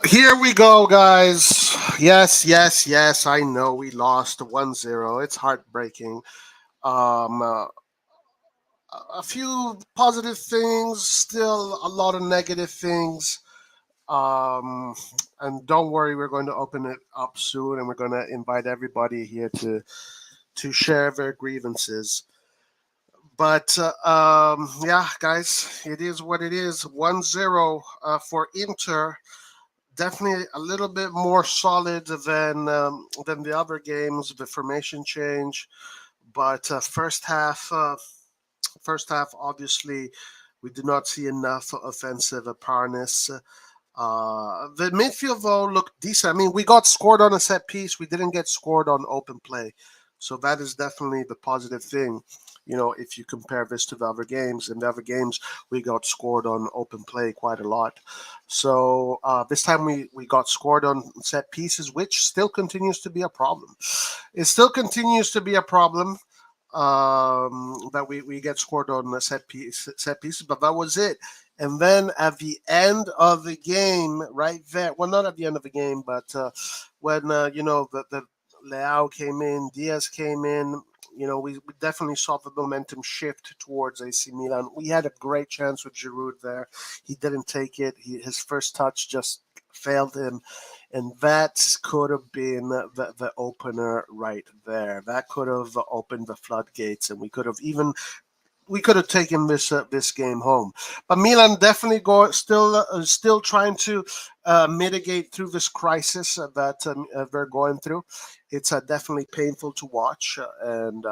Here we go, guys. Yes, yes, yes. I know we lost 1-0. It's heartbreaking. Um, uh, a few positive things, still a lot of negative things. Um, and don't worry, we're going to open it up soon, and we're going to invite everybody here to share their grievances. But yeah, guys, it is what it is. 1-0 for Inter. Definitely a little bit more solid than the other games. The formation change, but first half, obviously, we did not see enough offensive prowess. The midfield though looked decent. I mean, we got scored on a set piece. We didn't get scored on open play, so that is definitely the positive thing. If you compare this to the other games, in the other games we got scored on open play quite a lot. So this time we got scored on set pieces, which still continues to be a problem. It still continues to be a problem that we get scored on the set pieces, but that was it. And then at the end of the game, right there, well, not at the end of the game, but when the Leao came in, Diaz came in. We definitely saw the momentum shift towards AC Milan. We had a great chance with Giroud there. He didn't take it. His first touch just failed him, and that could have been the opener right there. That could have opened the floodgates, and we could have taken this game home. But Milan definitely still trying to mitigate through this crisis that they're going through. It's definitely painful to watch, and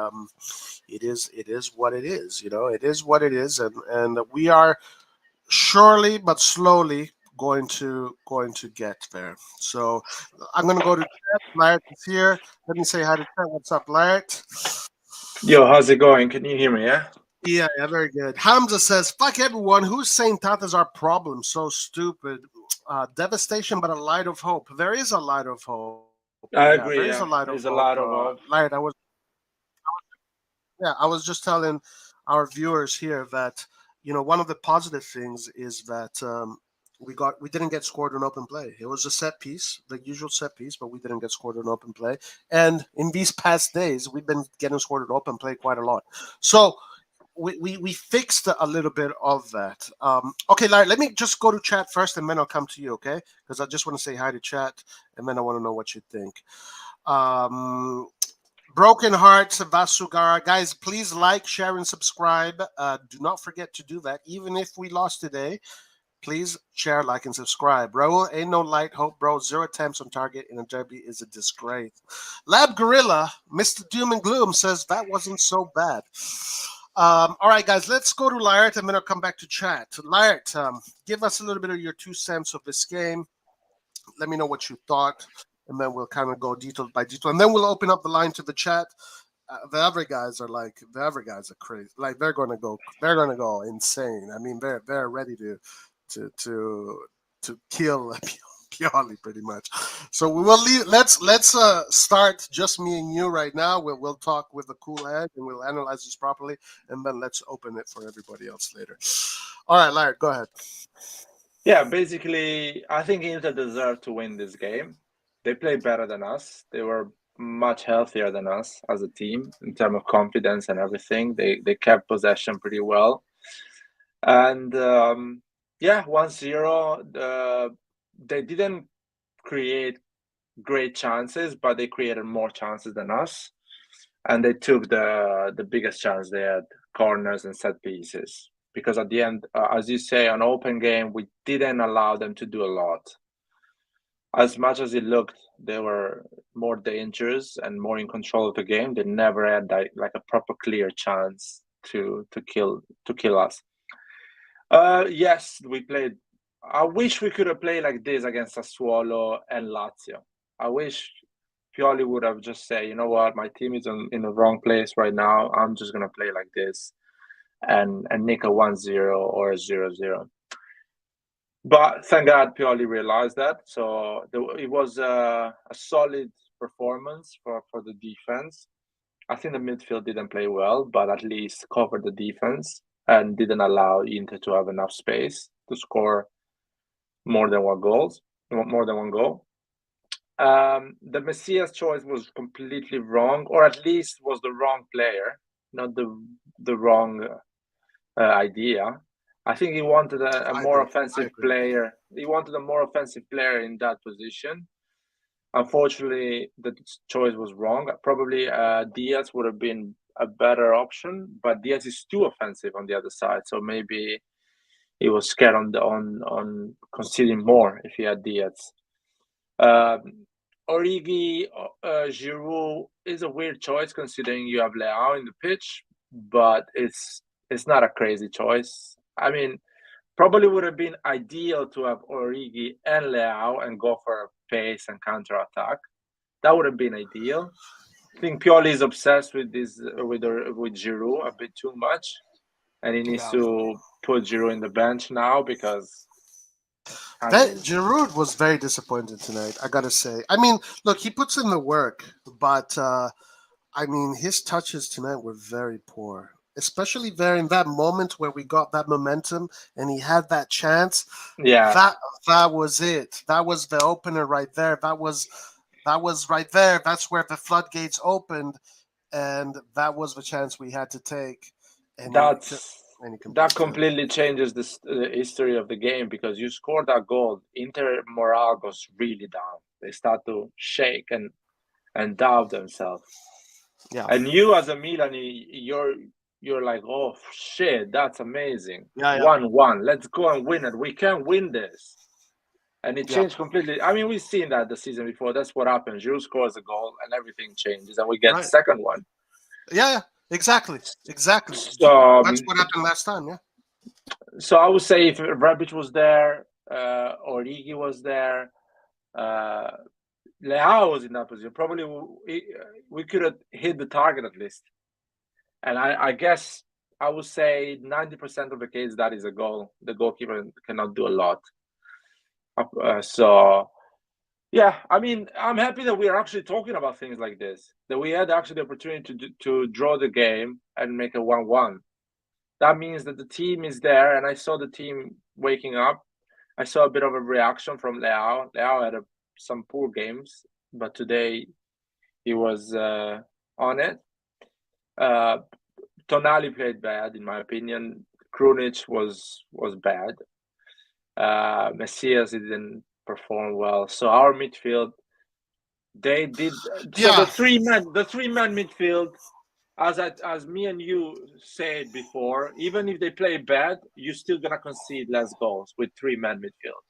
it is what it is. It is what it is, and we are surely but slowly going to get there. So I'm gonna go to Chat. Larry is here. Let me say hi to Chat. What's up, Larry? Yo, how's it going? Can you hear me? Yeah. Yeah, yeah, very good. Hamza says, "Fuck everyone. Who's saying Tata's our problem? So stupid. Devastation, but a light of hope. There is a light of hope. Yeah, there is a I light of agree. hope. Yeah, there's a lot of Light. Yeah, I was just telling our viewers here that one of the positive things is that we didn't get scored on open play. It was a set piece, the usual set piece, but we didn't get scored on open play. And in these past days, we've been getting scored on open play quite a lot. So we fixed a little bit of that. Okay, Larry, let me just go to chat first, and then I'll come to you. Okay, because I just want to say hi to chat, and then I want to know what you think. Um, Broken Hearts Vasugara. Guys, please like, share, and subscribe. Do not forget to do that. Even if we lost today, please share, like, and subscribe. Raul, ain't no light hope, bro. 0 attempts on target in a derby is a disgrace. Lab Gorilla, Mr. Doom and Gloom, says that wasn't so bad. All right, guys, let's go to Lyart, and then I'll come back to chat. Lyart, give us a little bit of your 2 cents of this game. Let me know what you thought, and then we'll kind of go detail by detail, and then we'll open up the line to the chat. The other guys are crazy. Like they're gonna go insane. I mean, they're ready to to to kill Pioli pretty much. So we will leave. Let's start just me and you right now. We'll talk with a cool head and we'll analyze this properly, and then let's open it for everybody else later. All right, Larry, go ahead. Yeah, basically, I think Inter deserved to win this game. They played better than us. They were much healthier than us as a team in terms of confidence and everything. They kept possession pretty well. And yeah, 1-0. They didn't create great chances, but they created more chances than us. And they took the biggest chance they had, corners and set pieces. Because at the end, as you say, on open game, we didn't allow them to do a lot. As much as it looked, they were more dangerous and more in control of the game. They never had like a proper clear chance to kill us. Yes, we played. I wish we could have played like this against Sassuolo and Lazio. I wish Pioli would have just said, you know what, my team is in the wrong place right now. I'm just gonna play like this and nick a 1-0 or a 0-0. But thank God Pioli realized that. So it was a solid performance for the defense. I think the midfield didn't play well, but at least covered the defense and didn't allow Inter to have enough space to score more than one goals. more than one goal. The Messias choice was completely wrong, or at least was the wrong player, not the wrong idea. I think he wanted a I more agree. I offensive agree. player. He wanted a more offensive player in that position. Unfortunately, the choice was wrong. Probably Diaz would have been a better option, but Diaz is too offensive on the other side. So maybe he was scared on conceding more if he had Diaz. Origi, Giroud is a weird choice considering you have Leao in the pitch, but it's not a crazy choice. I mean, probably would have been ideal to have Origi and Leao and go for a pace and counter attack. That would have been ideal. I think Pioli is obsessed with this with Giroud a bit too much, and he needs Yeah. to put Giroud in the bench now because I That mean, Giroud was very disappointed tonight, I gotta say. I mean, look, he puts in the work, but I mean, his touches tonight were very poor. Especially there in that moment where we got that momentum and he had that chance. yeah, That that was it. That was the opener right there. That was right there. That's where the floodgates opened, and that was the chance we had to take. And that's and he that completely failed. completely changes the history of the game because you score that goal, Inter morale goes really down. They start to shake and doubt themselves. Yeah, And you as a Milan, you're like, oh shit, that's amazing. yeah, yeah, 1-1. Let's go and win it. We can win this. And it yeah. changed completely. I mean, we've seen that the season before. That's what happens. Giroud scores a goal and everything changes, and we get the Right. second one. Yeah, yeah. Exactly, exactly. So, That's what happened last time. Yeah. so I would say if Rebic was there, Origi was there, uh, Leao was in that position, probably we could have hit the target at least. And I guess I would say 90% of the case that is a goal. The goalkeeper cannot do a lot. So yeah, I mean, I'm happy that we are actually talking about things like this. That we had actually the opportunity to draw the game and make a 1-1. That means that the team is there, and I saw the team waking up. I saw a bit of a reaction from Leao. Leao had some poor games, but today he was on it. Uh, Tonali played bad, in my opinion. Krunic was bad. Messias didn't perform well. So our midfield, they did. So Yeah. the 3-man midfield, as me and you said before, even if they play bad, you're still gonna concede less goals with 3-man midfield.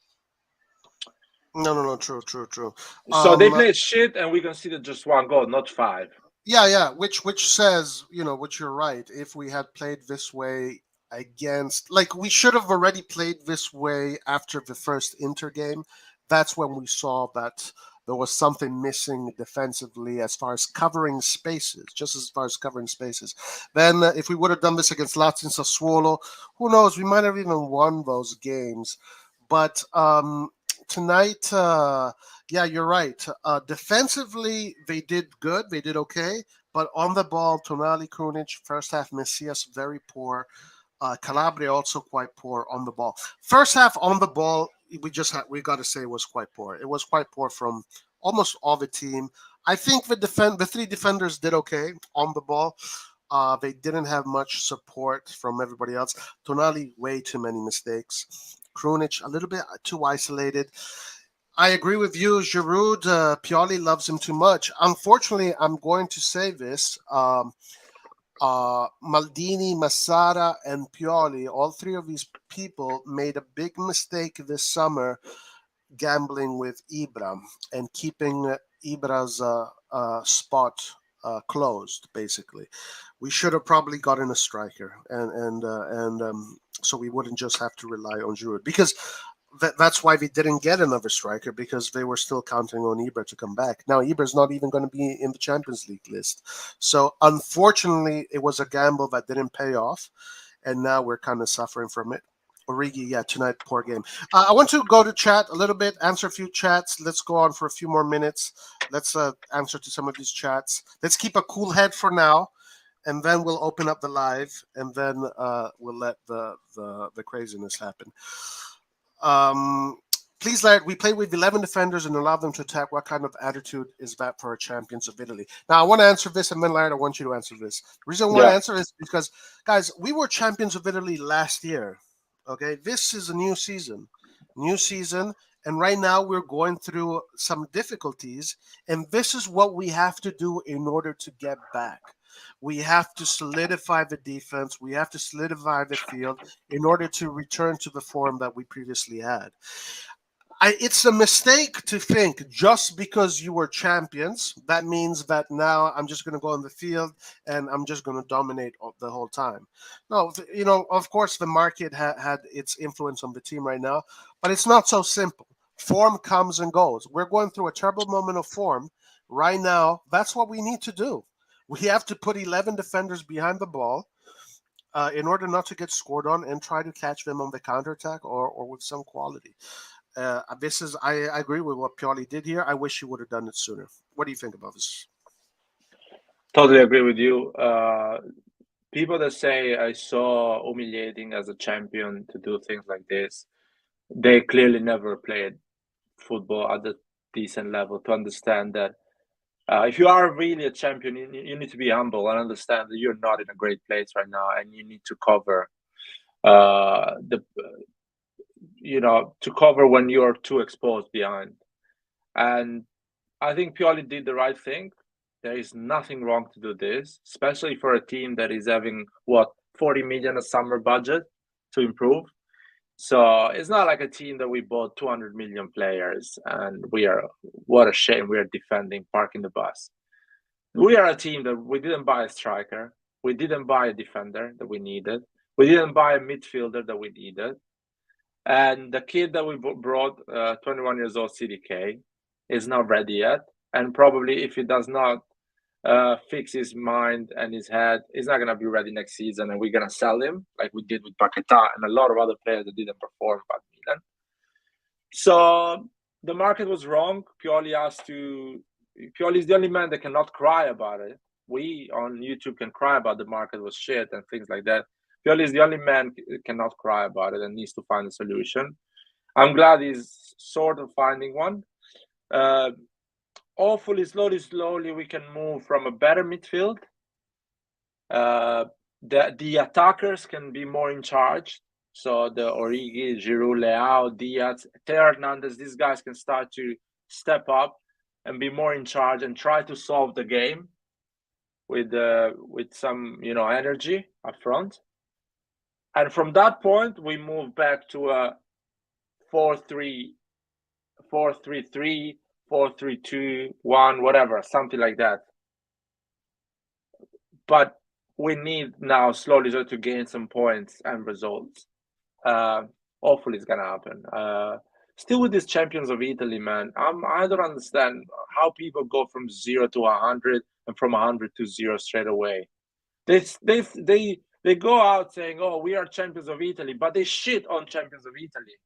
No, no, no. True, true, true. So they Um. played shit, and we conceded just one goal, not five. Yeah, yeah. Which says, which you're right. If we had played this way against, like, we should have already played this way after the first Inter game. That's when we saw that there was something missing defensively as far as covering spaces, just as far as covering spaces. Then, if we would have done this against Lazio and Sassuolo, who knows? We might have even won those games. But tonight, yeah, you're right. Defensively, they did good. They did okay. But on the ball, Tonali, Krunic, first half, Messias, very poor. Calabria also quite poor on the ball. First half on the ball, we got to say was quite poor. It was quite poor from almost all the team. I think the three defenders did okay on the ball. They didn't have much support from everybody else. Tonali, way too many mistakes. Krunic, a little bit too isolated. I agree with you, Giroud. Pioli loves him too much. Unfortunately, I'm going to say this. Maldini, Massara, and Pioli, all three of these people made a big mistake this summer gambling with Ibra and keeping Ibra's spot closed. Basically, we should have probably gotten a striker, and so we wouldn't just have to rely on Giroud because that's why we didn't get another striker because they were still counting on Ibra to come back. Now Ibra's not even going to be in the Champions League list, so unfortunately, it was a gamble that didn't pay off, and now we're kind of suffering from it. Origi, yeah, tonight, poor game. I want to go to chat a little bit, answer a few chats. Let's go on for a few more minutes. Let's answer to some of these chats. Let's keep a cool head for now, and then we'll open up the live, and then we'll let the craziness happen. Um, Please, Laird, we play with 11 defenders and allow them to attack. What kind of attitude is that for a champions of Italy? Now, I want to answer this, and then, Laird, I want you to answer this. The reason I want to Yeah. answer is because, guys, we were champions of Italy last year. Okay, this is a new season, and right now we're going through some difficulties, and this is what we have to do in order to get back. We have to solidify the defense. We have to solidify the field in order to return to the form that we previously had. It's a mistake to think just because you were champions, that means that now I'm just going to go on the field and I'm just going to dominate the whole time. No, of course, the market had its influence on the team right now, but it's not so simple. Form comes and goes. We're going through a terrible moment of form right now. That's what we need to do. We have to put 11 defenders behind the ball in order not to get scored on and try to catch them on the counterattack or with some quality. I agree with what Pioli did here. I wish he would have done it sooner. What do you think about this? Totally agree with you. People that say I saw humiliating as a champion to do things like this, they clearly never played football at a decent level to understand that if you are really a champion, you need to be humble and understand that you're not in a great place right now, and you need to cover the to cover when you're too exposed behind. And I think Pioli did the right thing. There is nothing wrong to do this, especially for a team that is having 40 million a summer budget to improve. So it's not like a team that we bought 200 million players and what a shame, we are defending, parking the bus. We are a team that we didn't buy a striker. We didn't buy a defender that we needed. We didn't buy a midfielder that we needed. And the kid that we brought, 21 years old, CDK, is not ready yet. And probably if he does not fix his mind and his head, he's not going to be ready next season. And we're going to sell him like we did with Paquetá and a lot of other players that didn't perform at Milan. So the market was wrong. Pioli is the only man that cannot cry about it. We on YouTube can cry about the market was shit and things like that. Pioli is the only man that cannot cry about it and needs to find a solution. I'm glad he's sort of finding one. Hopefully, slowly, we can move from a better midfield. The attackers can be more in charge. So the Origi, Giroud, Leao, Diaz, Theo Hernandez, these guys can start to step up and be more in charge and try to solve the game with some energy up front. And from that point, we move back to a 4-3-3, 4-3-2-1, whatever, something like that. But we need now slowly to gain some points and results. Hopefully it's gonna happen. Still with these champions of Italy, man, I don't understand how people go from 0 to 100 and from 100 to 0 straight away. They go out saying, "Oh, we are champions of Italy," but they shit on champions of Italy.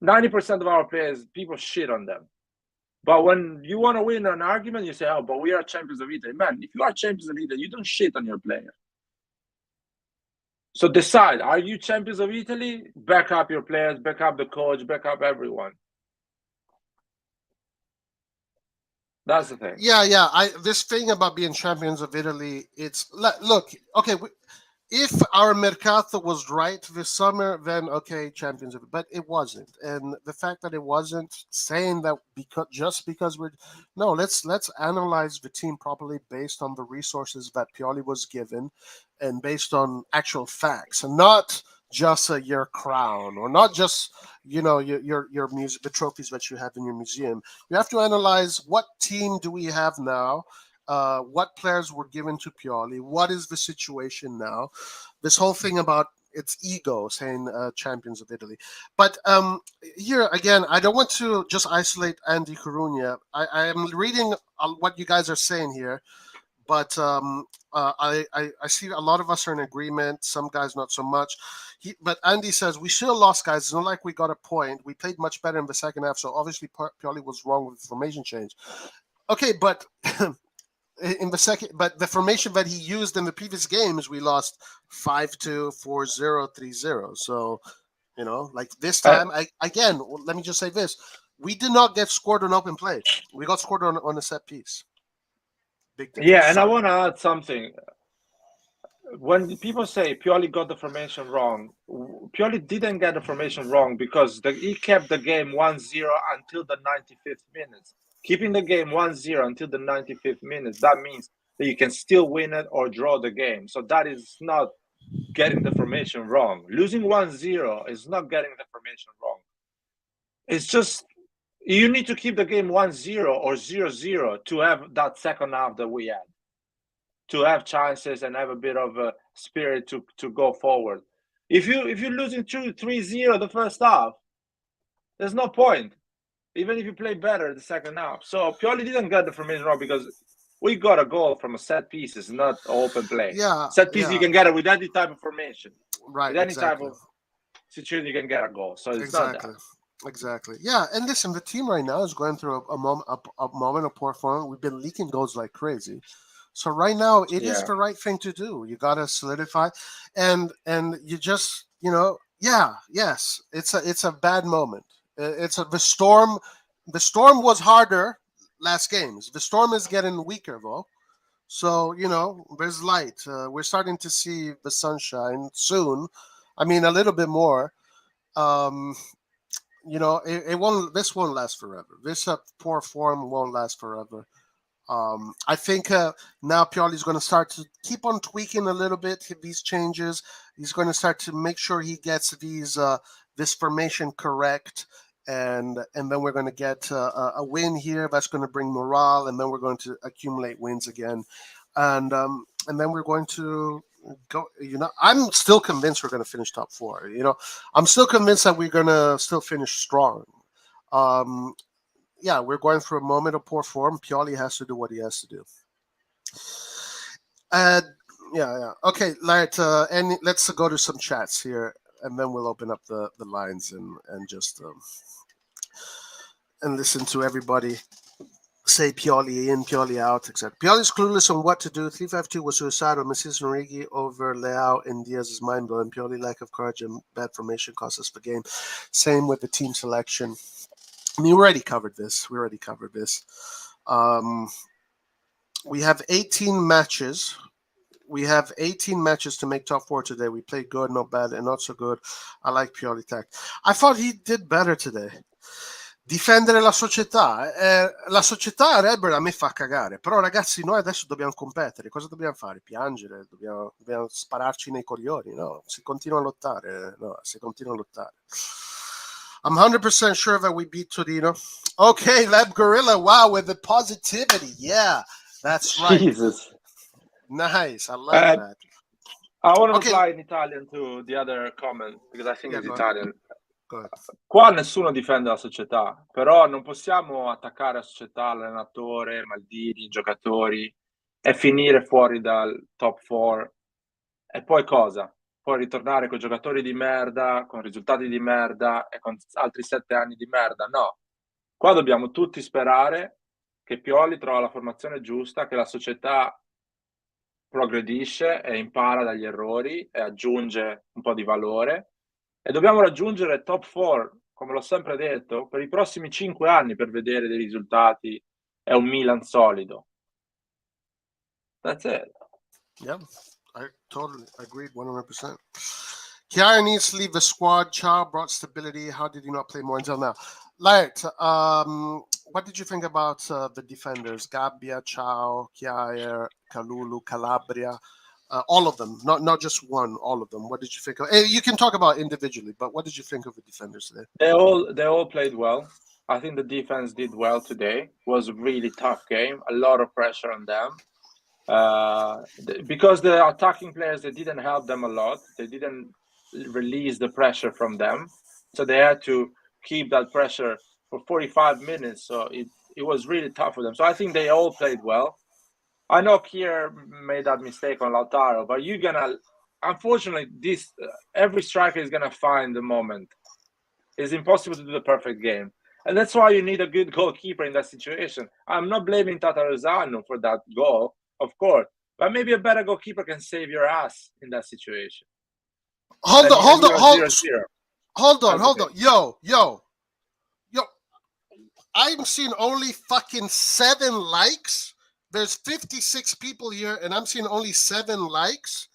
90% of our players, people shit on them. But when you want to win an argument, you say, "Oh, but we are champions of Italy." Man, if you are champions of Italy, you don't shit on your player. So decide, are you champions of Italy? Back up your players, back up the coach, back up everyone. That's the thing. Yeah. This thing about being champions of Italy, look, okay, if our mercato was right this summer, then okay, champions of it. But it wasn't, and the fact that it wasn't, saying that because we're no, let's analyze the team properly based on the resources that Pioli was given, and based on actual facts, and not just your crown or not just your music, the trophies that you have in your museum. You have to analyze what team do we have now. What players were given to Pioli? What is the situation now? This whole thing about its ego saying champions of Italy. But here again, I don't want to just isolate Andy Corugna. I am reading what you guys are saying here, but I see a lot of us are in agreement. Some guys not so much. But Andy says we should have lost, guys. It's not like we got a point. We played much better in the second half, so obviously Pioli was wrong with the formation change. Okay, but in the second, but the formation that he used in the previous games, we lost 5-2, 4-0, 3-0. So, You know, like this time, again, let me just say this: we did not get scored on open play. We got scored on a set piece. Big difference. Yeah, and I want to add something. When people say Pioli got the formation wrong, Pioli didn't get the formation wrong because he kept the game 1-0 until the 95th minute. Keeping the game 1-0 until the 95th minute, that means that you can still win it or draw the game. So that is not getting the formation wrong. Losing 1-0 is not getting the formation wrong. It's just you need to keep the game 1-0 or 0-0 to have that second half that we had, to have chances and have a bit of a spirit to go forward. If you're losing 2-3-0 the first half, there's no point, even if you play better the second half. So Pioli didn't get the formation wrong because we got a goal from a set piece. It's not open play. Yeah, set piece, you can get it with any type of formation. Right. With any type of situation, you can get a goal. So it's not that. Exactly. Yeah, and listen, the team right now is going through a moment of poor form. We've been leaking goals like crazy. So right now, it is the right thing to do. You got to solidify, and you just yes, it's a bad moment. The storm. The storm was harder last games. The storm is getting weaker though. So there's light. We're starting to see the sunshine soon. I mean, a little bit more. It won't. This won't last forever. This poor form won't last forever. I think now Pioli's going to start to keep on tweaking a little bit these changes. He's going to start to make sure he gets this formation correct, and then we're going to get a win here. That's going to bring morale, and then we're going to accumulate wins again, and then we're going to go. I'm still convinced we're going to finish top 4. I'm still convinced that we're going to still finish strong. Yeah, we're going through a moment of poor form. Pioli has to do what he has to do. Yeah. Okay, and let's go to some chats here, and then we'll open up the lines and just and listen to everybody say Pioli in, Pioli out, etc. Pioli's clueless on what to do. 3-5-2 was suicidal. Mrs. Origi over Leao and Diaz is mind-blowing. Pioli lack of courage and bad formation cost us the game. Same with the team selection. I mean, we already covered this. We have 18 matches. We have 18 matches to make top 4 today. We played good, not bad, and not so good. I like Pioli tech. I thought he did better today. Difendere la società. La società Rebel a me fa cagare. Però ragazzi, noi adesso dobbiamo competere. Cosa dobbiamo fare? Piangere? Dobbiamo spararci nei coglioni? No, si continua a lottare. I'm 100% sure that we beat Torino. Okay, Lab Gorilla. Wow, with the positivity. Yeah, that's right. Jesus. Nice. I like that. I want to reply in Italian to the other comment because I think it's Italian. Go ahead. Qua nessuno difende la società, però non possiamo attaccare la società, l'allenatore, Maldini, i giocatori e finire fuori dal top 4. E poi cosa? Poi ritornare con giocatori di merda, con risultati di merda e con altri 7 anni di merda. No, qua dobbiamo tutti sperare che Pioli trova la formazione giusta, che la società progredisce e impara dagli errori e aggiunge un po' di valore e dobbiamo raggiungere top 4, come l'ho sempre detto, per i prossimi 5 anni per vedere dei risultati e un Milan solido. That's it. Yeah. I totally agreed 100%. Chiara needs to leave the squad. Chow brought stability. How did he not play more until now? Laert, what did you think about the defenders? Gabbia, Chow, Chiara, Kalulu, Calabria, all of them, not just one, all of them. What did you think of? You can talk about individually, but what did you think of the defenders today? They all played well. I think the defense did well today. It was a really tough game. A lot of pressure on them. Because the attacking players, they didn't help them a lot. They didn't release the pressure from them. So they had to keep that pressure for 45 minutes. So it was really tough for them. So I think they all played well. I know Kier made that mistake on Lautaro, but unfortunately, every striker is going to find the moment. It's impossible to do the perfect game. And that's why you need a good goalkeeper in that situation. I'm not blaming Tataruzano for that goal, of course, but maybe a better goalkeeper can save your ass in that situation. Hold on. Hold on, That's hold okay. on. Yo. I'm seeing only fucking 7 likes. There's 56 people here, and I'm seeing only 7 likes.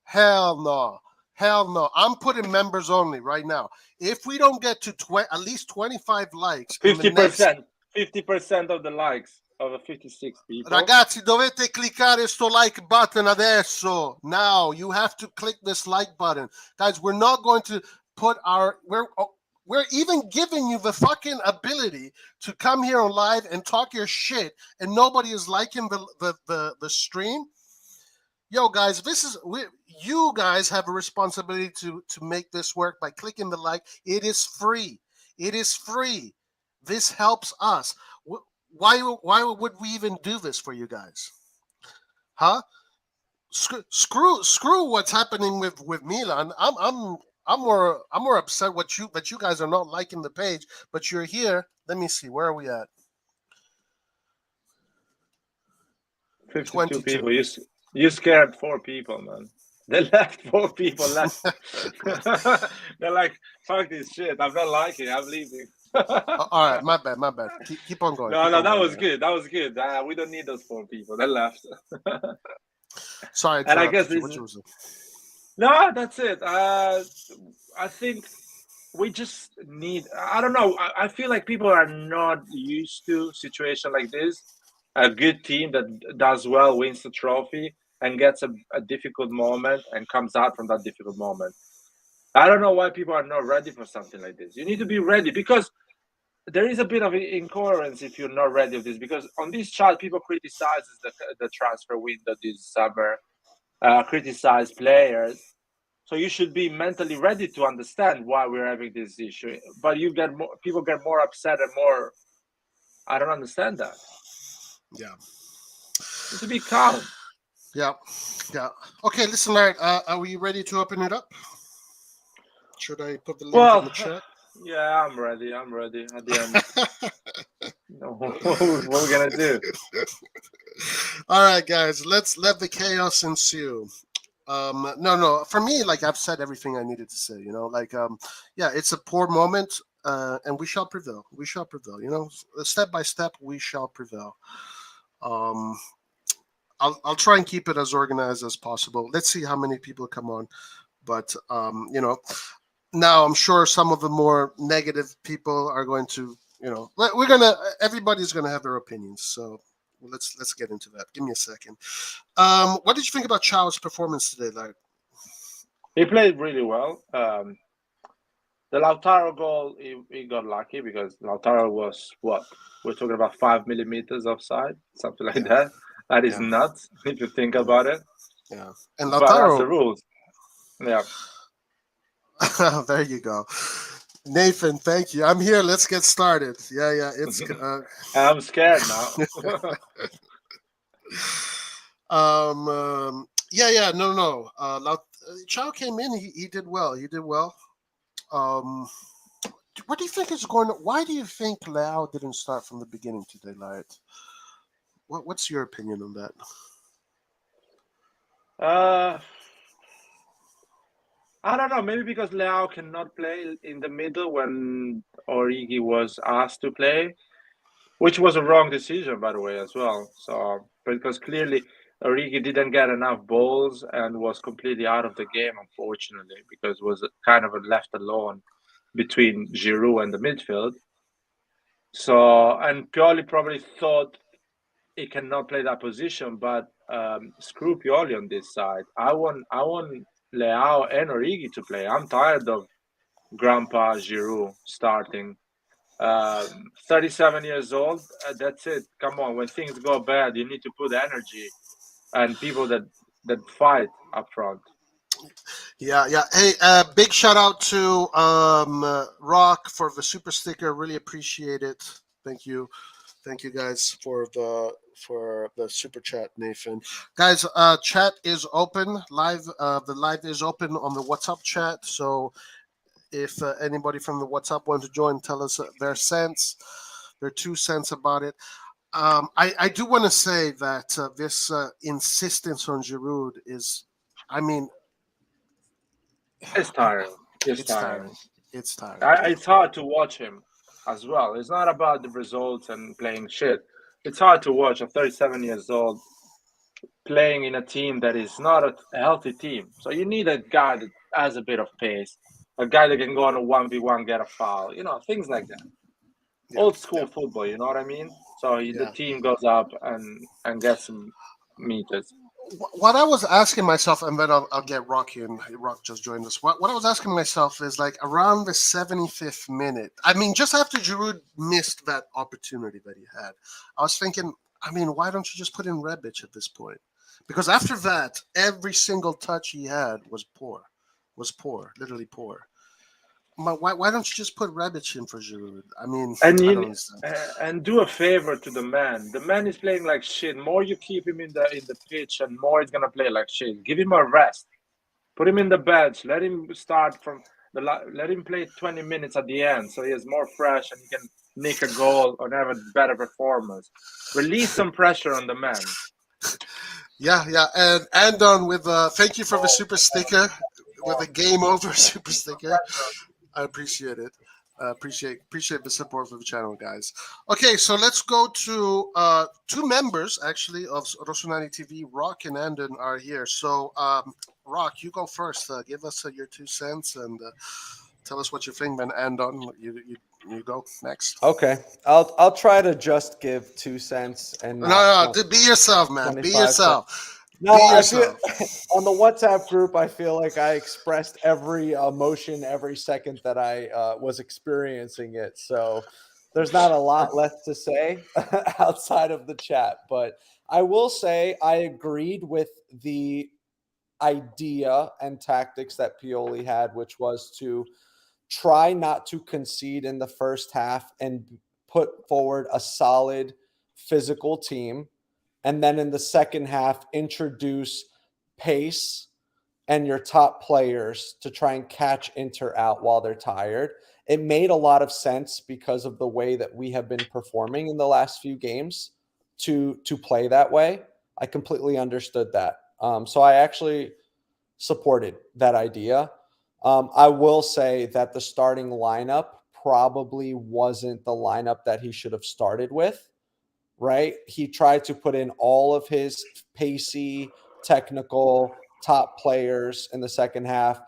Hell no. Hell no. I'm putting members only right now. If we don't get to at least 25 likes in the next... 50% of the likes of the 56 people. Ragazzi, dovete cliccare sto like button adesso. Now, you have to click this like button. Guys, we're not going to put our... We're even giving you the fucking ability to come here on live and talk your shit, and nobody is liking the stream. Yo, guys, you guys have a responsibility to make this work by clicking the like. It is free. It is free. This helps us. Why would we even do this for you guys? Huh? Screw what's happening with Milan. I'm more upset that you guys are not liking the page, but you're here. Let me see. Where are we at? 52 22 people. You scared 4 people, man. They left 4 people left. They're like, fuck this shit. I'm not liking it. I'm leaving. All right, my bad. Keep on going. No, that was good. That was good. We don't need those 4 people. They left. Sorry, and I guess no, that's it. I think we just need. I don't know. I feel like people are not used to situation like this. A good team that does well wins the trophy and gets a difficult moment and comes out from that difficult moment. I don't know why people are not ready for something like this. You need to be ready, because there is a bit of incoherence if you're not ready for this. Because on this chart, people criticizes the transfer window this summer, criticize players. So you should be mentally ready to understand why we're having this issue. But people get more upset and more. I don't understand that. Yeah. You need to be calm. Yeah. Okay, listen, Larry. Are we ready to open it up? Should I put the link in the chat? Yeah, I'm ready. At the end. What we're gonna do? All right, guys. Let's let the chaos ensue. No. For me, like I've said everything I needed to say. Yeah, it's a poor moment, and we shall prevail. Step by step, we shall prevail. I'll try and keep it as organized as possible. Let's see how many people come on, but now I'm sure some of the more negative people are going to, everybody's gonna have their opinions. So let's get into that. Give me a second. What did you think about Chow's performance today, Larry? He played really well. The Lautaro goal, he got lucky because Lautaro was what? We're talking about 5 millimeters offside, something like that. That is nuts if you think about it. Yeah, and Lautaro, but that's the rules. Yeah. There you go. Nathan, thank you. I'm here. Let's get started. Yeah. It's. I'm scared now. Yeah. No. Chow came in. He did well. What do you think is going on? Why do you think Leao didn't start from the beginning today, Larry? What's your opinion on that? I don't know. Maybe because Leao cannot play in the middle when Origi was asked to play, which was a wrong decision, by the way, as well. So because clearly Origi didn't get enough balls and was completely out of the game, unfortunately, because was kind of left alone between Giroud and the midfield. So, and Pioli probably thought he cannot play that position, but screw Pioli on this side. I want Leao and Origi to play. I'm tired of Grandpa Giroud starting. 37 years old, that's it. Come on, when things go bad, you need to put energy and people that fight up front. Yeah. Hey, big shout out to Rock for the super sticker. Really appreciate it. Thank you guys for the super chat, Nathan. Guys, chat is open live. The live is open on the WhatsApp chat. So if anybody from the WhatsApp wants to join, tell us their 2 cents about it. I do want to say that this insistence on Giroud is, I mean, it's tiring. It's tiring. It's tiring. It's hard to watch him as well. It's not about the results and playing shit. It's hard to watch a 37 years old playing in a team that is not a healthy team. So you need a guy that has a bit of pace, a guy that can go on a 1v1, get a foul, things like that. Yeah, Old school yeah, football, you know what I mean? So the yeah. team goes up and gets some meters. What I was asking myself, and then I'll get Rocky, and Rock just joined us. What I was asking myself is like around the 75th minute. I mean, just after Giroud missed that opportunity that he had, I was thinking, I mean, why don't you just put in Rebic at this point? Because after that, every single touch he had was poor, literally poor. Why don't you just put Rebic in for Giroud? I mean, And I don't you understand. and do a favor to the man. The man is playing like shit. More you keep him in the pitch, and more he's gonna play like shit. Give him a rest. Put him in the bench. Let him start from let him play 20 minutes at the end, so he is more fresh and he can nick a goal or have a better performance. Release some pressure on the man. Yeah, yeah, and Andon with thank you for the super sticker with a game over super sticker. I appreciate it. Appreciate the support for the channel, guys. Okay, so let's go to two members actually of RossonARI TV. Rock and Andon are here. So, Rock, you go first. Give us your 2 cents and tell us what you think. Then Andon, you go next. Okay, I'll try to just give 2 cents and No, not no, be yourself, man. Be 25 cents. yourself. No, Be I feel yourself. on the WhatsApp group, I feel like I expressed every emotion every second that I was experiencing it. So there's not a lot left to say outside of the chat. But I will say I agreed with the idea and tactics that Pioli had, which was to try not to concede in the first half and put forward a solid physical team. And then in the second half, introduce pace and your top players to try and catch Inter out while they're tired. It made a lot of sense because of the way that we have been performing in the last few games to play that way. I completely understood that. So I actually supported that idea. I will say that the starting lineup probably wasn't the lineup that he should have started with, right? He tried to put in all of his pacey, technical top players in the second half.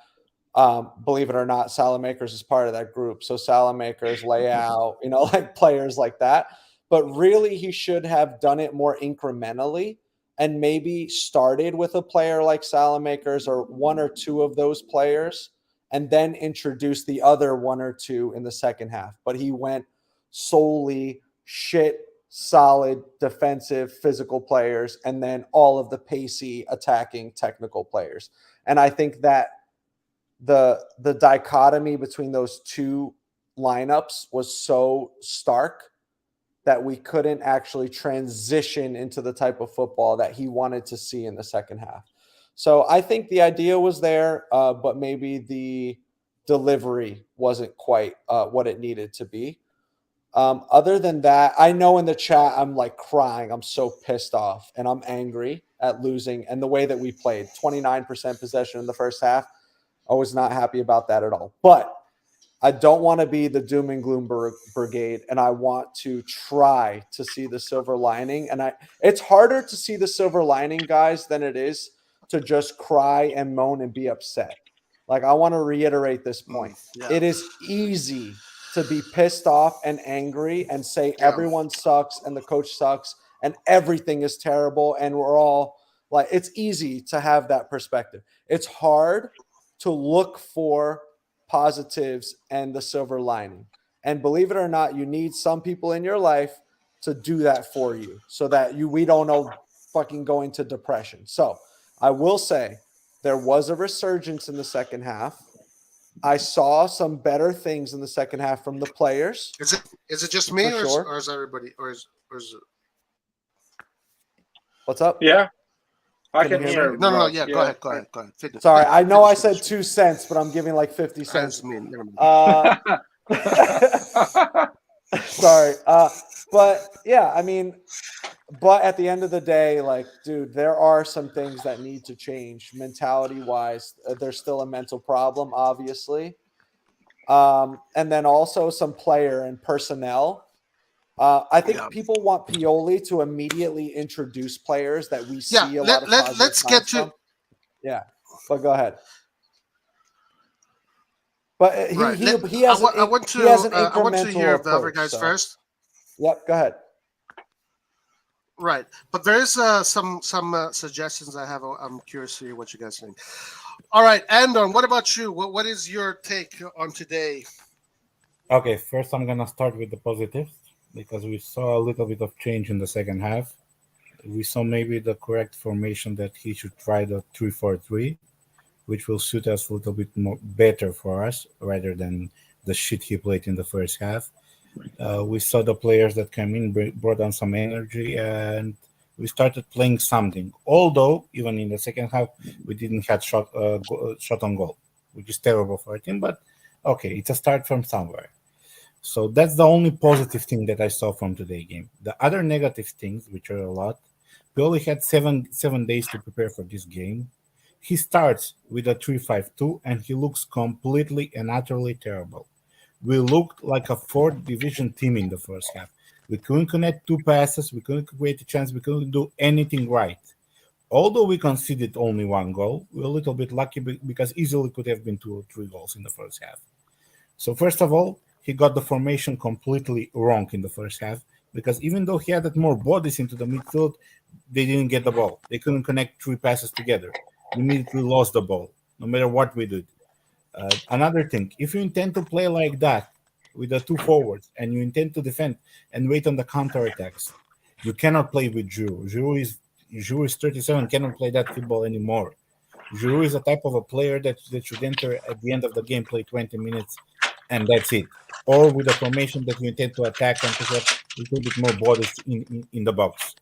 Believe it or not, Salamakers is part of that group. So Salamakers, Layout, like players like that. But really, he should have done it more incrementally and maybe started with a player like Salamakers or one or two of those players and then introduced the other one or two in the second half. But he went solely shit, solid, defensive, physical players, and then all of the pacey, attacking, technical players. And I think that the dichotomy between those two lineups was so stark that we couldn't actually transition into the type of football that he wanted to see in the second half. So I think the idea was there, but maybe the delivery wasn't quite what it needed to be. Other than that, I know in the chat I'm like crying. I'm so pissed off and I'm angry at losing and the way that we played. 29% possession in the first half. I was not happy about that at all. But I don't want to be the doom and gloom brigade, and I want to try to see the silver lining. And it's harder to see the silver lining, guys, than it is to just cry and moan and be upset. Like, I want to reiterate this point. Yeah. It is easy to be pissed off and angry and say everyone sucks and the coach sucks and everything is terrible and we're all like, it's easy to have that perspective. It's hard to look for positives and the silver lining. And believe it or not, you need some people in your life to do that for you so that we don't know fucking go into depression. So I will say there was a resurgence in the second half. I saw some better things in the second half from the players. Is it just me or is everybody or is it... What's up? Yeah. I can hear. No. Yeah, go ahead. Finish. Sorry, I know I said 2 cents, but I'm giving like 50 cents. Sorry. But yeah, I mean, but at the end of the day, like, dude, there are some things that need to change mentality wise. There's still a mental problem, obviously. and then also some player and personnel. I think people want Pioli to immediately introduce players that we see a lot of positive let's get to from. Yeah, but go ahead. But he has an incremental I want to hear approach, the other guys first. Yep, go ahead. Right, but there is some suggestions I have. I'm curious to hear what you guys think. All right, Andon, what about you? What is your take on today? Okay, first I'm gonna start with the positives because we saw a little bit of change in the second half. We saw maybe the correct formation that he should try the 3-4-3, which will suit us a little bit more better for us rather than the shit he played in the first half. We saw the players that came in brought on some energy, and we started playing something. Although even in the second half we didn't have shot on goal, which is terrible for a team. But okay, it's a start from somewhere. So that's the only positive thing that I saw from today's game. The other negative things, which are a lot, we only had seven days to prepare for this game. He starts with a 3-5-2, and he looks completely and utterly terrible. We looked like a fourth division team in the first half. We couldn't connect 2 passes. We couldn't create a chance. We couldn't do anything right. Although we conceded only 1 goal, we were a little bit lucky because easily could have been 2 or 3 goals in the first half. So first of all, he got the formation completely wrong in the first half because even though he added more bodies into the midfield, they didn't get the ball. They couldn't connect 3 passes together. We immediately lost the ball, no matter what we did. Another thing, if you intend to play like that with the 2 forwards and you intend to defend and wait on the counterattacks, you cannot play with Giroud. Giroud is 37, cannot play that football anymore. Giroud is a type of a player that should enter at the end of the game, play 20 minutes, and that's it. Or with a formation that you intend to attack and to have a little bit more bodies in the box.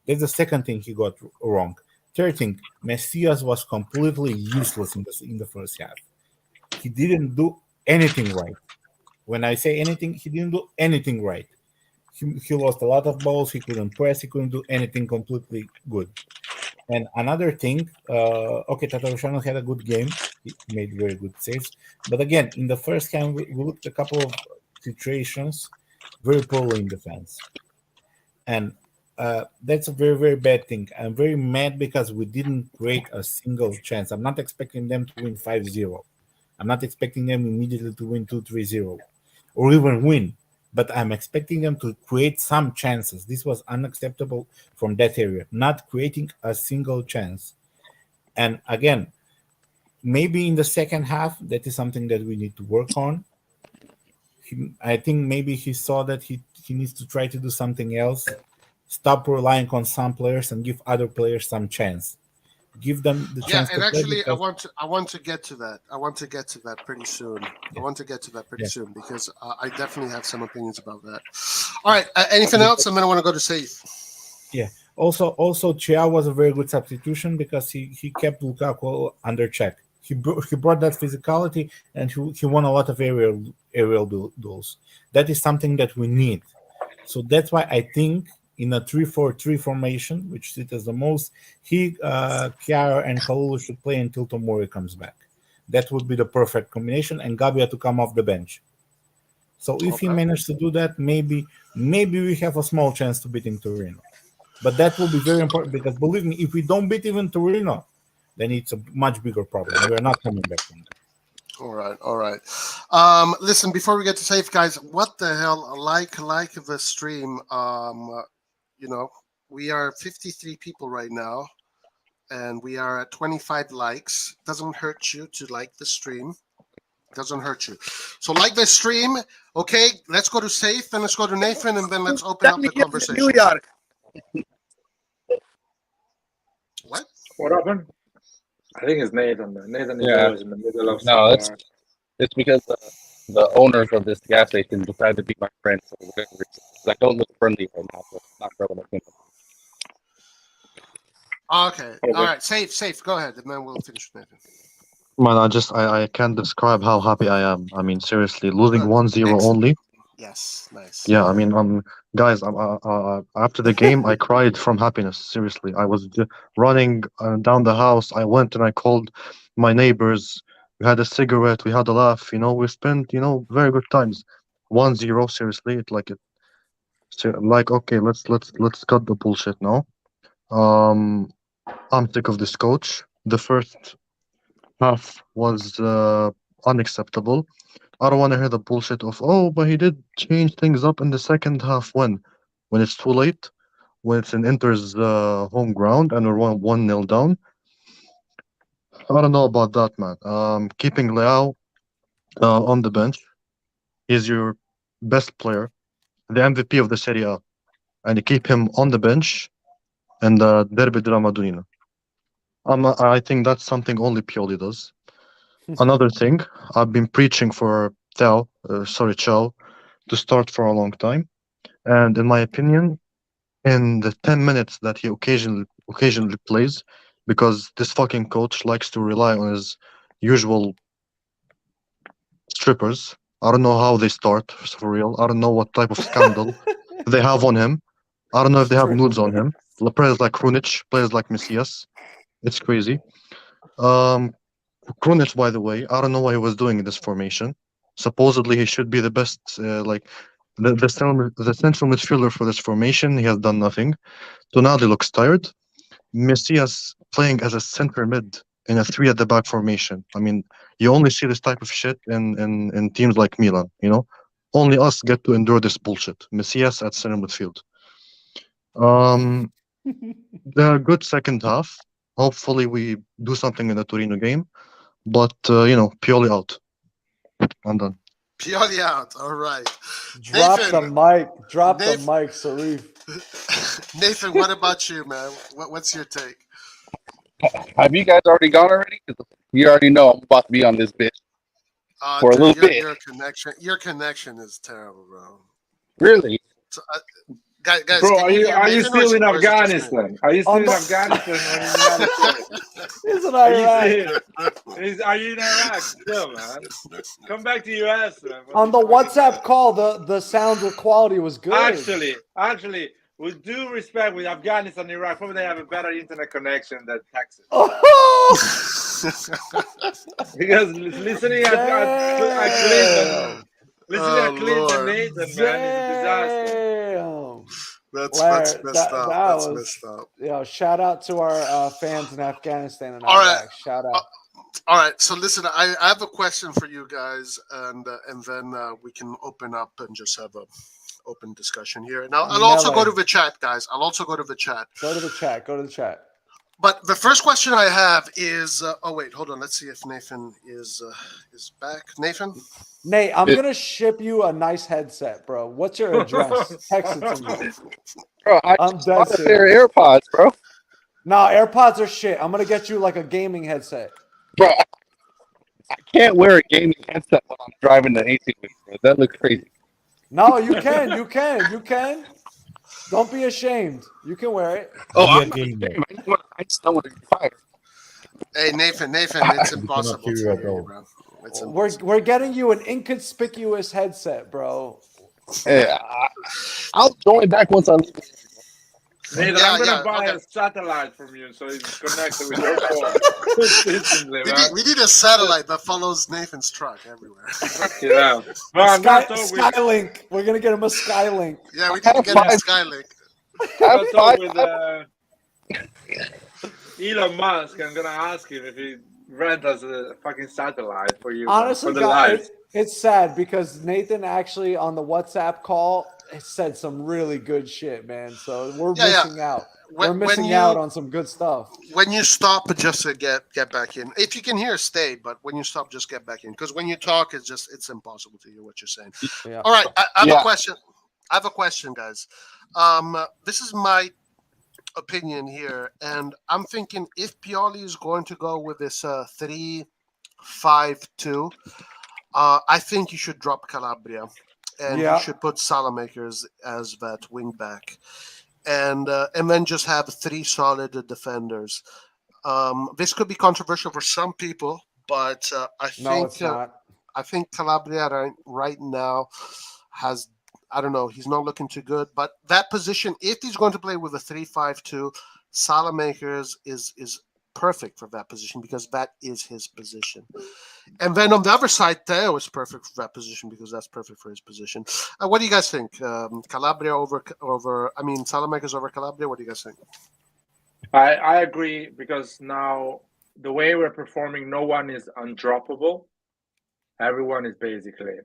That's the second thing he got wrong. Third thing, Messias was completely useless in the first half. He didn't do anything right. When I say anything, he didn't do anything right. He lost a lot of balls. He couldn't press. He couldn't do anything completely good. And another thing, Tatarusanu had a good game. He made very good saves. But again, in the first game, we looked at a couple of situations very poorly in defense. And that's a very, very bad thing. I'm very mad because we didn't create a single chance. I'm not expecting them to win 5-0. I'm not expecting them immediately to win 2-3-0 or even win. But I'm expecting them to create some chances. This was unacceptable from that area, not creating a single chance. And again, maybe in the second half, that is something that we need to work on. I think maybe he saw that he needs to try to do something else, stop relying on some players and give other players some chance. Give them the chance. Yeah, and actually, I want to get to that. I want to get to that pretty soon. Soon because I definitely have some opinions about that. All right, anything else? And then I want to go to Safe. Yeah. Also, Thiago was a very good substitution because he kept Lukaku under check. He brought that physicality and he won a lot of aerial duels. That is something that we need. So that's why I think in a 3-4-3 formation, which suits us the most, Kiara and Kalulu should play until Tomori comes back. That would be the perfect combination, and Gabia to come off the bench. So if he managed to do that, maybe we have a small chance to beating Torino. But that will be very important because believe me, if we don't beat even Torino, then it's a much bigger problem. We are not coming back from that. All right. Listen, before we get to Safe, guys, what the hell? Like the stream. We are 53 people right now, and we are at 25 likes. Doesn't hurt you to like the stream. Doesn't hurt you. So like the stream. Okay, let's go to Safe, and let's go to Nathan, and then let's open up the conversation. New York. What happened? I think it's Nathan. Nathan is always in the middle of somewhere. It's because the owners of this gas station decided to be my friends for whatever reason. I don't look friendly right now, so it's not relevant. Okay. All right. Safe. Go ahead, and then we'll finish with Nathan. Man, I can't describe how happy I am. I mean, seriously, losing 1-0 only. Yes, nice. Yeah, I mean, guys, after the game, I cried from happiness. Seriously, I was running down the house. I went and I called my neighbors. We had a cigarette. We had a laugh. We spent very good times. 1-0, seriously. Like, okay, let's cut the bullshit now. Um, I'm sick of this coach. The first half was unacceptable. I don't want to hear the bullshit of, oh, but he did change things up in the second half. When it's too late, when it's in Inter's home ground and we're 1-0 down. I don't know about that, man. Keeping Leao on the bench, he's your best player, the MVP of the Serie A, and you keep him on the bench in the Derby della Madonnina. I think that's something only Pioli does. Another thing, I've been preaching for Chow, to start for a long time, and in my opinion, in the 10 minutes that he occasionally plays, because this fucking coach likes to rely on his usual strippers. I don't know how they start for real. I don't know what type of scandal they have on him. I don't know if they have nudes on him. Players like Krunic, players like Messias. It's crazy. Krunic, by the way, I don't know what he was doing in this formation. Supposedly, he should be the best, like the central midfielder for this formation. He has done nothing. Tonali looks tired. Messias playing as a center mid in a three at the back formation. I mean, you only see this type of shit in teams like Milan. Only us get to endure this bullshit. Messias at center midfield. The good second half. Hopefully, we do something in the Torino game. But Pioli out. I'm done. Pioli out. All right. Drop Nathan. the mic. Drop the Nathan. mic, Sarif. Nathan, what about you, man? What's your take? Have you guys already gone already? 'Cause you already know I'm about to be on this bitch for a little bit. Your connection is terrible, bro. Really? So, guys, Bro, can you hear are you Nathan, still in or is it just me? Afghanistan? Are you still in Afghanistan or in the United States? He's in Are you Iraq. are you in Iraq still, man? Come back to US, man. On the WhatsApp call, the sound quality was good. Actually, with due respect, with Afghanistan and Iraq, probably they have a better internet connection than Texas. Because listening at Clinton, Lord. Nathan, man, is a disaster. That's messed up. That's messed up. Shout out to our fans in Afghanistan and All Iraq. right. Shout out. All right. So listen, I have a question for you guys, and then we can open up and just have a open discussion here. And I'll also go to the chat, guys. I'll also go to the chat. Go to the chat. But the first question I have is, oh wait, hold on. Let's see if Nathan is back. Nathan? Nate, I'm gonna ship you a nice headset, bro. What's your address? Text it to me. Bro, I'm dead serious. Pair of AirPods, bro. No, AirPods are shit. I'm gonna get you like a gaming headset. Bro, I can't wear a gaming headset when I'm driving the 18 weeks, bro. That looks crazy. No, you can. Don't be ashamed. You can wear it. Oh, I'm not ashamed. I just don't want to be fired. Hey, Nathan, it's impossible to hear you, bro. We're getting you an inconspicuous headset, bro. Yeah, I'll join back once I leave. Nathan, I'm gonna buy a satellite from you so it's connected with your phone. We need a satellite that follows Nathan's truck everywhere. Yeah. Skylink. We're gonna get him a Skylink. Yeah, we need to get him a Skylink. I talk with Elon Musk. I'm gonna ask him if he rent us a fucking satellite for you. Honestly, for the guys, it's sad because Nathan actually on the WhatsApp call said some really good shit, man. So we're missing out. We're missing out on some good stuff. When you stop, just to get back in. If you can hear, stay. But when you stop, just get back in. Because when you talk, it's impossible to hear what you're saying. Yeah. All right, I have a question. I have a question, guys. This is my opinion here, and I'm thinking if Pioli is going to go with this 3-5-2, I think you should drop Calabria, and you should put Salamakers as that wing back, and then just have 3 solid defenders. This could be controversial for some people, but I think it's not. I think Calabria right now has. I don't know. He's not looking too good. But that position, if he's going to play with a 3-5-2, Salamakers is perfect for that position because that is his position. And then on the other side, Theo is perfect for that position because that's perfect for his position. What do you guys think? Calabria over Salamakers over Calabria. What do you guys think? I agree, because now the way we're performing, no one is undroppable. Everyone is basically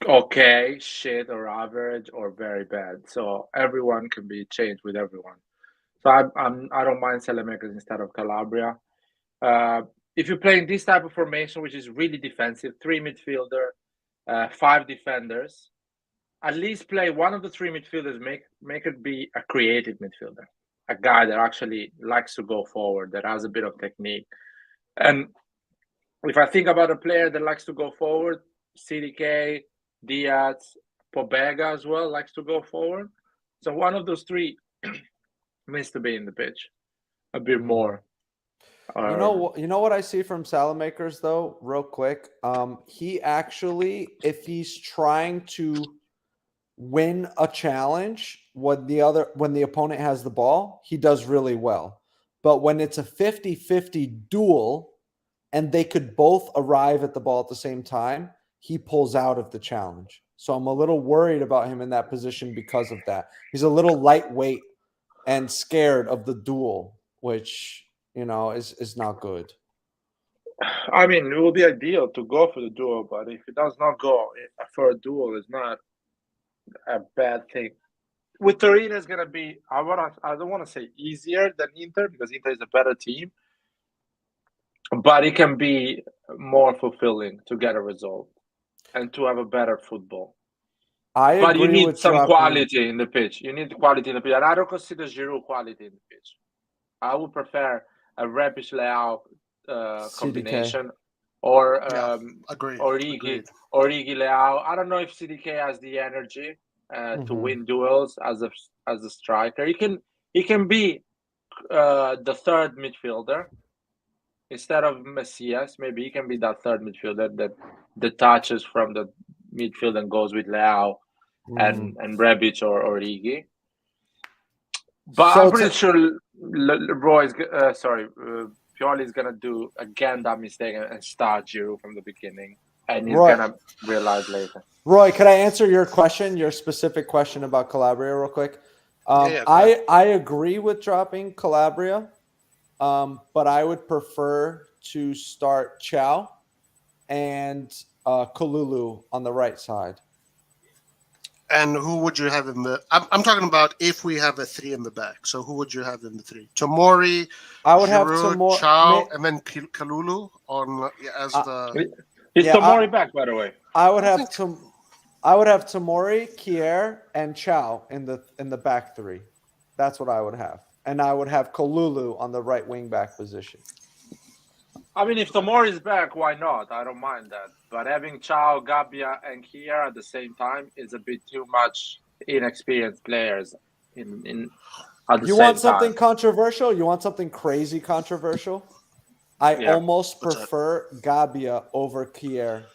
okay, shit, or average, or very bad. So everyone can be changed with everyone. So I don't mind Salamakers instead of Calabria. If you're playing this type of formation, which is really defensive, 3 midfielder, 5 defenders, at least play one of the 3 midfielders. Make it be a creative midfielder, a guy that actually likes to go forward, that has a bit of technique. And if I think about a player that likes to go forward, CDK, Diaz, Pobega as well likes to go forward. So one of those 3 needs to be in the pitch a bit more. You know what I see from Salamakers though, real quick. He actually, if he's trying to win a challenge when the opponent has the ball, he does really well. But when it's a 50-50 duel and they could both arrive at the ball at the same time, he pulls out of the challenge. So I'm a little worried about him in that position because of that. He's a little lightweight and scared of the duel, which, you know, is not good. I mean, it will be ideal to go for the duel, but if it does not go for a duel, it's not a bad thing. With Torino, it's gonna be, I don't want to say easier than Inter, because Inter is a better team, but it can be more fulfilling to get a result and to have a better football. But you need some quality in the pitch. You need quality in the pitch, and I don't consider Giroud quality in the pitch. I would prefer a Rebic Leao combination, or Origi Leao. I don't know if CDK has the energy to win duels as a striker. He can be the 3rd midfielder instead of Messias. Maybe he can be that 3rd midfielder that detaches from the midfield and goes with Leao and Rebic or Origi. But I'm pretty sure Pioli is gonna do again that mistake and start Giroud from the beginning, and he's gonna realize later. Roy, could I answer your question, your specific question about Calabria, real quick? I agree with dropping Calabria, but I would prefer to start Chow and Kalulu on the right side. And who would you have in the? I'm talking about if we have a 3 in the back. So who would you have in the 3? Tomori, I would Giroud, have Tomori, Chow, and then Kalulu on as the. Is Tomori back, by the way? I would have Tomori, Kier, and Chow in the back 3. That's what I would have, and I would have Kalulu on the right wing back position. I mean, if Tomori is back, why not? I don't mind that. But having Chow, Gabbia, and Kier at the same time is a bit too much inexperienced players. You want something controversial? You want something crazy controversial? I almost prefer Gabbia over Kier,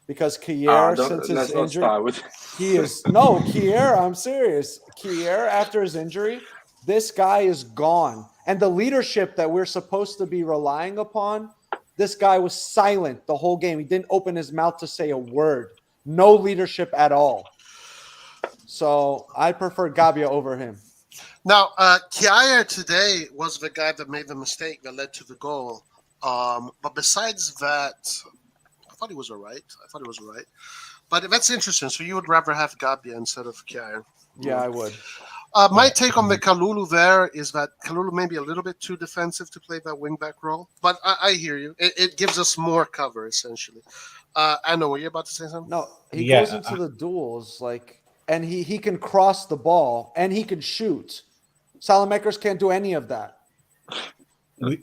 because Kier, since his injury, Kier. I'm serious. Kier, after his injury, this guy is gone. And the leadership that we're supposed to be relying upon, this guy was silent the whole game. He didn't open his mouth to say a word. No leadership at all. So I prefer Gabbia over him. Now, Kier today was the guy that made the mistake that led to the goal. But besides that, I thought he was all right. But that's interesting. So you would rather have Gabbia instead of Kier? Yeah, I would. My take on the Kalulu there is that Kalulu may be a little bit too defensive to play that wingback role, but I hear you. It gives us more cover, essentially. I know, were you about to say something? No, he goes into the duels, and he can cross the ball, and he can shoot. Salamakers can't do any of that.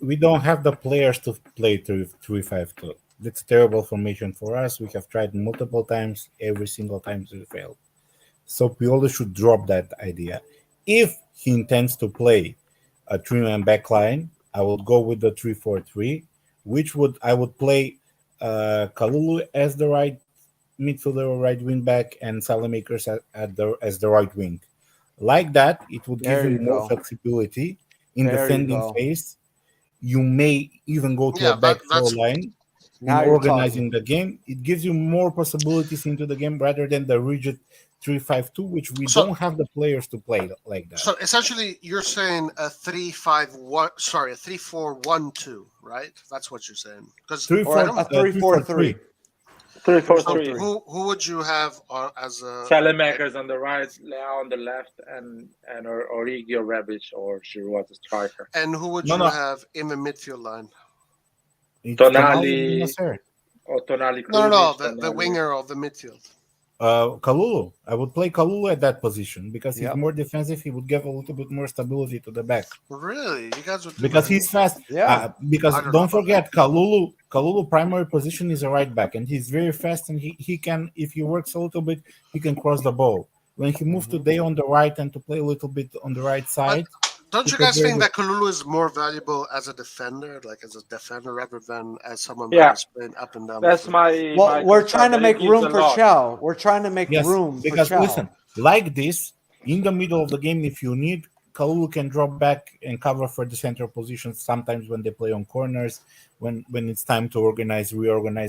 We don't have the players to play 3-5-2. That's terrible formation for us. We have tried multiple times. Every single time we failed. So Pioli should drop that idea. If he intends to play a 3-man back line, I would go with the 3-4-3, I would play Kalulu as the right midfielder or right wing back, and Salamakers as the right wing. Like that, it would give him more flexibility in defending phase. You may even go to a back four line Now in you're organizing the game. It gives you more possibilities into the game rather than the rigid 3-5-2, which we So- don't have the players to play like that. So essentially, you're saying a 3-5-1. Sorry, a 3-4-1-2, right? That's what you're saying. Because Or a 3-4-3. 3-4-3. who would you have as a Salamakers on the right, Leao on the left, and Origi or Rebic or Giroud as a striker. and who would No, you no. have in the midfield line? It's Tonali. Benacer. Or Tonali No, Krunic, the Tonali. winger of the midfield. Kalulu. I would play Kalulu at that position because he's Yep. more defensive. He would give a little bit more stability to the back Really, you guys would do because that? he's fast. Yeah. Because I don't know don't about forget, Kalulu primary position is a right back, and he's very fast. And he can, if he works a little bit, he can cross the ball. When he moves today on the right and to play a little bit on the right side, Don't you because guys think they're that Kalulu is more valuable as a defender, rather than as someone Yeah. that is playing up and down? That's the field? my. Well, my we're concern, trying to but he make gives room a for lot. Chow. We're trying to make yes, room for because Chow. listen, like this in the middle of the game, if you need, Kalulu can drop back and cover for the center positions. Sometimes when they play on corners, when it's time to reorganize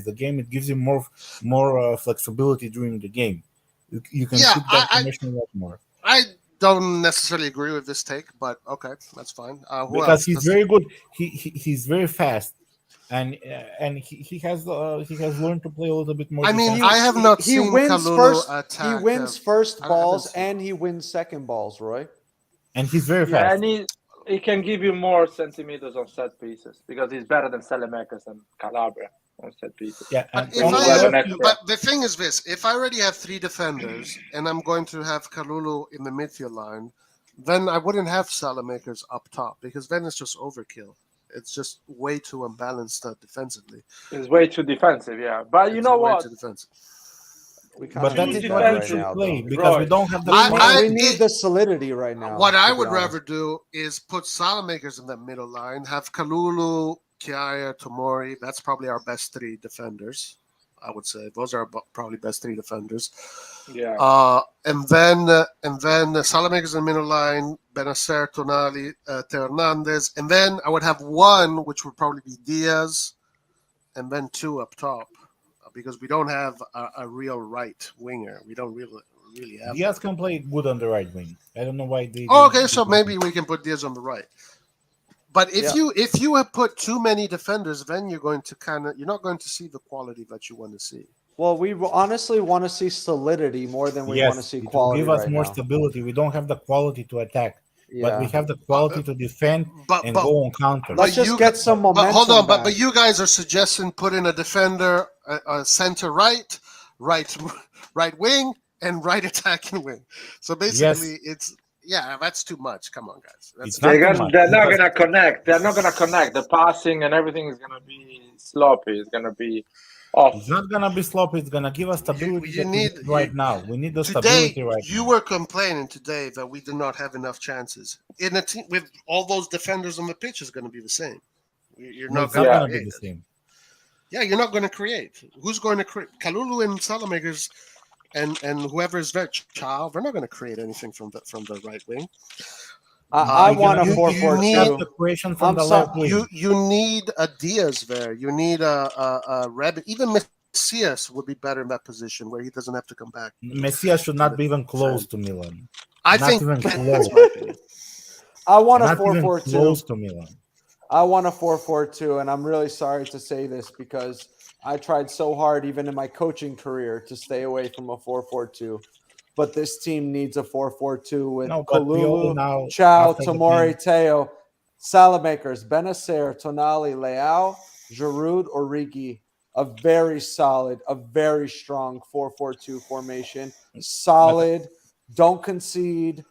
the game, it gives you more flexibility during the game. You can Yeah, keep that information a lot more. I don't necessarily agree with this take, but okay, that's fine. Who Because else? he's very good. He's very fast, and he has learned to play a little bit more. I mean, defensive. I have not He seen wins Kalulu first. attack. He wins first I haven't balls seen- and he wins second balls, Roy. and he's very Yeah, fast. and he can give you more centimeters on set pieces because he's better than Salamakers and Calabria on set pieces. Yeah, and But, if only I have have, an extra. but the thing is this: if I already have 3 defenders and I'm going to have Kalulu in the midfield line, then I wouldn't have Salamakers up top because then it's just overkill. It's just way too unbalanced defensively. It's way too defensive, yeah. But you It's know way what? too defensive. We but kinda that need is Too not that what right you now, play though. because we Right. don't have the. We need the solidity right now. What I to be would honest. rather do is put Salamakers in that middle line, have Kalulu, Kiaya, Tomori. That's probably our best 3 defenders. I would say those are probably best 3 defenders. Yeah. And then Salamakers in the middle line, Benacer, Tonali, Teo Hernandez, and then I would have 1, which would probably be Diaz, and then 2 up top, because we don't have a real right winger. We don't really have. Diaz can play good on the right wing. I don't know why they. Oh, okay, so maybe we can put Diaz on the right. But if Yeah. you have put too many defenders, then you're not going to see the quality that you want to see. Well, we honestly want to see solidity more than we want to see it will quality. give us right more now. stability. We don't have the quality to attack, but we Yeah. have the quality to defend But and go on counter. Let's just get some momentum. But hold on, back. but you guys are suggesting putting a defender, a center right wing, and right attacking wing. So basically, that's too much. Come on, guys. It's not They're too much, not because- gonna connect. They're not gonna connect. The passing and everything is gonna be sloppy. It's gonna be off. It's not gonna be sloppy. It's gonna give us stability You that we need- need right now. We need the Today, stability right you now. were complaining today that we did not have enough chances. In a team with all those defenders on the pitch is going to be the same. You're No, not it's not going gonna to be create. the same. Yeah, you're not going to create. Who's going to create? Kalulu and Salamakers and whoever is there, Chow, they're not going to create anything from the right wing. I want a you- you 4-4-2. need- Have the creation from I'm the sorry, left wing. You need a Diaz there. You need a Rabbit. Even Messias would be better in that position where he doesn't have to come back. Messias should not be even close to Milan. I Not think even that's close. my opinion. I want a Not even 4-4-2. close to Milan. I want a 4-4-2, and I'm really sorry to say this because I tried so hard, even in my coaching career, to stay away from a 4-4-2. But this team needs a 4-4-2 with No, but we all Kalulu, now Chow, after the Tomori, game- Teo, Salamakers, Benacer, Tonali, Leao, Giroud, Origi. A very solid, a very strong 4-4-2 formation. Solid, don't concede.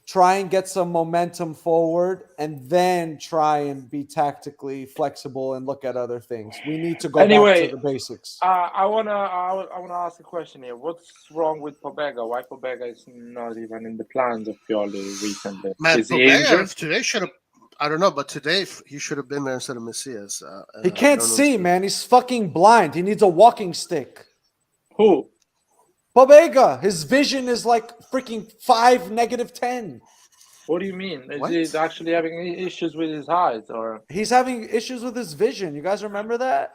Try and get some momentum forward, and then try and be tactically flexible and look at other things. We need to go back Anyway, to the basics. I wanna ask a question here. What's wrong with Pobega? Why Pobega is not even in the plans of Pioli recently? Man, Is he injured? today should have. I don't know, but today he should have been there instead of Messias. He can't see, man. He's fucking blind. He needs a walking stick. Who? Pobega, his vision is like freaking 5, -10. What do you mean? What? Is he actually having issues with his eyes, or He's having issues with his vision. You guys remember that?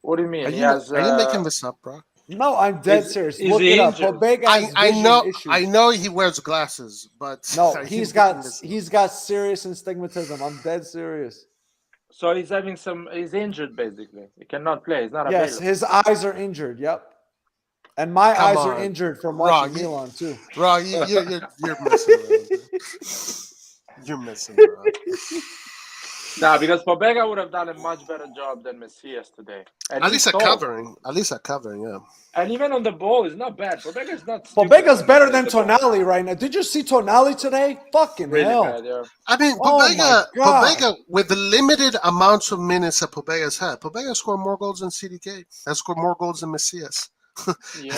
What do you mean? Are He you, has. are you making this up, bro? No, I'm dead Is- serious. is Look he it up. injured? Pobega has I vision know issues. I know he wears glasses, but No, are you he's making got this up? he's got serious astigmatism. I'm dead serious. So he's having some. He's injured basically. He cannot play. He's not Yes, available. his eyes are injured. Yep. And my Come eyes are on. injured from Raw, watching Milan too. Raw, you're messing around. Dude. You're messing around. Nah, because Pobega would have done a much better job than Messias today. And At he's least at tall. covering. At least at covering, yeah. And even on the ball, it's not bad. Pobega is not stupid. Pobega's better on than the ball. Tonali right now. Did you see Tonali today? Fucking Really hell. bad, yeah. I mean, Oh my God. Pobega, with the limited amounts of minutes that Pobega's had, Pobega scored more goals than CDK. Has scored more goals than Messias. Yeah.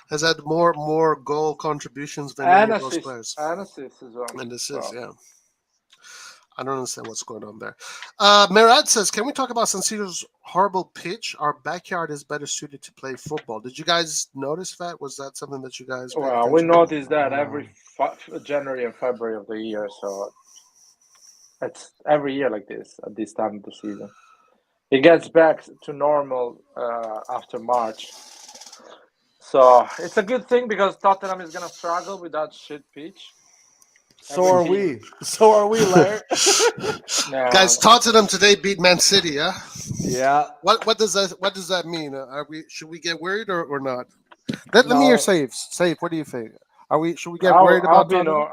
has had more goal contributions than And any of those assists. players. And assists as well. And assists, Wow. yeah. I don't understand what's going on there. Merad says, can we talk about San Siro's horrible pitch? Our backyard is better suited to play football. Did you guys notice that? Was that something that you guys paid Well, we attention to? notice that every January and February of the year. So it's every year like this at this time of the season. It gets back to normal after March. So it's a good thing because Tottenham is going to struggle with that shit pitch. So are we. So are we, Larry. No. Guys, Tottenham today beat Man City, yeah? Yeah. What does that mean? Should we get worried or not? Let me hear No. Save. Save, what do you think? Should we get worried about Tottenham?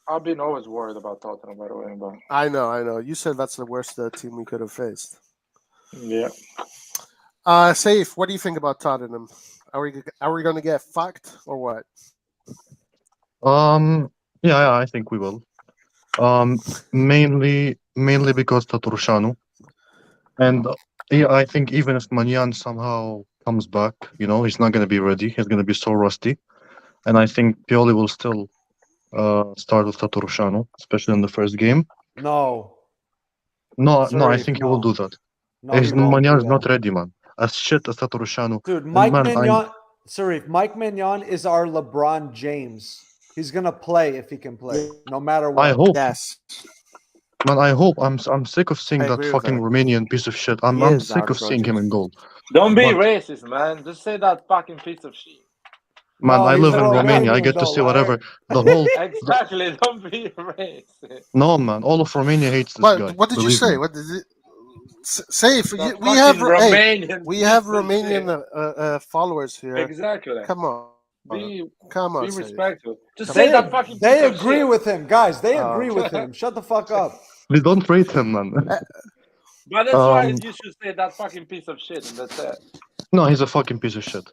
I've been always worried about Tottenham, by the way. But I know. You said that's the worst team we could have faced. yeah. Safe, what do you think about Tottenham? Are we going to get fucked or what? Yeah, I think we will. Mainly because Tatarusanu. And yeah, I think even if Manyan somehow comes back, he's not going to be ready. He's going to be so rusty. And I think Pioli will still start with Tatarusanu, especially in the first game. No. No, I Sorry, think he will no. do that. No, he won't Manyan do is not that. ready, man. As shit as Tatarusanu. Dude, And Mike man, Mignon. Sorry, Mike Mignon is our LeBron James. He's gonna play if he can play, no matter what. I hope. Yes. Man, I hope. I'm sick of seeing I that agree with fucking that. Romanian piece of shit. He I'm is sick our of seeing him in goal. Don't be But- racist, man. Just say that fucking piece of shit. Man, No, I he's live in Romania. I Romanian, get to though, say Larry. whatever. The whole Exactly. Don't be racist. no, man. All of Romania hates this guy. What did you believe say? me. What did it? Safe. That We have fucking Romanian. we have piece of Romanian followers here. shit. Exactly. Come on. Be Safe. respectful. Just Come say They, that fucking. they piece of agree shit. with him, guys. They Oh. agree with him. Shut the fuck up. We don't rate him, man. But that's why Um, you should say that fucking piece of shit, and that's it. No, he's a fucking piece of shit.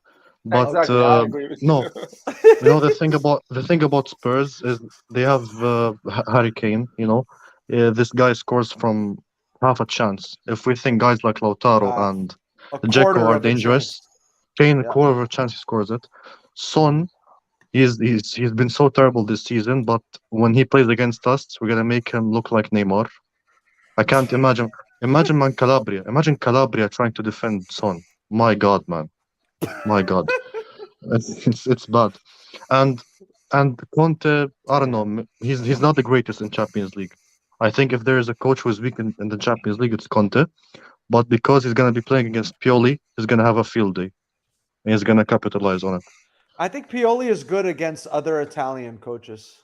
But Exactly. I agree with no, you. the thing about Spurs is they have Harry Kane. This guy scores from half a chance. If we think guys like Lautaro Half. and A Dzeko quarter are of a dangerous, Kane Yeah. quarter of a chance he scores it. Son, he's been so terrible this season, but when he plays against us, we're gonna make him look like Neymar. I can't imagine. Imagine man Calabria. Imagine Calabria trying to defend Son. My God, man. My God. It's bad. And Conte, I don't know. He's not the greatest in Champions League. I think if there is a coach who's weak in the Champions League, it's Conte. But because he's gonna be playing against Pioli, he's gonna have a field day. And he's gonna capitalize on it. I think Pioli is good against other Italian coaches.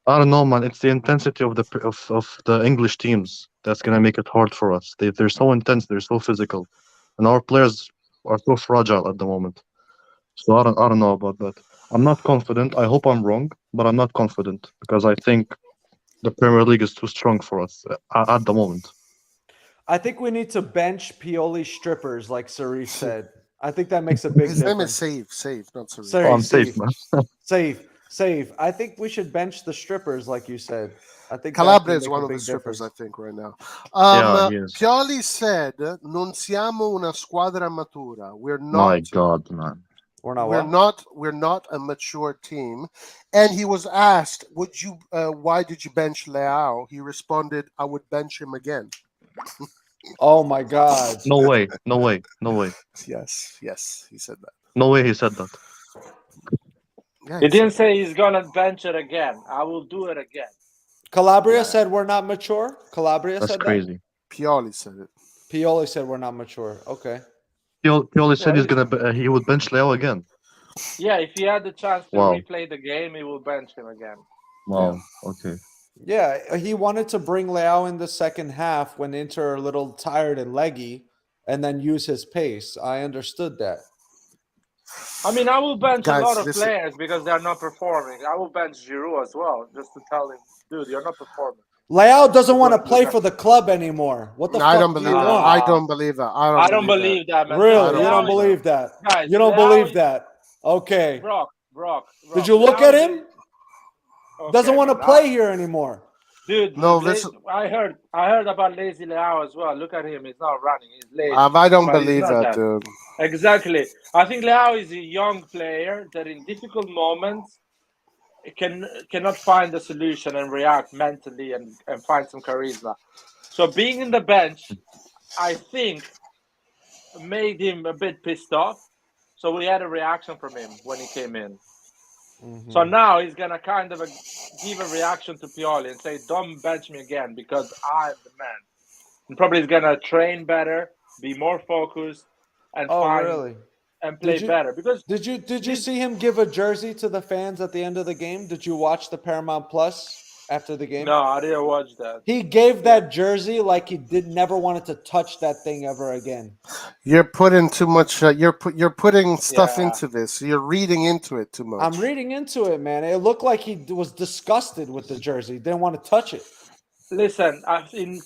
I don't know, man. It's the intensity of the English teams that's gonna make it hard for us. They're so intense, they're so physical, and our players are so fragile at the moment. So I don't know about that. I'm not confident. I hope I'm wrong, but I'm not confident because I think the Premier League is too strong for us at the moment. I think we need to bench Pioli strippers, like Sarif said. I think that makes a big His name difference. is Save, not Sarif. Sorry, Oh, I'm safe, man. Safe. I think we should bench the strippers, like you said. I think Calabria that is could one make a of the big strippers, difference. I think, right now. Yeah, he is. Pioli said, "Non siamo una squadra matura. We're My not. God, man. We're not. We're what? not. We're not a mature team." And he was asked, "Would you? Why did you bench Leao?" He responded, "I would bench him again." Oh my God. No way. No way. No way. Yes, he said that. No way he said that. Yeah, He didn't said say he's gonna bench it again. I will do it again. Calabria Yeah. said we're not mature. Calabria That's said crazy. that. Pioli said it. Pioli said we're not mature. Okay. Pioli said Yeah, he would bench Leo again. yeah. If he had the chance to Wow. replay the game, he will bench him again. Wow. Okay. Yeah, he wanted to bring Leao in the second half when Inter are a little tired and leggy, and then use his pace. I understood that. I mean, I will bench a Guys, lot of listen. players because they're not performing. I will bench Giroud as well, just to tell him, dude, you're not performing. Leao doesn't want to Go to play the for the club anymore. What the I fuck don't do you believe that. want? I don't believe that. I don't believe that, man. Really? don't You don't believe believe that? Guys, You don't Leao believe is- that? Okay. Brock. Did you look Leao at is him? Okay, Doesn't want to man, play here anymore. Dude, No, this. I heard about lazy Leao as well. Look at him; he's not running. He's lazy. I don't But he's believe not that, dude. Exactly. I think Leao is a young player that, in difficult moments, cannot find a solution and react mentally and find some charisma. So being in the bench, I think, made him a bit pissed off. So we had a reaction from him when he came in. So now he's gonna kind of give a reaction to Pioli and say, "Don't bench me again because I'm the man." And probably he's gonna train better, be more focused, and Really? and play better. Because Did you see him give a jersey to the fans at the end of the game? Did you watch the Paramount Plus after the game? no, I didn't watch that. He gave that jersey like he never wanted to touch that thing ever again. You're putting too much. You're putting stuff Yeah. into this. You're reading into it too much. I'm reading into it, man. It looked like he was disgusted with the jersey. Didn't want to touch it. Listen,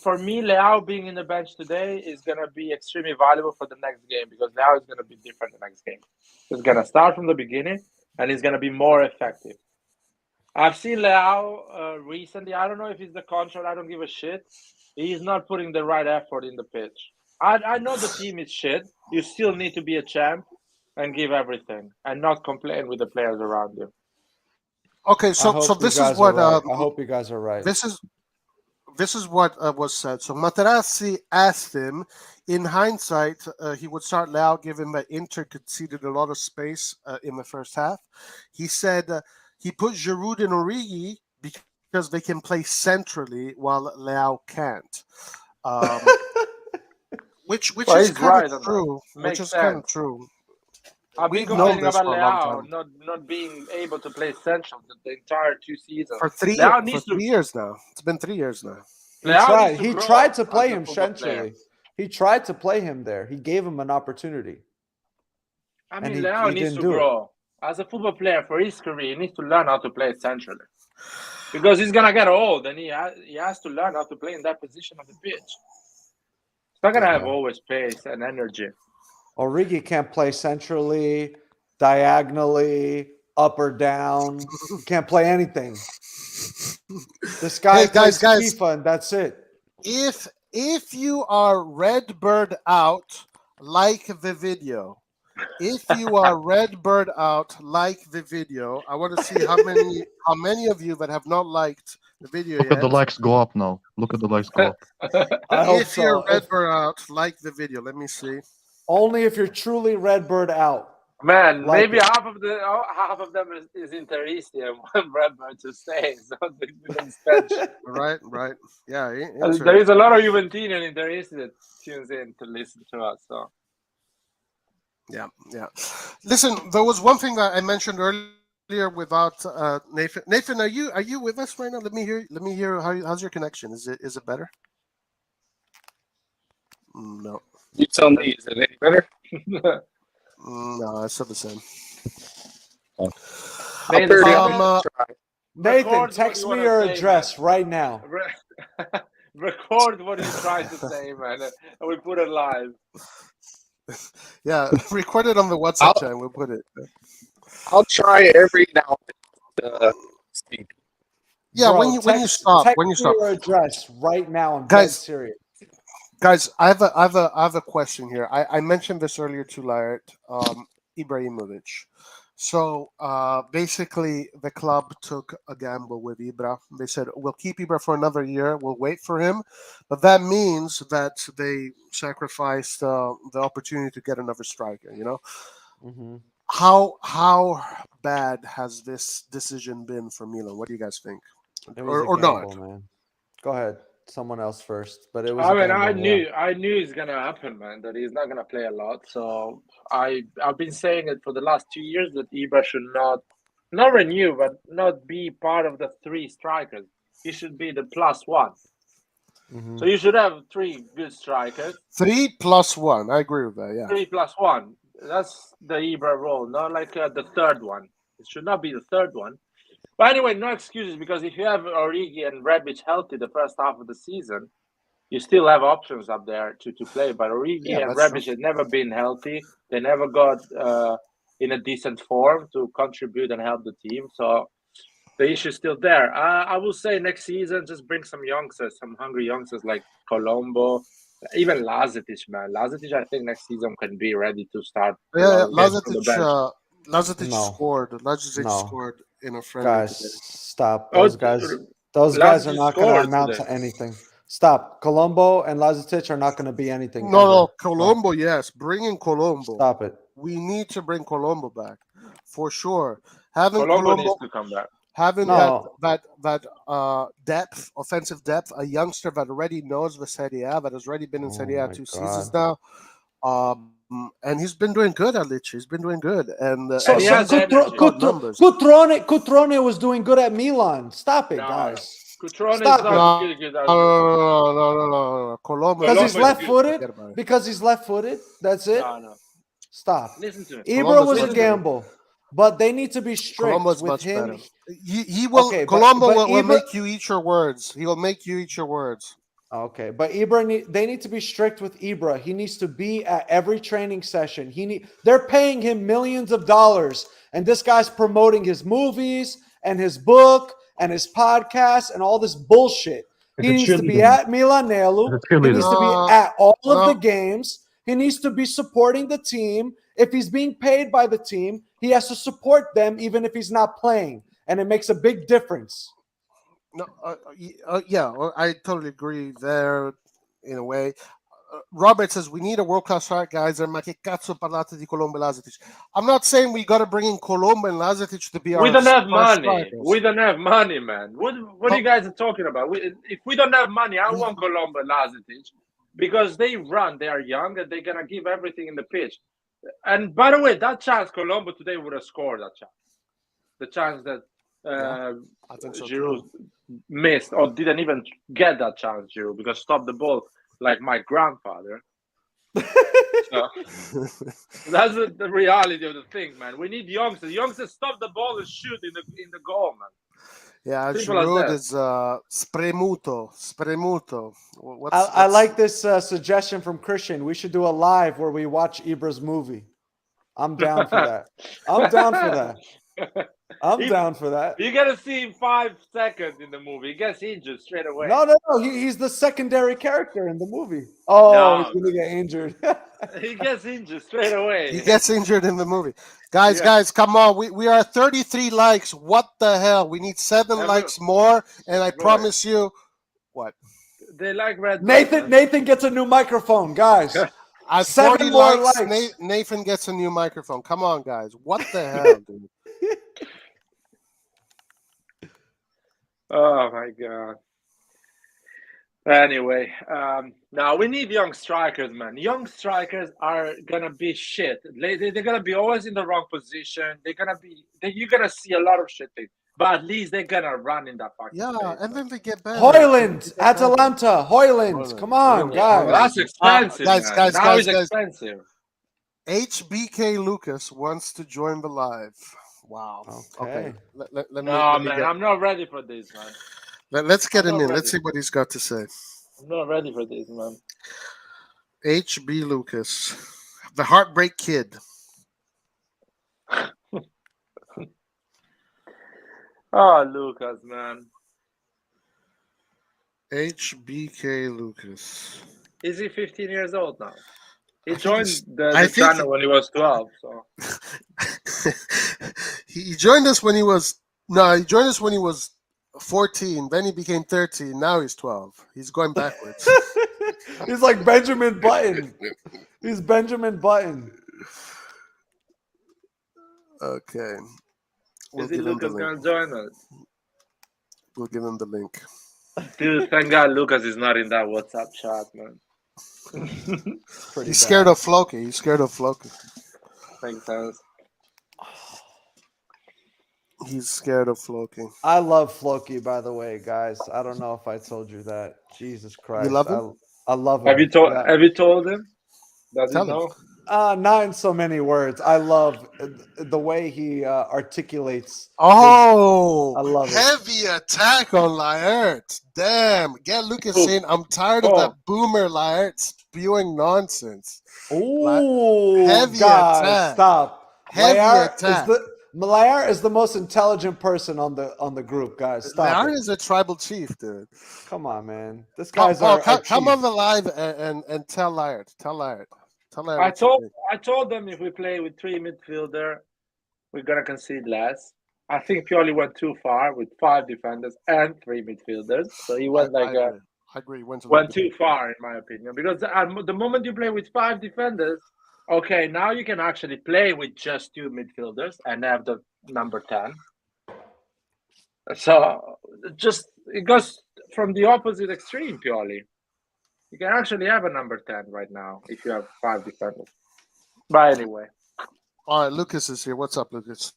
for me, Leao being in the bench today is going to be extremely valuable for the next game because Leao is going to be different the next game. He's going to start from the beginning and he's going to be more effective. I've seen Leao recently. I don't know if he's the contract. I don't give a shit. He's not putting the right effort in the pitch. I know the team is shit. You still need to be a champ and give everything and not complain with the players around you. Okay, so this is what I hope you guys are right. This is what was said. So Materazzi asked him, in hindsight, he would start Leao, given that Inter conceded a lot of space in the first half. He said he put Giroud and Origi because they can play centrally while Leao can't. Which is kind of true. Which is kind of true. I've been complaining about Leao not being able to play central the entire 2 seasons. For 3 years now. It's been 3 years now. He tried to play him centrally. He tried to play him there. He gave him an opportunity. I mean, Leao needs to grow. As a football player, for his career, he needs to learn how to play centrally. Because he's going to get old and he has to learn how to play in that position of the pitch. He's not going to have always pace and energy. Origi can't play centrally, diagonally, up or down. He can't play anything. This guy plays FIFA and that's it. If you are Redbird out, like the video. If you are Redbird out, like the video. I want to see how many of you that have not liked the video Look at the likes go up now. Look at the likes go up. If you're Redbird out, like the video. Let me see. Only if you're truly Redbird out. Man, maybe half of them is Interisti and one Redbird to stay. So they can spend. Right. Yeah. There is a lot of Juventinian Interisti that tunes in to listen to us. So. Yeah. Listen, there was one thing that I mentioned earlier without Nathan. Nathan, are you with us right now? Let me hear. How's your connection? Is it better? No. You tell me, is it any better? No, it's still the same. Nathan, text me your address right now. Record what you tried to say, man, and we put it live. Yeah, record it on the WhatsApp channel. We'll put it. I'll try every now and then to speak. Yeah, Bro, when you stop. Your address right now. I'm guys, dead serious. Guys, I have a question here. I mentioned this earlier to Laird, Ibrahimovic. So basically, the club took a gamble with Ibra. They said, we'll keep Ibra for another year. We'll wait for him. But that means that they sacrificed the opportunity to get another striker, you know? Mm-hmm. How bad has this decision been for Milan? What do you guys think? Or not? Man. Go ahead. someone else first, but it was I a mean, gamble. Yeah. I knew it's gonna happen, man. That he's not gonna play a lot. So I've been saying it for the last 2 years that Ibra should not renew, but not be part of the three strikers. He should be the +1. Mhm. So you should have three good strikers. 3+1. I agree with that. Yeah. 3+1. That's the Ibra role, not like the third one. It should not be the third one. But anyway, no excuses, because if you have Origi and Rebic healthy the first half of the season, you still have options up there to play. But Origi Yeah, and that's Rebic had never been healthy. They never got in a decent form to contribute and help the team. So the issue is still there. I will say next season, just bring some youngsters, some hungry youngsters like Colombo, even Lazetic, man. Lazetic, I think next season can be ready to start a Yeah, lot of games from the bench. Lazetic No. scored. Lazetic No. scored in a friendly Guys, today. stop. Oh, Those guys are Lazetic not going to scored amount today. to anything. Stop. Colombo and Lazetic are not going to be anything. No, ever. no, Colombo, yes. Bring in Colombo. Stop it. We need to bring Colombo back for sure. Having Colombo Colombo, needs to come back. having No. that depth, offensive depth, a youngster that already knows the Serie A, that has already been in Serie A my 2 God. seasons now. And he's been doing good at Lecce. He's been doing good. And he has energy. numbers. Cutrone was doing good at Milan. Stop it, No, guys. Cutrone is Stop not it. good. No. Colombo. Because he's Colombo is left-footed. Forget about it. Because he's left-footed. That's it. No. Stop. Listen to me. Ibra Colombo's was a much better. gamble, but they need to be strict Colombo's with much him. better. He will. Okay, Colombo but will Ibra- make you eat your words. He will make you eat your words. Okay, but they need to be strict with Ibra. He needs to be at every training session. They're paying him millions of dollars, and this guy's promoting his movies and his book and his podcast and all this bullshit. It's He a needs to be cheerleader. at Milanello. It's a cheerleader. He needs to be No, at all of the no. games. He needs to be supporting the team. If he's being paid by the team, he has to support them even if he's not playing, and it makes a big difference. No, yeah, well, I totally agree there in a way. Robert says we need a world-class strike, guys. Ma che cazzo parlate di Colombo e Lazetic? I'm not saying we got to bring in Colombo and Lazetic to be We our don't have star money. strikers. We don't have money, man. What are you guys are talking about? If we don't have money, I want Colombo and Lazetic because they run. They are young and they're gonna give everything in the pitch. And by the way, that chance Colombo today would have scored that chance. The chance that I think so Giroud too. missed or didn't even get that chance, Giroud, because stopped the ball like my grandfather. So, that's the reality of the thing, man. We need youngsters. Youngsters stop the ball and shoot in the goal, man. Yeah, Simple as Giroud that. is spremuto. I like this suggestion from Christian. We should do a live where we watch Ibra's movie. I'm down for that. I'm down for that. I'm down for that. You gotta see him 5 seconds in the movie. He gets injured straight away. No. He's the secondary character in the movie. Oh, No. he's gonna get injured. He gets injured straight away. He gets injured in the movie. Guys, come on. We are 33 likes. What the hell? We need 7 likes more, and I promise you, what? They like red. Nathan gets a new microphone, guys. At 7 40 more likes, likes. Nathan gets a new microphone. Come on, guys. What the hell, dude? Oh my god. Anyway, now we need young strikers, man. Young strikers are gonna be shit. They're gonna be always in the wrong position. You're gonna see a lot of shit. But at least they're gonna run in that fucking Yeah, space, and man. then they get better. Hoyland, Atalanta, Hoyland. Come on, Yeah, guys. that's expensive, guys, man. Now it's guys. expensive. HBK Lucas wants to join the live. Wow. Okay. Let me Man, I'm not ready for this, man. let's get I'm him not in. Let's ready. see what he's got to say. I'm not ready for this, man. HB Lucas, the Heartbreak Kid. Oh, Lucas, man. HBK Lucas. Is he 15 years old now? He I think joined he's- the I think channel when he was 12. So he joined us when he was 14. Then he became 13. Now he's 12. He's going backwards. He's like Benjamin Button. He's Benjamin Button. Okay. We'll is he give him the Lucas link. gonna join us? We'll give him the link. Dude, thank God Lucas is not in that WhatsApp chat, man. Pretty He's scared bad. of Floki. He's scared of Floki. Makes sense. He's scared of Floki. I love Floki, by the way, guys. I don't know if I told you that. Jesus Christ. love him? I love him. Have you told Yeah. Have you told him? Does he Tell him. know? Not in so many words. I love the way he articulates. Oh, I love it. heavy attack on Laert. Damn. Get Lucas Oh. saying, I'm tired of Oh. that boomer Laert spewing nonsense. Ooh, heavy guys, attack. stop. Heavy Lair attack. is the most intelligent person on the group, guys. Stop Laert it. is a tribal chief, dude. Come on, man. This Paul, guy's our come chief. on the live and tell Laert. Tell Laert. Tell Laert. I what you told think. I told them if we play with 3 midfielder, we're gonna concede less. I think Pioli went too far with 5 defenders and 3 midfielders, so he went I agree. Went too far in my opinion. Because the moment you play with 5 defenders, okay, now you can actually play with just 2 midfielders and have the number 10. So it goes from the opposite extreme, Pioli. You can actually have a number 10 right now if you have 5 defenders. But anyway. All right, Lucas is here. What's up, Lucas?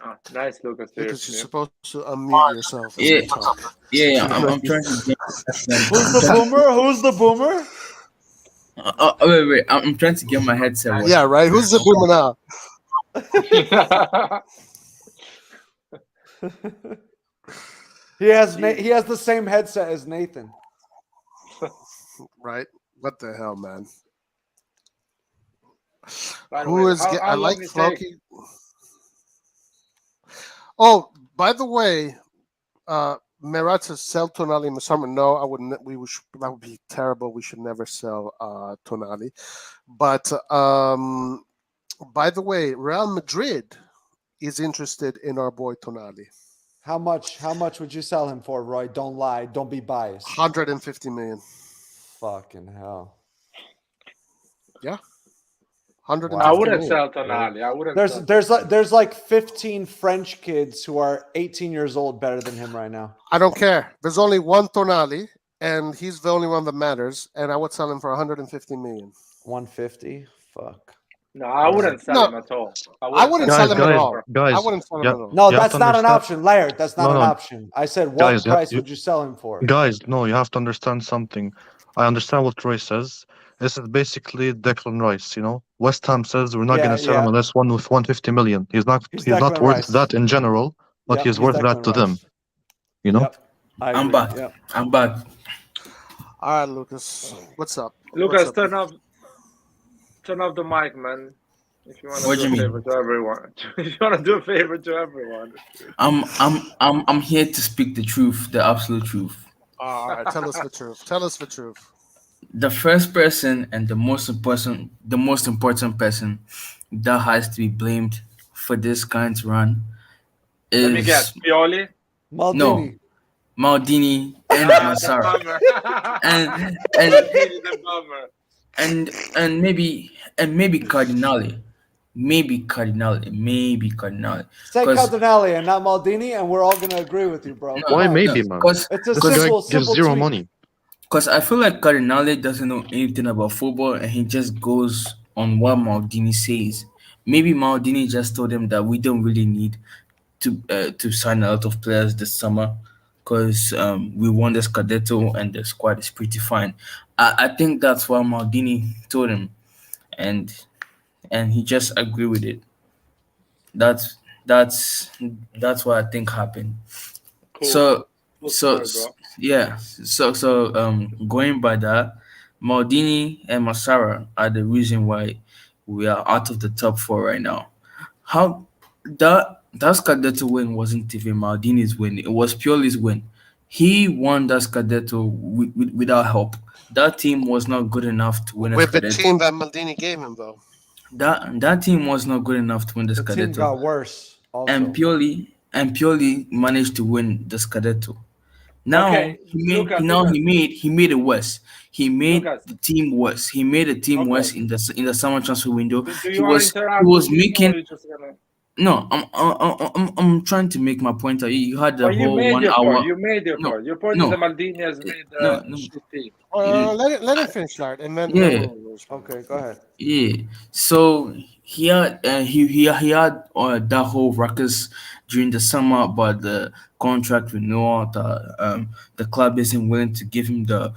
Oh, nice, Lucas. Lucas, you're supposed to unmute yourself. As Yeah. we talk. Yeah, I'm trying to get. Who's the boomer? Who's the boomer? Wait. I'm trying to get my headset. Working. Yeah, right. Who's the boomer now? He has the same headset as Nathan. Right? What the hell, man? By the Who way, is? how I long like it take? Floki. Oh, by the way, Merat says sell Tonali Masama. No, I wouldn't. That would be terrible. We should never sell Tonali. But by the way, Real Madrid is interested in our boy Tonali. How much would you sell him for, Roy? Don't lie. Don't be biased. 150 million. Fucking hell. Yeah. I 150 wouldn't million. sell Tonali. I wouldn't. There's like 15 French kids who are 18 years old better than him right now. I don't care. There's only one Tonali, and he's the only one that matters. And I would sell him for 150 million. 150? Fuck. No, I wouldn't sell him at all. I wouldn't sell him at all. Guys, I wouldn't sell him yeah. at all. No, You have that's to not an understand- option, Laird. That's not No, an no. option. I said, what Guys, price would you sell him for? Guys, no, you have to understand something. I understand what Troy says. This is basically Declan Rice, you know. West Ham says we're not Yeah, going to sell him yeah. unless one with 150 million. He's not Declan worth Rice. that in general, but Yep, he's worth Declan that to Rice. them. You know? Yep. I I'm agree. back. Yep. I'm back. All right, Lucas. What's up? Lucas, What's up? turn off the mic, man. If you want What to do do you a mean? favor to everyone. If you want to do a favor to everyone. I'm here to speak the truth, the absolute truth. All right, tell us the truth. Tell us the truth. The first person and the most important person that has to be blamed for this kind of run is Let me guess. Pioli? Maldini. Maldini and The Massara. bummer. and Maldini, the bummer. and maybe Cardinale. Maybe Cardinale. Say 'Cause- Cardinale and not Maldini, and we're all going to agree with you, bro. No, Come Why on. maybe, man? Because It's a This guy simple gives zero tweak. money. I feel like Cardinale doesn't know anything about football and he just goes on what Maldini says. Maybe Maldini just told him that we don't really need to sign a lot of players this summer because we won the Scudetto and the squad is pretty fine. I think that's what Maldini told him, and he just agreed with it. That's what I think happened. Cool. So Cool so story, bro. yeah, going by that, Maldini and Massara are the reason why we are out of the top 4 right now. How that Scudetto win wasn't even Maldini's win; it was Pioli's win. He won that Scudetto without help. That team was not good enough to win a With the Scudetto. team that Maldini gave him, though. That team was not good enough to win the The team Scudetto. got worse. Also. And Pioli managed to win the Scudetto. Now Okay, Lucas. he made it worse. He made Lucas. the team worse. He made the team Okay. worse in the summer transfer window. Do He you want was to interact he was with me, or making you just gonna... No, I'm trying to make my point. You had the But you whole made 1 your hour. point. You made your No, point. Your point is no, that Maldini has made no, a no. shit team. Let him finish, Lard, and then Yeah. we'll respond. Okay, go ahead. Yeah. So he had he had that whole ruckus during the summer about the contract renewal. The club isn't willing to give him the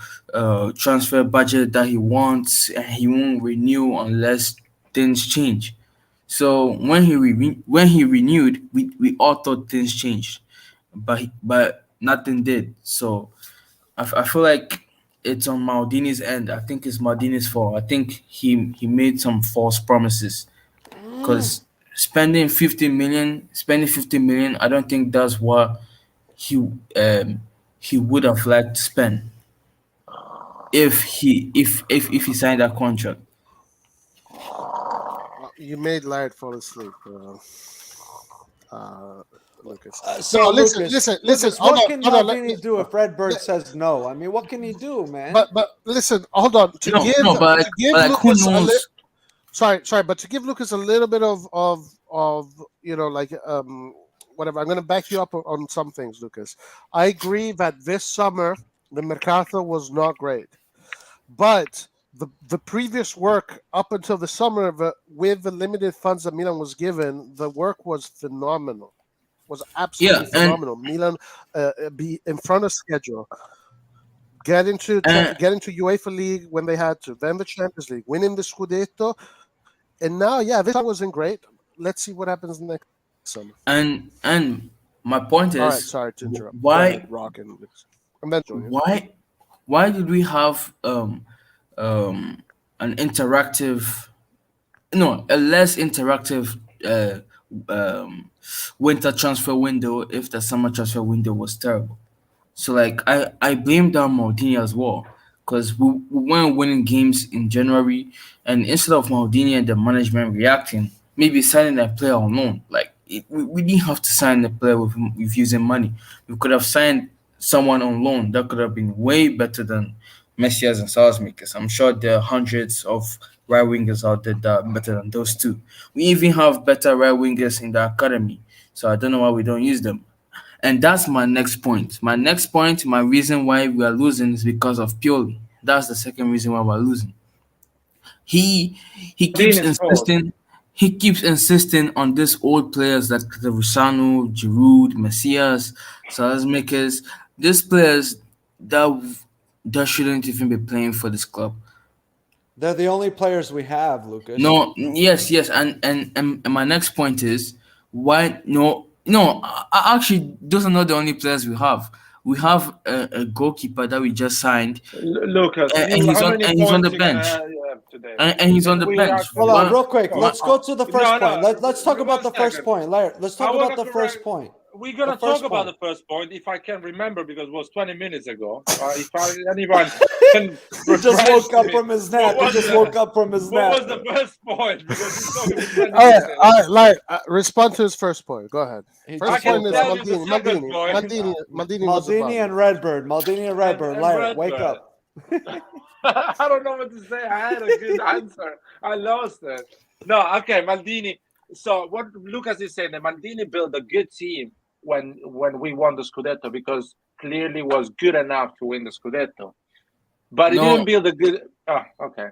transfer budget that he wants, and he won't renew unless things change. So when he renewed, we all thought things changed, but nothing did. So I feel like it's on Maldini's end. I think it's Maldini's fault. I think he made some false promises because spending 50 million, I don't think that's what he would have liked to spend if he signed that contract. You made Lard fall asleep, Lucas. So No, Lucas, listen. what Hold can on, hold on. Maldini do if Redbird says no? I mean, what can he do, man? But listen, hold on. To No, give no, but like who Lucas knows? sorry, but to give Lucas a little bit of whatever. I'm going to back you up on some things, Lucas. I agree that this summer the Mercato was not great, but the previous work up until the summer with the limited funds that Milan was given, the work was phenomenal. Was absolutely Yeah, and phenomenal. Milan be in front of schedule. Get into and UEFA League when they had to, then the Champions League, winning the Scudetto, and now, this time wasn't great. Let's see what happens next summer. and my point All right, is sorry to interrupt. Go why ahead, Rock and then join you. why did we have an interactive a less interactive winter transfer window if the summer transfer window was terrible? So like I blame down Maldini as well because we weren't winning games in January, and instead of Maldini and the management reacting, maybe signing a player on loan. Like we didn't have to sign a player with using money. We could have signed someone on loan that could have been way better than Messias and Salzmakers. I'm sure there are hundreds of right wingers out there that are better than those two. We even have better right wingers in the academy, so I don't know why we don't use them. And that's my next point. My reason why we are losing is because of Pioli. That's the second reason why we're losing. He keeps Maldini's fault. insisting on these old players like Cristiano, Giroud, Messias, Salzmakers, these players that shouldn't even be playing for this club. They're the only players we have, Lucas. No, yes, and my next point is why actually those are not the only players we have. We have a goalkeeper that we just signed, Lucas, and he's how on many and he's on points the you gonna bench, have today? and he's on the We bench. actually- Hold on, Why- real quick. Go. Let's go to the first No, point. Let's talk about the one first second. point. Let's talk I about wanna the first correct- point. We're gonna The first talk about point. the first point if I can remember because it was 20 minutes ago. Anyone can He just refresh woke up me. from his nap. He What was just the- woke up from his What nap. was the first point? Because he's talking for 20 All minutes. right, Lard, respond to his first point. Go ahead. He First I just can point is woke tell up. you the Maldini. second point. Maldini was the Maldini problem. and Redbird. Maldini and Redbird. Larry, wake Redbird. up. I don't know what to say. I had a good answer. I lost it. No, okay, Maldini. So what Lucas is saying, that Maldini built a good team when we won the Scudetto because clearly was good enough to win the Scudetto. But he No. didn't build a good. Oh, okay.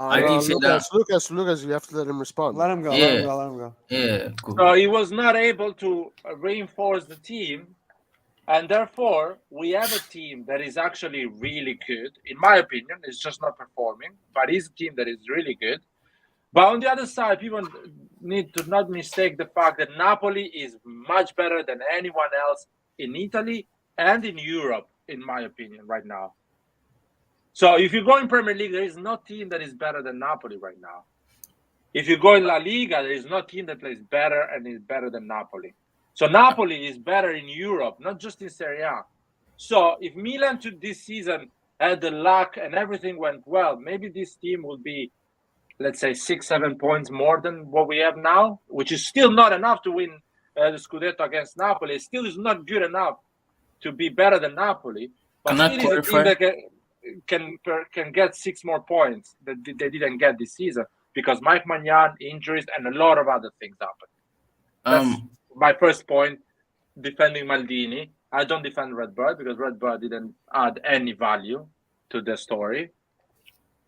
I didn't say that. Lucas, you have to let him respond. Let him go. Yeah. Let him go. Let him go. Yeah, cool. So he was not able to reinforce the team, and therefore we have a team that is actually really good. In my opinion, it's just not performing, but it's a team that is really good. But on the other side, people need to not mistake the fact that Napoli is much better than anyone else in Italy and in Europe, in my opinion, right now. So if you go in Premier League, there is no team that is better than Napoli right now. If you go in La Liga, there is no team that plays better and is better than Napoli. So Napoli is better in Europe, not just in Serie A. So if Milan to this season had the luck and everything went well, maybe this team will be, let's say, 6-7 points more than what we have now, which is still not enough to win the Scudetto against Napoli. It still is not good enough to be better than Napoli, but Can I still is a team clarify? that can get 6 more points that they didn't get this season because Mike Magnan, injuries, and a lot of other things happened. That's Um, my first point. Defending Maldini. I don't defend Redbird because Redbird didn't add any value to the story,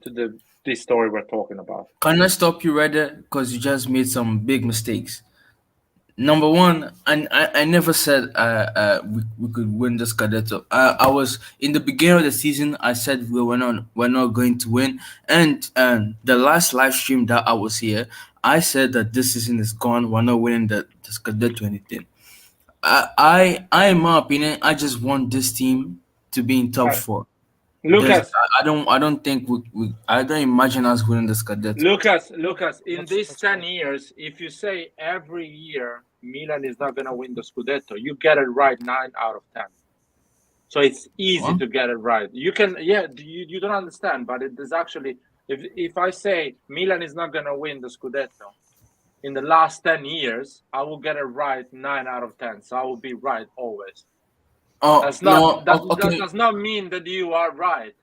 to this story we're talking about. can I stop you right there? Because you just made some big mistakes. Number one, and I never said we could win the Scudetto. I was in the beginning of the season. I said we're not going to win. And the last live stream that I was here, I said that this season is gone. We're not winning the Scudetto or anything. In my opinion, I just want this team to be in top Right. four. Lucas, I don't think I don't imagine us winning the Scudetto. Lucas, in That's- these that's 10 fine. years, if you say every year Milan is not going to win the Scudetto, you get it right 9 out of 10. So it's easy Huh? to get it right. You can, yeah, you don't understand, but it is actually, if I say Milan is not going to win the Scudetto, in the last 10 years, I will get it right 9 out of 10. So I will be right always. Oh That's no, not, that okay, does not mean that you are right.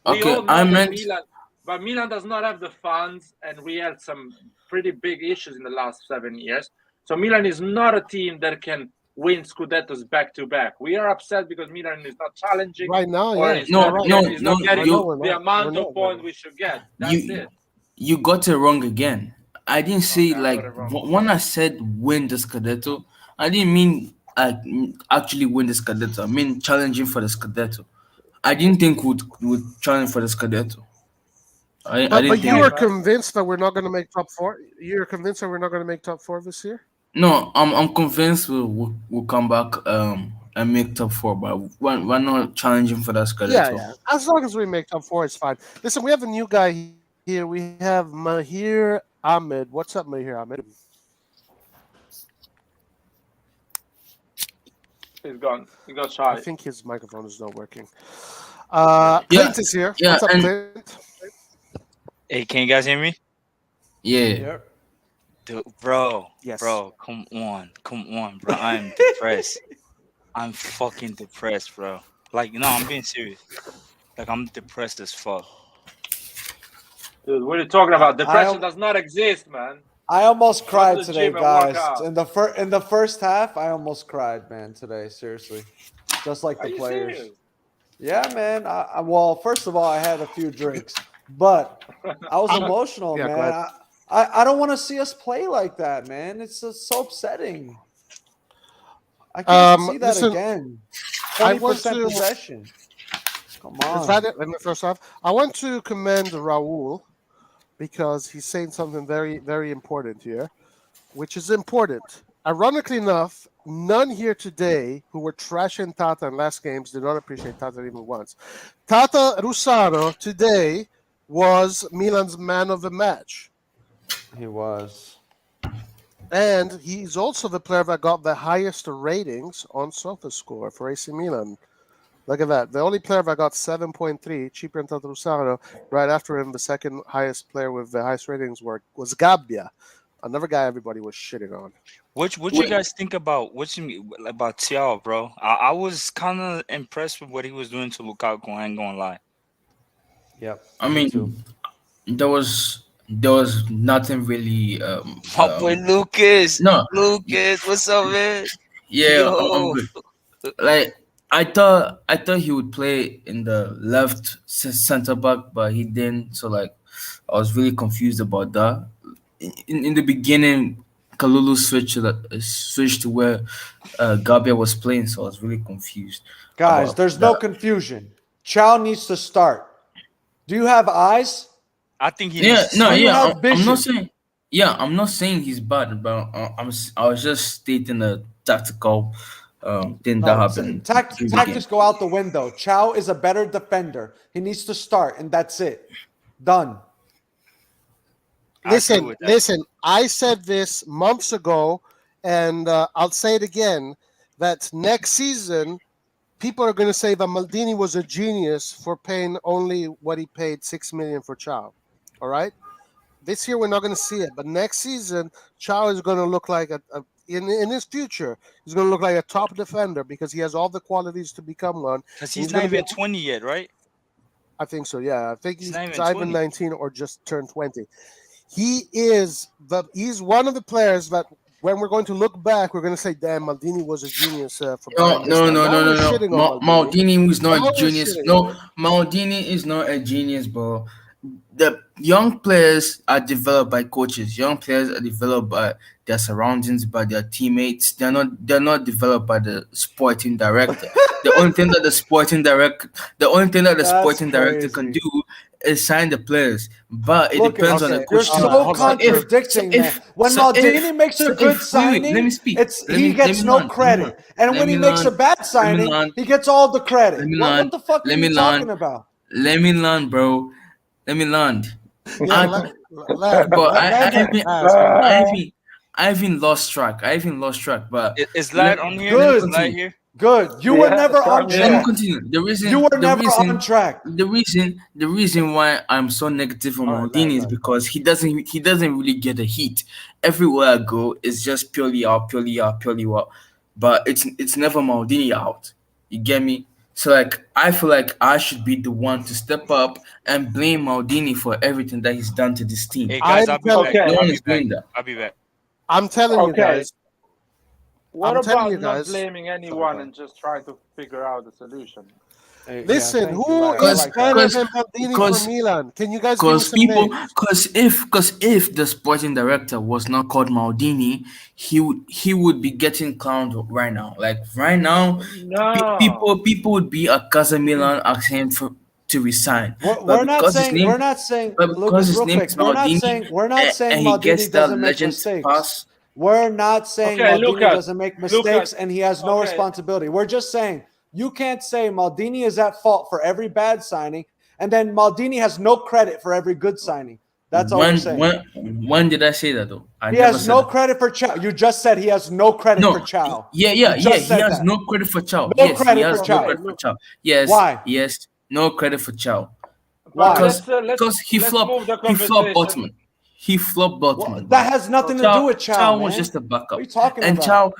We okay. all know I that meant Milan, but Milan does not have the funds, and we had some pretty big issues in the last 7 years. So Milan is not a team that can win Scudettos back to back. We are upset because Milan is not challenging, Right now, or yeah. is No, not, no, is not no. getting No, we're the not. amount We're of not points winning. we should get. That's you it. you got it wrong again. I didn't say Okay, I like got it wrong. when I said win the Scudetto, I didn't mean actually win the Scudetto. I mean challenging for the Scudetto. I didn't think would challenge for the Scudetto. I But didn't you think. are convinced that we're not going to make top four. You're convinced that we're not going to make top four this year. No, I'm convinced we'll come back and make top four, but we're not challenging for that Yeah, Scudetto. yeah. As long as we make top four, it's fine. Listen, we have a new guy here. We have Mahir Ahmed. What's up, Mahir Ahmed? He's gone. He got I shy. think his microphone is not working. Yeah, Clint is here. yeah, What's up, and Clint? Hey, can you guys hear me? yeah. Yep. Dude, bro, Yes. bro, come on, bro. I'm depressed. I'm fucking depressed, bro. Like, no, I'm being serious. Like, I'm depressed as fuck. Dude, what are you talking about? Depression I- does not exist, man. I almost cried to the today, gym and work guys. out. In the first half, I almost cried, man. Today, seriously, just like Are the you players. serious? Yeah, man. Well, first of all, I had a few drinks, but I was emotional, Yeah, go man. ahead. I don't want to see us play like that, man. It's just so upsetting. I can't see that listen, again. I want 20% to- possession. Come Is on. that it in the first half? I want to commend Raul because he's saying something very, very important here, which is important. Ironically enough, none here today who were trashing Tata in last games did not appreciate Tata even once. Tata Russano today was Milan's man of the match. He was. And he's also the player that got the highest ratings on SofaScore for AC Milan. Look at that. The only player that got 7.3, cheaper than Rusano, right after him, the second highest player with the highest ratings was Gabbia, another guy everybody was shitting on. What you guys think about Thiago, bro? I was kind of impressed with what he was doing to Lukaku. I ain't gonna lie. Yep. I me mean, too. there was nothing really. My boy Lucas. No. Lucas, what's up, man? Yeah, I'm Yo. good. Like I thought he would play in the left center back, but he didn't. So like, I was really confused about that. In the beginning, Kalulu switched to where Gabia was playing, so I was really confused. Guys, about there's no that. confusion. Chow needs to start. Do you have eyes? I think he Yeah, needs to no, start. You yeah, have I'm not vision. saying. Yeah, I'm not saying he's bad, but I was just stating a tactical thing that happened. Tactics go out the window. Chow is a better defender. He needs to start, and that's it. Done. I agree with that. Listen. I said this months ago, and I'll say it again, that next season, people are going to say that Maldini was a genius for paying only what he paid, $6 million for Chow. All right? This year, we're not going to see it. But next season, Chow is going to look like in his future, he's going to look like a top defender because he has all the qualities to become one. Because He's he's not gonna be- even 20 yet, right? I think so, yeah. I think He's he's not even either 20. 19 or just turned 20. He's one of the players that when we're going to look back, we're going to say, "Damn, Maldini was a genius for No, buying this no, time." no, Now no, we're no, no. shitting on Maldini. Maldini was Now not we're genius. shitting No, on him. Maldini is not a genius, bro. The young players are developed by coaches. Young players are developed by their surroundings, by their teammates. They're not developed by the sporting director. The only thing that the sporting director can crazy. do is sign the players. But it Look at depends on the Okay, you're coach too. all right, so hold on. contradicting, man. When Maldini makes a good wait, signing, let me speak. he gets no credit, and when he makes a bad signing, he gets all the credit. What the fuck are you talking about? Let me land, bro. Let me land. Yeah, But lad. I haven't lost track. But Is let, Light on here? let me Good. Is Light continue. here? Good. You were never on Let me track. continue. You were never on track. The reason why I'm so negative on Maldini is because he doesn't really get a heat. Everywhere I go, it's just purely out. But it's never Maldini out. You get me? So like I feel like I should be the one to step up and blame Maldini for everything that he's done to this team. Hey guys, I'll be back. Okay. No I'll one be is back. doing that. I'll be back. I'm telling you Okay. guys. What I'm telling about you not guys. blaming anyone and just trying to figure out the solution? Listen, thank you, who Larry. I is like better that. than Maldini Because- for Milan? Can you guys give me Because some people, names? because if the sporting director was not called Maldini, he would be getting clowned right now. Like right now, No. people would be at Casa Milan asking him to resign. We're not saying but Lucas, because his real name quick. is We're not Maldini, saying and he gets Maldini that doesn't make legend mistakes. pass. We're not saying Okay, Maldini Lucas, doesn't make mistakes Lucas, and he has no okay. responsibility. We're just saying you can't say Maldini is at fault for every bad signing, and then Maldini has no credit for every good signing. That's all we're saying. When did I say that though? I He never has said no that. credit for Chow. You just said he has no credit for Chow. Yeah. You He just said has that. no credit for Chow. No Yes, he credit has for no Chow. credit for Chow. Yes. Why? Yes, no credit for Chow. Why? Because he let's flopped. move the He flopped conversation. Botman. He flopped Botman. Well, that has nothing to do with Chow, man. Was just a backup. What are you talking and about?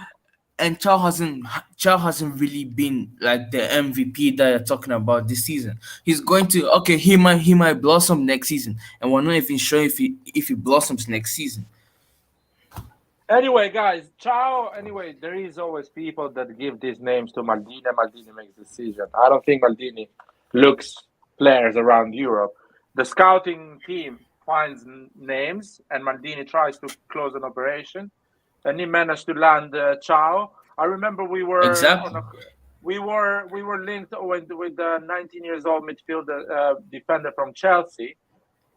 Chow hasn't really been like the MVP that you're talking about this season. He's going to he might blossom next season, and we're not even sure if he blossoms next season. Anyway, guys, Ciao. Anyway, there is always people that give these names to Maldini. Maldini makes decision. I don't think Maldini looks players around Europe. The scouting team finds names, and Maldini tries to close an operation, and he managed to land Ciao. I remember we were Exactly. we were linked with the 19 years old midfielder defender from Chelsea.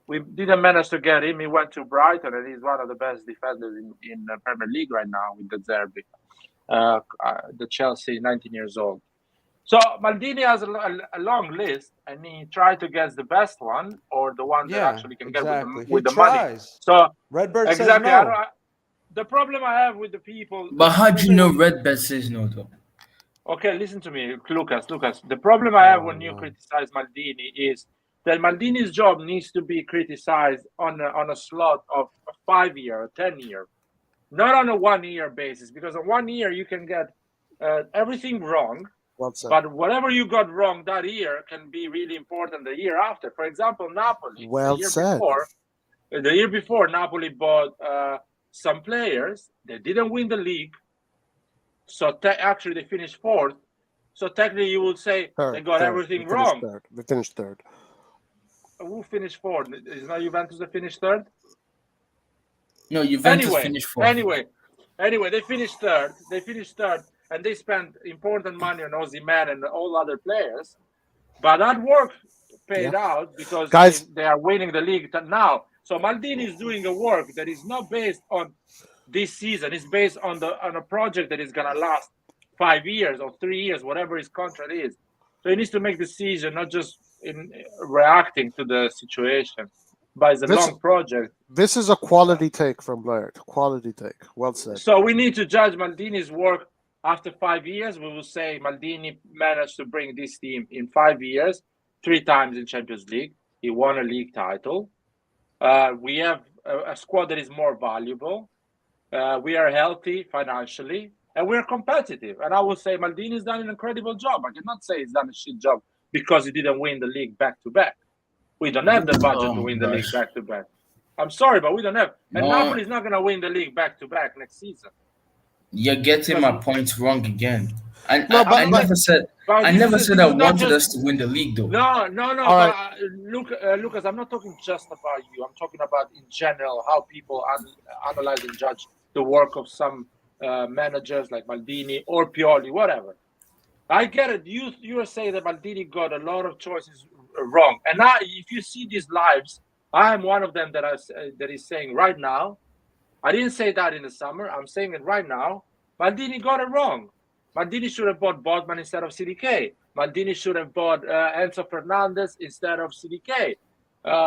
We didn't manage to get him. He went to Brighton, and he's one of the best defenders in the Premier League right now with the Zerbi, the Chelsea 19 years old. So Maldini has a long list, and he tried to get the best one or the one that actually can get with the money. So Redbird exactly. says no. The problem I have with the people. But how do you know Redbird says no though? Okay, listen to me, Lucas. The problem I have when you criticize Maldini is that Maldini's job needs to be criticized on a slot of a 5-year or 10-year, not on a 1-year basis, because on 1 year you can get everything wrong, but whatever you got wrong that year can be really important the year after. For example, Napoli. The year before, Napoli bought some players. They didn't win the league, so actually they finished fourth. So technically, you would say they got everything wrong. They finished third. Who finished fourth? Is not Juventus that finished third? No, Juventus finished fourth. Anyway, they finished third. And they spent important money on Osimhen and all other players. But that work paid out because they are winning the league now. So Maldini is doing a work that is not based on this season. It's based on a project that is going to last 5 years or 3 years, whatever his contract is. So he needs to make decision, not just in reacting to the situation. But it's a long project. This is a quality take from Laird. Quality take. Well said. So we need to judge Maldini's work after 5 years. We will say Maldini managed to bring this team in 5 years, 3 times in Champions League. He won a league title. We have a squad that is more valuable. We are healthy financially, and we're competitive. And I will say Maldini's done an incredible job. I cannot say he's done a shit job because he didn't win the league back-to-back. We don't have the budget to win the league back-to-back. I'm sorry, but we don't have. And No. Napoli is not going to win the league back to back next season. You're getting my points wrong again. I never said But I this never is- said this I is not wanted just- us to win the league though. No. All But right. Lucas, I'm not talking just about you. I'm talking about in general how people analyze and judge the work of some managers like Maldini or Pioli, whatever. I get it. You are saying that Maldini got a lot of choices wrong, and now if you see these lives, I am one of them that is saying right now. I didn't say that in the summer. I'm saying it right now. Maldini got it wrong. Maldini should have bought Botman instead of CDK. Maldini should have bought Enzo Fernandez instead of CDK.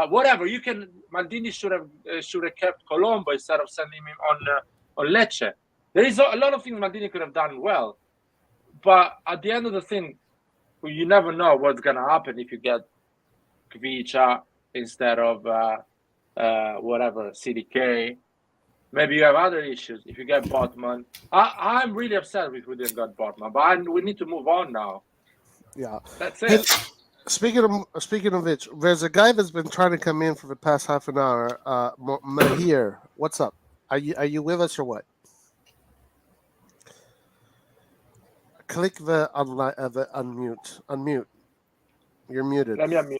Whatever you can. Maldini should have kept Colombo instead of sending him on Lecce. There is a lot of things Maldini could have done well, but at the end of the thing, you never know what's gonna happen if you get Kvicha instead of whatever CDK. Maybe you have other issues if you get Botman. I'm really upset if we didn't get Botman, but we need to move on now. Yeah. That's Hey, it. speaking of which, there's a guy that's been trying to come in for the past half an hour. Mahir, what's up? Are you with us or what? Click the unmute. Unmute. You're muted. Let me unmute.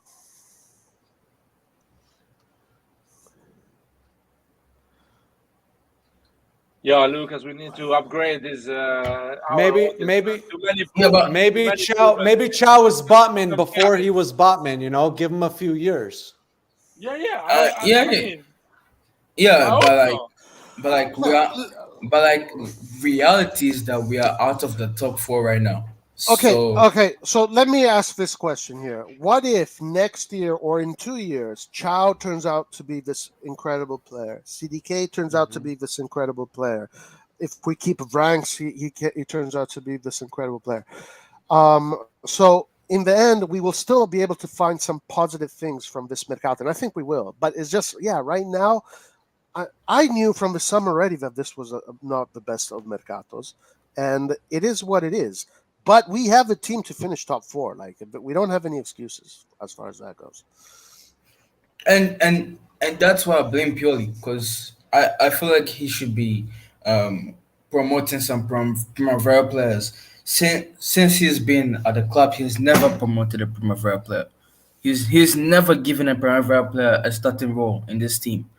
Yeah, Lucas, we need to upgrade this. Maybe Yeah, but Maybe Chow was Botman before he was Botman. You know, give him a few years. Yeah. Yeah, I but hope like, so. but like we are, but like reality is that we are out of the top 4 right now. Okay. So let me ask this question here: what if next year or in 2 years, Chow turns out to be this incredible player, CDK turns out to be this incredible player? If we keep ranks, he turns out to be this incredible player. So in the end, we will still be able to find some positive things from this mercato, and I think we will. But it's just right now. I knew from the summer already that this was not the best of mercatos, and it is what it is. But we have a team to finish top 4. But we don't have any excuses as far as that goes. And that's why I blame Pioli, because I feel like he should be promoting some Primavera players. Since he's been at the club, he's never promoted a Primavera player. He's never given a Primavera player a starting role in this team.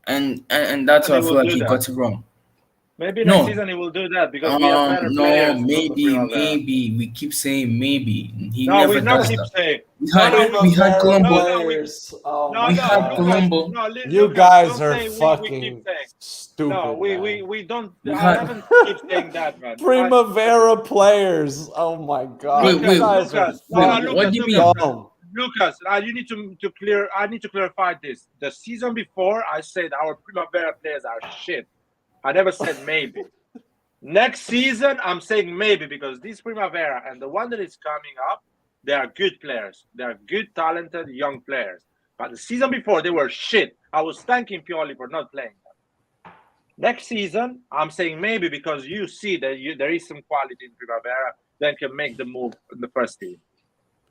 And that's why I feel like he got it wrong. Maybe next season he will do that because we have better players. Maybe we keep saying maybe. He No, never we not does keep that. saying. We had Colombo. We had Colombo. You guys are fucking stupid. No, man. we don't. We I had- haven't keep saying that, man. Primavera players. Oh my god. Wait, You wait, guys are Lucas. No, fucking what do you mean? dumb. Lucas, you need to clear. I need to clarify this. The season before, I said our Primavera players are shit. I never said maybe. Next season, I'm saying maybe because this Primavera and the one that is coming up, they are good players. They are good, talented, young players. But the season before, they were shit. I was thanking Pioli for not playing them. Next season, I'm saying maybe because you see that there is some quality in Primavera that can make the move in the first team.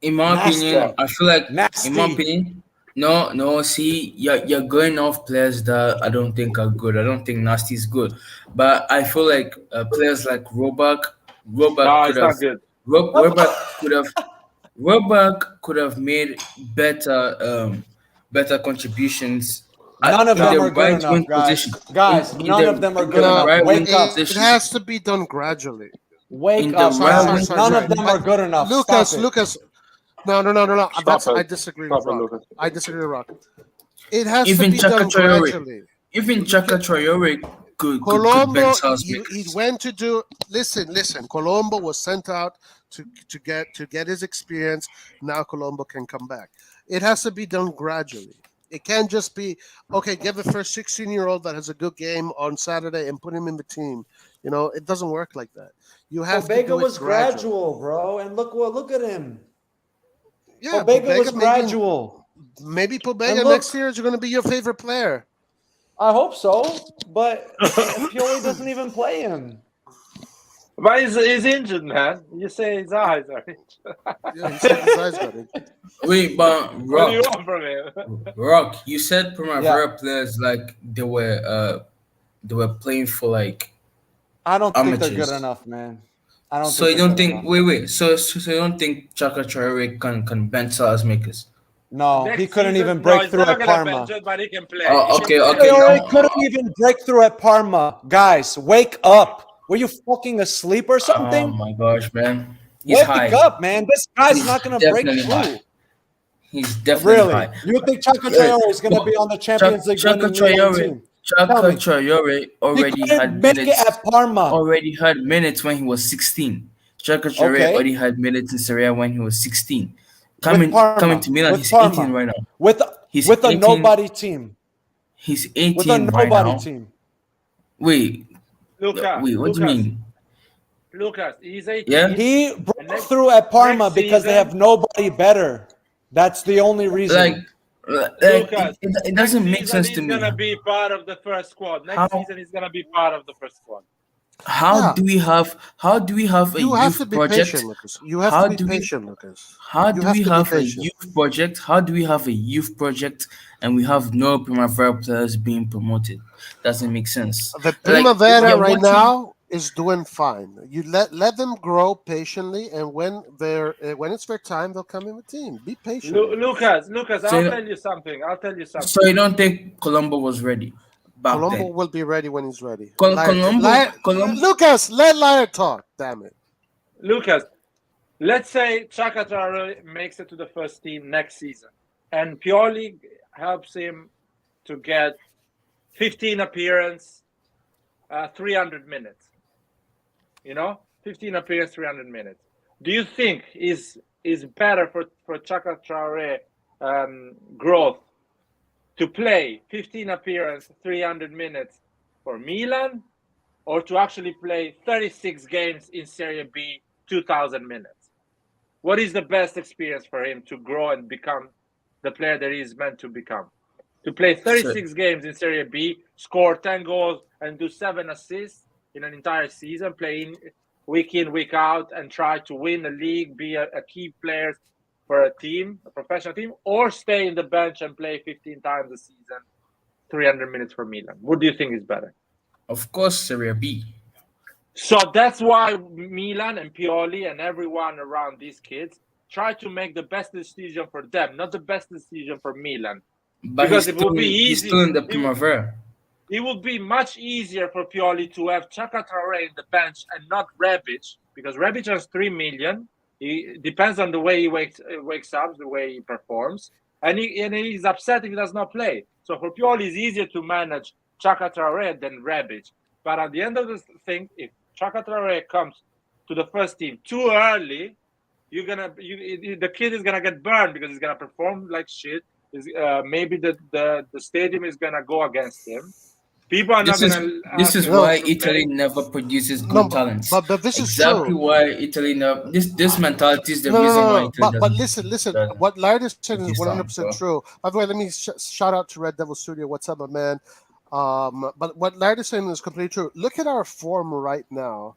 In my opinion, I feel like Nasty. in my opinion, no. See, you're going off players that I don't think are good. I don't think Nasty is good, but I feel like players like Robak No, could it's have not good. Robak could have made better contributions. None of in them the are good right enough, wing guys. position. Guys, In none the- of them are in good the enough. right wing Wake up. It position. has to be done gradually. Wake In up, the guys. right wing None of position. them are good enough. Lucas, Stop it. Lucas. No. I disagree with Rock. Lucas. I disagree with Rock. It has Even to be Chaka done Traore. gradually. Even Chaka Traore could Colombo, bench house he makers. went to do. Listen. Colombo was sent out to get his experience. Now Colombo can come back. It has to be done gradually. It can't just be okay. Give the first 16-year-old that has a good game on Saturday and put him in the team. It doesn't work like that. You have to Pobega do it was gradually. gradual, bro. And look at him. Yeah, Pobega was maybe- gradual. Maybe Pobega And look- next year is going to be your favorite player. I hope so, but Pioli doesn't even play him. But he's injured, man. You say his eyes are injured. Yeah, he said his eyes got it. Wait, but What do you Rock, want from him? Rock, you said Primavera players like they were playing for like I don't think they're good amateurs. enough, man. I don't So think you they're don't good think enough. wait. So you don't think Chaka Traore can bench Salas makers? No, Next he couldn't season, even break he's through never at gonna Parma. bench it, but he can play. Oh, He can okay, play. okay. Traore couldn't even break through at Parma. Guys, wake up. Were you fucking asleep or Oh something? my gosh, man. He's Wake high. up, man. This guy's He's not going to break definitely high. through. He's definitely Really? high. You think Chaka Yeah, Traore is going to be on the Champions League Chaka winning Milan Traore, team? Chaka Tell me. Traore He already couldn't had make it minutes. at Parma. Already had minutes when he was 16. Chaka Traore Okay. already had minutes in Serie A when he was 16. With Coming Parma. to Milan, With he's Parma. 18 right now. With He's a 18. nobody team. He's With a 18 right nobody now. team. Wait, Lucas, what do you mean? Lucas, he's 18. Yeah? He broke next- through at Parma next because they season- have nobody better. That's the only reason. Like Lucas, it doesn't make next season sense to he's me. gonna be part of the first squad. Next How- season he's gonna be part of the first squad. How Yeah. do we have a You have to youth be project? patient, Lucas. You have How to do be we- patient, Lucas. How You do have we to be have a patient. youth project? How do we have a youth project and we have no Primavera players being promoted? Doesn't make sense. The Like, Primavera yeah, right what team- now is doing fine. You let them grow patiently, and when it's their time, they'll come in the team. Be patient. Lucas, So I'll you- tell you something. So you don't think Colombo was ready back Colombo then? will be ready when he's ready. Colombo- Lucas, let Liar talk. Damn it. Lucas, let's say Chaka Traore makes it to the first team next season, and Pioli helps him to get 15 appearance, 300 minutes. 15 appearance, 300 minutes. Do you think is better for Chaka Traore growth to play 15 appearance, 300 minutes for Milan, or to actually play 36 games in Serie B, 2,000 minutes? What is the best experience for him to grow and become the player that he is meant to become? To play 36 games in Serie B, score 10 goals, and do 7 assists in an entire season, playing week in, week out, and try to win the league, be a key player for a team, a professional team, or stay in the bench and play 15 times a season, 300 minutes for Milan? What do you think is better? Of course, Serie B. So that's why Milan and Pioli and everyone around these kids try to make the best decision for them, not the best decision for Milan. But Because he's it will be he's easy. still in the Primavera. It would be much easier for Pioli to have Chaka Traore in the bench and not Rebic, because Rebic has 3 million. It depends on the way he wakes up, the way he performs, and he's upset if he does not play. So for Pioli, it's easier to manage Chaka Traore than Rebic. But at the end of the thing, if Chaka Traore comes to the first team too early, the kid is gonna get burned because he's gonna perform like shit. Maybe the stadium is gonna go against him. People are This not is gonna. this is why Italy never produces good talents. But this is exactly true. why Italy never. This mentality is the No, reason no, why no. Italy But doesn't. listen. doesn't What Laird is saying is produce 100% talent, true. By the way, let me shout out to Red Devil Studio. What's up, my man? But what Laird is saying is completely true. Look at our form right now.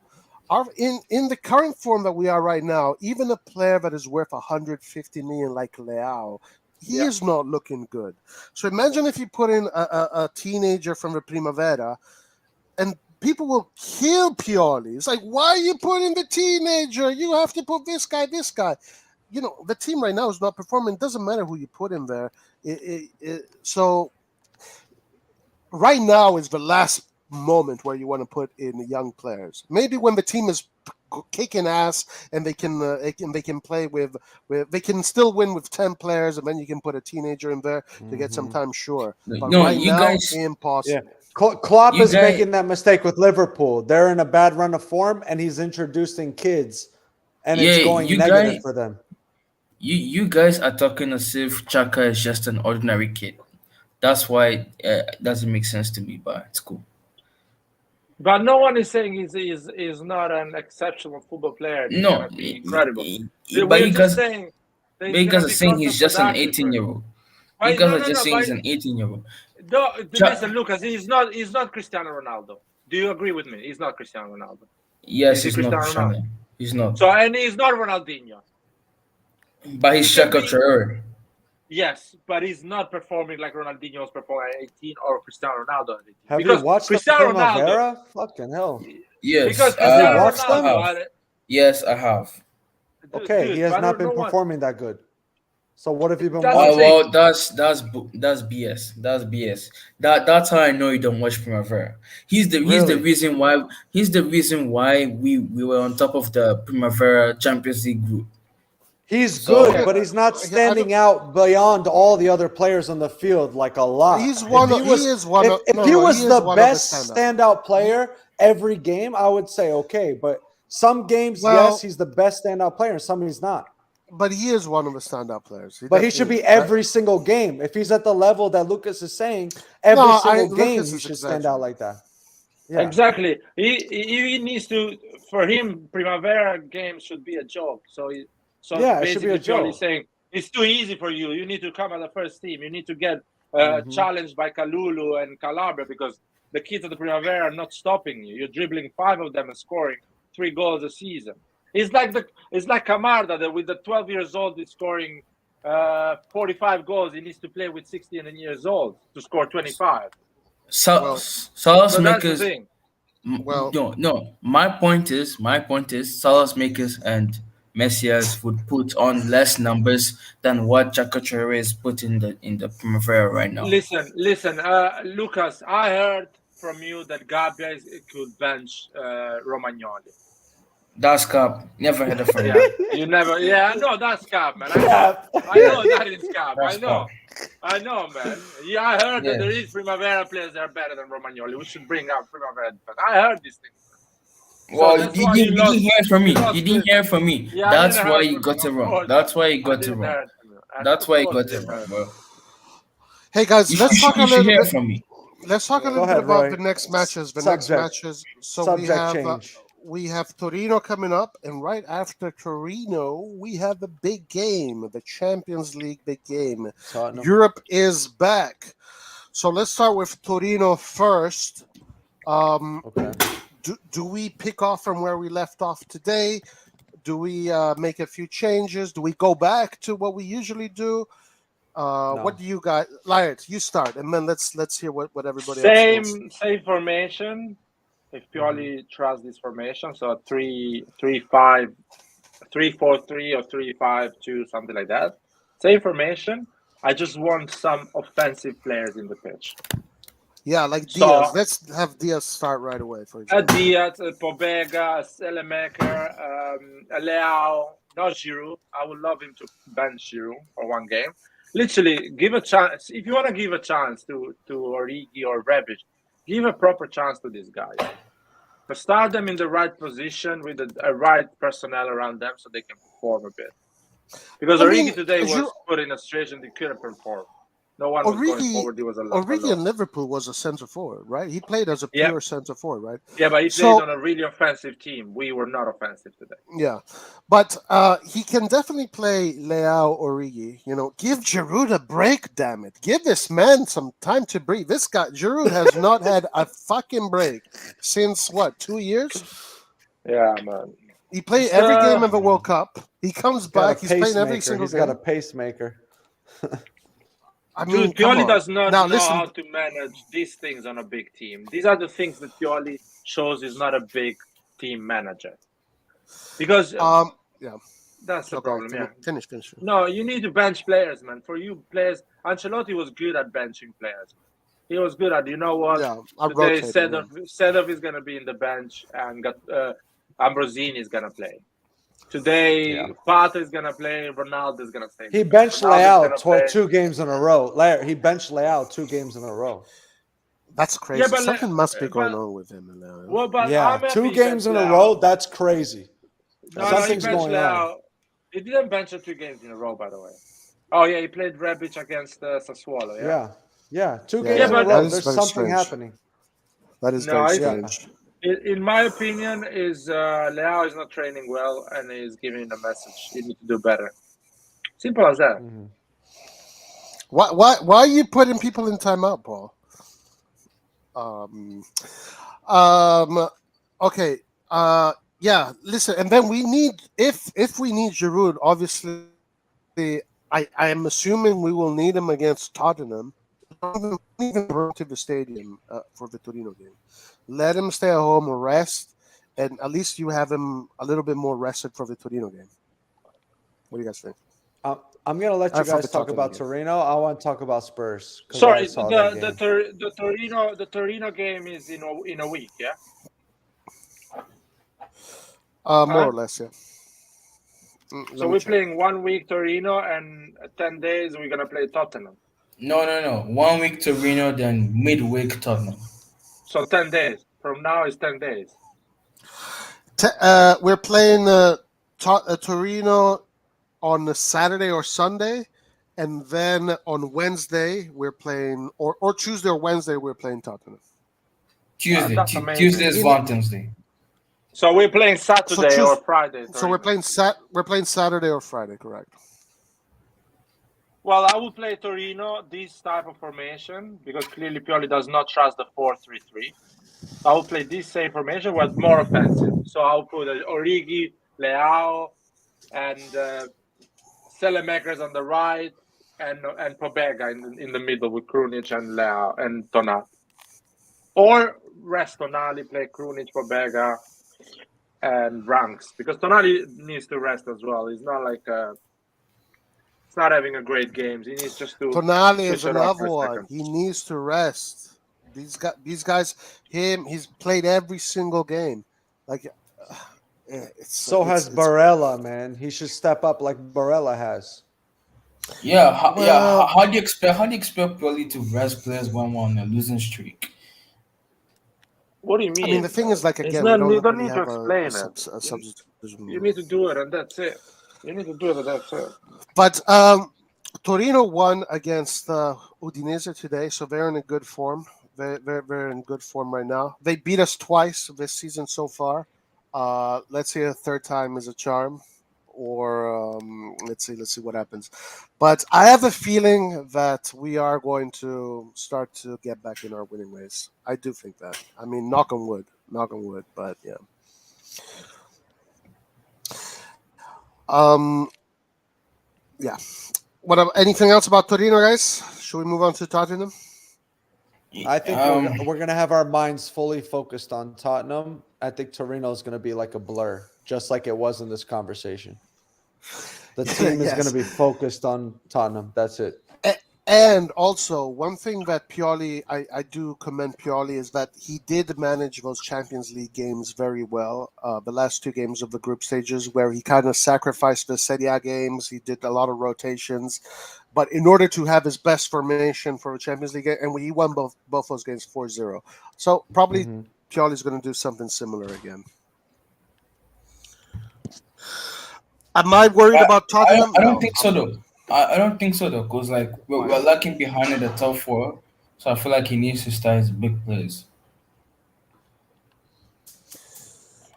In the current form that we are right now, even a player that is worth 150 million like Leao, he is not looking good. So imagine if you put in a teenager from the Primavera, and people will kill Pioli. It's like, why are you putting the teenager? You have to put this guy. The team right now is not performing. It doesn't matter who you put in there. So right now is the last moment where you want to put in young players. Maybe when the team is kicking ass and they can play with they can still win with 10 players, and then you can put a teenager in there to get some time, sure. But No, right you now, guys- impossible. Klopp You is guys- making that mistake with Liverpool. They're in a bad run of form, and he's introducing kids, and it's Yeah, going you negative guys- for them. You guys are talking as if Chaka is just an ordinary kid. That's why it doesn't make sense to me, but it's cool. But no one is saying he's not an exceptional football player. He's No, gonna be incredible. but We're you just guys, saying that you he's guys gonna are be saying he's just an counterproductive. 18-year-old. But You guys no, are just saying but- he's an 18-year-old. Listen, Lucas, he's not Cristiano Ronaldo. Do you agree with me? He's not Cristiano Ronaldo. Yes, Is he he's not Cristiano Ronaldo? Cristiano. He's not. So, and he's not Ronaldinho. But he's He can Shaka be- Traore. Yes, but he's not performing like Ronaldinho was performing at 18 or Cristiano Ronaldo at 18. Have because you watched Cristiano the Ronaldo, Primavera? Fucking hell. Yes. because Have you Cristiano watched them? Ronaldo, Yes, I have. Okay, dude, he has but not been no one- performing that good. So what have you been That's watching? the thing. Well, that's BS. That's BS. That's how I know you don't watch Primavera. He's the Really? reason why we were on top of the Primavera Champions League group. He's So- good, but he's not standing out beyond all the other players on the field like a lot. He's one. If He is one. If, of, if no, he no, was he is the one of best stand-up. standout player every game, I would say okay. But some games, Well- yes, he's the best standout player, and some he's not. But he is one of the standout players. But he should be definitely- every single game. If he's at the level that Lucas is saying, every No, single game Lucas he is should stand out like that. Yeah. Exactly. He needs to. For him, Primavera games should be a joke. So Yeah, it should be basically, a joke. Pioli's saying it's too easy for you. You need to come at the first team. You need to get Mhm. challenged by Kalulu and Calabria because the kids of the Primavera are not stopping you. You're dribbling 5 of them and scoring 3 goals a season. It's like Camarda that with the 12 years old is scoring 45 goals. He needs to play with 16 years old to score 25. Well, Salas So that's the makers. thing. Well- no. My point is, Salas makers and Messias would put on less numbers than what Chaka Traore is put in the Primavera right now. Listen, Lucas. I heard from you that Gabbia could bench Romagnoli. That's cap. Never had a from Yeah, him. you never. Yeah, I know that's cap, man. I Yeah. know that is cap. That's I know, man. Yeah, I heard Yeah. that there is Primavera players that are better than Romagnoli. We should bring up Primavera. But I heard these things. Well, that's you why didn't lost- hear it from me. you lost You didn't it. hear it from me. Yeah, I That's didn't why hear you from got you, it of wrong. course. That's why you I got it didn't wrong. hear from you. That's why you Of got course it I wrong, didn't. bro. Hey guys, You let's should, talk a you should little hear bit. from me. Let's talk a little ahead, bit about Roy. the next matches. Subject. So Subject change. we have Torino coming up, and right after Torino, we have a big game, the Champions League big game. Tottenham. Europe is back. So let's start with Torino first. Okay. Do we pick off from where we left off today? Do we make a few changes? Do we go back to what we usually do? No. What do you guys, Lyot, you start, and then let's hear what everybody else thinks. Same formation. If Pioli trusts this formation, so 3-5, 3-4-3 or 3-5-2, something like that. Same formation. I just want some offensive players in the pitch. Yeah, like So- Diaz. Let's have Diaz start right away, for example. Diaz, Pobega, Selemaker, Leao, not Giroud. I would love him to bench Giroud for one game. Literally, give a chance. If you want to give a chance to Origi or Rebic, give a proper chance to these guys. But start them in the right position with a right personnel around them so they can perform a bit. Because I Origi mean, today was Giroud- put in a situation he couldn't perform. No one was going forward. He was alone. Origi in Liverpool was a centre forward, right? He played as a Yeah. pure centre forward, right? Yeah, but he played So- on a really offensive team. We were not offensive today. Yeah, but he can definitely play Leao, Origi. You know, give Giroud a break. Damn it, give this man some time to breathe. This guy Giroud has not had a fucking break since what, 2 years? Yeah, man. He played every Uh, game of the World Cup. He comes Got a back. He's playing every pacemaker. single He's got a game. pacemaker. I mean, Dude, come Pioli on. does not Now know listen. how to manage these things on a big team. These are the things that Pioli shows is not a big team manager. Because Yeah. that's the Okay, problem, yeah. Finish. No, you need to bench players, man. For you players, Ancelotti was good at benching players. He was good at, you know what? Yeah, I Today, rotate. Sedov is going to be in the bench and Ambrosini is going to play. Today, Yeah. Pato is going to play. Ronaldo is going to stay. He benched Ronaldo's Leao gonna play. 2 games in a row. He benched Leao 2 games in a row. That's crazy. Yeah, but Something must be going but- on with him. Now. Well, but Yeah, I'm happy 2 he games benched in a Leao. row. That's crazy. No, he Something's benched going on. Leao. He didn't bench it 2 games in a row, by the way. Oh, yeah, he played Rebic against Sassuolo, yeah? Yeah. 2 Yeah, games yeah, in a but row. that is There's very something strange. happening. That is No, very it's- strange. In my opinion, is Leao is not training well and is giving a message. You need to do better. Simple as that. Mhm. Why are you putting people in timeout, Paul? Okay. Yeah, listen, and then we need if we need Giroud, obviously, I am assuming we will need him against Tottenham. Don't even run to the stadium for the Torino game. Let him stay at home, rest, and at least you have him a little bit more rested for the Torino game. What do you guys think? I'm gonna let you For guys the talk Tottenham about game. Torino. I want to talk about Spurs because I Sorry, saw that game. the Torino game is in a week, yeah. More or less, yeah. So we're playing 1 week Torino, and 10 days we're gonna play Tottenham. No. 1 week Torino, then midweek Tottenham. So 10 days from now is 10 days. We're playing Torino on a Saturday or Sunday, and then on Wednesday we're playing, or Tuesday or Wednesday we're playing Tottenham. Tuesday. That's amazing. Tuesday is Valentine's Day. So we're playing Saturday or Friday. So we're playing Saturday or Friday, correct? Well, I will play Torino this type of formation because clearly Pioli does not trust the 4-3-3. I will play this same formation with more offensive. So I'll put Origi, Leao, and Selemakers on the right, and Pobega in the middle with Krunic and Leao and Tonali. Or rest Tonali, play Krunic, Pobega, and Ranks, because Tonali needs to rest as well. He's not like he's not having a great game. He needs just to. Tonali is another one. He needs to rest. These guys, he's played every single game. Like, has Barella, man. He should step up like Barella has. Yeah, How do you expect Pioli to rest players when we're on a losing streak? What do you mean? I mean, the thing is, like, again, you don't need to explain it. You need to do it, and that's it. You need to do it, and that's it. But Torino won against Udinese today, so they're in a good form. They're in good form right now. They beat us twice this season so far. Let's see, a third time is a charm, or let's see what happens. But I have a feeling that we are going to start to get back in our winning ways. I do think that. I mean, knock on wood, but yeah. Yeah. Anything else about Torino, guys? Should we move on to Tottenham? I think we're going to have our minds fully focused on Tottenham. I think Torino is going to be like a blur, just like it was in this conversation. The team is going to be focused on Tottenham. That's it. And also, one thing that Pioli, I do commend Pioli, is that he did manage those Champions League games very well. The last two games of the group stages, where he kind of sacrificed the Serie A games. He did a lot of rotations. But in order to have his best formation for a Champions League game, and he won both those games 4-0. So probably Pioli's going to do something similar again. Am I worried about Tottenham? I don't think so, though. I don't think so, though, because like we're lacking behind in the top four, so I feel like he needs to start his big plays.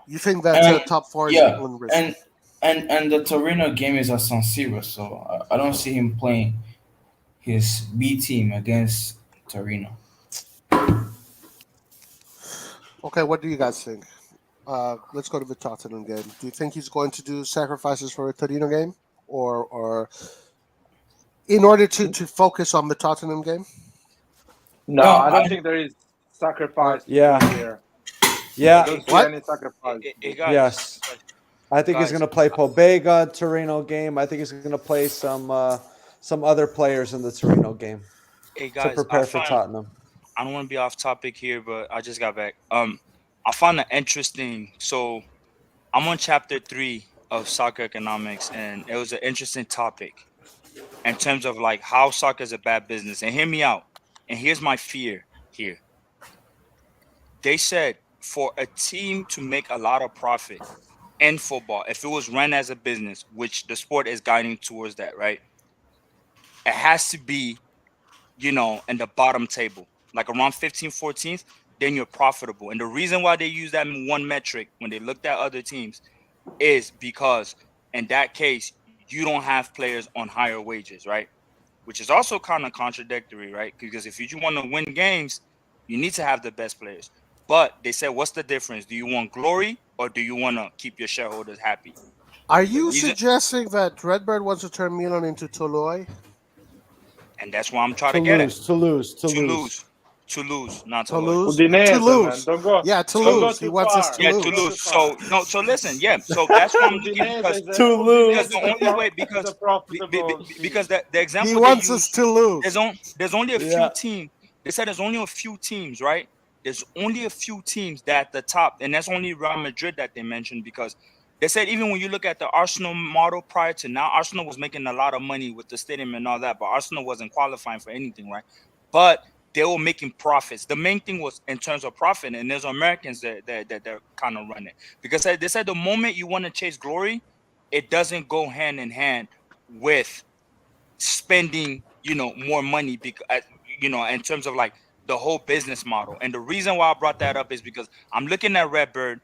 You think that top four is on risk? And the Torino game is at San Siro, so I don't see him playing his B team against Torino. Okay, what do you guys think? Let's go to the Tottenham game. Do you think he's going to do sacrifices for a Torino game, or in order to focus on the Tottenham game? No, I don't think there is sacrifice. Yeah. Here. Yeah. I don't see any sacrifice. Yes. I think he's going to play Pobega Torino game. I think he's going to play some other players in the Torino game to prepare for Tottenham. I don't want to be off topic here, but I just got back. I found it interesting. So I'm on chapter 3 of soccer economics, and it was an interesting topic in terms of like how soccer is a bad business. And hear me out. And here's my fear here. They said for a team to make a lot of profit in football, if it was run as a business, which the sport is guiding towards that, right? It has to be, in the bottom table, like around 15th, 14th, then you're profitable. And the reason why they use that one metric when they looked at other teams is because in that case, you don't have players on higher wages, right? Which is also kind of contradictory, right? Because if you want to win games, you need to have the best players. But they said, what's the difference? Do you want glory or do you want to keep your shareholders happy? Are The you reason, suggesting that Redbird wants to turn Milan into Toloi? and that's what I'm trying to get at. To lose, not to lose. Udinese, man. Toulouse. Don't go. Yeah, Don't go Toulouse. He too wants us far. to Yeah, Don't to lose. go lose. too far. So no, so listen, yeah. So that's what I'm looking because Udinese the only way is a because profitable team. because the He example they wants use us to lose. there's only a few Yeah. teams. They said there's only a few teams, right? There's only a few teams that at the top, and that's only Real Madrid that they mentioned because they said even when you look at the Arsenal model prior to now, Arsenal was making a lot of money with the stadium and all that, but Arsenal wasn't qualifying for anything, right? But they were making profits. The main thing was in terms of profit, and there's Americans that they're kind of running because they said the moment you want to chase glory, it doesn't go hand in hand with spending, more money because in terms of like the whole business model. And the reason why I brought that up is because I'm looking at Redbird.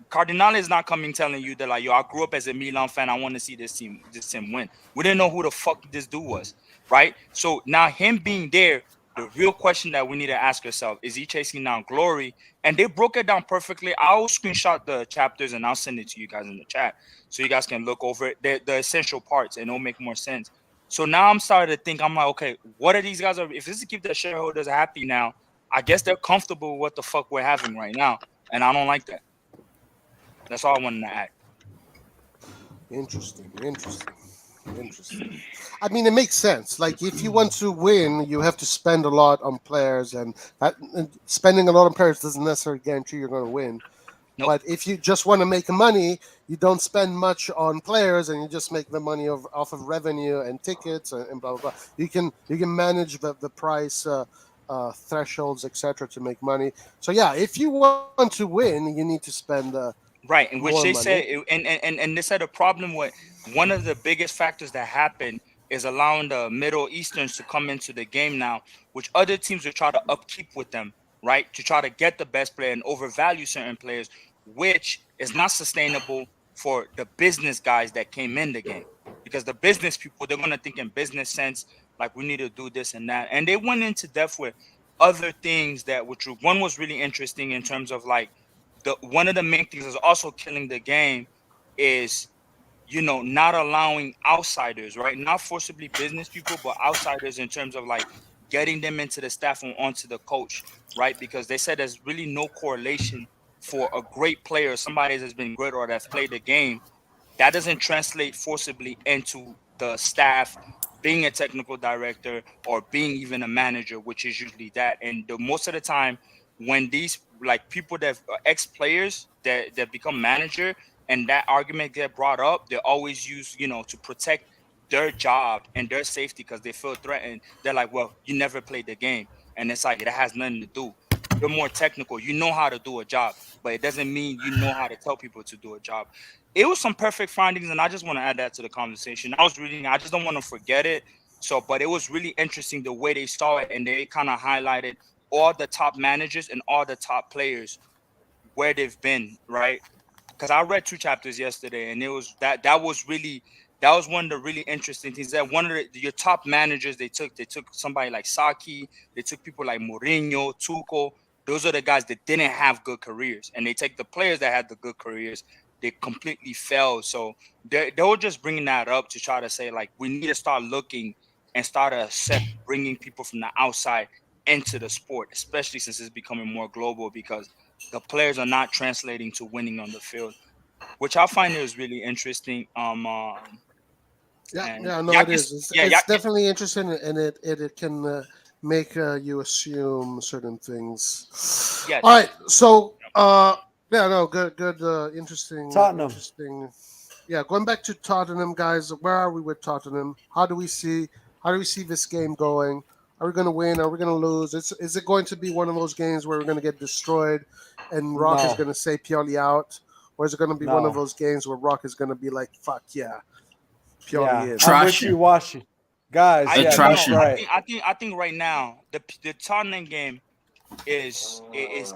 Cardinale is not coming telling you that like, yo, I grew up as a Milan fan. I want to see this team win. We didn't know who the fuck this dude was, right? So now him being there, the real question that we need to ask ourselves is he chasing down glory? And they broke it down perfectly. I'll screenshot the chapters and I'll send it to you guys in the chat so you guys can look over it, the essential parts, and it'll make more sense. So now I'm starting to think, I'm like, okay, what are these guys? If this is to keep the shareholders happy now, I guess they're comfortable with what the fuck we're having right now. And I don't like that. That's all I wanted to add. Interesting. I mean, it makes sense. Like, if you want to win, you have to spend a lot on players, and spending a lot on players doesn't necessarily guarantee you're going to win. Nope. But if you just want to make money, you don't spend much on players, and you just make the money off of revenue and tickets and blah blah blah. You can manage the price thresholds, etc., to make money. So yeah, if you want to win, you need to spend right, in which more they money. said, and they said a problem with one of the biggest factors that happened is allowing the Middle Easterns to come into the game now, which other teams will try to upkeep with them, right, to try to get the best player and overvalue certain players, which is not sustainable for the business guys that came in the game, because the business people, they're going to think in business sense, like we need to do this and that, and they went into depth with other things that which one was really interesting in terms of like one of the main things is also killing the game is not allowing outsiders, right? Not forcibly business people, but outsiders in terms of like getting them into the staff and onto the coach, right? Because they said there's really no correlation for a great player, somebody that's been great or that's played the game, that doesn't translate forcibly into the staff being a technical director or being even a manager, which is usually that. And most of the time when these like people that ex players that become manager and that argument get brought up, they always use to protect their job and their safety because they feel threatened. They're like, well, you never played the game, and it's like it has nothing to do. You're more technical, you know how to do a job, but it doesn't mean you know how to tell people to do a job. It was some perfect findings, and I just want to add that to the conversation. I was reading, I just don't want to forget it. So, but it was really interesting the way they saw it, and they kind of highlighted all the top managers and all the top players where they've been, right? Because I read 2 chapters yesterday, and it was that was one of the really interesting things. That one of your top managers they took somebody like Saki, they took people like Mourinho, Tuchel. Those are the guys that didn't have good careers, and they take the players that had the good careers. They completely failed. So they were just bringing that up to try to say like we need to start looking and start to accept bringing people from the outside into the sport, especially since it's becoming more global because the players are not translating to winning on the field, which I find is really interesting. It is. It's definitely interesting, and it can make you assume certain things. Yes. All right. So, good, interesting. Tottenham. Interesting. Yeah, going back to Tottenham, guys. Where are we with Tottenham? How do we see this game going? Are we going to win? Are we going to lose? Is it going to be one of those games where we're going to get destroyed and Rock is going to say Pioli out? Or is it going to be one of those games where Rock is going to be like, fuck yeah, Pioli in? I'm wishy-washy. Guys, that's right. I think right now the Tottenham game is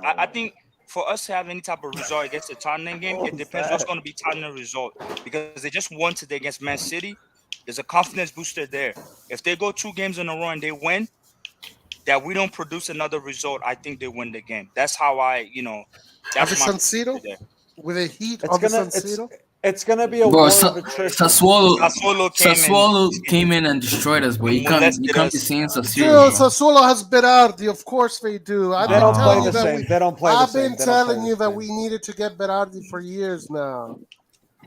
I think for us to have any type of result against the Tottenham game, it depends what's going to be Tottenham result, because they just won today against Man City. There's a confidence booster there. If they go 2 games in a row and they win, that we don't produce another result, I think they win the game. That's how At the that's my San Siro, there. with a heat It's of the gonna San Siro. it's gonna be a Bro, war of attrition. Sassuolo came in and destroyed us, but and you molested can't be us. saying so True, serious, bro. Sassuolo has Berardi. Of course they do. I've They been don't play telling the you that same. They don't play the I've same. been They don't play telling the you that same. we needed to get Berardi for years now.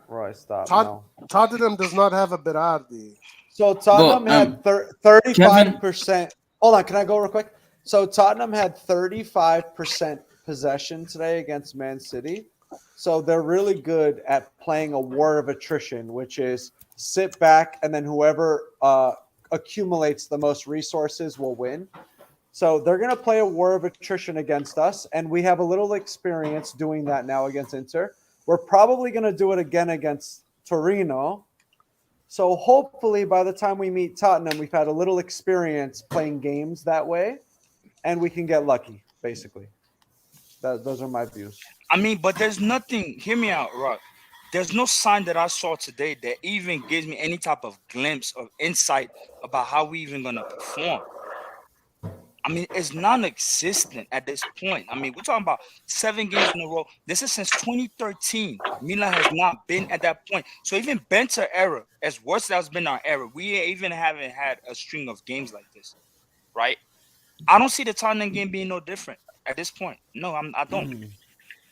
Roy, stop. Tot- No. Tottenham does not have a Berardi. So Tottenham had 35%. Hold on, can I go real quick? So Tottenham had 35% possession today against Man City. So they're really good at playing a war of attrition, which is sit back and then whoever accumulates the most resources will win. So they're going to play a war of attrition against us, and we have a little experience doing that now against Inter. We're probably going to do it again against Torino. So hopefully by the time we meet Tottenham, we've had a little experience playing games that way, and we can get lucky, basically. Those are my views. I mean, but there's nothing. Hear me out, Rock. There's no sign that I saw today that even gives me any type of glimpse of insight about how we even gonna perform. I mean, it's non-existent at this point. I mean, we're talking about 7 games in a row. This is since 2013. Milan has not been at that point. So even Benter era, as worse as been our era, we even haven't had a string of games like this, right? I don't see the Tottenham game being no different at this point. No, I don't.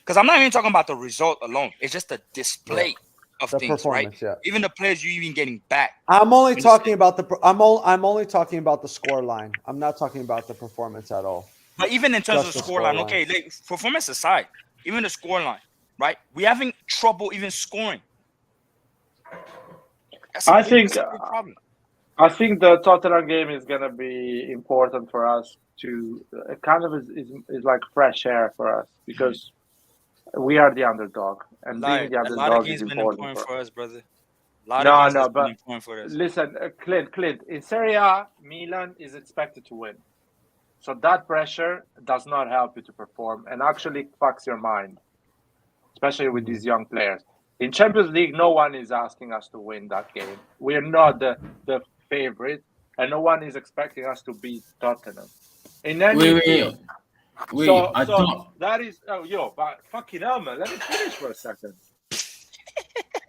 Because I'm not even talking about the result alone. It's just the display of The things, right? performance, yeah. Even the players you even getting back. I'm only talking about I'm only talking about the score line. I'm not talking about the performance at all. But even in terms Just of the scoreline, scoreline. okay, like, performance aside, even the scoreline, right? We having trouble even scoring. That's I a big think problem. I think the Tottenham game is gonna be important for us to kind of is like fresh air for us because we are the underdog, and being the A lot of underdog games is been important important for for us. us, brother. A lot of games has been But important for us. listen, Clint, in Serie A, Milan is expected to win, so that pressure does not help you to perform, and actually fucks your mind, especially with these young players. In Champions League, no one is asking us to win that game. We are not the favorite, and no one is expecting us to beat Tottenham in any field. So I don't. that is but fucking hell, man. Let me finish for a second.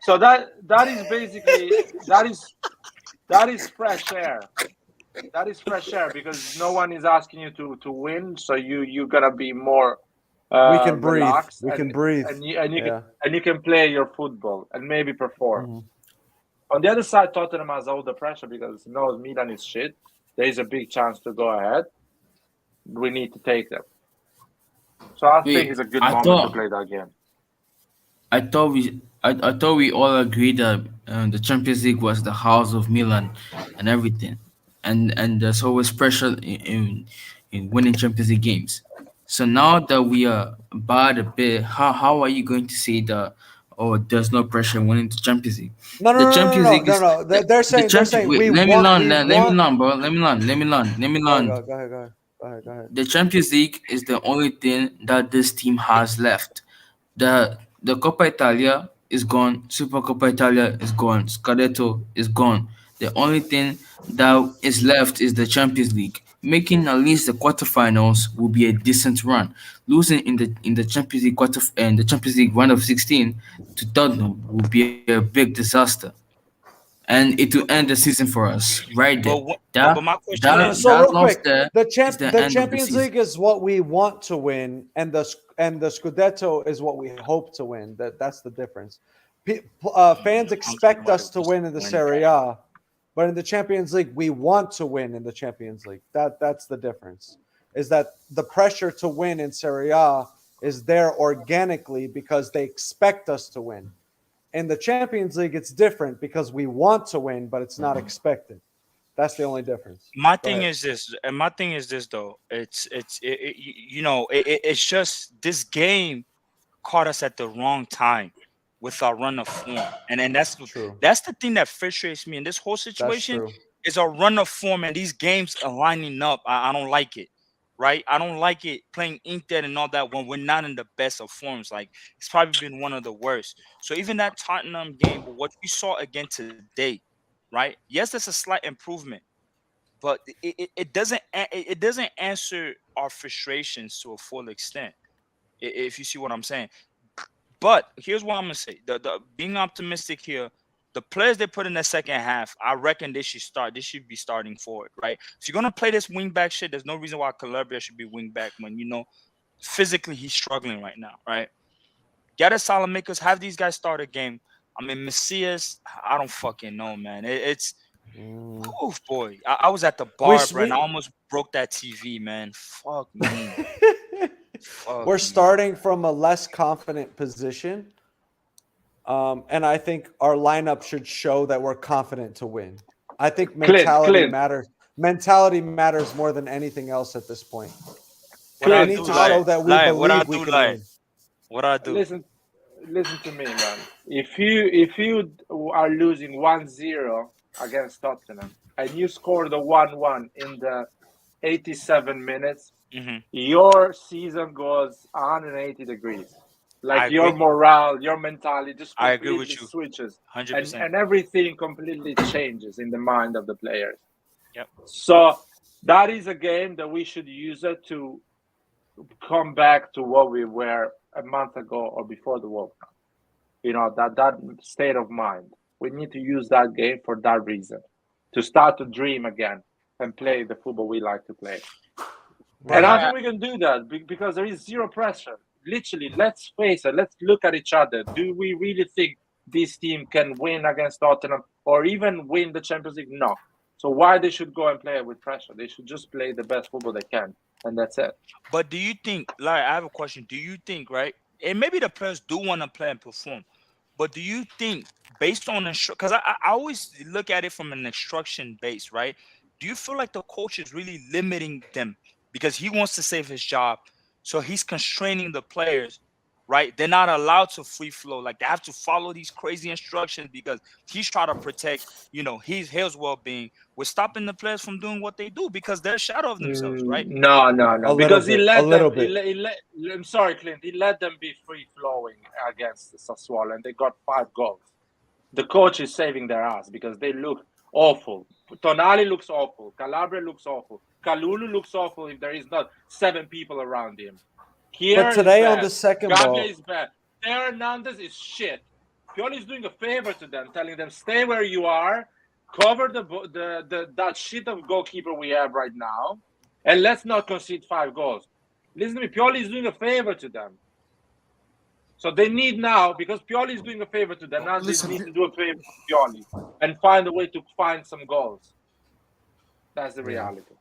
So that is basically that is fresh air. That is fresh air because no one is asking you to win. So you gotta be more We can breathe. relaxed. We can breathe. and you Yeah. you can play your football and maybe perform. Mhm. On the other side, Tottenham has all the pressure because it knows Milan is shit. There is a big chance to go ahead. We need to take them. So I think it's a good moment to play that game. I thought we all agreed that the Champions League was the house of Milan and everything, and there's always pressure in winning Champions League games. So now that we are bad a bit, how are you going to say that? Oh, there's no pressure in winning the Champions League. No, The Champions League is no. They're saying Wait, let me learn, bro. Let me learn. Go ahead. The Champions League is the only thing that this team has left. The Coppa Italia is gone. Super Coppa Italia is gone. Scudetto is gone. The only thing that is left is the Champions League. Making at least the quarterfinals will be a decent run. Losing in the Champions League the Champions League round of 16 to Tottenham will be a big disaster, and it will end the season for us right there. But my question is, So real quick, there the is the end of the Champions season. League is what we want to win, and the Scudetto is what we hope to win. That's the difference. Fans expect us to win in the Serie A, but in the Champions League, we want to win in the Champions League. That's the difference. Is that the pressure to win in Serie A is there organically because they expect us to win. In the Champions League, it's different because we want to win, but it's not expected. That's the only difference. my thing is this though. It's just this game caught us at the wrong time with our run of form, and that's True. that's the thing that frustrates me in this whole situation. true. Is our run of form, and these games are lining up. I don't like it, right? I don't like it playing Inter and all that when we're not in the best of forms. Like, it's probably been one of the worst. So even that Tottenham game, but what we saw again today, right? Yes, there's a slight improvement, but it doesn't answer our frustrations to a full extent. If you see what I'm saying. But here's what I'm gonna say: the being optimistic here, the players they put in the second half, I reckon they should start. They should be starting forward, right? If you're gonna play this wing back shit, there's no reason why Calabria should be wing back when physically he's struggling right now, right? Get us Salamakers, have these guys start a game. I mean, Messias, I don't fucking know, man. It's oof, boy. I was at the bar, bro, and I almost broke that TV, man. Fuck me. We're starting from a less confident position. And I think our lineup should show that we're confident to win. I think mentality matters. Mentality matters more than anything else at this point. We need to show that we believe we can win. What I do? Listen to me, man. If you are losing 1-0 against Tottenham and you score the 1-1 in the 87 minutes, your season goes 180 degrees. Like your morale, your mentality just completely switches. 100%. And everything completely changes in the mind of the players. Yep. So that is a game that we should use it to come back to what we were a month ago or before the World Cup. That state of mind. We need to use that game for that reason, to start to dream again and play the football we like to play. Right. And I think we can do that because there is zero pressure. Literally, let's face it. Let's look at each other. Do we really think this team can win against Tottenham or even win the Champions League? No. So why they should go and play with pressure? They should just play the best football they can, and that's it. But do you think, Larry, I have a question. Do you think, right, and maybe the players do want to play and perform, but do you think, based on because I always look at it from an instruction base, right? Do you feel like the coach is really limiting them because he wants to save his job, so he's constraining the players, right? They're not allowed to free flow. Like, they have to follow these crazy instructions because he's trying to protect, his well-being. We're stopping the players from doing what they do because they're a shadow of themselves, right? No. Because he let them. I'm sorry, Clint. He let them be free-flowing against Sassuolo, and they got 5 goals. The coach is saving their ass because they look awful. Tonali looks awful. Calabria looks awful. Kalulu looks awful if there is not 7 people around him. But today on the second ball, Gabia is bad. Theo Hernandez is shit. Pioli is doing a favor to them, telling them stay where you are, cover that shit of goalkeeper we have right now, and let's not concede 5 goals. Listen to me, Pioli is doing a favor to them. So they need now, because Pioli is doing a favor to them, now they need to do a favor to Pioli and find a way to find some goals. That's the reality.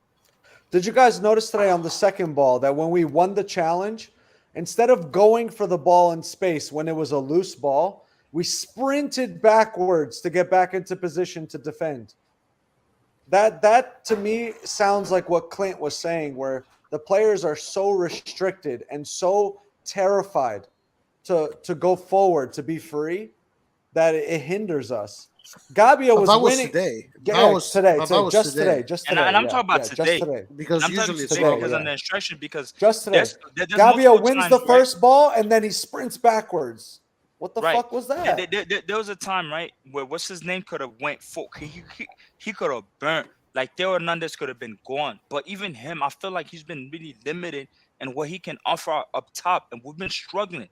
Did you guys notice today on the second ball that when we won the challenge, instead of going for the ball in space when it was a loose ball, we sprinted backwards to get back into position to defend? That to me sounds like what Clint was saying, where the players are so restricted and so terrified to go forward, to be free, that it hinders us. Gabia was winning today. Just today. And I'm talking about today. Just today. Because I'm usually it's today because of the instruction. Because just today, Gabia wins the first ball and then he sprints backwards. What the fuck was that? There was a time, right, where what's his name could have went full. He could have burnt. Like, Theo Hernandez could have been gone. But even him, I feel like he's been really limited in what he can offer up top, and we've been struggling.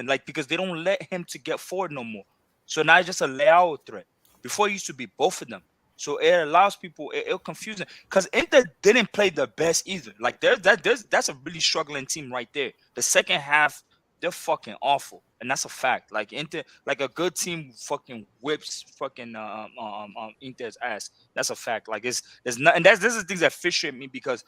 Like, because they don't let him to get forward no more. So now it's just a layout threat. Before it used to be both of them. So it allows people, it'll confuse them. Because Inter didn't play the best either. Like, that's a really struggling team right there. The second half, they're fucking awful. And that's a fact. Like, Inter, like a good team fucking whips fucking Inter's ass. That's a fact. Like, there's not, and this is things that frustrate me because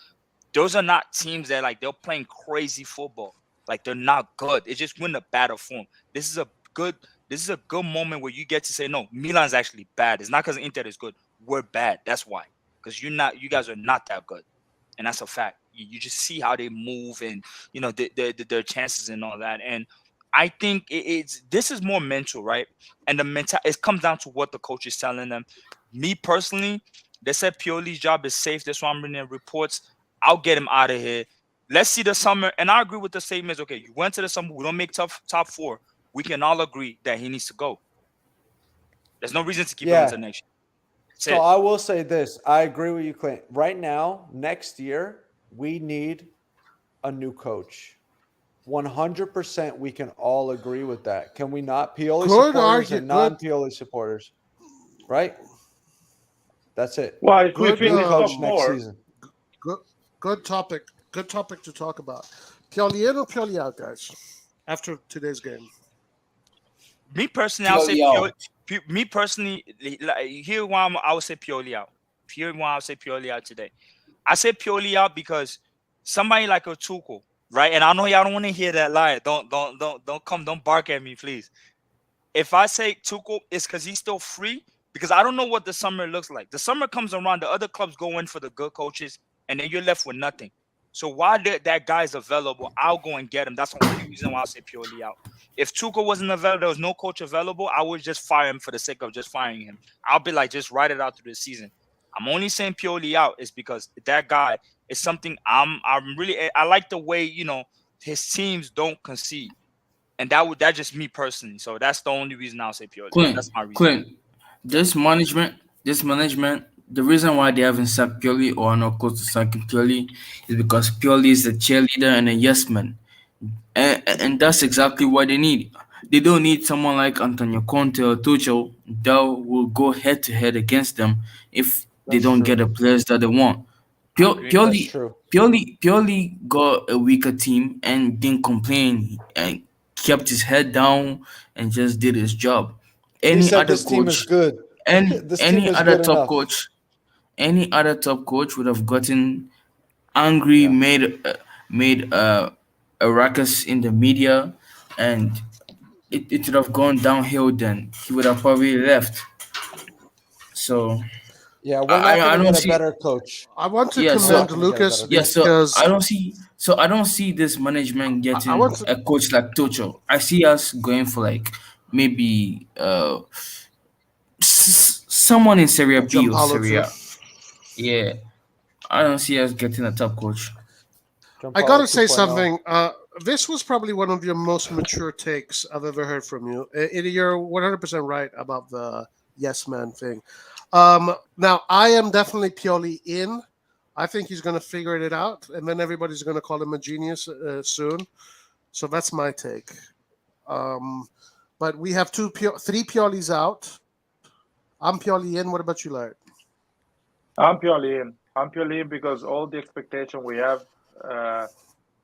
those are not teams that, like, they're playing crazy football. Like, they're not good. It's just when the battle form. This is a good moment where you get to say, no, Milan's actually bad. It's not because Inter is good. We're bad. That's why. Because you guys are not that good. And that's a fact. You just see how they move and, their chances and all that. And I think this is more mental, right? And it comes down to what the coach is telling them. Me personally, they said Pioli's job is safe. That's why I'm reading reports. I'll get him out of here. Let's see the summer. And I agree with the statements. Okay, you went to the summer. We don't make top 4. We can all agree that he needs to go. There's no reason to keep him until next year. That's So it. I will say this. I agree with you, Clint. Right now, next year, we need a new coach. 100% we can all agree with that. Can we not? Pioli Good supporters argue. and Good. non-Pioli supporters. Right? That's it. Well, if we Good. New finish coach top next 4, season. Good. Good topic. Good topic to talk about. Pioli in or Pioli out, guys? After today's game. Me personally, I'll say Pioli out. Me personally, like, here why I would say Pioli out. Here why I would say Pioli out today. I say Pioli out because somebody like a Tuchel, right? And I know y'all don't want to hear that lie. Don't bark at me, please. If I say Tuchel, it's because he's still free. Because I don't know what the summer looks like. The summer comes around, the other clubs go in for the good coaches, and then you're left with nothing. So while that guy's available, I'll go and get him. That's the only reason why I say Pioli out. If Tuchel wasn't available, there was no coach available, I would just fire him for the sake of just firing him. I'll be like, just ride it out through the season. I'm only saying Pioli out is because that guy is something I like the way, his teams don't concede. And that's just me personally. So that's the only reason I'll say Pioli. That's my reason. Clint, this management, the reason why they haven't sacked Pioli or are not close to sacking Pioli is because Pioli is a cheerleader and a yes man. And that's exactly what they need. They don't need someone like Antonio Conte or Tuchel that will go head to head against them if they That's don't true. get the players that they want. agree. That's true. Pioli got a weaker team and didn't complain and kept his head down and just did his job. He Any said other this team is coach, good. and This team any is other good top enough. coach, any other top coach would have gotten angry, Yeah. made a ruckus in the media, and it would have gone downhill. Then he would have probably left. So Yeah, we're not I going to don't get a see. better coach. I want to Yeah, We're so not commend going to get a Lucas better yeah, coach. because I don't see this management getting I want to. a coach like Tuchel. I see us going for like maybe someone in Serie B or Gianpaolo Serie too. A. Yeah, I don't see us getting a top coach. I gotta Gianpaolo say 2.0. something. This was probably one of your most mature takes I've ever heard from you. You're 100% right about the yes man thing. Now, I am definitely Pioli in. I think he's going to figure it out, and then everybody's going to call him a genius soon. So that's my take. But we have three Piolis out. I'm Pioli in. What about you, Larry? I'm Pioli in. I'm Pioli in because all the expectation we have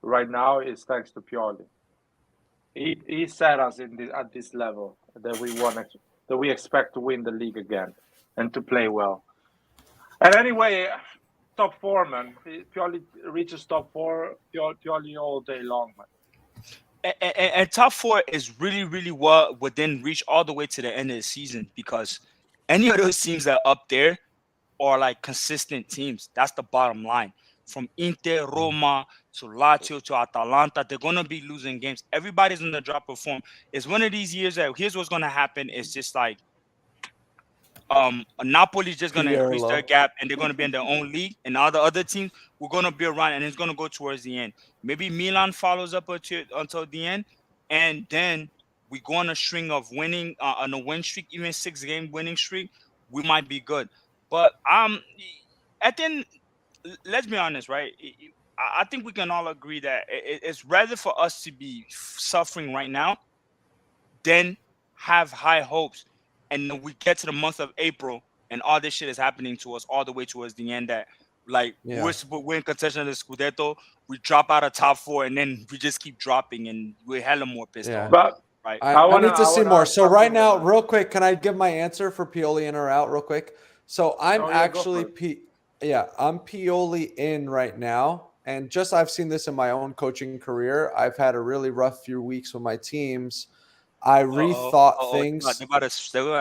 right now is thanks to Pioli. He set us at this level that we expect to win the league again and to play well. And anyway, top 4, man. Pioli reaches top 4. Pioli all day long, man. And top 4 is really, really well within reach all the way to the end of the season, because any of those teams that are up there are like consistent teams. That's the bottom line. From Inter, Roma, to Lazio, to Atalanta, they're going to be losing games. Everybody's in the drop of form. It's one of these years that here's what's going to happen. It's just like Napoli's just going to increase their gap, and they're going to be in their own league, and all the other teams we're going to be around, and it's going to go towards the end. Maybe Milan follows up until the end, and then we go on a string of winning on a win streak, even 6-game winning streak. We might be good, but at the end, let's be honest, right? I think we can all agree that it's rather for us to be suffering right now than have high hopes. And then we get to the month of April, and all this shit is happening to us all the way towards the end. That we're in contention of the Scudetto, we drop out of top 4, and then we just keep dropping, and we're hella more pissed off. But right? I need to see more. So right now, real quick, can I give my answer for Pioli in or out real quick? So I'm actually I'm Pioli in right now. And just I've seen this in my own coaching career. I've had a really rough few weeks with my teams. I rethought things. They got a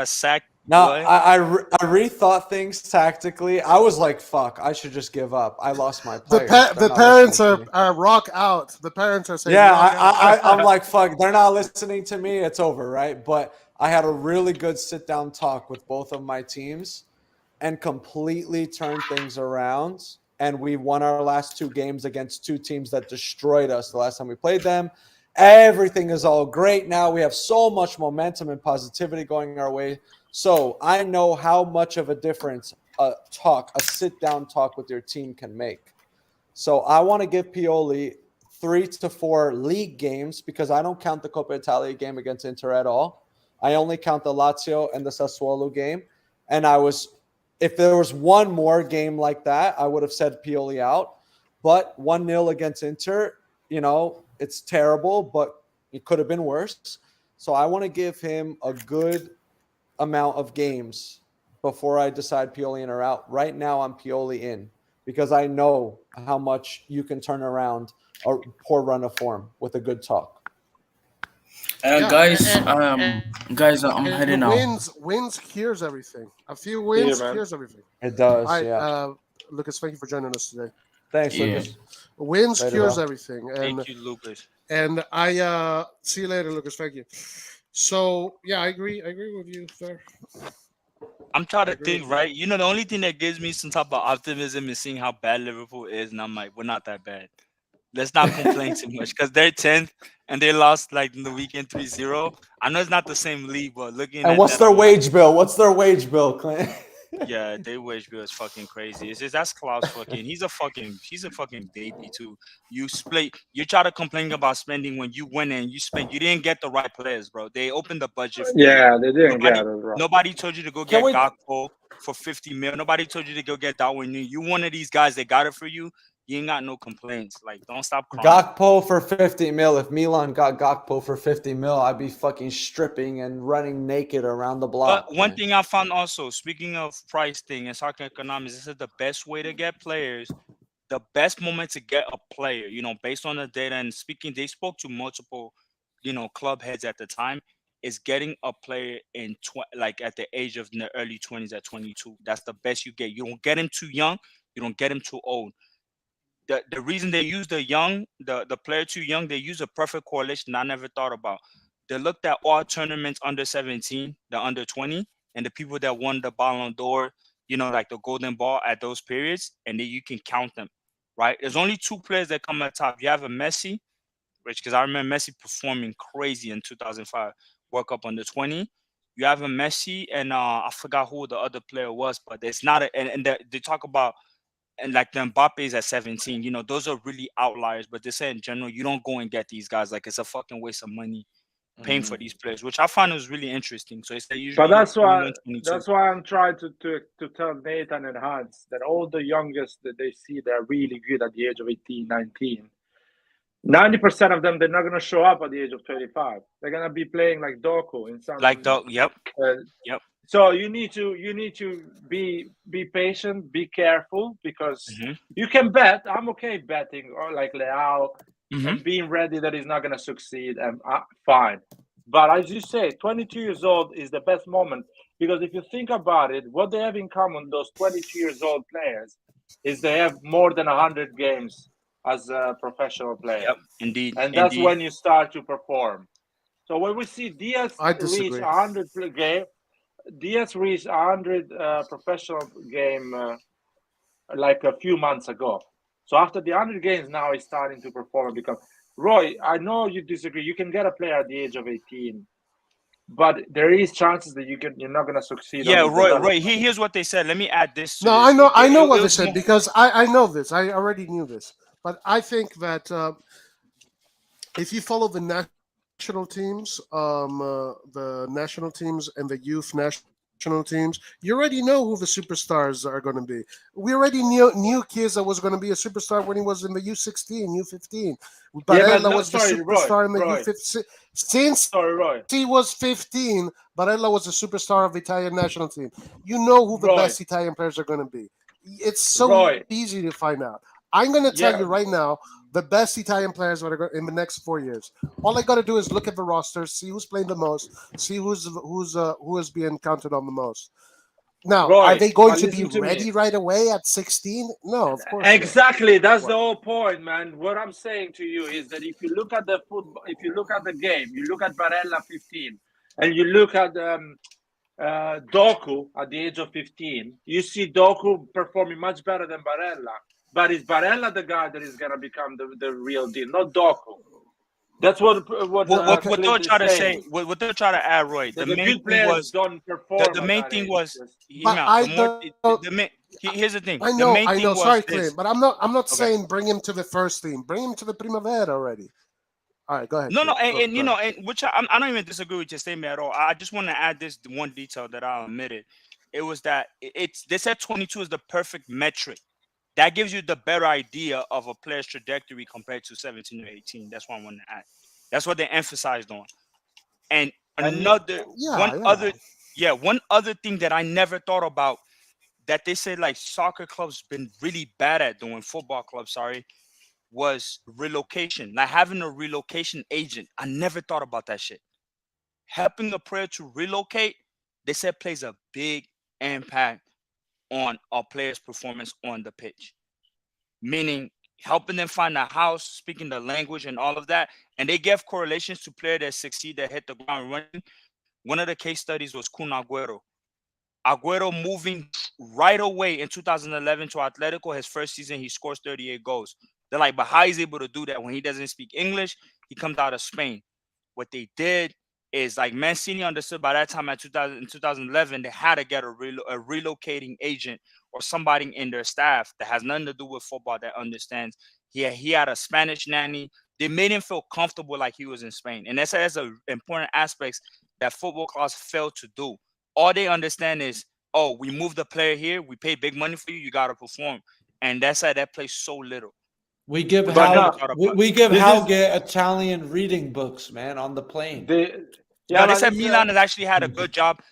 sack. No, I rethought things tactically. I was like, "Fuck, I should just give up." I lost my players. The parents are rock out. The parents are saying, "Yeah." I'm like, "Fuck, they're not listening to me. It's over, right?" But I had a really good sit down talk with both of my teams, and completely turned things around. And we won our last 2 games against 2 teams that destroyed us the last time we played them. Everything is all great now. We have so much momentum and positivity going our way. So I know how much of a difference a sit-down talk with your team can make. So I want to give Pioli 3 to 4 league games because I don't count the Coppa Italia game against Inter at all. I only count the Lazio and the Sassuolo game. And if there was one more game like that, I would have said Pioli out. But 1-0 against Inter, it's terrible, but it could have been worse. So I want to give him a good amount of games before I decide Pioli in or out. Right now, I'm Pioli in because I know how much you can turn around a poor run of form with a good talk. Guys, I'm heading out. Wins cures everything. A few wins cures everything. It does. All right, yeah. Lucas, thank you for joining us today. Thanks, Lucas. Wins Later, cures bro. everything. And, Thank you, Lucas. And I see you later, Lucas. Thank you. So yeah, I agree with you, sir. I'm trying to think, right? The only thing that gives me some type of optimism is seeing how bad Liverpool is, and I'm like, we're not that bad. Let's not complain too much because they're 10th and they lost like in the weekend 3-0. I know it's not the same league, but looking And at what's that, their wage bill? What's their wage bill, Clint? yeah, their wage bill is fucking crazy. It's just that's Klaus fucking. He's a fucking baby too. You try to complain about spending when you win and you spend. You didn't get the right players, bro. They opened the budget. For Yeah, you. they didn't get it right. Nobody told you to go get Gakpo for 50 mil. Nobody told you to go get Darwin. You one of these guys that got it for you. You ain't got no complaints. Like, don't stop crying. Gakpo for 50 mil. If Milan got Gakpo for 50 mil, I'd be fucking stripping and running naked around the block. But one thing I found also, speaking of price thing and soccer economics, this is the best way to get players. The best moment to get a player, based on the data and speaking, they spoke to multiple, club heads at the time, is getting a player in at the age of the early 20s at 22. That's the best you get. You don't get him too young. You don't get him too old. The reason they use the player too young, they use a perfect correlation I never thought about. They looked at all tournaments under 17, the under 20, and the people that won the Ballon d'Or, like the Golden Ball at those periods, and then you can count them, right? There's only 2 players that come at top. You have a Messi, because I remember Messi performing crazy in 2005 World Cup under 20. You have a Messi, and I forgot who the other player was, but it's not and they talk about. And like the Mbappe's at 17, those are really outliers. But they say in general, you don't go and get these guys. Like, it's a fucking waste of money paying for these players, which I found was really interesting. So it's that usually. But that's why I'm trying to tell Nathan and Hans that all the youngest that they see, they're really good at the age of 18, 19. 90% of them, they're not going to show up at the age of 25. They're going to be playing like Doku in some. Like Doku, yep. Yep. So you need to be patient, be careful, because you can bet. I'm okay betting or like Leao and being ready that he's not going to succeed, and fine. But as you say, 22 years old is the best moment, because if you think about it, what they have in common, those 22 years old players, is they have more than 100 games as a professional player. Yep, indeed. And that's when you start to perform. So when we see Diaz reach 100 game. Diaz reached 100 professional game like a few months ago. So after the 100 games, now he's starting to perform and become. Roy, I know you disagree. You can get a player at the age of 18, but there is chances that you're not going to succeed. Yeah, Roy. Here's what they said. Let me add this. No, I know what they said because I know this. I already knew this, but I think that if you follow the national teams, the national teams and the youth national teams, you already know who the superstars are going to be. We already knew kids that was going to be a superstar when he was in the U16, U15. Barella was the superstar in the U15. Since he was 15, Barella was the superstar of the Italian national team. You know who the best Italian players are going to be. It's so easy to find out. I'm going to tell you right now, the best Italian players that are going in the next 4 years. All I got to do is look at the roster, see who's playing the most, see who is being counted on the most. Now, are they going to be ready right away at 16? No, of course. Exactly, that's the whole point, man. What I'm saying to you is that if you look at the football, if you look at the game, you look at Barella 15, and you look at Doku at the age of 15, you see Doku performing much better than Barella. But is Barella the guy that is going to become the real deal, not Doku? That's what what Clint they'll is try to say, saying. what they'll try to add, Roy. The The main good thing players was don't perform. the at main that thing age. was hear But me out. I The more don't. the main here's the thing. I The know, main I thing know. was Sorry, this. Clint, but I'm not Okay. saying bring him to the first team. Bring him to the Primavera already. All right, go ahead. No, Clint. and you know, and which I don't even disagree with your statement at all. I just want to add this one detail that I omitted. It was that it's they said 22 is the perfect metric. That gives you the better idea of a player's trajectory compared to 17 or 18. That's what I want to add. That's what they emphasized on. And another one other thing that I never thought about that they said like soccer clubs been really bad at doing, football clubs, sorry, was relocation. Like having a relocation agent. I never thought about that shit. Helping a player to relocate, they said plays a big impact on a player's performance on the pitch. Meaning helping them find a house, speaking the language and all of that. And they gave correlations to players that succeed, that hit the ground running. One of the case studies was Kun Agüero. Agüero moving right away in 2011 to Atletico. His first season, he scores 38 goals. They're like, but how is he able to do that when he doesn't speak English? He comes out of Spain. What they did is like Mancini understood by that time in 2011, they had to get a relocating agent or somebody in their staff that has nothing to do with football that understands. He had a Spanish nanny. They made him feel comfortable like he was in Spain. And that's an important aspect that football clubs fail to do. All they understand is, oh, we move the player here, we pay big money for you, you got to perform. And that's how that plays so little. We give But we give this Hauge Italian reading books, man, on the plane. No, they said Milan has actually had a good job.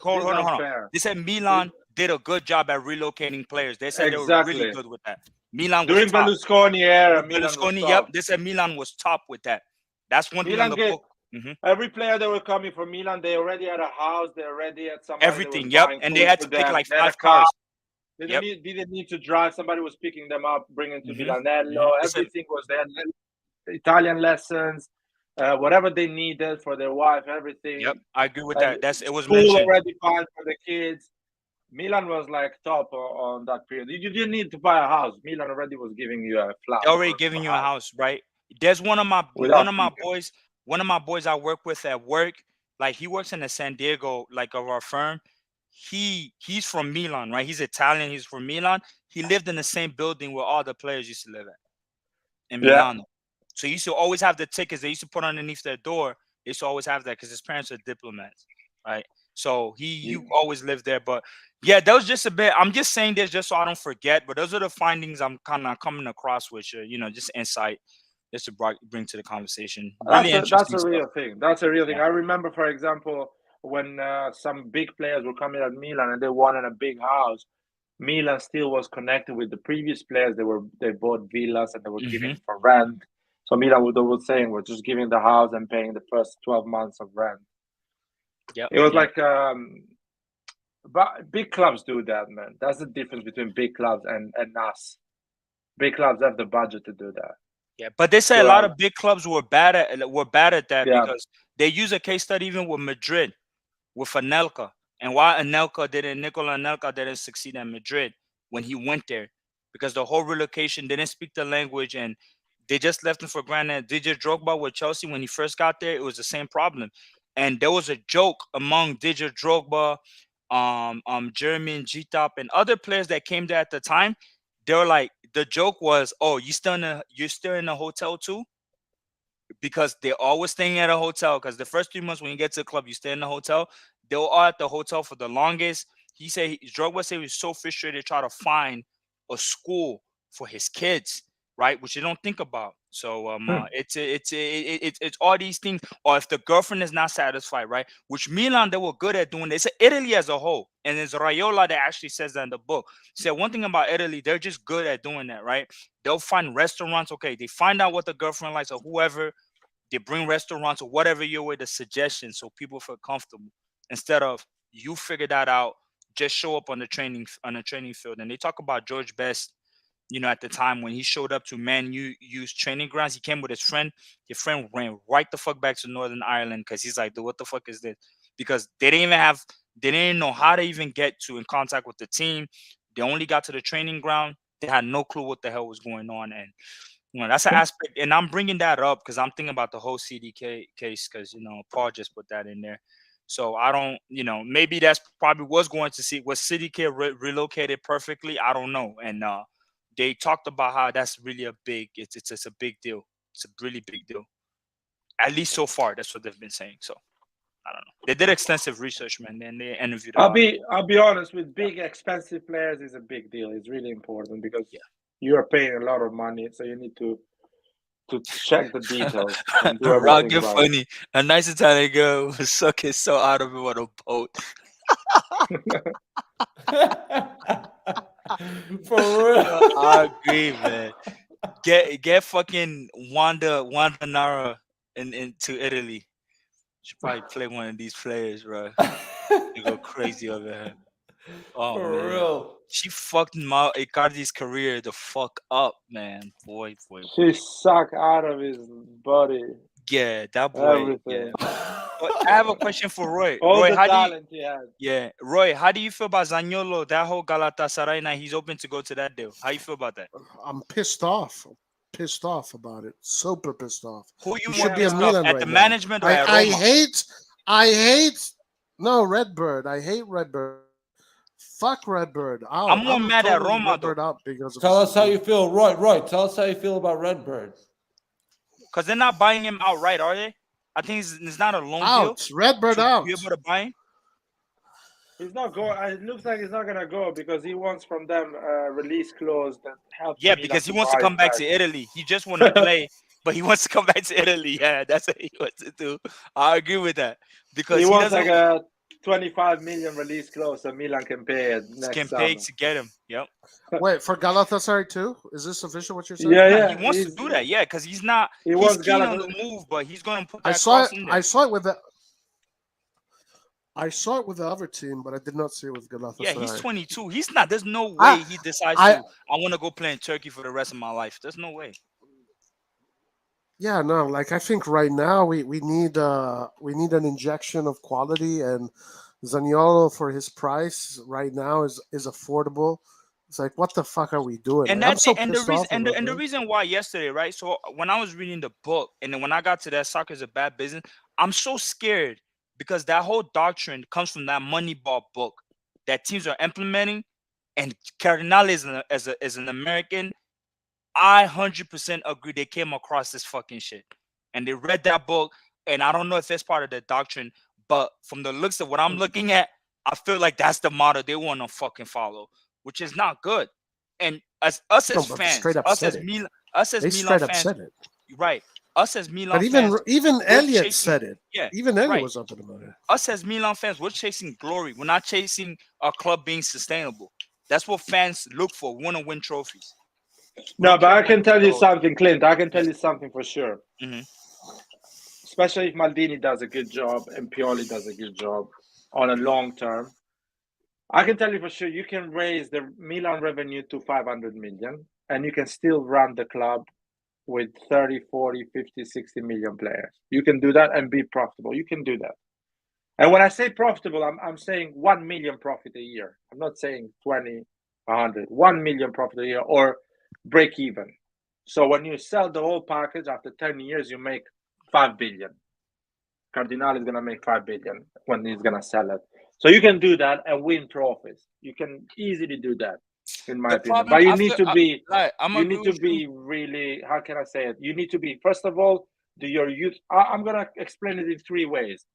Hold on. unfair. They said Milan did a good job at relocating players. They said they were really good with that. Milan was During top. Berlusconi era, During Milan was Berlusconi, top. yep. They said Milan was top with that. That's one thing on the book. Every player that were coming from Milan, they already had a house, they already had somebody. Everything, yep. And they had to pick like 5 cars. cars. They didn't need to drive. Somebody was picking them up, bringing to Milanello. Everything was there. Italian lessons, whatever they needed for their wife, everything. Yep, I agree with that. It was school mentioned already fine for the kids. Milan was like top on that period. You didn't need to buy a house. Milan already was giving you a flat. They're already giving you a house, right? There's one of my boys I work with at work. Like he works in the San Diego, like of our firm. He's from Milan, right? He's Italian. He's from Milan. He lived in the same building where all the players used to live at in Milan. So he used to always have the tickets they used to put underneath their door. They used to always have that because his parents are diplomats, right? So he always lived there. But yeah, that was just a bit. I'm just saying this just so I don't forget. But those are the findings I'm kind of coming across with, just insight, just to bring to the conversation. Really interesting. That's a real thing. That's a real thing. I remember, for example, when some big players were coming at Milan and they wanted a big house. Milan still was connected with the previous players. They bought villas and they were giving for rent. So Milan was saying we're just giving the house and paying the first 12 months of rent. Yeah, it was like, but big clubs do that, man. That's the difference between big clubs and us. Big clubs have the budget to do that. Yeah, but they say a lot of big clubs were bad at that because they use a case study even with Madrid, with Anelka, and why Nicola Anelka didn't succeed in Madrid when he went there, because the whole relocation, they didn't speak the language and they just left him for granted. Didier Drogba with Chelsea, when he first got there, it was the same problem. And there was a joke among Didier Drogba, Jeremy Gitap, and other players that came there at the time. They were like, the joke was, "Oh, you're still in a hotel too," because they're always staying at a hotel. Because the first 3 months when you get to the club, you stay in the hotel. They were all at the hotel for the longest. He said Drogba said he was so frustrated, trying to find a school for his kids, right? Which you don't think about. So it's all these things. Or if the girlfriend is not satisfied, right? Which Milan, they were good at doing. They said Italy as a whole, and it's Raiola that actually says that in the book. He said one thing about Italy, they're just good at doing that, right? They'll find restaurants. Okay, they find out what the girlfriend likes or whoever. They bring restaurants or whatever your way, the suggestion, so people feel comfortable instead of you figure that out. Just show up on the training field. And they talk about George Best. At the time when he showed up to Man U's training grounds, he came with his friend. His friend ran right the fuck back to Northern Ireland because he's like, dude, what the fuck is this? Because they didn't know how to even get in contact with the team. They only got to the training ground. They had no clue what the hell was going on. And That's an aspect, and I'm bringing that up because I'm thinking about the whole CDK case because Paul just put that in there. So I don't, maybe that's probably was going to see was CDK relocated perfectly. I don't know, and they talked about how that's really a big. It's a big deal. It's a really big deal. At least so far, that's what they've been saying. So I don't know. They did extensive research, man, and they interviewed. I'll be honest. With big expensive players, is a big deal. It's really important because you are paying a lot of money, so you need to check the details. And do Rock, you're right. funny. A nice Italian girl was sucking so out of him on a boat. For real. I agree, man. Get fucking Wanda Nara into Italy. Should probably play one of these players, bro. They go crazy over her. Oh, For man. real. She fucked Icardi's career the fuck up, man. Boy. She sucked out of his body. Yeah, that boy. Everything. Yeah. But I have a question for Roy. All Roy, the talent he had. Yeah, Roy, how do you feel about Zaniolo? That whole Galatasaray now, he's open to go to that deal. How you feel about that? I'm pissed off. Pissed off about it. Super pissed off. Who you should be a pissed Milan off? At right the now. management or at Roma? I hate. No, Redbird. I hate Redbird. Fuck Redbird. I'm more mad at Roma, Redbird out because of Tell us how you feel, Roy. Tell us how you feel about Redbird. Because they're not buying him outright, are they? I think it's not a loan out. deal. Redbird out. Be able to buy him? He's not going. It looks like he's not gonna go because he wants from them a release clause that helps. Yeah, because he wants to come back to Italy. He just want to play, but he wants to come back to Italy. Yeah, that's what he wants to do. I agree with that because he wants like a 25 million release clause so Milan can pay it next summer. To get him. Yep. Wait, for Galatasaray too? Is this official what you're saying? Yeah. He wants to do that. Yeah, because he's not. He he's wants keen on the move, but he's going to put that in there. I saw it with the. I saw it with the other team, but I did not see it with Galatasaray. Yeah, he's 22. He's not. There's no way he decides I want to go play in Turkey for the rest of my life. There's no way. Yeah, no. Like I think right now we need an injection of quality, and Zaniolo for his price right now is affordable. It's like, what the fuck are we doing? And like, that's the reason why yesterday, right? So when I was reading the book, and then when I got to that soccer is a bad business, I'm so scared because that whole doctrine comes from that Moneyball book that teams are implementing. And Cardinale is an American. I 100% agree. They came across this fucking shit, and they read that book. And I don't know if that's part of the doctrine, but from the looks of what I'm looking at, I feel like that's the model they want to fucking follow, which is not good. And us as fans, us as Milan fans, right? Us as Milan fans, but even Elliot said it. Yeah, even Elliot was up about it. Us as Milan fans, we're chasing glory. We're not chasing our club being sustainable. That's what fans look for. We want to win trophies. No, but I can tell you something, Clint. I can tell you something for sure. Mm-hmm. Especially if Maldini does a good job and Pioli does a good job on a long term. I can tell you for sure you can raise the Milan revenue to 500 million and you can still run the club with 30, 40, 50, 60 million players. You can do that and be profitable. You can do that. And when I say profitable, I'm saying 1 million profit a year. I'm not saying 20, 100. 1 million profit a year or break even. So when you sell the whole package after 10 years, you make 5 billion. Cardinale is going to make 5 billion when he's going to sell it. So you can do that and win trophies. You can easily do that, in my opinion. But you need to be, really, how can I say it? You need to be, first of all, your youth. I'm going to explain it in 3 ways.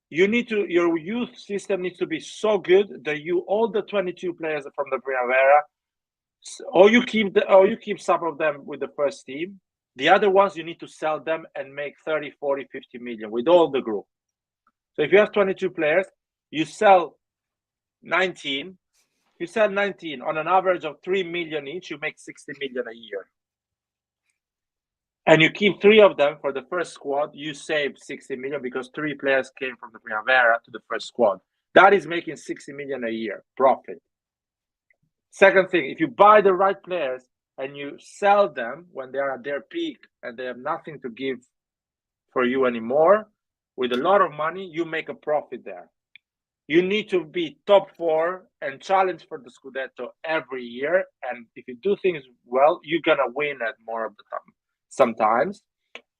Your youth system needs to be so good that all the 22 players from the Primavera, or you keep some of them with the first team. The other ones, you need to sell them and make 30, 40, 50 million with all the group. So if you have 22 players, you sell 19. You sell 19 on an average of 3 million each, you make 60 million a year. And you keep 3 of them for the first squad, you save 60 million because 3 players came from the Primavera to the first squad. That is making 60 million a year profit. Second thing, if you buy the right players and you sell them when they are at their peak and they have nothing to give for you anymore, with a lot of money, you make a profit there. You need to be top 4 and challenge for the Scudetto every year. And if you do things well, you're going to win at more of the time sometimes.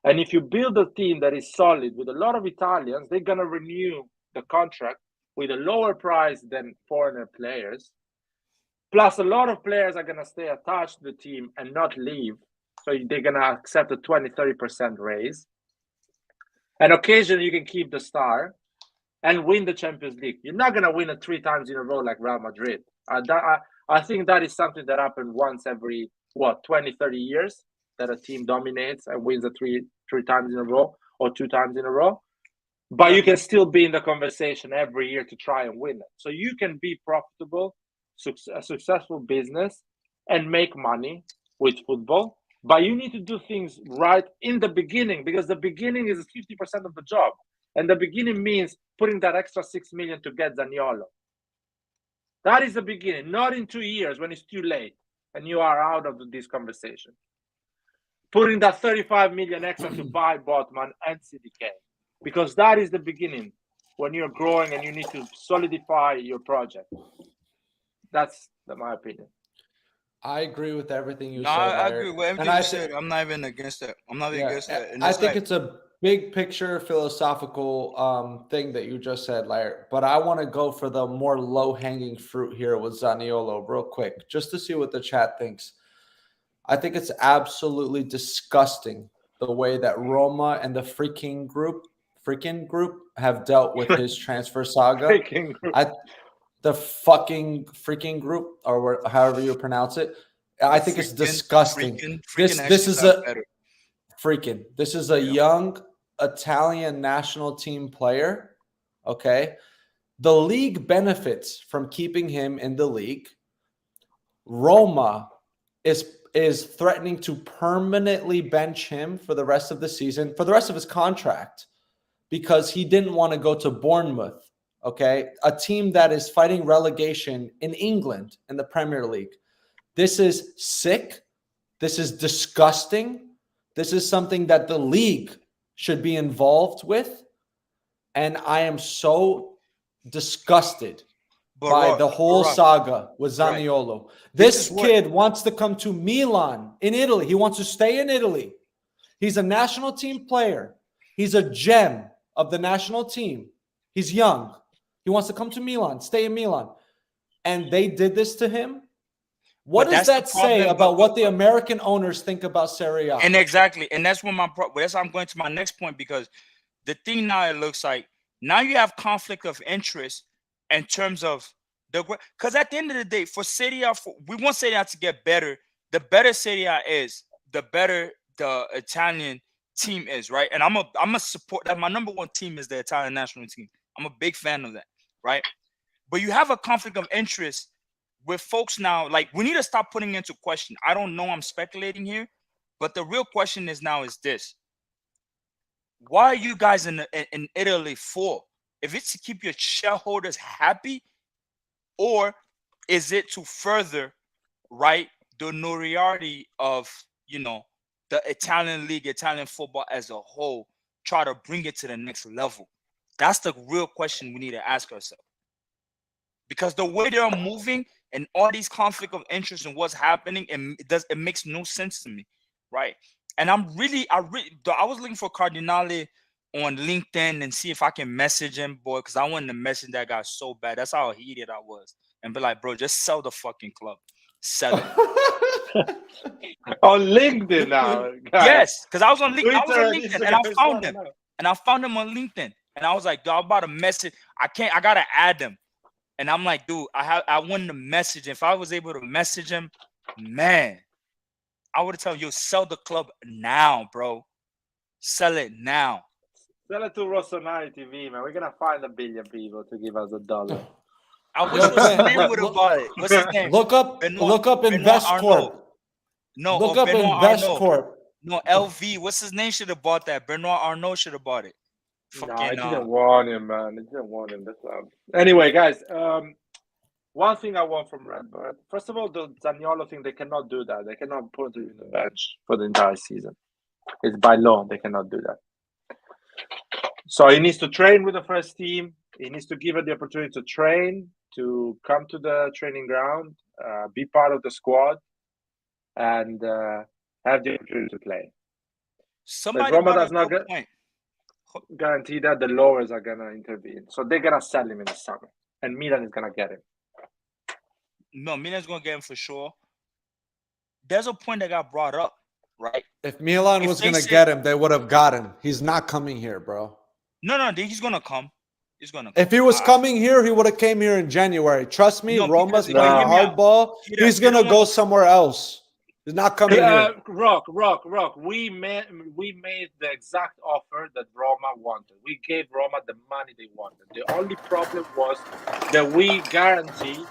And if you build a team that is solid with a lot of Italians, they're going to renew the contract with a lower price than foreigner players. Plus, a lot of players are going to stay attached to the team and not leave. So they're going to accept a 20-30% raise. And occasionally you can keep the star and win the Champions League. You're not going to win it 3 times in a row like Real Madrid. I think that is something that happens once every, 20, 30 years, that a team dominates and wins it three times in a row or 2 times in a row. But you can still be in the conversation every year to try and win it. So you can be profitable, a successful business, and make money with football. But you need to do things right in the beginning, because the beginning is 50% of the job. And the beginning means putting that extra 6 million to get Zaniolo. That is the beginning, not in 2 years when it's too late and you are out of this conversation. Putting that 35 million extra to buy Botman and CDK, because that is the beginning when you're growing and you need to solidify your project. That's my opinion. I agree with everything you No, said. I agree with everything you said. I'm not even against that. I'm not even against that. And I think it's a big picture philosophical thing that you just said, Lair. But I want to go for the more low-hanging fruit here with Zaniolo real quick, just to see what the chat thinks. I think it's absolutely disgusting the way that Roma and the freaking group have dealt with his transfer saga. The fucking freaking group, or however you pronounce it. I think it's disgusting. This is a young Italian national team player. Okay. The league benefits from keeping him in the league. Roma is threatening to permanently bench him for the rest of the season, for the rest of his contract, because he didn't want to go to Bournemouth. Okay, a team that is fighting relegation in England in the Premier League. This is sick. This is disgusting. This is something that the league should be involved with. And I am so disgusted by the whole saga with Zaniolo. Right. This kid wants to come to Milan in Italy. He wants to stay in Italy. He's a national team player. He's a gem of the national team. He's young. He wants to come to Milan, stay in Milan. And they did this to him. What does that say about what the American owners think about Serie A? And exactly. And that's what that's how I'm going to my next point, because the thing now, it looks like now you have conflict of interest in terms of because at the end of the day, for Serie A, we want Serie A to get better. The better Serie A is, the better the Italian team is, right? And I'm a support that. My number 1 team is the Italian national team. I'm a big fan of that, right? But you have a conflict of interest with folks now. Like, we need to stop putting into question. I don't know, I'm speculating here, but the real question is this: why are you guys in Italy for? If it's to keep your shareholders happy, or is it to further, right, the notoriety of, the Italian league, Italian football as a whole, try to bring it to the next level? That's the real question we need to ask ourselves. Because the way they're moving and all these conflict of interest and what's happening, it makes no sense to me, right? And I was looking for Cardinale on LinkedIn and see if I can message him, boy, because I wanted to message that guy so bad. That's how heated I was. And be like, bro, just sell the fucking club. Sell it. On LinkedIn now. Guys. Yes, because I was on LinkedIn and I found him. And I found him on LinkedIn. And I was like, dude, I'm about to message. I gotta add him. And I'm like, dude, I wanted to message him. If I was able to message him, man, I would have told you, sell the club now, bro. Sell it now. Sell it to RossonARI TV, man. We're gonna find 1 billion people to give us $1. I wish his name would have bought it. What's his name? Look up InvestCorp. No, look up InvestCorp. No, LV. What's his name? Should have bought that. Benoit Arnault should have bought it. No, I didn't want him, man. I didn't want him. Anyway, guys, one thing I want from Red Bull. First of all, the Zaniolo thing, they cannot do that. They cannot put it in the bench for the entire season. It's by law. They cannot do that. So he needs to train with the first team. He needs to give her the opportunity to train, to come to the training ground, be part of the squad, and have the opportunity to play. Somebody Roma brought does up not a point. guarantee that the lowers are gonna intervene. So they're gonna sell him in the summer, and Milan is gonna get him. No, Milan's gonna get him for sure. There's a point that got brought up, right? If Milan If was they going to say- get him, they would have got him. He's not coming here, bro. No, he's gonna come. He's gonna come. If he was coming here, he would have came here in January. Trust me, No, Roma's because- playing No. hardball. He He's don't going to go wanna- somewhere else. He's not coming here. Rock. We made the exact offer that Roma wanted. We gave Roma the money they wanted. The only problem was that we guarantee.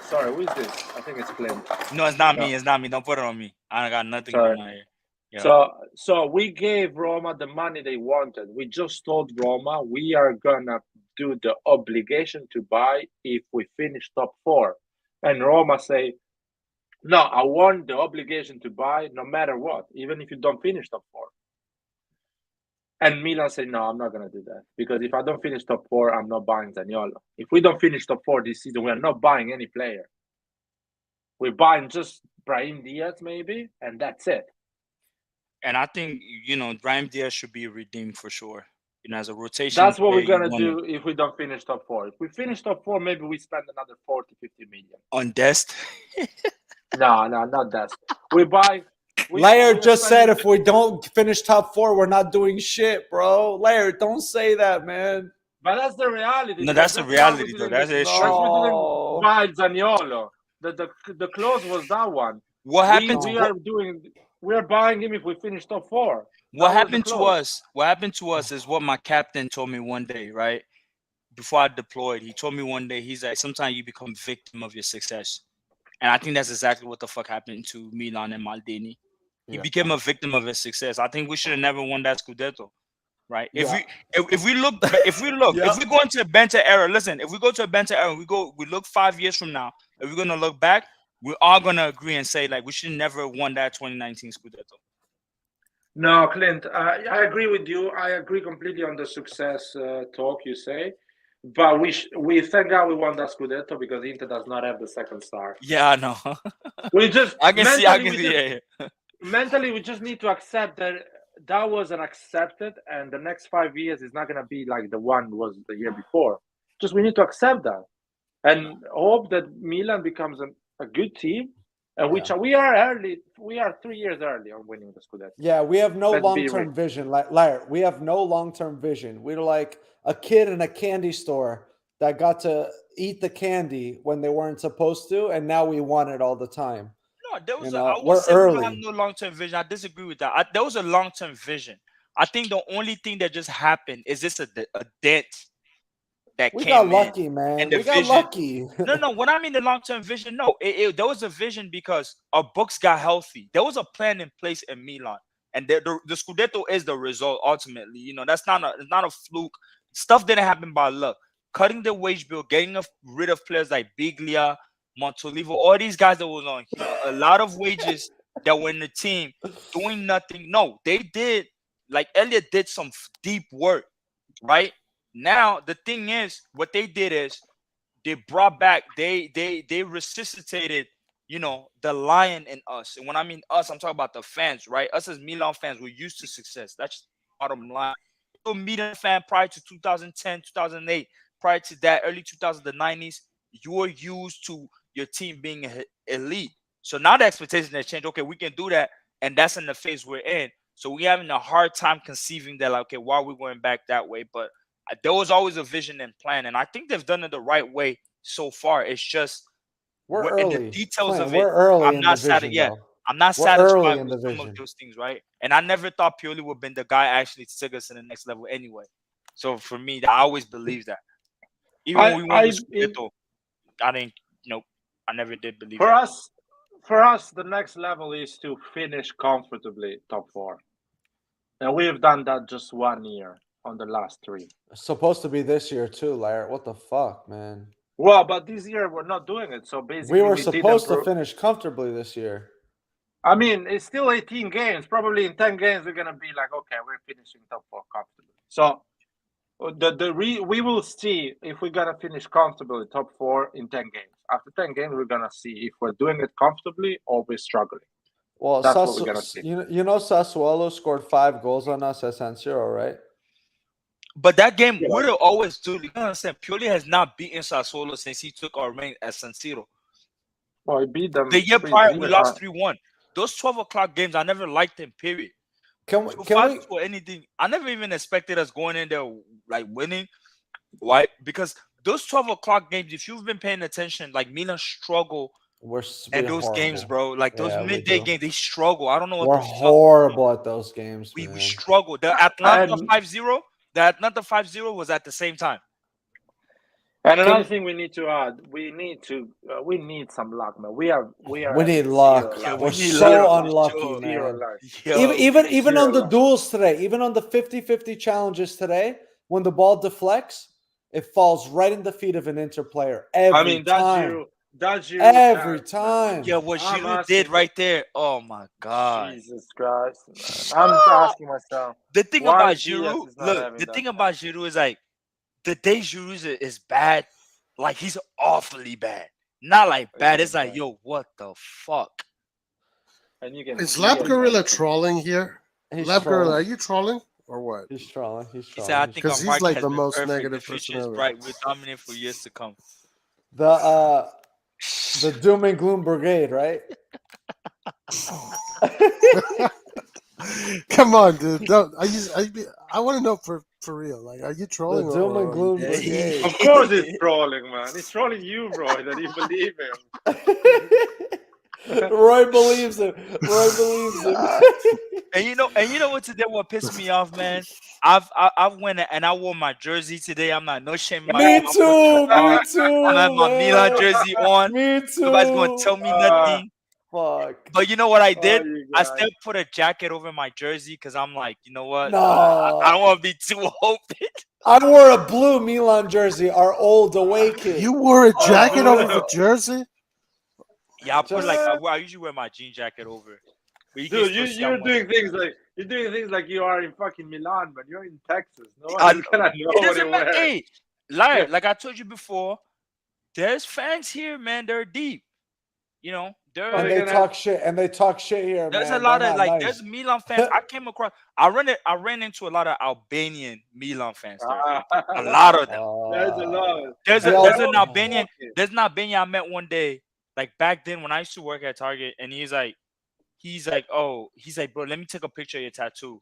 Sorry, who is this? I think it's Clint. No, it's not me. It's not me. Don't put it on me. I don't got nothing Sorry. on my ear. Yeah. So we gave Roma the money they wanted. We just told Roma we are gonna do the obligation to buy if we finish top 4. And Roma say, no, I want the obligation to buy no matter what, even if you don't finish top 4. And Milan say, no, I'm not gonna do that. Because if I don't finish top 4, I'm not buying Zaniolo. If we don't finish top 4 this season, we're not buying any player. We're buying just Brahim Diaz maybe, and that's it. And I think, Brahim Diaz should be redeemed for sure. As a rotation. That's what player, we're gonna you wanna- do if we don't finish top 4. If we finish top 4, maybe we spend another 40, 50 million. On Dest. No, not that. We buy. Laird just said if we don't finish top 4, we're not doing shit, bro. Laird, don't say that, man. But that's the reality. No, that's the reality, though. That's true. No. Buy Zaniolo. The clause was that one. What happened We are buying him if we finish top 4. What happened to us is what my captain told me one day, right? Before I deployed, he told me one day, he's like, sometimes you become victim of your success. And I think that's exactly what the fuck happened to Milan and Maldini. He became a victim of his success. I think we should have never won that Scudetto, right? If we look, if we go into a Benta era, listen, if we go to a Benta era, we look 5 years from now, if we're gonna look back, we're all gonna agree and say like we should never won that 2019 Scudetto. No, Clint, I agree with you. I agree completely on the success talk you say. But we thank God we won that Scudetto because Inter does not have the second star. Yeah, I know. I can see. Mentally, we just need to accept that was an accepted, and the next 5 years is not going to be like the one was the year before. Just we need to accept that and hope that Milan becomes a good team. And which we are early. We are 3 years early on winning the Scudetto. Yeah, we have no long-term vision. Like, we have no long-term vision. We're like a kid in a candy store that got to eat the candy when they weren't supposed to, and now we want it all the time. No, there was we're early. We don't have no long-term vision. I disagree with that. There was a long-term vision. I think the only thing that just happened is just a dent. We got lucky, man. We got lucky. No. When I mean the long-term vision, no, there was a vision because our books got healthy. There was a plan in place in Milan, and the Scudetto is the result ultimately. That's not a fluke. Stuff didn't happen by luck. Cutting the wage bill, getting rid of players like Biglia, Montolivo, all these guys that was on a lot of wages that were in the team doing nothing. No, they did. Like Elliot did some deep work, right? Now the thing is, what they did is they brought back, they resuscitated, the lion in us. And when I mean us, I'm talking about the fans, right? Us as Milan fans, we're used to success. That's bottom line. You're a Milan fan prior to 2010, 2008, prior to that, early 2000s, the 90s, you were used to your team being elite. So now the expectation has changed. Okay, we can do that, and that's in the phase we're in. So we're having a hard time conceiving that, like, okay, why are we going back that way? But there was always a vision and plan, and I think they've done it the right way so far. It's just we're early. In the details of we're it. Early I'm in not the vision, satisfied. though. I'm not We're satisfied early in with the some vision. of those things, right? And I never thought Pioli would have been the guy actually to take us to the next level anyway. So for me, I always believed that. Even when we won the Scudetto, I didn't. I never did believe that. For us, the next level is to finish comfortably top 4. And we have done that just 1 year on the last 3. It's supposed to be this year too, Larry. What the fuck, man? Well, but this year we're not doing it. So basically, we were supposed to finish comfortably this year. I mean, it's still 18 games. Probably in 10 games, we're going to be like, okay, we're finishing top 4 comfortably. So we will see if we're gonna finish comfortably top 4 in 10 games. After 10 games, we're gonna see if we're doing it comfortably or we're struggling. Well, That's what we're gonna see. you know, Sassuolo scored 5 goals on us at San Siro, right? But that game would have always do. You understand? Pioli has not beaten Sassuolo since he took our reign at San Siro. Well, he beat them. The year prior, we lost 3-1. Those 12 o'clock games, I never liked them. Period. Can we or anything? I never even expected us going in there like winning. Why? Because those 12 o'clock games, if you've been paying attention, like Milan struggle in those games, bro. Like those midday games, they struggle. I don't know what we're horrible at those games. We struggle. The Atlanta 5-0. The Atlanta 5-0 was at the same time. And another thing we need to add, we need some luck, man. We need luck. Yeah, we're so unlucky, man. Even on the duels today, even on the 50-50 challenges today, when the ball deflects, it falls right in the feet of an Inter player every time. Every time. Yeah, what Giroud did right there. Oh my God. Jesus Christ. Man. I'm asking myself. The thing about Giroud, look, the thing about Giroud is like the day Giroud is bad, like he's awfully bad. Not like bad. It's like, yo, what the fuck? Is Lab Gorilla trolling here? Lab Gorilla, are you trolling? Or what? He's trolling. Because he's like the most negative person ever. Right, we're dominant for years to come. The doom and gloom brigade, right? Come on, dude. I want to know for real. Like, are you trolling? The doom and gloom brigade. Of course he's trolling, man. He's trolling you, Roy, that you believe him. Roy believes him. And you know what today? What pissed me off, man? I've went and I wore my jersey today. I'm not no shame. Me too. I have my Milan jersey on. Me too. Nobody's gonna tell me nothing. Fuck. But you know what I did? I still put a jacket over my jersey because I'm like, you know what? No. I don't want to be too open. I wore a blue Milan jersey, our old away kit. You wore a jacket over the jersey? Yeah, I usually wear my jean jacket over. Dude, you're doing things like you are in fucking Milan, man. You're in Texas. No one's gonna know what you wear. Hey, liar, like I told you before, there's fans here, man. They're deep. You know, they talk shit here. There's man. a lot of there's Milan fans. I came across. I ran into a lot of Albanian Milan fans. A lot of them. There's a lot. There's an Albanian. There's an Albanian I met one day. Like back then when I used to work at Target, and he's like, bro, let me take a picture of your tattoo.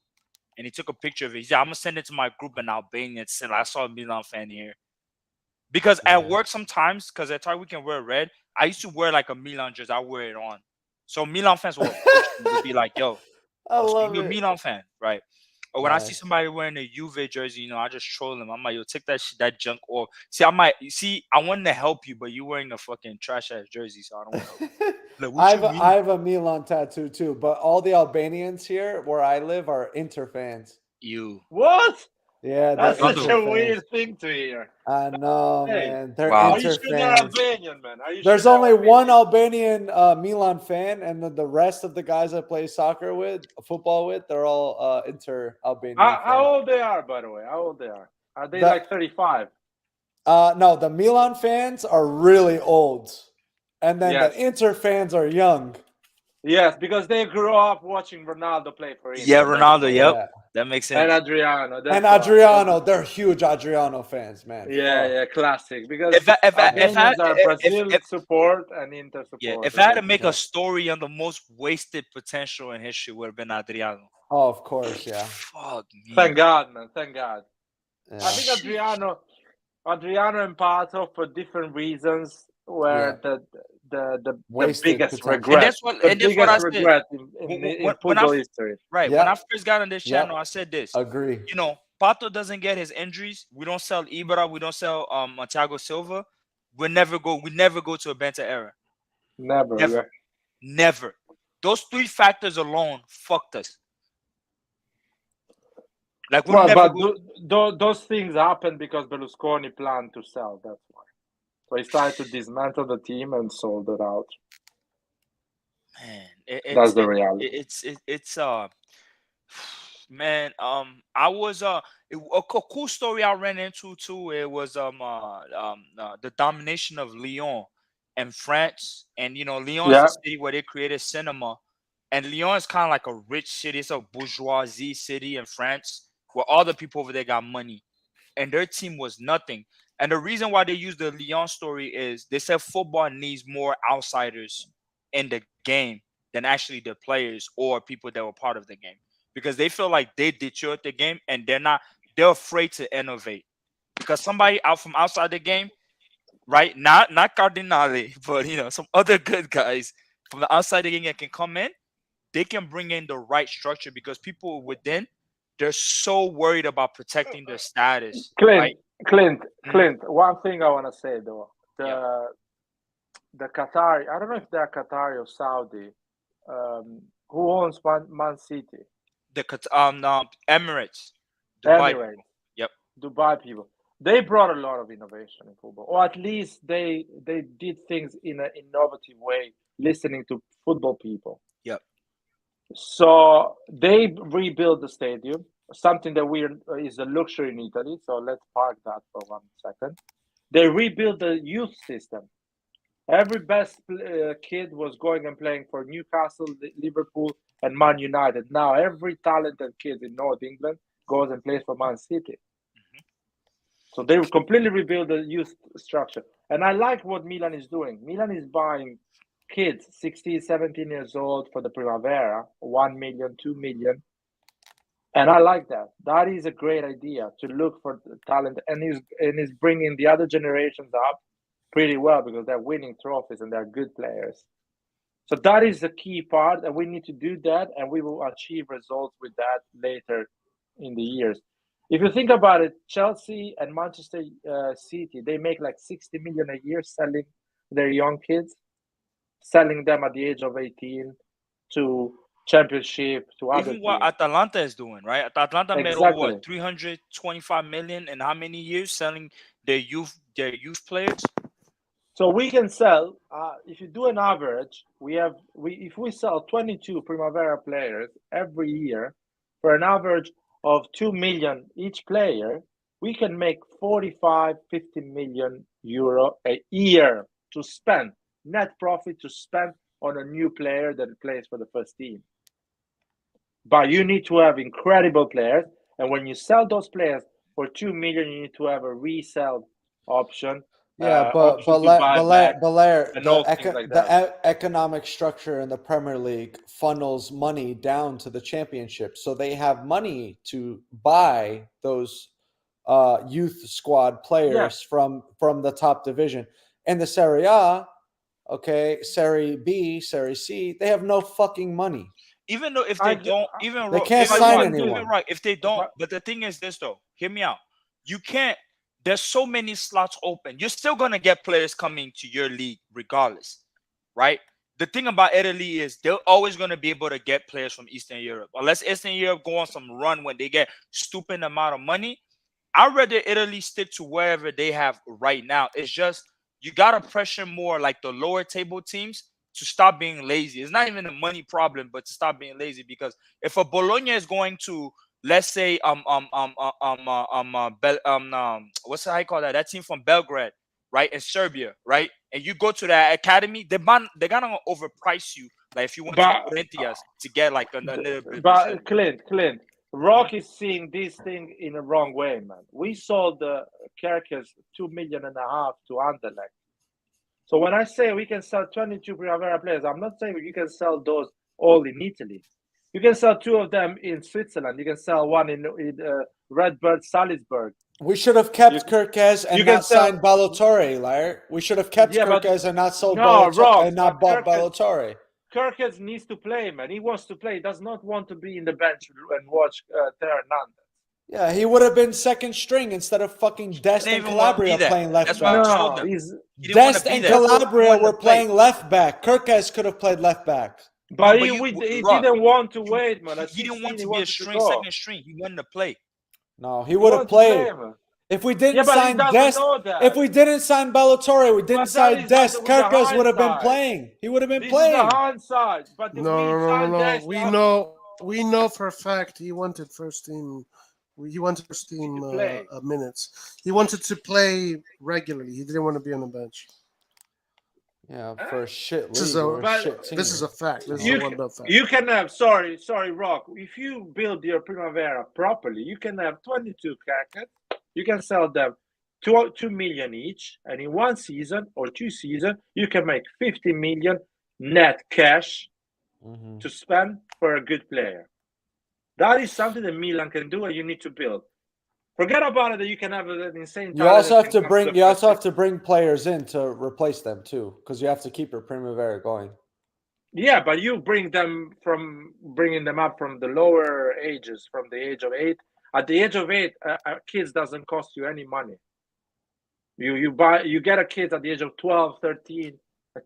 And he took a picture of it. He said, I'm gonna send it to my group in Albania. And I saw a Milan fan here. Because at work sometimes, because at Target we can wear red. I used to wear like a Milan jersey. I wear it on. So Milan fans would be like, yo, you're a Milan fan, right? Or when I see somebody wearing a Juve jersey, you know, I just troll them. I'm like, yo, take that junk off. See, I wanted to help you, but you're wearing a fucking trash ass jersey, so I don't want to help. I have a Milan tattoo too, but all the Albanians here where I live are Inter fans. What? Yeah, that's such a weird thing to hear. I know, man. They're Are Inter you sure fans. they're Albanian, man? There's only one Albanian Milan fan, and the rest of the guys I play football with, they're all Inter Albanian. How old they are, by the way? How old they are? Are they like 35? No, the Milan fans are really old, and then the Inter fans are young. Yes, because they grew up watching Ronaldo play for Inter. Yeah, Ronaldo. Yep, that makes sense. And Adriano. They're huge Adriano fans, man. Yeah, classic. Because if I are Brazil support and Inter support. Yeah, if I had to make a story on the most wasted potential in history, would have been Adriano. Oh, of course, yeah. Fuck me. Thank God, man. Thank God. Yeah. I think Adriano and Pato for different reasons were the biggest regret. And that's what I said. Regret in football history. Right. Yeah. When I first got on this channel, I said this. Agree. You know, Pato doesn't get his injuries. We don't sell Ibra. We don't sell Thiago Silva. We never go to a Benta era. Never. Those three factors alone fucked us. Like those things happened because Berlusconi planned to sell. That's why. So he started to dismantle the team and sold it out. Man, that's the reality. It's Man, I was a cool story I ran into too. It was the domination of Lyon and France, and Lyon is a Yeah, city where they created cinema, and Lyon is kind of like a rich city. It's a bourgeoisie city in France where all the people over there got money, and their team was nothing. And the reason why they use the Lyon story is they said football needs more outsiders in the game than actually the players or people that were part of the game, because they feel like they deteriorate the game and they're afraid to innovate, because somebody out from outside the game, right? Not Cardinale, but some other good guys from the outside the game that can come in, they can bring in the right structure, because people within, they're so worried about protecting their status, Clint, right? Clint, Mm, Clint. One thing I want to say though, yeah. the Qatari. I don't know if they're Qatari or Saudi. Who owns Man City? The Emirates, Dubai Emirates, people. Yep. Dubai people. They brought a lot of innovation in football, or at least they did things in an innovative way, listening to football people. Yep. So they rebuilt the stadium, something that is a luxury in Italy. So let's park that for 1 second. They rebuilt the youth system. Every best kid was going and playing for Newcastle, Liverpool, and Man United. Now every talented kid in North England goes and plays for Man City. So they completely rebuilt the youth structure. And I like what Milan is doing. Milan is buying kids, 16, 17 years old for the Primavera, 1 million, 2 million. And I like that. That is a great idea to look for talent. And he's bringing the other generations up pretty well, because they're winning trophies and they're good players. So that is the key part, and we need to do that, and we will achieve results with that later in the years. If you think about it, Chelsea and Manchester City, they make like 60 million a year selling their young kids, selling them at the age of 18 to Championship, to other Even what teams. Atalanta is doing, right? Atalanta made over Exactly. what, 325 million in how many years selling their youth players? So we can sell, if you do an average, if we sell 22 Primavera players every year for an average of 2 million each player, we can make 45, 50 million euro a year to spend, net profit to spend on a new player that plays for the first team. But you need to have incredible players, and when you sell those players for 2 million, you need to have a resell option. Yeah, Option to buy back and all things like that. economic structure in the Premier League funnels money down to the championship, so they have money to buy those youth squad players from the top division. And the Serie A, okay, Serie B, Serie C, they have no fucking money. Even though if they don't, even they can't sign anyone. Even right, if they don't, but the thing is this though, hear me out. You can't. There's so many slots open. You're still gonna get players coming to your league regardless, right? The thing about Italy is they're always gonna be able to get players from Eastern Europe, unless Eastern Europe go on some run when they get stupid amount of money. I'd rather Italy stick to wherever they have right now. It's just you gotta pressure more like the lower table teams to stop being lazy. It's not even a money problem, but to stop being lazy, because if a Bologna is going to, let's say what's how you call that? That team from Belgrade, right, in Serbia, right? And you go to that academy, they're gonna overprice you. Like if you want to Corinthians to get like a little bit. But Clint, Rock is seeing this thing in a wrong way, man. We sold the Kerkez 2.5 million to Anderlecht. So when I say we can sell 22 Primavera players, I'm not saying you can sell those all in Italy. You can sell 2 of them in Switzerland. You can sell one in Redbird Salzburg. We should have kept Kerkez and not signed Balotore, liar. We should have kept Kerkez and not sold Balotore and not bought Balotore. Kerkez needs to play, man. He wants to play. He does not want to be in the bench and watch Theo Hernandez. Yeah, he would have been second string instead of fucking Dest and Calabria playing left back. No, Dest and Calabria were playing left back. Kerkez could have played left back. But he didn't want to wait, man. He didn't want to be a second string. He wanted to play. No, he would have played. If we didn't sign Dest, if we didn't sign Balotore, we didn't sign Dest, Kerkez would have been playing. He would have been playing. This is the hindsight. But no. We know We know for a fact he wanted first team. He wanted first team play. minutes. He wanted to play regularly. He didn't want to be on the bench. Yeah, for a shit This is league or a But shit team. This is a fact. This is You a can, one-known fact. you can have sorry, Rock. If you build your Primavera properly, you can have 22 Kraken. You can sell them 2 million each, and in 1 season or 2 seasons, you can make 50 million net cash to spend for a good player. That is something that Milan can do, and you need to build. Forget about it that you can have an insane. You also have to bring. You also have to bring players in to replace them too, because you have to keep your Primavera going. Yeah, but you bringing them up from the lower ages, from the age of 8. At the age of 8, kids doesn't cost you any money. You get a kid at the age of 12, 13,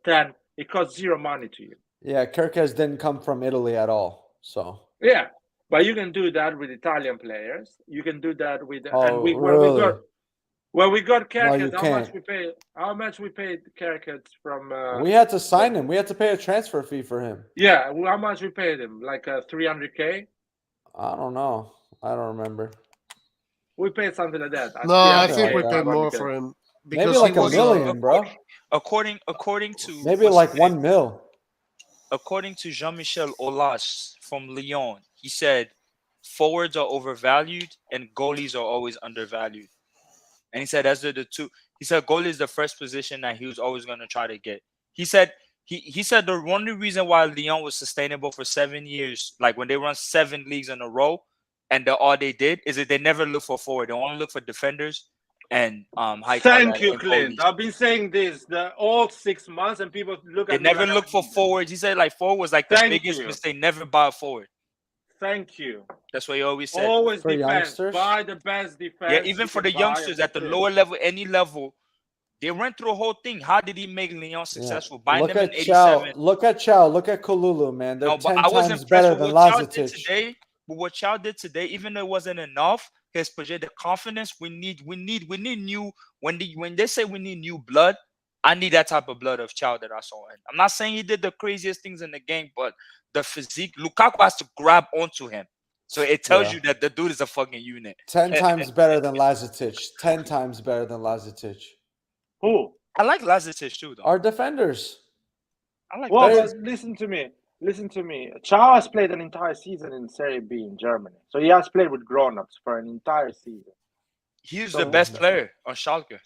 10. It costs zero money to you. Yeah, Kirkes didn't come from Italy at all, so. Yeah, but you can do that with Italian players. You can do that with really? When we got Kirkes, No, how much we paid Kirkes from? We had to sign him. We had to pay a transfer fee for him. Yeah, how much we paid him? Like 300K. I don't know. I don't remember. We paid something like that. No, I think we paid more for him. Maybe like $1 million, bro. According to maybe like $1 million. According to Jean-Michel Aulas from Lyon, he said forwards are overvalued and goalies are always undervalued. And he said as the two. He said goalie is the first position that he was always going to try to get. He said he said the only reason why Lyon was sustainable for 7 years, like when they run 7 leagues in a row, and all they did is that they never look for forward. They only look for defenders and high. Thank you, Clint. I've been saying this all 6 months, and people look at. They never look for forwards. He said like forward was like the biggest mistake. Never buy a forward. Thank you. That's what he always said. Always defense. Buy the best defense. Yeah, even for the youngsters at the lower level, any level, they went through a whole thing. How did he make Lyon successful? Buying them in 87. Look at Chow. Look at Kululu, man. They're 10 times better than Lazitic. But what Chow did today, even though it wasn't enough, his project, the confidence we need new. When they say we need new blood, I need that type of blood of Chow that I saw. And I'm not saying he did the craziest things in the game, but the physique, Lukaku has to grab onto him. So it tells you that the dude is a fucking unit. 10 times better than Lazitic. 10 times better than Lazitic. Who? I like Lazitic too, though. Our defenders. I like. Well, listen to me. Chow has played an entire season in Serie B in Germany, so he has played with grown-ups for an entire season. He's the best player on Schalke.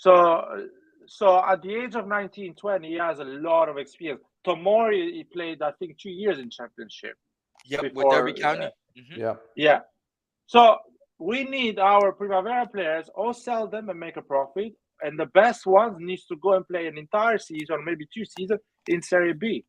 So at the age of 19, 20, he has a lot of experience. Tomori, he played, I think, 2 years in Championship. Yeah, with Derby County. Yeah. So we need our Primavera players, all sell them and make a profit. And the best ones needs to go and play an entire season or maybe 2 seasons in Serie B.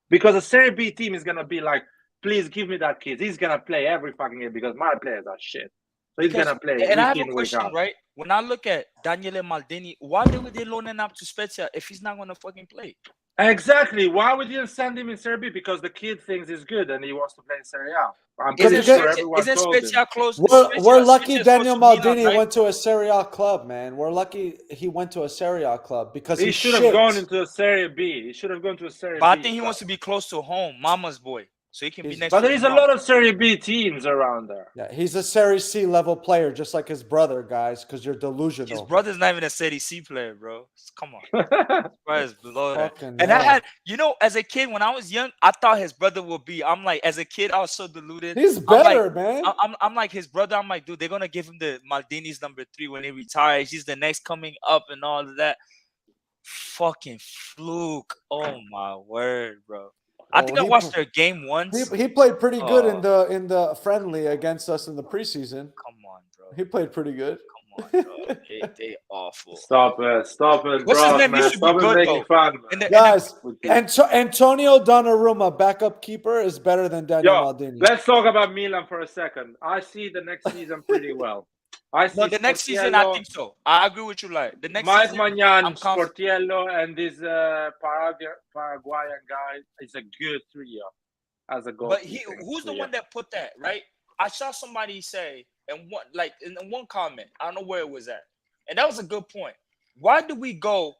Because a Serie B team is going to be like, please give me that kid. He's going to play every fucking game because my players are shit. So he's going to play. And I have a question, right? When I look at Daniele Maldini, why did they loan him up to Spezia if he's not going to fucking play? Exactly. Why would you send him in Serie B? Because the kid thinks he's good and he wants to play in Serie A. I'm pretty sure everyone told him. Spezia close? We're lucky Daniel Maldini went to a Serie A club, man. We're lucky he went to a Serie A club because he should have gone into a Serie B. He should have gone to a Serie B. But I think he wants to be close to home, mama's boy. So he can be next but to there's a lot of Serie B teams around there. Yeah, he's a Serie C level player, just like his brother, guys, because you're delusional. His brother's not even a Serie C player, bro. Come on. Brother's below that. And I had, as a kid, when I was young, I thought his brother would be. I'm like, as a kid, I was so deluded. He's better, man. I'm like his brother. I'm like, dude, they're going to give him the Maldini's number 3 when he retires. He's the next coming up and all of that. Fucking fluke. Oh, my word, bro. I think I watched their game once. He played pretty good in the friendly against us in the preseason. Come on, bro. He played pretty good. Come on, bro. They awful. Stop it, What's bro, his name? man. He should Stop be good, making fun, guys. Antonio Donnarumma, backup keeper, is better than Daniel Maldini. Let's talk about Milan for a second. I see the next season pretty well. The next season, I think so. I agree with you. Like the next Mike season, Magnan, Sportiello, and this Paraguayan guy is a good trio as a goal. But who's the one that put that right? I saw somebody say in one comment. I don't know where it was at, and that was a good point. Why do we go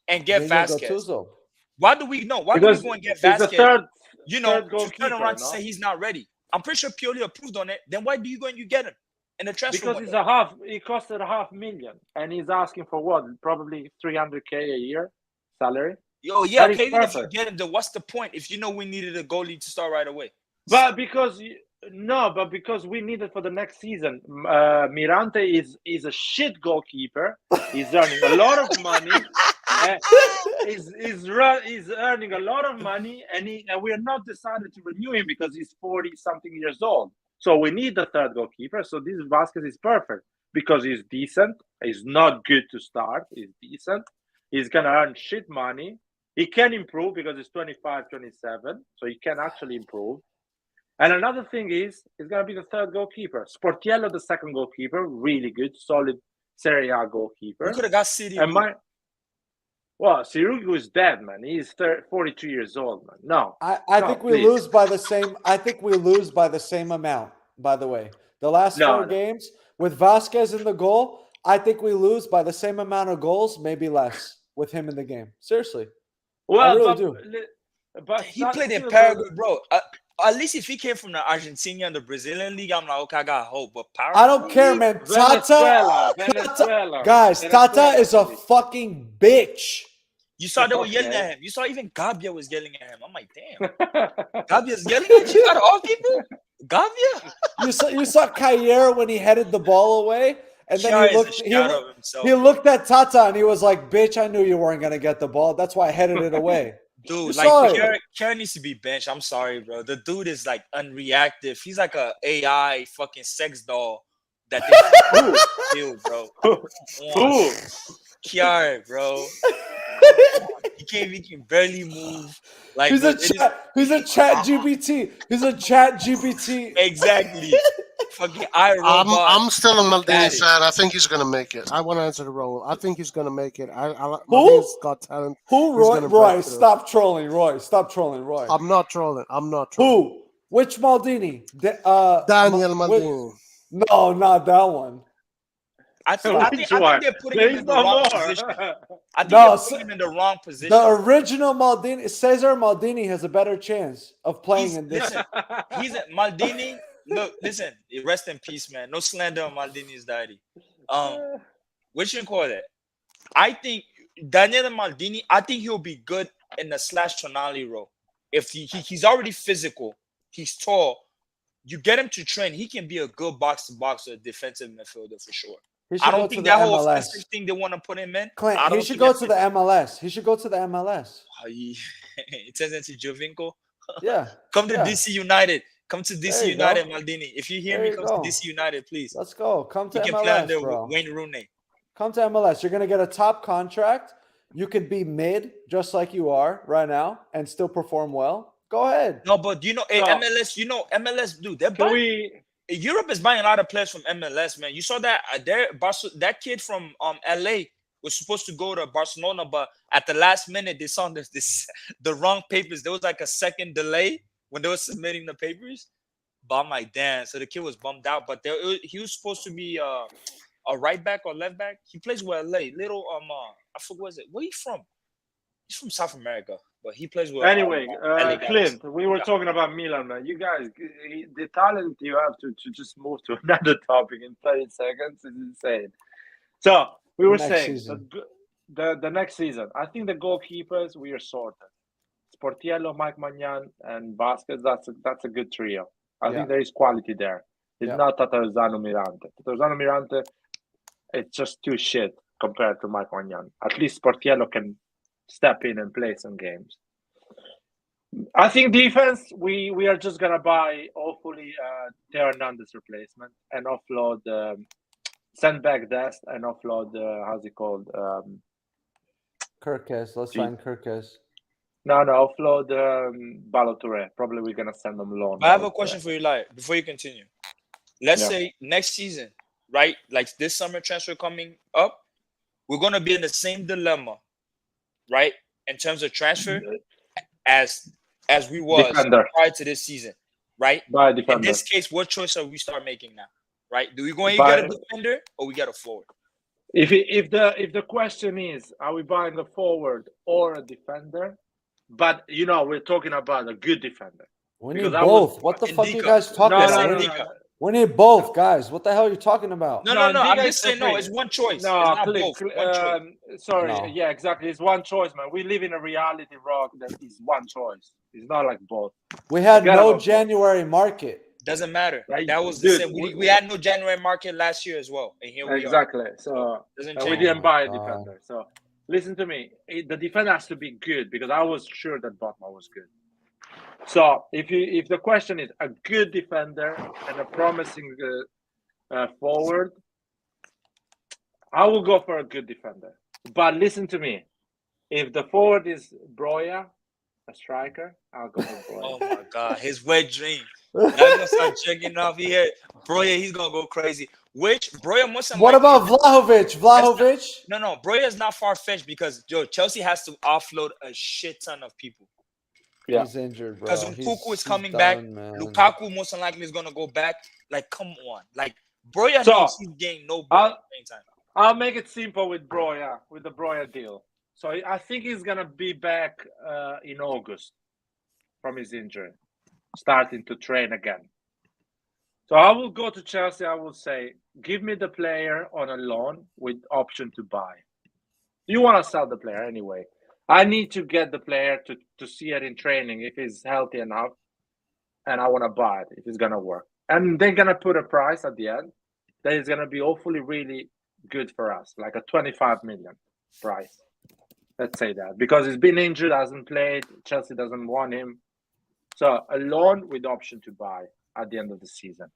and get Vasquez? Why do we know? Why do we go and get Vasquez? Third to turn around to say he's not ready. I'm pretty sure Pioli approved on it. Then why do you go and you get him in the transfer Because window? it's a half. It costed $500,000, and he's asking for what? Probably $300K a year salary. Yo, yeah, That is okay, even if you perfect. get him, then what's the point if you know we needed a goalie to start right away? But because we need it for the next season. Mirante is a shit goalkeeper. He's earning a lot of money. He's earning a lot of money, and we are not decided to renew him because he's 40-something years old. So we need the third goalkeeper. So this Vasquez is perfect because he's decent. He's not good to start. He's decent. He's gonna earn shit money. He can improve because he's 25, 27. So he can actually improve. And another thing is, he's going to be the third goalkeeper. Sportiello, the second goalkeeper, really good, solid Serie A goalkeeper. We could have got City. And Sirigu is dead, man. He's 42 years old, man. No, I think we lose by the same. I think we lose by the same amount. By the way, the last four games with Vasquez in the goal, I think we lose by the same amount of goals, maybe less, with him in the game. Seriously, I really do. But he played in Paraguay, bro. At least if he came from the Argentina and the Brazilian league, I'm like, okay, I got hope. But Paraguay, I don't care, man. Venezuela. Guys, Tata is a fucking bitch. You saw they were yelling at him. You saw even Gabia was yelling at him. I'm like, damn. Gabia's yelling at you out of all people? Gabia? You saw Kayer when he headed the ball away, and then he looked at Tata and he was like, bitch, I knew you weren't gonna get the ball. That's why I headed it away. Dude, like Kayer needs to be benched. I'm sorry, bro. The dude is like unreactive. He's like a AI fucking sex doll that they feel, bro. Kiara, bro. He can barely move. Like he's a chat GPT. He's a chat GPT. Exactly. Fucking iRobot. I'm still on Maldini's side. I think he's gonna make it. I want to answer the role. I think he's gonna make it. Who? Maldini's got talent. Who? Roy, stop trolling, Roy. Stop trolling, Roy. I'm not trolling. Who? Which Maldini? Daniel Maldini. No, not that one. I think they're putting him in the wrong position. I think they're putting him in the wrong position. The original Maldini, Cesar Maldini, has a better chance of playing in this. Listen, he's a Maldini. Look, listen, rest in peace, man. No slander on Maldini's daddy. What you call that? I think Daniele Maldini, I think he'll be good in the /Tonali role. If he's already physical, he's tall. You get him to train, he can be a good box-to-box or defensive midfielder for sure. I don't think that whole offensive thing they want to put him in. Clint, he should go to the MLS. He should go to the MLS. It turns into Jovinko. Yeah. Come to DC United. Come to DC United, Maldini. If you hear me, come to DC United, please. Let's go. Come to MLS, you can play under bro. Wayne Rooney. Come to MLS. You're going to get a top contract. You could be mid, just like you are right now, and still perform well. Go ahead. No, but MLS, dude, they're buying. Europe is buying a lot of players from MLS, man. You saw that that kid from LA was supposed to go to Barcelona, but at the last minute they saw the wrong papers. There was like a second delay when they were submitting the papers. But I'm like, damn. So the kid was bummed out. But he was supposed to be a right back or left back. He plays with LA. Little I forget where is it. Where he from? He's from South America, but he plays with. Anyway, Clint, we were talking about Milan, man. You guys, the talent you have to just move to another topic in 30 seconds is insane. So we were saying the next season. I think the goalkeepers we are sorted. Sportiello, Mike Maignan, and Vasquez. That's a good trio. I think there is quality there. It's not Tataruzano Mirante. Tataruzano Mirante, it's just too shit compared to Mike Maignan. At least Sportiello can step in and play some games. I think defense, we are just gonna buy hopefully Theo Hernandez replacement and offload send back Dest and offload how's it called? Kirkes. Let's sign Kirkes. No, offload Balotelli. Probably we're gonna send them loan. I have a question for you, Lai, before you continue. Let's say next season, right? Like this summer transfer coming up, we're gonna be in the same dilemma, right? In terms of transfer, as we was prior to this season, right? In this case, what choice are we start making now? Right? Do we go and get a defender or we get a forward? If the question is, are we buying a forward or a defender? But we're talking about a good defender. We Because need I was- both. What the fuck are you Indica. guys talking No, about? no, We no, need- no. We need both, guys. What the hell are you talking about? No, I'm Indica just is saying, no, free. it's one choice. No, it's not click. both. One choice. Sorry, No. yeah, exactly. It's one choice, man. We live in a reality, Rock, that is one choice. It's not like both. We had Forget no about both. January market. Doesn't matter. Right, That was dude, the same. We had no January market last year as well, and here we are. Exactly. So Doesn't and we change. didn't buy a God. defender. So listen to me. The defender has to be good because I was sure that Botman was good. So if the question is a good defender and a promising forward, I will go for a good defender. But listen to me. If the forward is Broya, a striker, I'll go for Broya. Oh my God, his wet dream. That's gonna start checking off here. Broya, he's gonna go crazy. Which Broya must have. What about Vlahovic? Vlahovic? No. Broya is not far fetched because Chelsea has to offload a shit ton of people. Yeah. He's injured, bro. Because when Kuku is He's coming done, back, man. Lukaku most likely is gonna go back. Like, come on. Like Broya So, knows he's getting no ball at the same time. I'll make it simple with Broya, with the Broya deal. So I think he's gonna be back in August from his injury, starting to train again. So I will go to Chelsea. I will say, give me the player on a loan with option to buy. You want to sell the player anyway. I need to get the player to see it in training if he's healthy enough, and I want to buy it if it's gonna work. And they're gonna put a price at the end that is gonna be hopefully really good for us, like a 25 million price. Let's say that because he's been injured, hasn't played. Chelsea doesn't want him, so a loan with option to buy at the end of the season.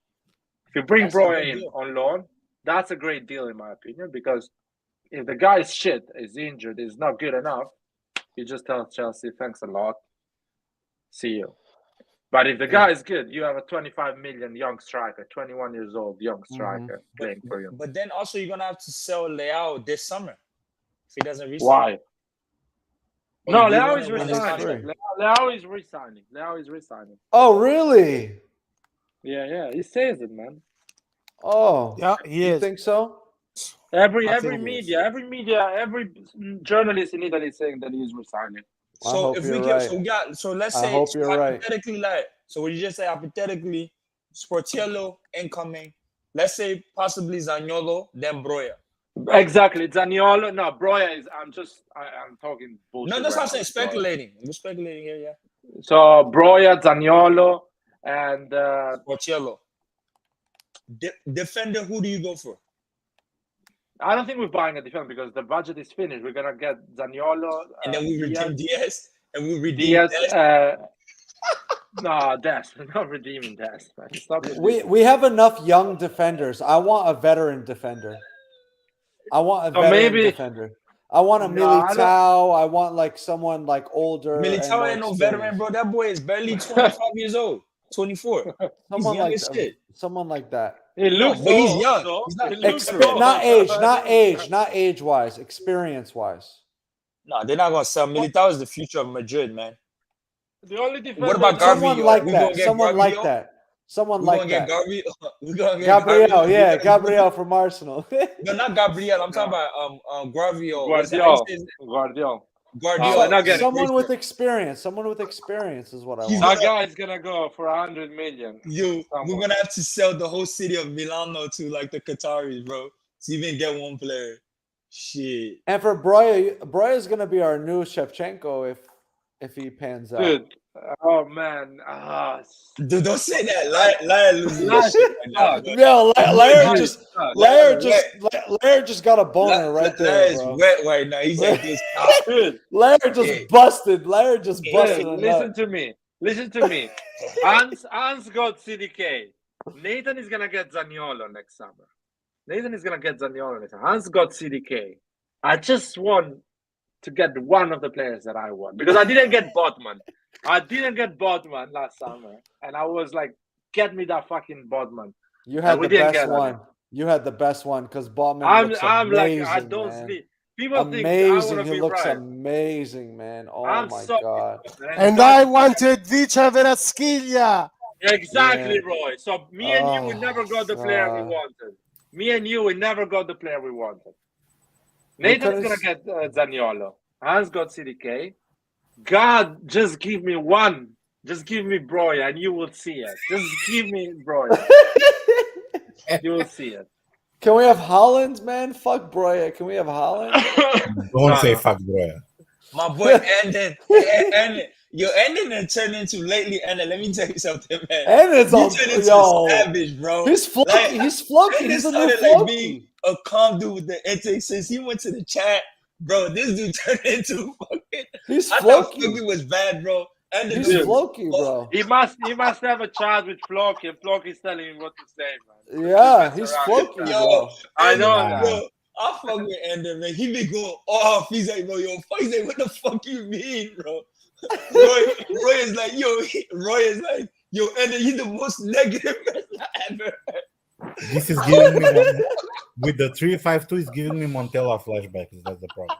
If you bring That's a good Broya in deal. on loan, that's a great deal in my opinion. Because if the guy is shit, is injured, is not good enough, you just tell Chelsea, thanks a lot, see you. But if the guy is good, you have a 25 million young striker, 21 years old young striker playing for you. But then also you're gonna have to sell Leao this summer if he doesn't resign. Why? Or No, you Leao wanna is run his resigning. contract. Leao is resigning. Leao is resigning. Oh, really? Yeah, he says it, man. Oh, Yeah, he you is. think so? Every I think he media, every journalist in Italy is saying that he's resigning. I So hope if you're we right. get, so let's I say hope you're right. hypothetically, like, so would you just say hypothetically, Sportiello incoming, let's say possibly Zaniolo, then Broya. Exactly, Zaniolo. No, Broya is. I'm talking bullshit. No, that's right what I'm saying. now with Broya. Speculating. We're speculating here, yeah. So Broya, Zaniolo, and Sportiello. Defender, who do you go for? I don't think we're buying a defender because the budget is finished. We're gonna get Zaniolo, And then we redeem Diaz, and we redeem Diaz. Diaz. No, Des. We're not redeeming Des. Man. Stop it. We have enough young defenders. I want a veteran defender. I want a So veteran maybe- defender. I want a No, I don't- Militao. I want like someone like older. and Militao more ain't no experienced. veteran, bro. That boy is barely 25 years old. 24. Someone young like as shit. someone like that. He looks but he's old, young. though. He's not- He looks Exper- old. Not age wise, experience wise. No, they're not gonna sell. Militao is the future of Madrid, man. The only defender. What about Someone Gabriel? like We that. gonna get Someone like Gabriel? that. Someone We like gonna get that. Gabriel. We gonna get Gabriel, yeah, Gabriel. Gabriel from Arsenal. No, not Gabriel. I'm talking about Gabriel. Guardiol. Guardiola. we're not getting- Someone with experience. Someone with experience is what I He's want. That guy is gonna go for 100 million. We're gonna have to sell the whole city of Milano to like the Qataris, bro, to even get one player. Shit. And for Broya is gonna be our new Shevchenko if he pans out. Dude. Oh man. Dude, don't say that. Liar losing Liar. his shit right now, bro. Yo, Lair Lair- just got a boner right Lair there, is bro. wet right now. He's like this. Dude. Lair just Yeah. busted. Lair just busted. Listen, a nut. listen to me. Hans got CDK. Nathan is gonna get Zaniolo next summer. Hans got CDK. I just want to get one of the players that I want because I didn't get Botman. Last summer, and I was like, "Get me that fucking Botman." You had we the didn't best get one. You had the best one because Botman I'm looks like, amazing, I don't man. sleep. People think I Amazing. want to He be looks right. amazing, man. Oh I'm my sorry, god. man. And I wanted Vicha Veraskiglia. Exactly, Yeah. Roy. So me and you, we Oh, never got the player we God. wanted. We Nathan's could've gonna get Zaniolo. Hans got CDK. God, just give me one Just give me Broya and you will see it. Just give me Broya. You will see it. Can we have Holland, man? Fuck Broya. Can we have Holland? Don't say fuck, bro. My boy ended. Yo, ended and turned into lately. Ended. Let me tell you something, man. And it's You on, turned into yo. savage, bro. He's floaky. Like, He's floaky. And it He's a new started like floaky. being a calm dude with the intake since he went to the chat, bro. This dude turned into fucking. He's I thought floaky. Floki was bad, bro. And the He's dude, floaky, bro. He must have a chat with Floki, and Floki's telling him what to say, man. Yeah, he's floaky, yo, bro. I know Ender, that. bro, I fuck with Ender, man. He be going off. He's like, bro, yo, fuck. He's like, what the fuck you mean, bro? Roy is like, yo, Ender, he's the most negative person I ever heard. This is giving me with the 3-5-2. It's giving me Montella flashbacks. That's the problem.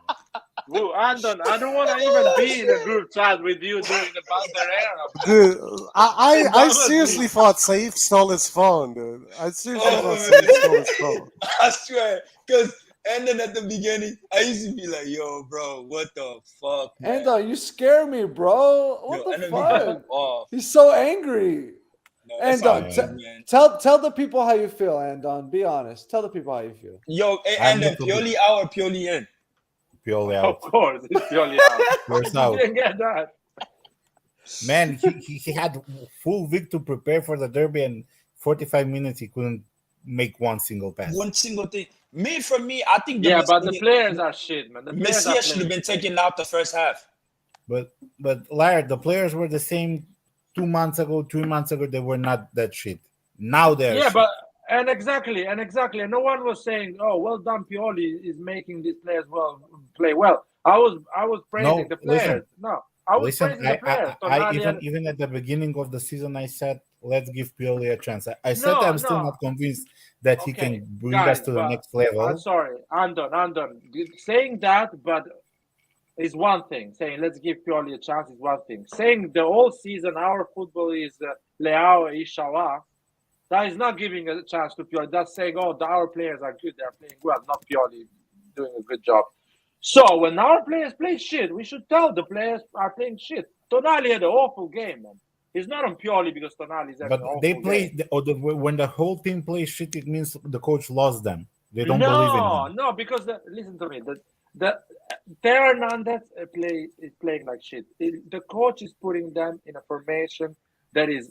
Bro, Andon, I don't want to even be in a group chat with you during the Banter era. Dude, I seriously thought Saif stole his phone, dude. I seriously thought Saif stole his phone. I swear, because and then at the beginning, I used to be like, yo, bro, what the fuck? Man? Endo, you scare me, bro. What Yo, the Ender be fuck? going off. He's so angry. No, that's Andon, all good, man. tell the people how you feel, Andon. Be honest. Tell the people how you feel. Yo, and then purely out or purely in? Purely Of out. course, it's purely out. First You out. didn't get that. Man, he had full week to prepare for the derby, and 45 minutes he couldn't make one single pass. One single thing. For me, I think Yeah, but the players are shit, man. The players Messiah should have been taken out the first half. But Laird, the players were the same 2 months ago, 3 months ago. They were not that shit. Now they're Yeah, shit. but and exactly. And no one was saying, "Oh, well done, Pioli is making these players play well." I was praising the players. Listen. No, I was Listen, praising the players. I even at the beginning of the season, I said, let's give Pioli a chance. I said I'm still not convinced that he can bring us to the next level. I'm sorry, Andon. Saying that, but is one thing. Saying let's give Pioli a chance is one thing. Saying the whole season our football is Leao, Inshallah, that is not giving a chance to Pioli. That's saying, oh, our players are good. They're playing well, not Pioli doing a good job. So when our players play shit, we should tell the players are playing shit. Tonali had an awful game, man. He's not on Pioli because Tonali's having an awful they play game. When the whole team plays shit, it means the coach lost them. They don't believe in him. No, because listen to me. The Theo Hernandez is playing like shit. The coach is putting them in a formation that is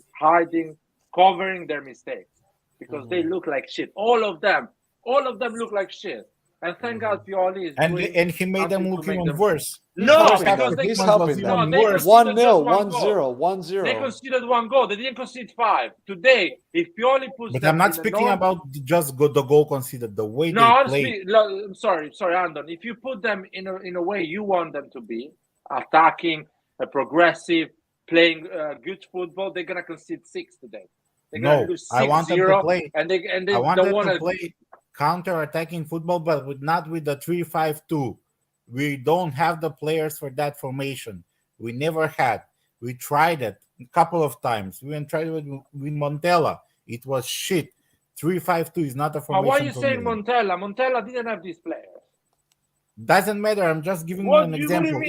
covering their mistakes because they look like shit. All of them look like shit. And thank God Pioli is and he made them look even worse. No, He's because he's helping them. they conceded 1-0, just 1-0, one 1-0. They conceded one goal. They didn't concede 5. Today, if Pioli puts But them I'm not in speaking about just the goal conceded. The way No, they play. I'm sorry, Andon. If you put them in a way you want them to be, attacking, progressive, playing good football, they're gonna concede 6 today. They're gonna lose 6-0, I want them to play. and they I want don't them want to play counter-attacking football, but not with the 3-5-2. We don't have the players for that formation. We never had. We tried it a couple of times. We even tried it with Montella. It was shit. 3-5-2 is not a formation. Why are you saying Montella? Montella didn't have these players. Doesn't matter. I'm just giving you an example.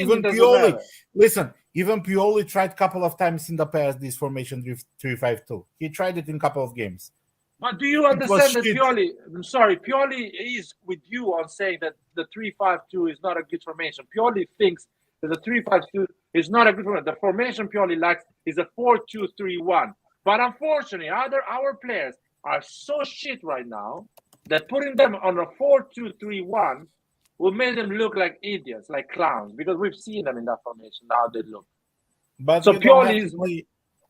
Even Pioli tried a couple of times in the past this formation 3-5-2. He tried it in a couple of games. But do you understand that Pioli? I'm sorry, Pioli is with you on saying that the 3-5-2 is not a good formation. Pioli thinks that the 3-5-2 is not a good formation. The formation Pioli likes is a 4-2-3-1. But unfortunately, our players are so shit right now that putting them on a 4-2-3-1 will make them look like idiots, like clowns, because we've seen them in that formation, how they look. But so Pioli is...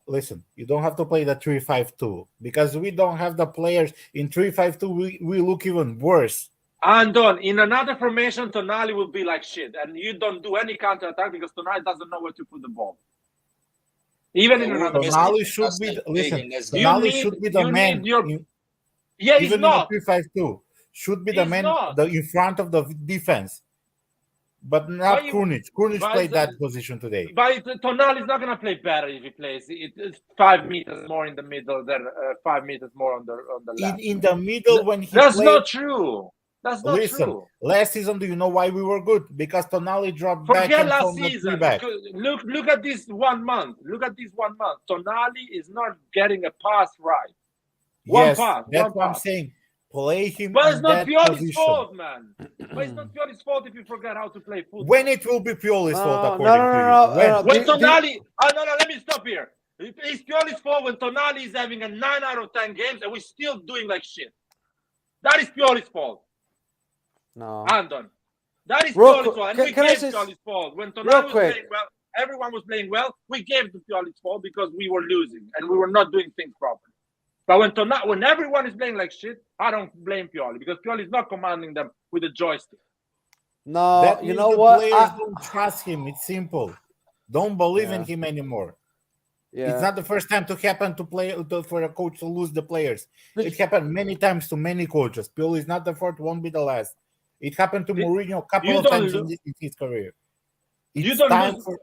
Listen, you don't have to play the 3-5-2 because we don't have the players in 3-5-2. We look even worse. Andon, in another formation, Tonali will be like shit, and you don't do any counter attack because Tonali doesn't know where to put the ball. Even in another Tonali should be Tonali should be the man. Yeah, he's even not. In the 3-5-2 should be the man in front of the defense. But not Krunic. Krunic played that position today. But Tonali is not going to play better if he plays. It's 5 meters more in the middle than 5 meters more on the left. In the middle when he That's played, not true. That's not Listen, true. last season, do you know why we were good? Because Tonali dropped back Forget and last from the season. three-back. Look at this 1 month. Look at this 1 month. Tonali is not getting a pass right. Yes, pass, that's one what I'm pass. saying. Play him But in it's not that Pioli's position. fault, man. But it's not Pioli's fault if you forget how to play football. When it will be Pioli's fault, No, according to you? When? When Tonali, no, let me stop here. It's Pioli's fault when Tonali is having a 9 out of 10 games and we're still doing like shit. That is Pioli's fault. No. Andon. That is Real Pioli's quick, fault. And can- we can I gave say- Pioli's fault. When Real Tonali was quick. playing well, everyone was playing well, we gave the Pioli's fault because we were losing and we were not doing things properly. But when everyone is playing like shit, I don't blame Pioli because Pioli is not commanding them with a joystick. No, That you means know the what? players don't trust him. It's simple. Don't believe in Yeah. him anymore. Yeah. It's not the first time to happen for a coach to lose the players. But- It happened many times to many coaches. Pioli is not the first, won't be the last. It happened to Mourinho a couple you of don't times lose- in his career. You It's don't time lose- for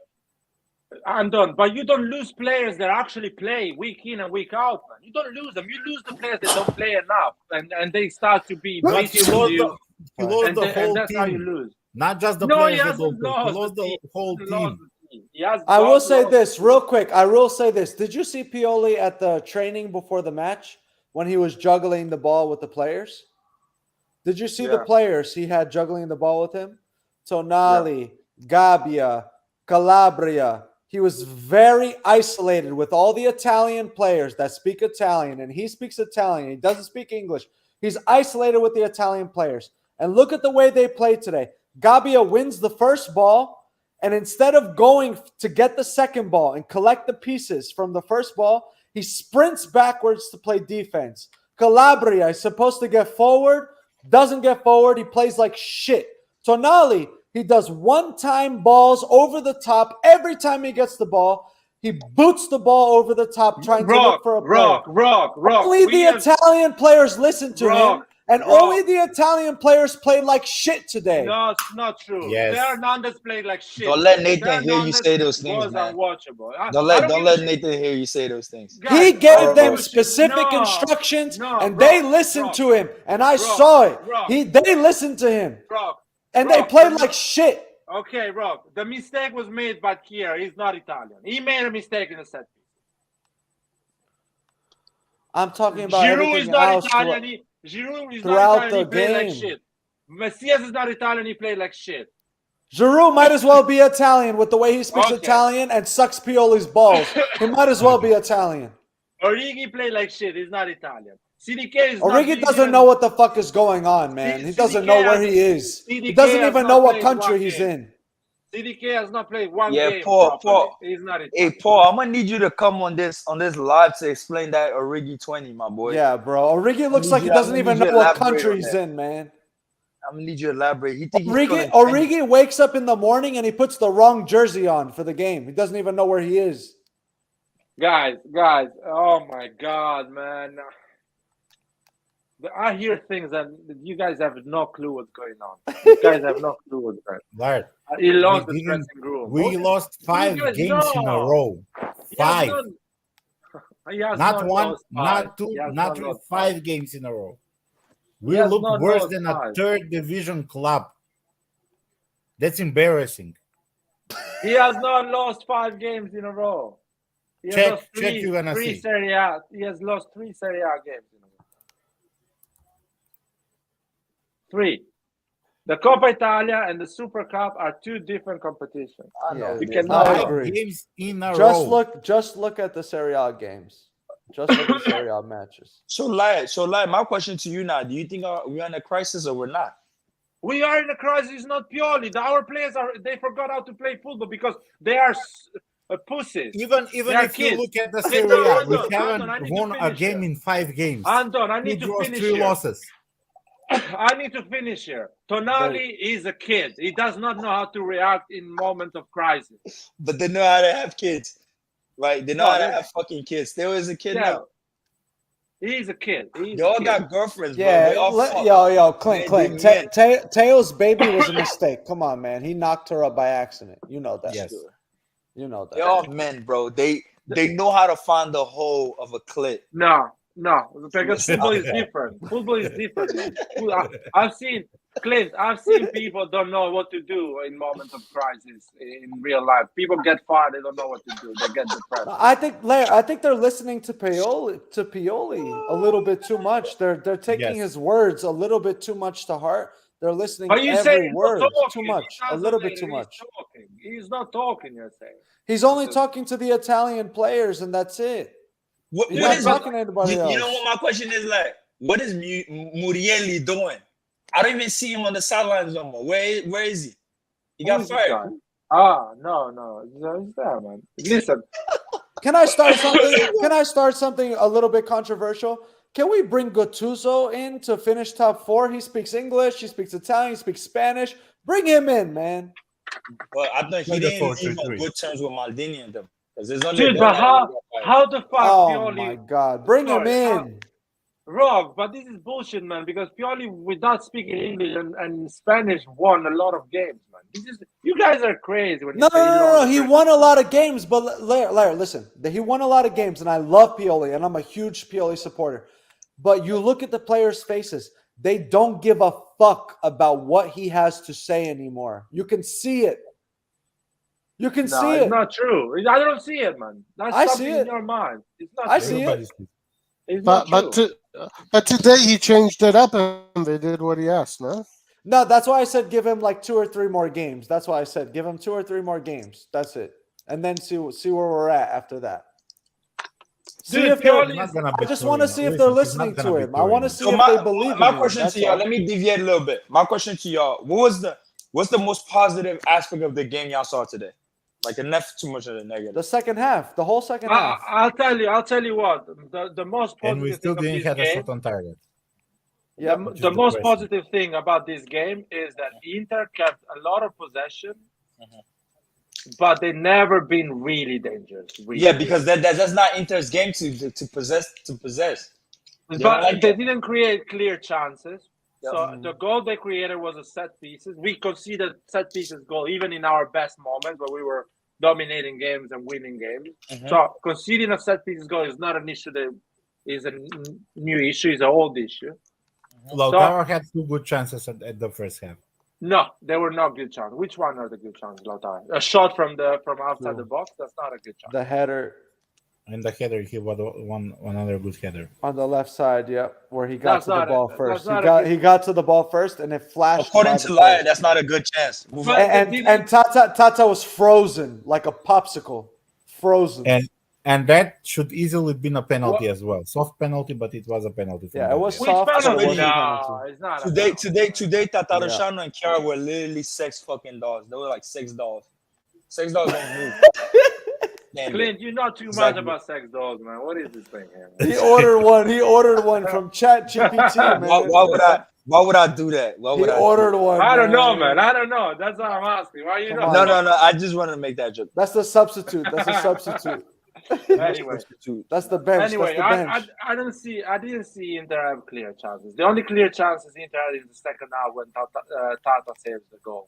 Andon, but you don't lose players that actually play week in and week out, man. You don't lose them. You lose the players that don't play enough, and they start to be But beating you, he lost and the whole that's how you team. lose. Not just the No, players he that hasn't don't play. He lost lost the the team. whole He lost team. the team. He has I will lost- say lost- this real quick. I will say this. Did you see Pioli at the training before the match when he was juggling the ball with the players? Did you see the Yeah. players he had juggling the ball with him? Tonali, Gabbia, Calabria. He was very isolated with all the Italian players that speak Italian, and he speaks Italian. He doesn't speak English. He's isolated with the Italian players. And look at the way they played today. Gabbia wins the first ball, and instead of going to get the second ball and collect the pieces from the first ball, he sprints backwards to play defense. Calabria is supposed to get forward, doesn't get forward. He plays like shit. Tonali, he does one-time balls over the top. Every time he gets the ball, he boots the ball over the top, trying to look for a player. Rock. Only the Italian players listen to him, Rock, and Rock. only the Italian players played like shit today. No, it's not true. Yes. Fernandez played like shit. Don't let Nathan hear you Fernandez say those things, was man. unwatchable. Don't let Nathan hear you say those things. Guys, He I gave don't them give a shit. specific No, instructions, no, and Rock, they listened Rock, to him, and I Rock, saw it. Rock. They listened to him, Rock, and they Rock, played like shit. Okay, Rock. The mistake was made by Kier. He's not Italian. He made a mistake in the set piece. I'm talking about Giroud is everything not else. Italian. Giroud is throughout not Italian. the He played like game. shit. Messias is not Italian. He played like shit. Giroud might as well be Italian with the way he speaks Okay. Italian and sucks Pioli's balls. He might as well be Italian. Origi played like shit. He's not Italian. CDK is not Origi Libyan. doesn't know what the fuck is going on, man. He doesn't know where he is. He doesn't has even not know what played country one he's game. in. CDK has not played one Yeah, game. Paul, properly. He's not Italian. Hey, Paul, I'm gonna need you to come on this live to explain that Origi 20, my boy. Yeah, bro. Origi looks like he I'm doesn't gonna even need you know to what elaborate country on he's that. in, man. I'm gonna need you to elaborate. He think he's gonna Origi wakes up in the morning and he puts the wrong jersey on for the game. He doesn't even know where he is. Guys, oh my God, man. I hear things and you guys have no clue what's going on. You guys have no clue what's going on. Lard, He lost the didn't- dressing room. we lost 5 guys games in a know? row. He has 5. He has Not one, lost five. not two, He has not three, lost 5 games in a row. We has look not worse lost than 5. a third division club. That's embarrassing. He has not lost 5 games in a row. He has Check, lost check, you're gonna three see. Serie A. He has lost 3 Serie A games in a row. 3. The Coppa Italia and the Super Cup are 2 different competitions. Yeah, You cannot. I 5 agree. games in a Just row. look at the Serie A games. Just look at the Serie A matches. So Lai, my question to you now: do you think we're in a crisis or we're not? We are in a crisis, not purely. Our players they forgot how to play football because they are pussies. Even They are if you kids. look at the Hey, Serie A, Anton, we Anton, I haven't need to won a finish game here. in 5 games. Anton, I 2 need to draws, finish 3 here. losses. I need to finish here. Tonali is a kid. He does not know how to react in moments of crisis. But they know how to have kids, right? They know No, how to they- have fucking kids. Still is a kid Yeah. now. He's a kid. He's They a all kid. got girlfriends, bro. Yeah, They all fuck. yo, Clint. Man, they Teo's baby was a mistake. Come on, man. He knocked her up by accident. You know that. Yes. You know that. They all men, bro. They know how to find the hole of a clit. No, No, because football is different. Football is different, man. I've seen Clint. I've seen people don't know what to do in moments of crisis in real life. People get fired. They don't know what to do. They get depressed. I think they're listening to Pioli a little bit too much. They're taking Yes. his words a little bit too much to heart. They're listening But you say every he's not word talking. too much, He a doesn't little say bit too that much. He's talking. He's not talking. You're saying. He's only talking to the Italian players, and that's it. What He's not is talking to anybody else. you know what my question is like? What is Murielli doing? I don't even see him on the sidelines no more. Where is he? He got Who is this guy? fired. No, he's there, man. Listen, Can I start something? Can I start something a little bit controversial? Can we bring Gattuso in to finish top 4? He speaks English, he speaks Italian, he speaks Spanish. Bring him in, man. Well, I thought he Like the didn't leave 4-3-3. on good terms with Maldini and them. Because there's only dude, but how the fuck Oh Pioli? my God. Bring him Sorry, in. Rob, but this is bullshit, man. Because Pioli, without speaking English and Spanish, won a lot of games, man. You guys are crazy. When you say No. He won a lot of games, but Larry, listen. He won a lot of games, and I love Pioli, and I'm a huge Pioli supporter. But you look at the players' faces; they don't give a fuck about what he has to say anymore. You can see it. You can see it's it. not true. I don't see it, man. That's I something see in it. your mind. It's not I true. see it. Everybody's It's not true. But today he changed it up and they did what he asked, no? No, that's why I said give him like 2 or 3 more games. That's why I said give him 2 or 3 more games. That's it, and then see where we're at after that. See Dude, if they're. Pioli not is- gonna I be just want to Torino. see if they're Listen, he's not listening to gonna be him. I want to Torino. see So if they believe my in him. question That's to y'all, all. let me deviate a little bit. My question to y'all, what's the most positive aspect of the game y'all saw today? Like enough too much of the negative. The second half, the whole second half. I'll tell you what. The most And we positive still thing of didn't this have a game. shot on target. Yep. Which is The most depressing. positive thing about this game is that Inter kept a lot of possession, but they never been really dangerous. Really. Yeah, because that's not Inter's game to possess. They don't But like they that. didn't create clear chances. Yep. So the goal they created was a set pieces. We conceded set pieces goal even in our best moments where we were dominating games and winning games. So conceding a set pieces goal is not an issue that is a new issue, it's an old issue. Lautaro had 2 good chances at the first half. No, they were not good chances. Which one are the good chances, Lautaro? A shot from outside the box? That's not a good chance. The header And the header, he was one another good header. on the left side, yep, where he got That's to the not ball a- first. that's He not a he got to the ball first, and it flashed. According by to the Laya, post. that's not a good chance. Move on. But- And Tata was frozen like a popsicle, frozen. And that should easily been a penalty as well. Soft penalty, but it was a penalty. from Yeah, it was Bulgaria. Which soft, but it penalty? wasn't a No, penalty. it's not. a Today, penalty. Tatarusano and Kiara were literally sex fucking dolls. They were like sex dolls. Sex dolls don't move. Damn it. Clint, you know too much Exactly. about sex dolls, man. What is this thing here? Man? He ordered one from Chat GPT, man. Why would I do that? Why He would I? ordered one. I don't know, man. I don't know. That's what I'm asking. Why you Come know? on. No. I just wanted to make that joke. That's the substitute. That's the substitute. Anyway, That's the bench. anyway, That's the bench. I didn't see Inter have clear chances. The only clear chances Inter had in the second half when Tata saves the goal.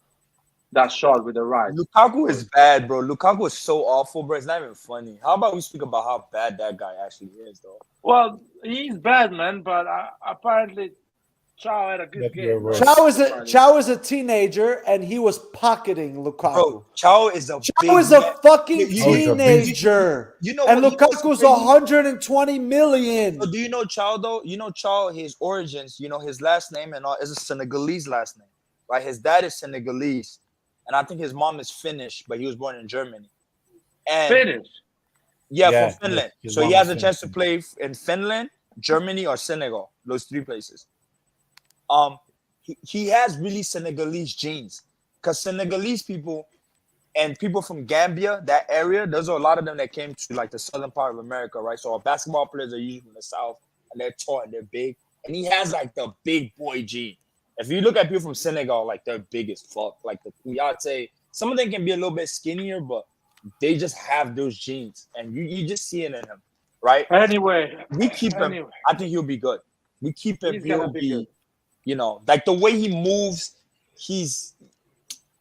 That shot with the right. Lukaku is bad, bro. Lukaku is so awful, bro. It's not even funny. How about we speak about how bad that guy actually is, though? Well, he's bad, man. But apparently, Chow had a good That game. you're right. Chow is a teenager, and he was pocketing Lukaku. Bro, Chow is a Chow is a fucking You- teenager. You know And what? Lukaku's 120 million. So do you know Chow though? You know Chow, his origins, his last name and all is a Senegalese last name. Right? His dad is Senegalese. And I think his mom is Finnish, but he was born in Germany. And Finish. yeah, from Finland. his So he mom has is a chance to Finnish. play in Finland, Germany, or Senegal. Those 3 places. He has really Senegalese genes. Because Senegalese people and people from Gambia, that area, there's a lot of them that came to like the southern part of America, right? So our basketball players are usually from the south and they're tall and they're big. And he has like the big boy gene. If you look at people from Senegal, like they're big as fuck. Like the Kouyaté, some of them can be a little bit skinnier, but they just have those genes. And you just see it in him, right? Anyway, We keep him. I think he'll be good. We keep him. He's gonna He'll be be, good. like the way he moves, He's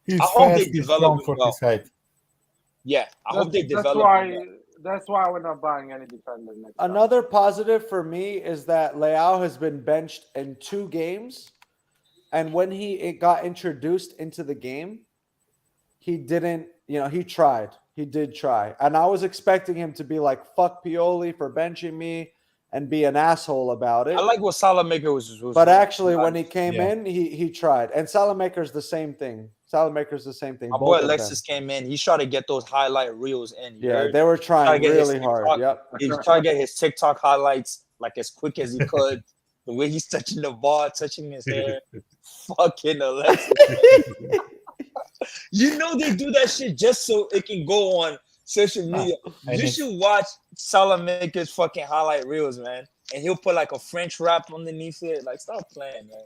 I hope fast, they he's develop strong him for well. his height. I hope they develop That's him why. well. That's why we're not buying any defender next time. Another positive for me is that Leao has been benched in 2 games, and when he got introduced into the game, he didn't. He tried. He did try, and I was expecting him to be like, "Fuck Pioli for benching me," and be an asshole about it. I like what Salamaker was. But actually, when he came in, he tried. And Salamaker's the same thing. Salamaker's the same thing. My Both boy of Alexis them. came in. He tried to get those highlight reels in. Yeah, they were trying really hard. Yep. He tried to get his TikTok highlights like as quick as he could. The way he's touching the ball, touching his hair. Fucking Alexis. You know they do that shit just so it can go on social media. You should watch Salamaker's fucking highlight reels, man. And he'll put like a French rap underneath it. Like, stop playing, man.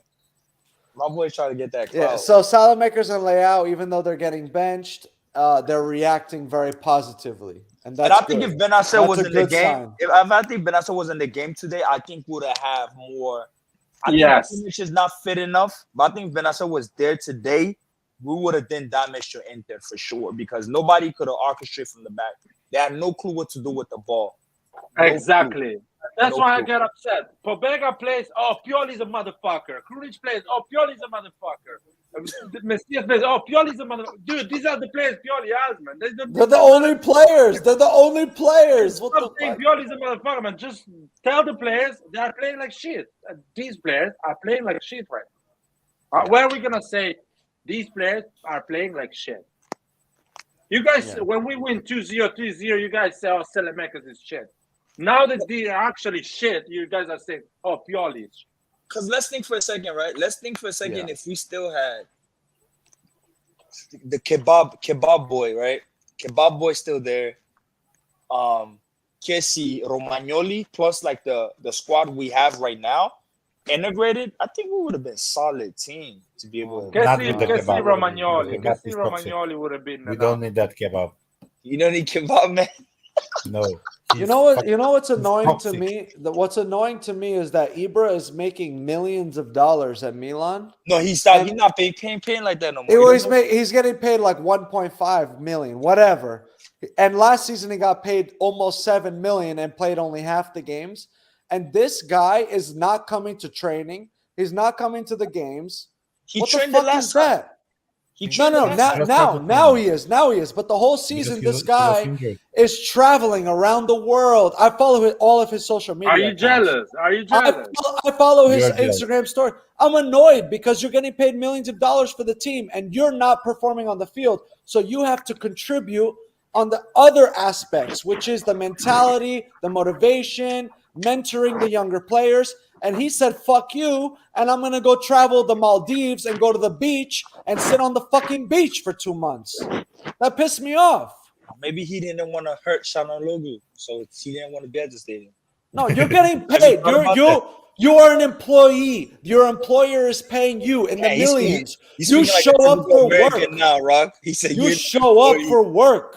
My boy trying to get that clout. Yeah, so Salamakers and Leao, even though they're getting benched, they're reacting very positively. And I think if Benacer was in the game, sign. I think Benacer was in the game today, I think we would have more. I think Kimmich is not fit enough, but I think if Benacer was there today, we would have then damaged your Inter for sure because nobody could have orchestrated from the back. They had no clue what to do with the ball. Exactly. That's No why I clue. get upset. Pobega plays, oh, Pioli's a motherfucker. Krunic plays, oh, Pioli's a motherfucker. Messias plays, oh, Pioli's a motherfucker. Dude, these are the players Pioli has, man. They're the only players. They're the only players. What the Stop saying fuck? Pioli's a motherfucker, man. Just tell the players they are playing like shit. These players are playing like shit right now. Where are we going to say these players are playing like shit? You guys, when we win 2-0, 3-0, you guys say, oh, Salamakers is shit. Now that they are actually shit, you guys are saying, oh, Pioli is shit. Because let's think for a second, right? Let's think for a second if we still had the kebab boy, right? Kebab boy still there. Kessie, Romagnoli, plus like the squad we have right now, integrated, I think we would have been a solid team to be able to. Not with the Kessie kebab. Romagnoli. The kebab Kessie is toxic. Romagnoli would have been We enough. don't need that kebab. You don't need kebab, man. No. You know what? You know what's he's annoying to toxic. me? What's annoying to me is that Ibra is making millions of dollars at Milan. No, he's not paying like that no more. He's getting paid like 1.5 million, whatever. And last season he got paid almost 7 million and played only half the games. And this guy is not coming to training. He's not coming to the games. He What the trained the fuck last is that? Now he is. But the whole season, this guy is traveling around the world. I follow all of his social media. Are you accounts. jealous? Are you jealous? I follow his You're jealous. Instagram story. I'm annoyed because you're getting paid millions of dollars for the team and you're not performing on the field. So you have to contribute on the other aspects, which is the mentality, the motivation, mentoring the younger players. And he said, fuck you, and I'm going to go travel the Maldives and go to the beach and sit on the fucking beach for 2 months. That pissed me off. Maybe he didn't want to hurt Shanalogu, so he didn't want to be at the stadium. No, you're getting paid. You are an employee. Your employer is paying you in the millions. You show up for work. Now, Rock. He said you show up for work.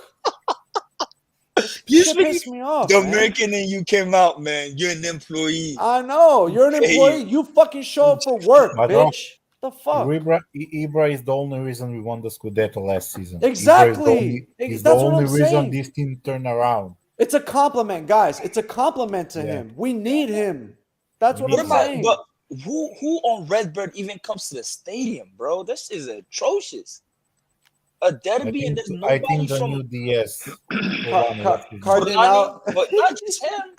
You pissed me off. The man. American and you came out, man. You're an employee. I know. You're an employee. You fucking show up for work, bitch. The fuck? Ibra is the only reason we won the Scudetto last season. Exactly. He's That's the what only I'm reason saying. this team turned around. It's a compliment, guys. It's a compliment to him. We need him. That's what I'm saying. But who on Redbird even comes to the stadium, bro? This is atrocious. A derby and there's nobody I think the from new DS. Cardinal, but not just him.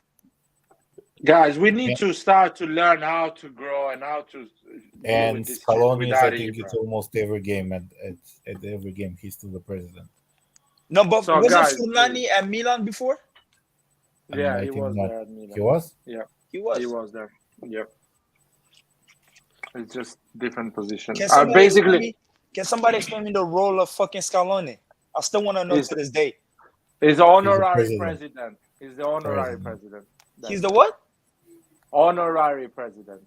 Guys, we need to start to learn how to grow and how to. And Scaloni, I think it's almost every game. At every game, he's still the president. No, but So, wasn't guys, Fulani at Milan before? Yeah, I he think was not. there at Milan. He was? Yeah, He was. he was there. Yep. It's just different position. Can somebody Basically, can somebody explain me the role of fucking Scaloni? I still want to know to this day. he's the honorary president. president. He's the honorary president. He's the what? Honorary president.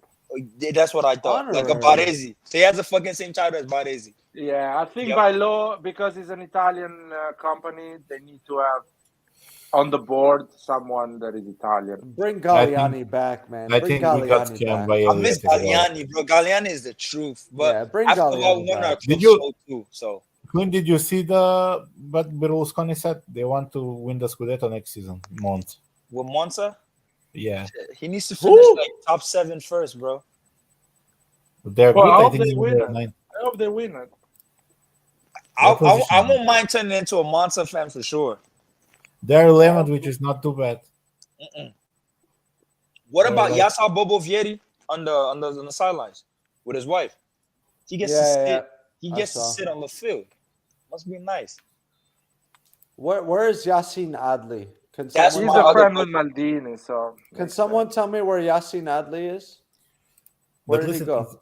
That's what I thought. Like a Honorary. Baresi. So he has the fucking same title as Baresi. Yeah, I think Yep. by law, because it's an Italian company, they need to have on the board someone that is Italian. Bring Galliani back, man. I Bring think we got Galliani scammed back. by I Elliott miss as well. Galliani, bro. Galliani is the truth. But Yeah, bring I forgot Galliani one back. our Did club you- show too. So Clint, did you see what Berlusconi said? They want to win the Scudetto next season. Monza. With Monza, Yeah, he needs to finish Woo! like top 7 first, bro. they're Well, good. I I hope think they win they're it. ninth. I hope they win it. What I position? won't mind turning into a Monza fan for sure. They're 11th, which is not too bad. What They're about like- Yasa Bobo Vieri on the sidelines with his wife? He gets to sit. Yeah. He I gets to saw. sit on the field. Must be nice. Where is Yassine Adli? Can That's He's someone my a other friend with Bobo. Maldini, so can someone tell me where Yassine Adli is? Where But did he listen, go?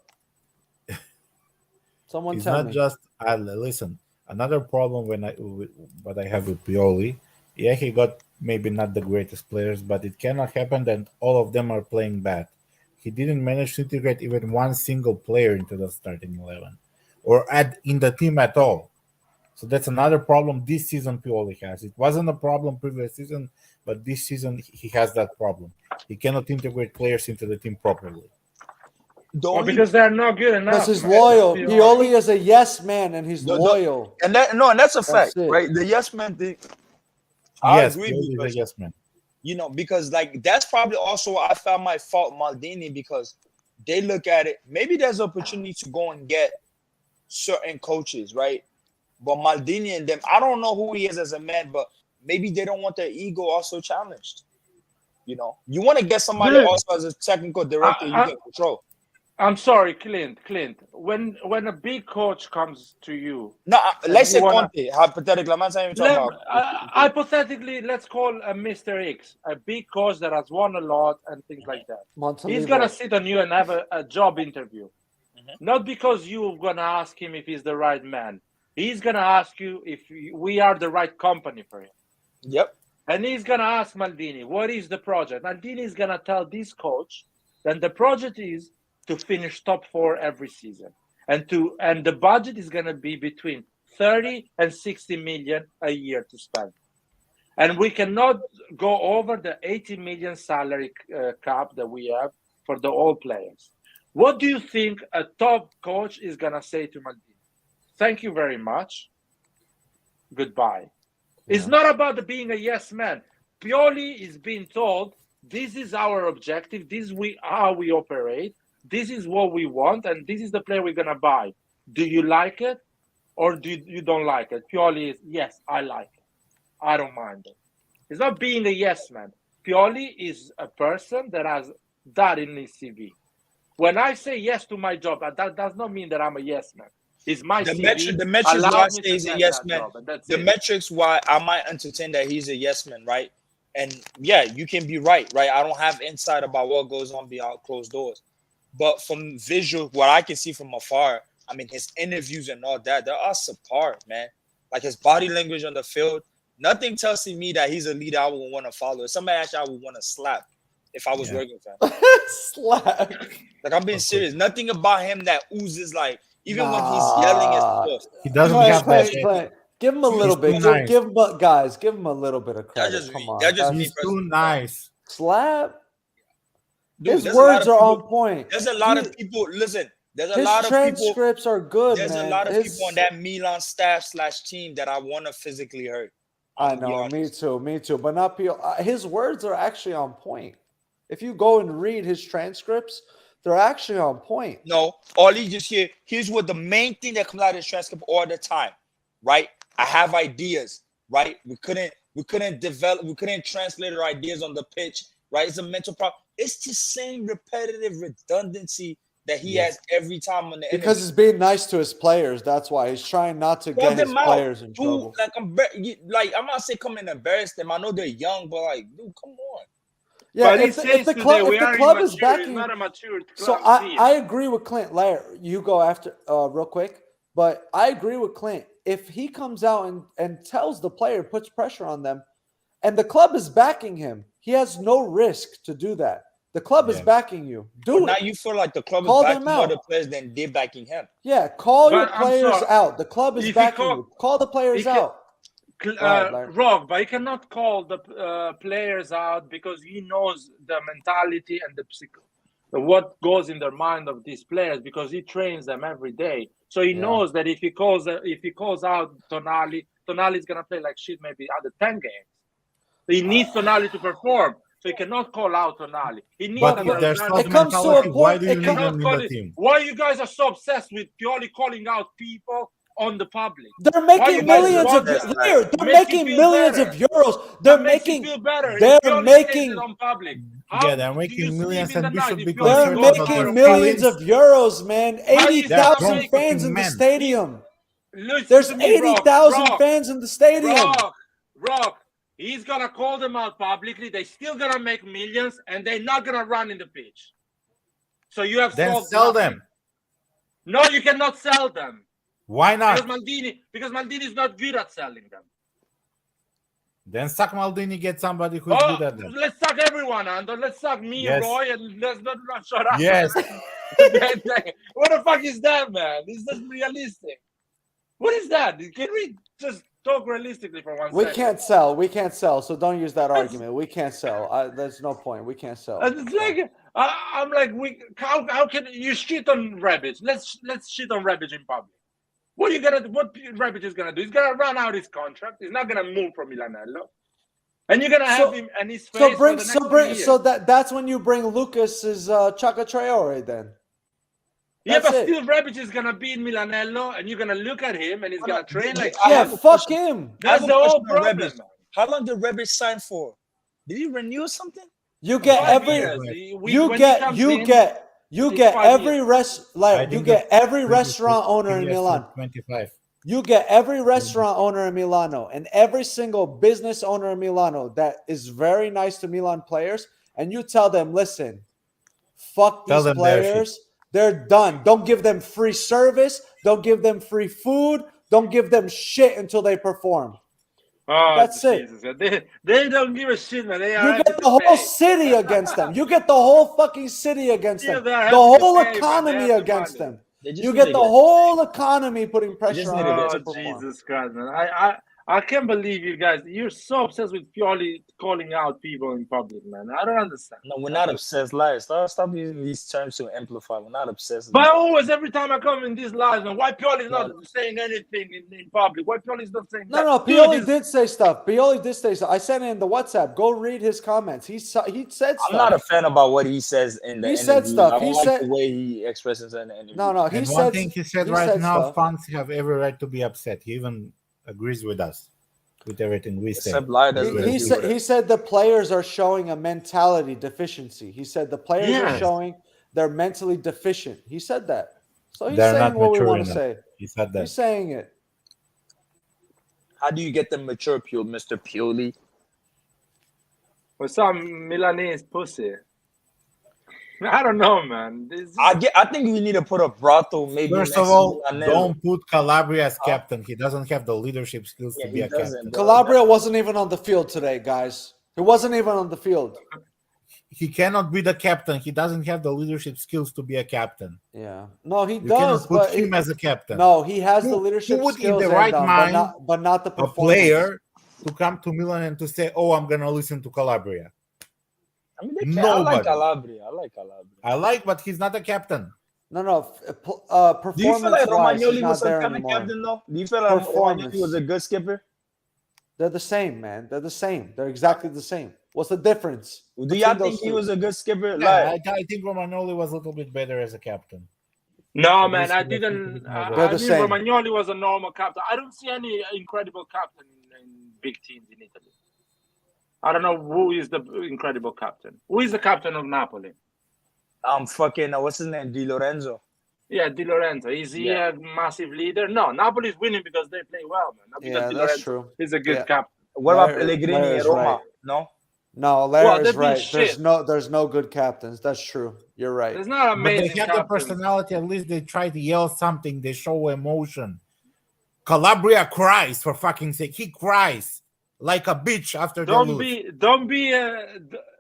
Someone it's tell not me. just listen. Another problem what I have with Pioli, yeah, he got maybe not the greatest players, but it cannot happen that all of them are playing bad. He didn't manage to integrate even one single player into the starting 11 or add in the team at all. So that's another problem this season Pioli has. It wasn't a problem previous season, but this season he has that problem. He cannot integrate players into the team properly. Well, because they're not good enough. Because he's man. loyal. Let's be Pioli honest. is a yes man, and he's loyal. And that's a fact, it. right? The yes man thing. I Yes, agree Pioli is because a yes man. because like that's probably also why I found my fault Maldini, because they look at it. Maybe there's opportunity to go and get certain coaches, right? But Maldini and them, I don't know who he is as a man, but maybe they don't want their ego also challenged. You want to get somebody Dude, also as a technical director, you get control. I'm sorry, Clint. When a big coach comes to you, No, let's say you wanna- Conte, hypothetically. I'm not saying we're talking about. hypothetically, let's call a Mr. X, a big coach that has won a lot and things like that. He's gonna sit on you and have a job interview, not because you're gonna ask him if he's the right man. He's gonna ask you if we are the right company for him. Yep. And he's gonna ask Maldini, what is the project? Maldini is gonna tell this coach that the project is to finish top 4 every season, and the budget is gonna be between 30 and 60 million a year to spend, and we cannot go over the 80 million salary cap that we have for the all players. What do you think a top coach is gonna say to Maldini? Thank you very much. Goodbye. Yeah. It's not about being a yes man. Pioli is being told, this is our objective, this is how we operate, this is what we want, and this is the player we're going to buy. Do you like it or do you don't like it? Pioli is, yes, I like it. I don't mind it. It's not being a yes man. Pioli is a person that has that in his CV. When I say yes to my job, that does not mean that I'm a yes man. It's my CV. The metrics why I say he's a yes man. The metrics why I might entertain that he's a yes man, right? And yeah, you can be right? I don't have insight about what goes on behind closed doors. But from visual, what I can see from afar, I mean, his interviews and all that, they're all subpar, man. Like his body language on the field, nothing tells me that he's a leader I would want to follow. Somebody actually I would want to slap if I was working with him. Slap. Like, I'm being serious. Nothing about him that oozes like, even when he's yelling at stuff. He doesn't have that. Give him a little bit. Nice. Give him a little bit of credit. Come on. He's too nice. Slap. Dude, his words are on point. There's a lot of people. Listen, there's a his lot of people. transcripts are good. There's man. a lot of people on that Milan staff / team that I want to physically hurt. I know, me too. But not his words are actually on point. If you go and read his transcripts, they're actually on point. No, all he just here's what the main thing that comes out of his transcript all the time, right? I have ideas, right? We couldn't translate our ideas on the pitch, right? It's a mental problem. It's the same repetitive redundancy that he has every time on the because he's being nice to his players. That's why he's trying not to get his players in trouble. Like I'm not saying come and embarrass them. I know they're young, but like, dude, come on. Yeah, if the club is backing, not a mature club. So I agree with Clint. Larry, you go after real quick, but I agree with Clint. If he comes out and tells the player, puts pressure on them, and the club is backing him, he has no risk to do that. The club is backing you. Do it. Now you feel like the club is backing other players than they're backing him. Yeah, call your players out. The club is backing you. Call the players out. Rock, but he cannot call the players out because he knows the mentality and the what goes in the mind of these players, because he trains them every day. So he knows that if he calls out Tonali, Tonali's gonna play like shit maybe other 10 games. He needs Tonali to perform. So he cannot call out Tonali. He needs But if there's It comes to a why point- do you it need comes- him in the team? Why you guys are so obsessed with Pioli calling out people on the public? They're Why you making guys millions want of that? they're Makes you making feel millions better. of euros. That They're makes making you feel better. they're If Pioli making- says it on public. Yeah, they're do making you millions, sleep in and the we night should if be Pioli they're concerned goes about out making their on millions feelings. of euros, man. How you 80,000 gonna make- fans in the men. stadium. Listen There's to me, Brock. 80,000 Brock, fans in the stadium. Brock, he's gonna call them out publicly. They're still gonna make millions, and they're not gonna run in the pitch. So you have Then solved sell nothing. them. No, you cannot sell them Why not? because Maldini is not good at selling them. Then suck Maldini, get somebody who's Oh, good at that. let's suck everyone, Andor. Let's suck me, Yes. Roy, and let's not shut up. Yes. What the fuck is that, man? Is that realistic? What is that? Can we just talk realistically for one We second? can't sell. So don't use that argument. We can't sell. There's no point. We can't sell. It's like I'm like, how can you shit on Rebic? Let's shit on Rebic in public. What Rebic is gonna do? He's gonna run out his contract. He's not gonna move from Milanello, and you're gonna have him and his face So for bring the next so bring 3 years. so that's when you bring Lucas's Chaka Traore then. Yeah, That's but it. still, Rebic is gonna be in Milanello, and you're gonna look at him, and he's gonna train like I Yeah, have a fuck question. him. That's I have the a whole question on problem. Rebic. How long did Rebic sign for? Did he renew or something? You get 5 every years. you When he get comes you in, get you it's get 5 every years. I you think get the every previous restaurant owner in years Milan. for 25. You get every restaurant owner in Milano and every single business owner in Milano that is very nice to Milan players, and you tell them, listen, fuck Tell these them their players. They're done. Don't give them free service. Don't give them free food. Don't give them shit until they perform. Oh, That's it. Jesus. They don't give a shit, man. They are You happy get the to whole pay. city against them. You get the whole fucking city against Yeah, them. they're The happy to whole pay, man. They economy have the against money. them. They just You need get to the get- whole economy putting pressure just on need to them get to Oh, perform. Jesus Christ, man. I can't believe you guys. You're so obsessed with purely calling out people in public, man. I don't understand. No, we're not obsessed. Liars. Stop using these terms to amplify. We're not obsessed. But always, every time I come in these lives, man, why Pioli is No. not saying anything in public? Why Pioli is not saying that? No, Dude, Pioli he's- did say stuff. Pioli did say stuff. I sent it in the WhatsApp. Go read his comments. He said stuff. I'm not a fan about what he says in the He interview. said stuff. I don't He like said- the way he expresses in the interview. No, he And said one thing he said right said now, stuff. fans have every right to be upset. He even agrees with us, with everything we say. Except lie doesn't He agree said with it. he said the players are showing a mentality deficiency. He said the players are Yes. showing they're mentally deficient. He said that. So he's They're saying not what we mature want to enough. say. He said that. He's saying it. How do you get them mature, Mr. Pioli? With some Milanese pussy. I don't know, man. I think we need to put a brothel maybe. First next of to all, Milanello. don't put Calabria as captain. He doesn't have the leadership skills Yeah, to be he a doesn't, captain. bro. Calabria wasn't even on the field today, guys. He wasn't even on the field. He cannot be the captain. He doesn't have the leadership skills to be a captain. Yeah. No, he You does, cannot but put him as a captain. no, he has the Who leadership would in skills, the right and, mind but not the A performance. player to come to Milan and to say, "Oh, I'm gonna listen to Calabria." I mean, they can. I like Nobody. Calabria. I like, but he's not a captain. No, Do you feel like performance-wise, he's Romagnoli not was some there kind of anymore. captain, though? Do you feel like Performance. Romagnoli was a good skipper? They're the same, man. They're the same. They're exactly the same. What's the difference? Do y'all between think those he two? was a good skipper? Yeah, Like, I think Romagnoli was a little bit better as a captain. No, At man, least I he was a didn't. bit more I They're the knew same. Romagnoli was a normal captain. I don't see any incredible captain in big teams in Italy. I don't know who is the incredible captain. Who is the captain of Napoli? fucking, what's his name? Di Lorenzo. Yeah, Di Lorenzo. Is he Yeah. a massive leader? No, Napoli is winning because they play well, man. Not because Yeah, Di that's Lorenzo true. is a good Yeah. captain. What about Larry- Pellegrini Larry's in Roma? right. No? No, Larry Well, is they've been right. shit. There's no good captains. That's true. You're right. There's not But they amazing have the captains. personality. At least they try to yell something. They show emotion. Calabria cries, for fucking sake. He cries like a bitch after they lose. Don't be.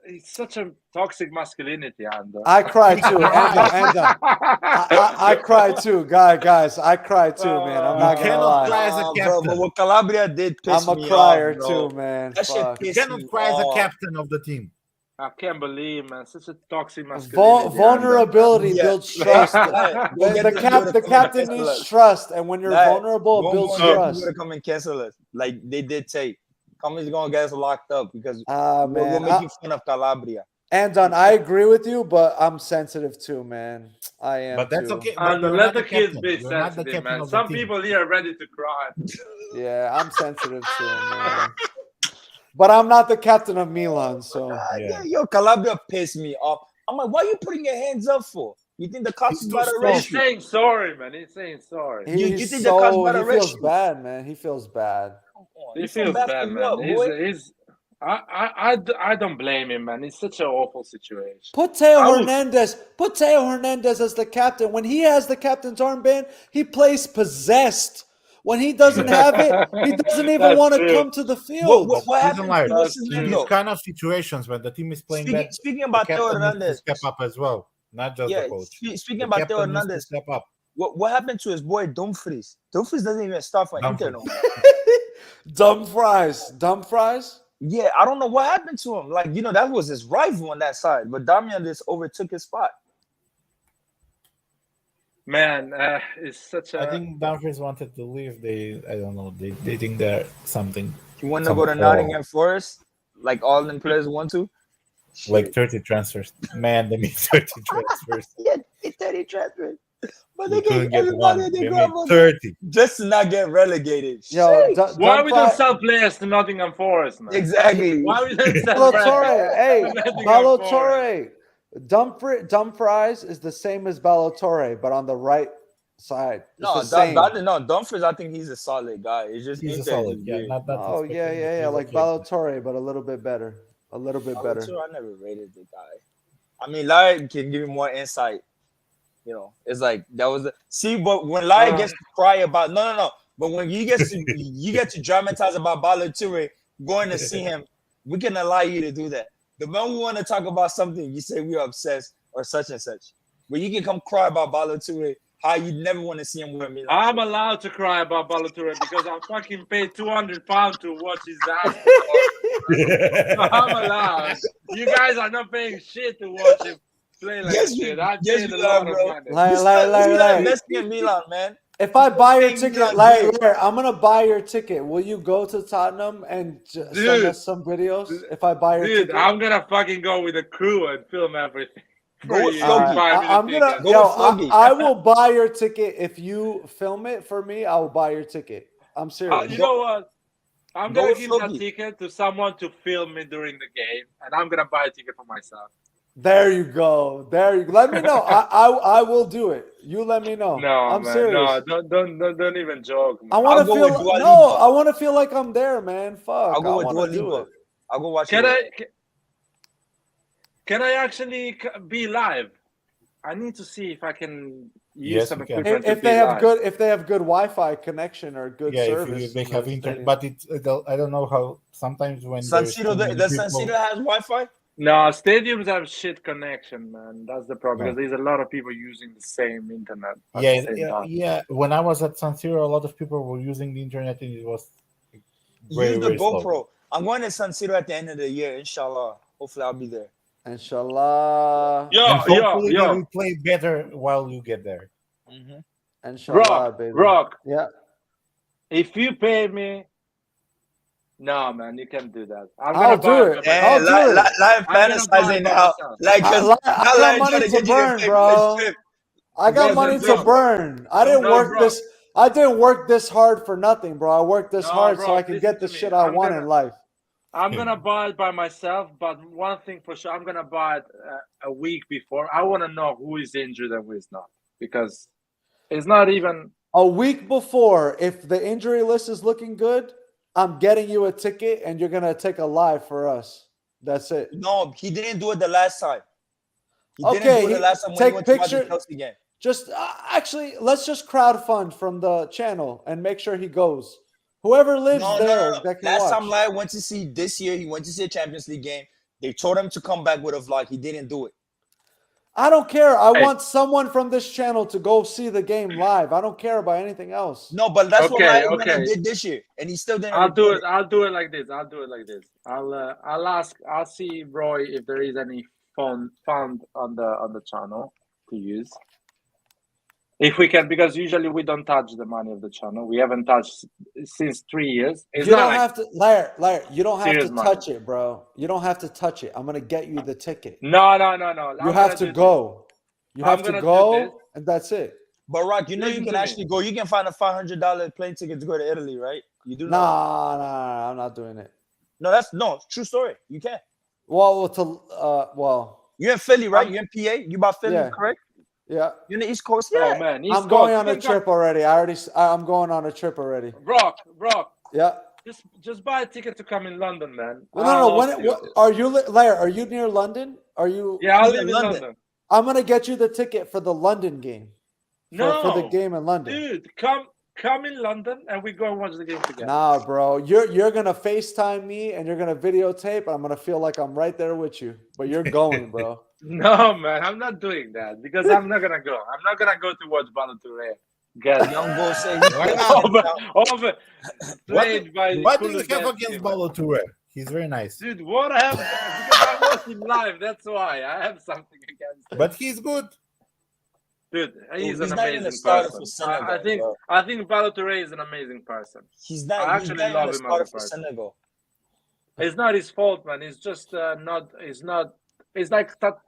It's such a toxic masculinity, Ando. I cry too. Anda. I cry too, guys. I cry too, man. I'm not gonna cannot lie. cry as a Bro, captain. but what Calabria did piss I'm a me crier off, bro. too, man. That shit Fuck. You pissed cannot me cry as a off. captain of the team. I can't believe, man, such a toxic masculinity. Vulnerability Yeah. builds trust. Like, go get this girl to The come and captain cancel needs us. trust, and when you're Like, vulnerable, it go builds and get trust. people to come and cancel us, like they did take. Company's gonna get us locked up because Ah, we're man. making fun of Calabria. Andon, I agree with you, but I'm sensitive too, man. I am But that's too. okay. And But you're let not the kids captain. be You're not the sensitive, captain man. of the Some team. people here are ready to cry. Yeah, I'm sensitive too, man. But I'm not the captain of Milan, so Yeah, yo, Calabria pissed me off. I'm like, why are you putting your hands up for? You think the cops is He's too about to strong. He's arrest you? saying sorry, man. He's saying sorry. You think the cops about to he arrest feels you? bad, man. He feels bad. Come on, He you feel feels bad bad, for man. what, boy? I don't blame him, man. It's such an awful situation. Put Teo I would- Hernandez. Put Teo Hernandez as the captain. When he has the captain's armband, he plays possessed. When he doesn't have it, he doesn't even That's want to true. come to the field. What But happened liar. to what's his That's name In true. these though? kind of situations when the team is playing bad, Speaking the about Teo captain needs to Hernandez, step up as well, not just yeah. the coach. Speaking The about Teo captain needs to Hernandez, step up. what happened to his boy Dumfries? Dumfries doesn't even start for Inter no Dumfries. more. Dumb fries. Dumb fries. Yeah, I don't know what happened to him. Like, that was his rival on that side, but Damian just overtook his spot. Man, it's such I a. think Dumfries wanted to leave. I don't know. They think they're something He wanted to some go to quarrel. Nottingham Forest, like all them players want to. Like Shit. 30 transfers. Man, they made 30 transfers. Yeah, it's 30 transfers. But They they couldn't gave get one. everybody They they made got 30. just to not get relegated. Yo, Shit. Why we don't Dumfries. sell players to Nottingham Forest, man? Exactly. Why we don't sell Balotore. Hey, Nottingham Forest? Balotore. Dumfries is the same as Balotore, but on the right side. It's No, the same. Dumfries, I think he's a solid guy. It's just He's a Inter solid. is Yeah, weird. not that Oh yeah, expected, yeah, but yeah. he's Like okay. Balotore, but a little bit better. A little bit better. I never rated the guy. I mean, Larry can give you more insight. It's like that was but when Larry gets to cry about no. But when you get to dramatize about Balotelli going to see him, we can allow you to do that. The moment we want to talk about something, you say we're obsessed or such and such. But you can come cry about Balotelli, how you never want to see him wear Milan. I'm allowed to cry about Balotelli because I fucking paid £200 to watch his ass. I'm allowed. You guys are not paying shit to watch him play like shit. I paid a lot of money. Like, investing in Milan, man. if I buy your Paying ticket, Milan like, great. I'm gonna buy your ticket. Will you go to Tottenham and send us some videos? If I buy your ticket, I'm gonna fucking go with a crew and film everything. Go with I'm gonna. I will buy your ticket if you film it for me. I will buy your ticket. I'm serious. You know what? I'm Go gonna with give Floki. that ticket to someone to film me during the game, and I'm gonna buy a ticket for myself. There you go. There you go. Let me know. I will do it. You let me know. No, I'm man, serious. no, don't even joke. Man. I want to I'll go feel with Dua no. Lipa. I want to feel like I'm there, man. Fuck. I'll go with I Dua want to do Lipa. it. I'll go watch Can it. Can I actually be live? I need to see if I can use Yes, some you can. equipment. If to be they have live. good, if they have good Wi-Fi connection or good Yeah, service, if they in have the internet, stadium. but I don't know how. Sometimes when San there's Siro, too many does San people- Siro has Wi-Fi? No, stadiums have shit connection, man. That's the problem because there's a lot of people using the same internet at the same time. Yeah. When I was at San Siro, a lot of people were using the internet, and it was very, Use the very GoPro. slow. I'm going to San Siro at the end of the year, inshallah. Hopefully, I'll be there. Inshallah. And hopefully they will play better while you get there. Inshallah, baby. Rock. Yeah. If you pay me, no, man, you can't do that. I'll do it. I'll do it. Live I'm gonna buy fantasizing it by now. myself. Like, I got money to burn, bro. I got Listen, money to bro. burn. I didn't No, work bro. this. I didn't work this hard for nothing, bro. I worked this hard so bro, I can listen get the to me. shit I I'm want gonna- in life. I'm gonna buy it by myself, but one thing for sure, I'm gonna buy it a week before. I want to know who is injured and who is not, because it's not even. A week before, if the injury list is looking good, I'm getting you a ticket and you're gonna take a live for us. That's it. No, he didn't do it the last time. He Okay, didn't do it the last time when take he went to watch the picture- Chelsea game. Just actually, let's just crowdfund from the channel and make sure he goes. Whoever lives there that can Last watch. time Lai went to see this year, he went to see a Champions League game. They told him to come back with a vlog. He didn't do it. I don't care. I Hey. want someone from this channel to go see the game live. I don't care about anything else. No, but that's what Okay, Lion okay. did this year, and he still didn't. I'll do report it. I'll do it like this. I'll ask. I'll see Roy if there is any found on the channel to use. If we can, because usually we don't touch the money of the channel. We haven't touched since 3 years. It's You not don't like have to, Larry. You don't have serious to money. touch it, bro. You don't have to touch it. I'm gonna get you the ticket. no. You have to go. You I'm have to gonna do this. go, and that's it. But Rock, you know Listen you can to me. actually go. You can find a $500 plane ticket to go to Italy, right? You do know. Nah, I'm not doing it. No, that's no true story. You can. Well, You're in Philly, right? You're in PA. You about Philly, Yeah. correct? yeah. You're in the East Coast. Oh Yeah. man, East I'm going Coast. on a You can trip already. I'm going on a trip already. come- Brock. Yeah. Just buy a ticket to come in London, man. Well, no. I'll help you. What are you, Larry? Are you near London? Are you? Yeah, I'll He's live in in London. London. I'm gonna get you the ticket for the London game. For the No, game in London. dude, come in London and we go and watch the game together. Nah, bro. You're gonna FaceTime me and you're gonna videotape. I'm gonna feel like I'm right there with you. But you're going, bro. No, man, I'm not doing that because I'm not gonna go. I'm not gonna go to watch Balotelli get Young Go say played by. What do you have Kulusevski, against man. Balotelli? He's very nice, Dude, what I have because I watched him live. That's why I have something against him. but he's good. Dude, he's an he's not even a amazing starter person. for Senegal, I think Balotelli is an amazing person. he's not. I He's actually not even love a him as starter a for person. Senegal. It's not his fault, man. It's just not. It's not. It's like that.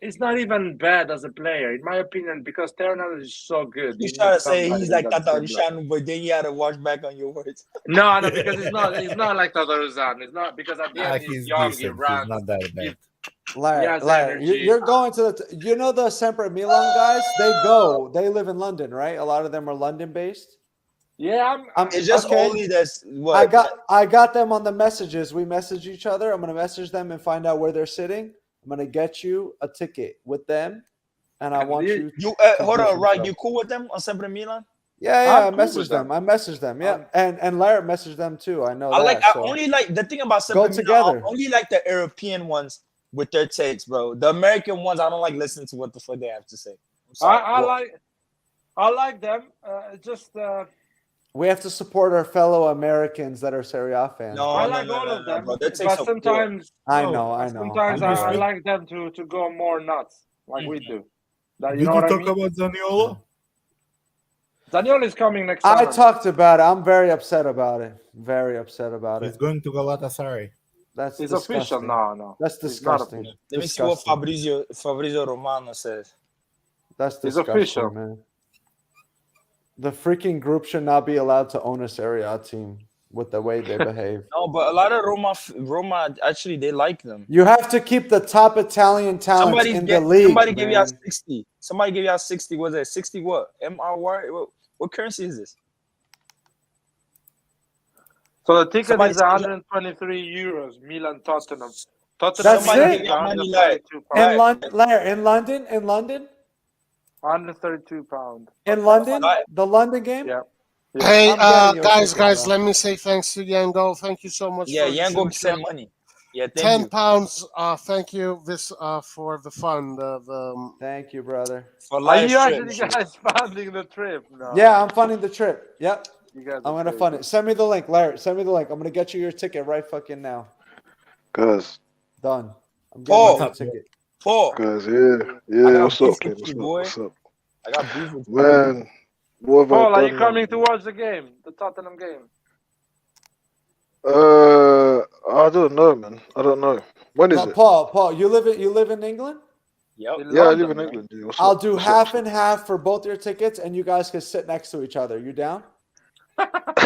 It's not even bad as a player, in my opinion, because Terranel is so good. You You trying need to say somebody he's who like got Tata the same blood. Rishanu, but then you had to watch back on your words. No, because it's not. It's not like Tataruzan. It's not because at the end he's He's young. He decent. He's runs. not that bad. Larry, has Larry, energy. you're going to the. You know the Sempre Milan guys? They live in London, right? A lot of them are London based. Yeah, It's just okay. only that's what I got them on the messages. We message each other. I'm gonna message them and find out where they're sitting. I'm gonna get you a ticket with them, and I want you. you. to Hold do on, some Rock. stuff. You cool with them on Sempre Milan? Yeah. I'm I cool messaged with them. them. I messaged them. Yeah, and Larry messaged them too. I know. I like. that, I so. only like the thing about Go Sempre Milan. together. I only like the European ones with their takes, bro. The American ones, I don't like listening to what the fuck they have to say. I'm sorry. I like them. Just We have to support our fellow Americans that are Serie A fans. No, I no, like no, all no, of no, them, bro. Their but takes are poor. sometimes I know. sometimes I'm I just- like them to go more nuts, like we do. That, you Did know you what I talk mean? about Zaniolo? Zaniolo is coming next I summer. talked about it. I'm very upset about it. Very upset about He's it. going to Galatasaray. That's It's disgusting. official. No. That's It's not disgusting. official. Let me see what Disgusting. Fabrizio Romano says. That's It's disgusting, official. man. The freaking group should not be allowed to own a Serie A team with the way they behave. No, but a lot of Roma actually they like them. You have to keep the top Italian talent in the league. Somebody gave you out man. 60. Somebody gave you out 60. Was it 60 what? MRY? What currency is this? So the ticket Somebody is said- 123 euros. Milan Tottenham. That's Somebody it? give you out money like In London, Larry, in London, 132 pounds. in London, Right. the London game. Yeah. Hey, I'm getting you a guys, ticket, bro. let me say thanks to Yango. Thank you so much. Yeah, for the Yango super send chat. money. Yeah, thank £10. you. Thank you this for the fun. Thank you, brother. For Are live you stream. actually guys funding the trip? No. Yeah, I'm funding the trip. Yep, You guys I'm are gonna crazy. fund it. Send me the link, Larry. Send me the link. I'm gonna get you your ticket right fucking now. Guys, Done. I'm Oh. getting you your ticket. Paul, guys, yeah, I got what's up, beef kid? with What's you, up? boy. What's up? I got beef with you. Man, what have Paul, I are done you now? coming to watch the game? The Tottenham game? I don't know, man. I don't know. When is No, it? Paul, you live in England? Yep. In Yeah, I London, live in man. England. Dude. What's I'll up? do What's half up? and half for both your tickets, and you guys can sit next to each other. You down?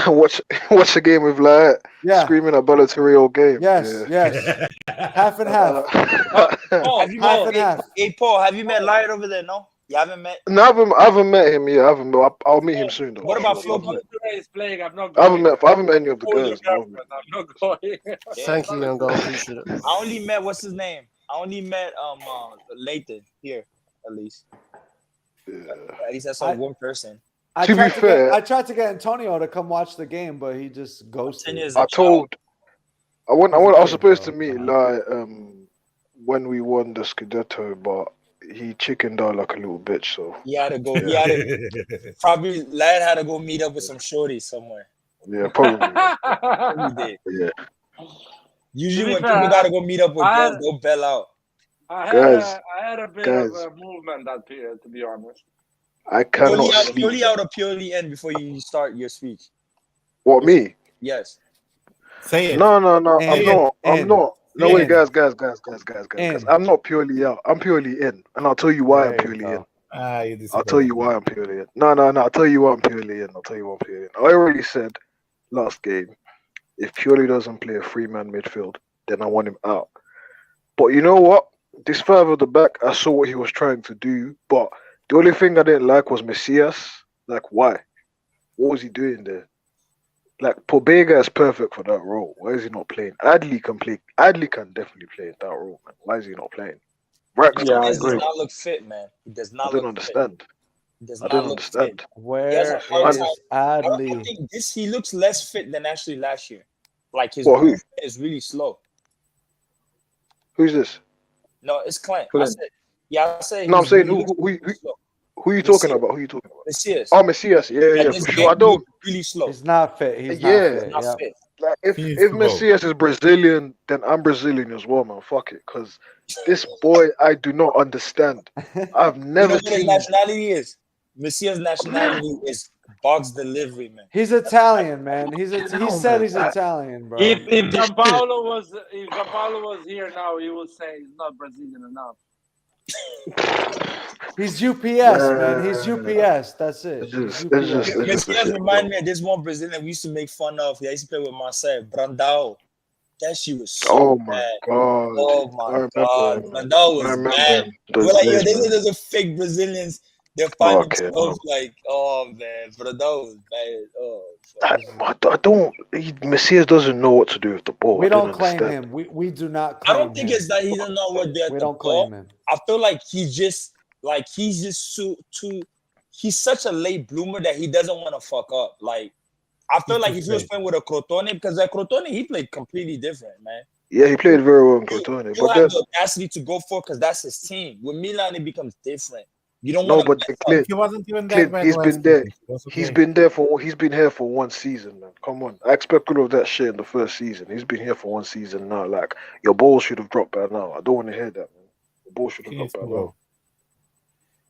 watch a game with like Yeah. screaming at Balotelli all game. Yes. Yes. Half and half. Paul, have you Half met? and half. Hey, Paul, have you met Lion over there? No, you haven't met. No, I haven't met him yet. I'll meet him soon though. What about Sure. Floki? Today is playing. I'm not I haven't going. met any of the Call your girls. No. girlfriend. I'm not going. Thank you, Yango. Appreciate it. I only met what's his name? I only met Lathan here at least. Yeah. At least I saw one person. I To be fair- tried to get Antonio to come watch the game, but he just 10 ghosted. years. I was supposed to meet Bro. like when we won the Scudetto, but he chickened out like a little bitch. So He had to go. He yeah, had to probably lad had to go meet up with some shorties somewhere. yeah, probably. Probably did. Yeah, Usually be when fair, people gotta go meet up with I girls, had- they'll bail out. guys, I had a bit guys, of a movement that period, to be honest. I cannot sleep. Purely out or purely in before you start your speech. What, me? Yes. Say it. No, I'm And- not. I'm and- not. No, wait, and- guys. I'm not purely out. I'm purely in, and I'll tell you why I'm There you purely go. in. You I'll tell you why I'm purely in. No. I'll tell you why I'm purely in. I already said last game, if Purely doesn't play a three-man midfield, then I want him out. But you know what? This further the back, I saw what he was trying to do, but the only thing I didn't like was Messias. Like, why? What was he doing there? Like, Pobega is perfect for that role. Why is he not playing? Adley can play. Adley can definitely play in that role, man. Why is he not playing? Raxon, Yeah, I He does agree. not look fit, man. He does not I don't look fit. understand. He does I not don't look understand. fit. Where He has a is hard time. I Adley? think he looks less fit than actually last year. Like his Well, who? movement is really slow. Who's this? No, it's Clint. Clint. I said. No, I'm he's saying really who are you talking Messias. about? Who are you talking about? Messias. Oh, Messias. Yeah, This for game sure. I he don't. looked really slow. He's not fit. He's Yeah. not fit. Not Yep. fit. Like if He needs to go. Messias is Brazilian, then I'm Brazilian as well, man. Fuck it, because this boy I do not understand. I've You know never what his seen. nationality is? Messias' nationality is box delivery, man. He's Italian, man. He said man. he's Italian, bro. If Gianpaolo was here now, he would say he's not Brazilian enough. He's UPS, man. He's UPS. That's it. He's UPS. Messias remind me of this one Brazilian we used to make fun of. He used to play with Marseille, Brandao. That shit was so Oh my bad. god! Oh I my remember god. him. Brandao I was remember bad. him. We're Those like, yo, days, these man. are the fake Brazilians. They're finding Okay, themselves like, oh man, Brandao was bad. Oh, fuck. I don't. Messias doesn't know what to do with the ball. We I don't don't claim understand. him. We do not I claim don't think him. it's that he doesn't know what they're We at the don't ball. claim him. I feel like he's just too he's such a late bloomer that he doesn't want to fuck up. Like I feel He's like too if he was late. playing with a Crotone, because at Crotone he played completely different, man. Yeah, he played very well in Crotone, You but have then the audacity to go for because that's his team. With Milan, it becomes different. You don't no, want to but mess then up. Clint, He wasn't even that Clint, bad he's last been there. season. It was He's okay. been here for one season, man. Come on, I expect all of that shit in the first season. He's been here for one season now. Like your ball should have dropped by now. I don't want to hear that, man. The ball should have He needs dropped to by now. go.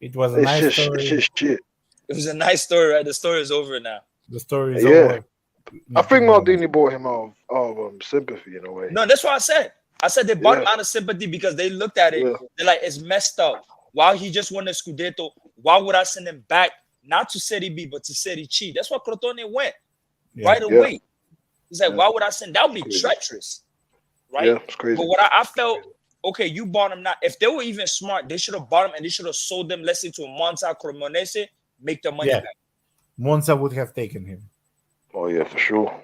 It was a It's nice just story. shit. It was a nice story, right? The story is over now. The story is Yeah. over. I think Maldini bought him out of sympathy in a way. No, that's what I said. I said they bought him Yeah. out of sympathy because they looked at it. Yeah. They're like, it's messed up. Why he just won the Scudetto? Why would I send him back not to Serie B but to Serie C? That's what Crotone went Yeah. right away. He's like, Yeah. why would I send? That would be Crazy. treacherous, right? Yeah, it's crazy. But what I felt, okay, you bought him now. If they were even smart, they should have bought him and they should have sold them, let's say, to Monza, Cremonese, make the money Yeah. back. Monza would have taken him. Oh yeah, for sure.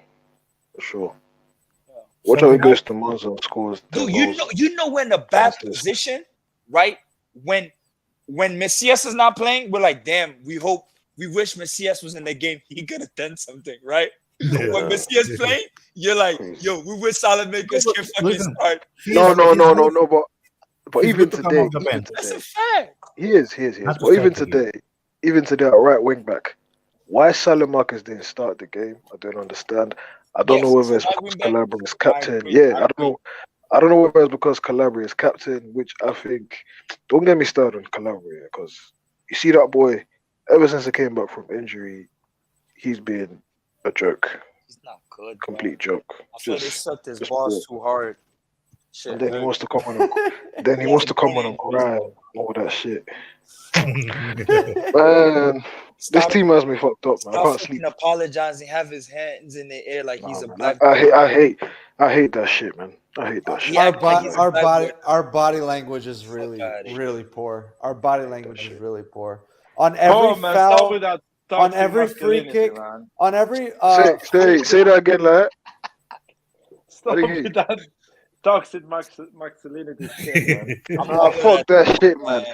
Watch Something how he goes to Monza and scores. 10 Dude, goals. you know we're in a bad That's it. position, right? When Messias is not playing, we're like, damn, we wish Messias was in the game. He could have done something, right? When Messias playing, you're like, Crazy. yo, we wish Salamakers can fucking Listen. start. No. But He's even good to come today, off the bench. That's a fact. he is. Not to But even start the today at right wing back, why Salamakers didn't start the game? I don't understand. I don't know whether it's right because wing back, Calabria is captain. agree, Yeah, I I don't know. I don't know whether it's because Calabria is captain, which I think. Don't get me started on Calabria because you see that boy. Ever since he came back from injury, he's been a joke, He's not good. Bro. complete joke. I feel they Just, sucked his just balls too hard. Shit. and then he wants to come on and cry and all that shit. Man, this Stop- team has me fucked up, man. I Stop can't fucking sleep. apologizing, have his hands in the air like he's a Man, black. I hate that shit, man. I hate that shit. Yeah. Our body language is really outta here. really poor. Our body language is really poor. On every Oh man, stop foul, with that on toxic every free masculinity, kick, man. on every Say that again, like. Stop didn't hear with that toxic masculinity shit, man. Fuck that shit, man.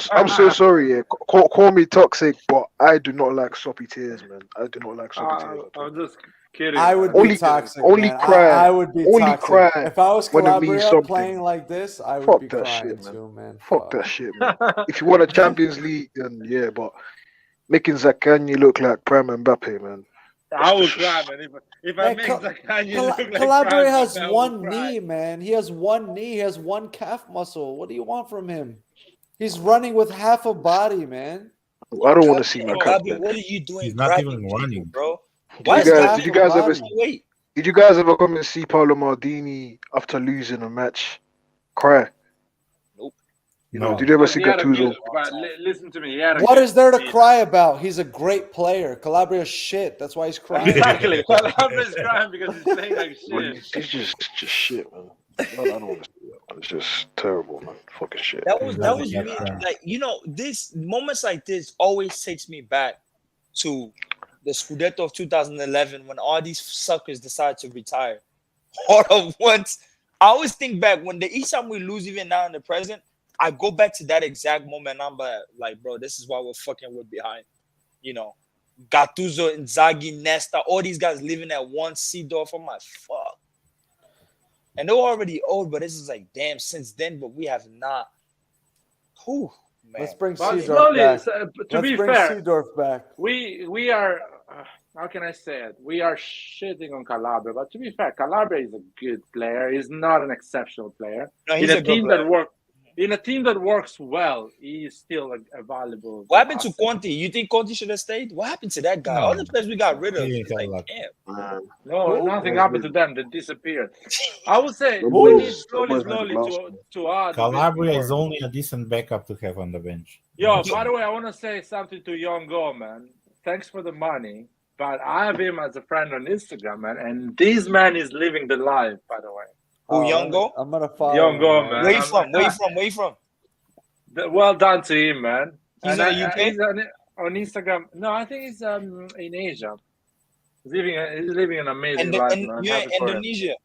I'm so sorry. Yeah, call me toxic, but I do not like soppy tears, man. I do not like soppy tears. I'm just Kidding. I would Only- be toxic. only man. cry- I would be only toxic. cry If I was when it means Calabria something. playing like this, I would Fuck be that crying shit, man. too, man. Fuck that shit, man. If you want a Champions League, then yeah, but making Zaccagni look like prime Mbappe, man. I would It's cry, just- man. If I Man, make Cal- Zaccagni look like Calabria Prime has Mbappe, I would one cry. knee, man. He has one knee. He has one calf muscle. What do you want from him? He's running with half a body, man. I don't want to see my Calabria, captain. what are you doing? He's not grabbing even people, running. bro. Did Why you is guys- half did you a guys ever- body? Wait. Did you guys ever come and see Paolo Maldini after losing a match cry? No. Did you ever see He had a Gattuso? good- but listen to me. He had a What good is there to season. cry about? He's a great player. Calabria's shit. That's why he's crying. Exactly. Calabria's crying because he's playing like Well, shit. it's just shit, man. I don't want to see that, man. It's just terrible, man. Fucking shit. That was Yeah, me. yeah. Like, this moments like this always takes me back to the Scudetto of 2011 when all these suckers decided to retire all at once. I always think back when each time we lose, even now in the present, I go back to that exact moment. I'm like, bro, this is why we're behind. You know, Gattuso, Inzaghi, Nesta, all these guys living at one Seedorf. I'm like, fuck. And they're already old, but this is like, damn, since then, but we have not. Whew, man. Let's bring But Seedorf slowly, back. to Let's be bring fair, Seedorf back. we are how can I say it? We are shitting on Calabria, but to be fair, Calabria is a good player. He's not an exceptional player. No, he's in a a good team player. that work in a team that works well, he is still a valuable. What happened to asset. Conte? You think Conte should have stayed? What happened to that guy? No. All the players we got rid of. He It's got like, lucky. damn. Man, No, Who? nothing That happened to was them. They disappeared. I would say That we was- need that slowly was like last to add. a bit Calabria more. is only a decent backup to have on the bench. Yo, by the way, I want to say something to Young Go, man. Thanks for the money, but I have him as a friend on Instagram, man, and this man is living the life, by the way. Who, Oh, Young Go? I'm gonna follow Young him, Go, man. man. Where you from? Where you from? Where you from? Well done to him, man. He's And in the UK? he's on Instagram. No, I think he's in Asia. He's living an amazing life, And man. you're in Happy for him. Indonesia?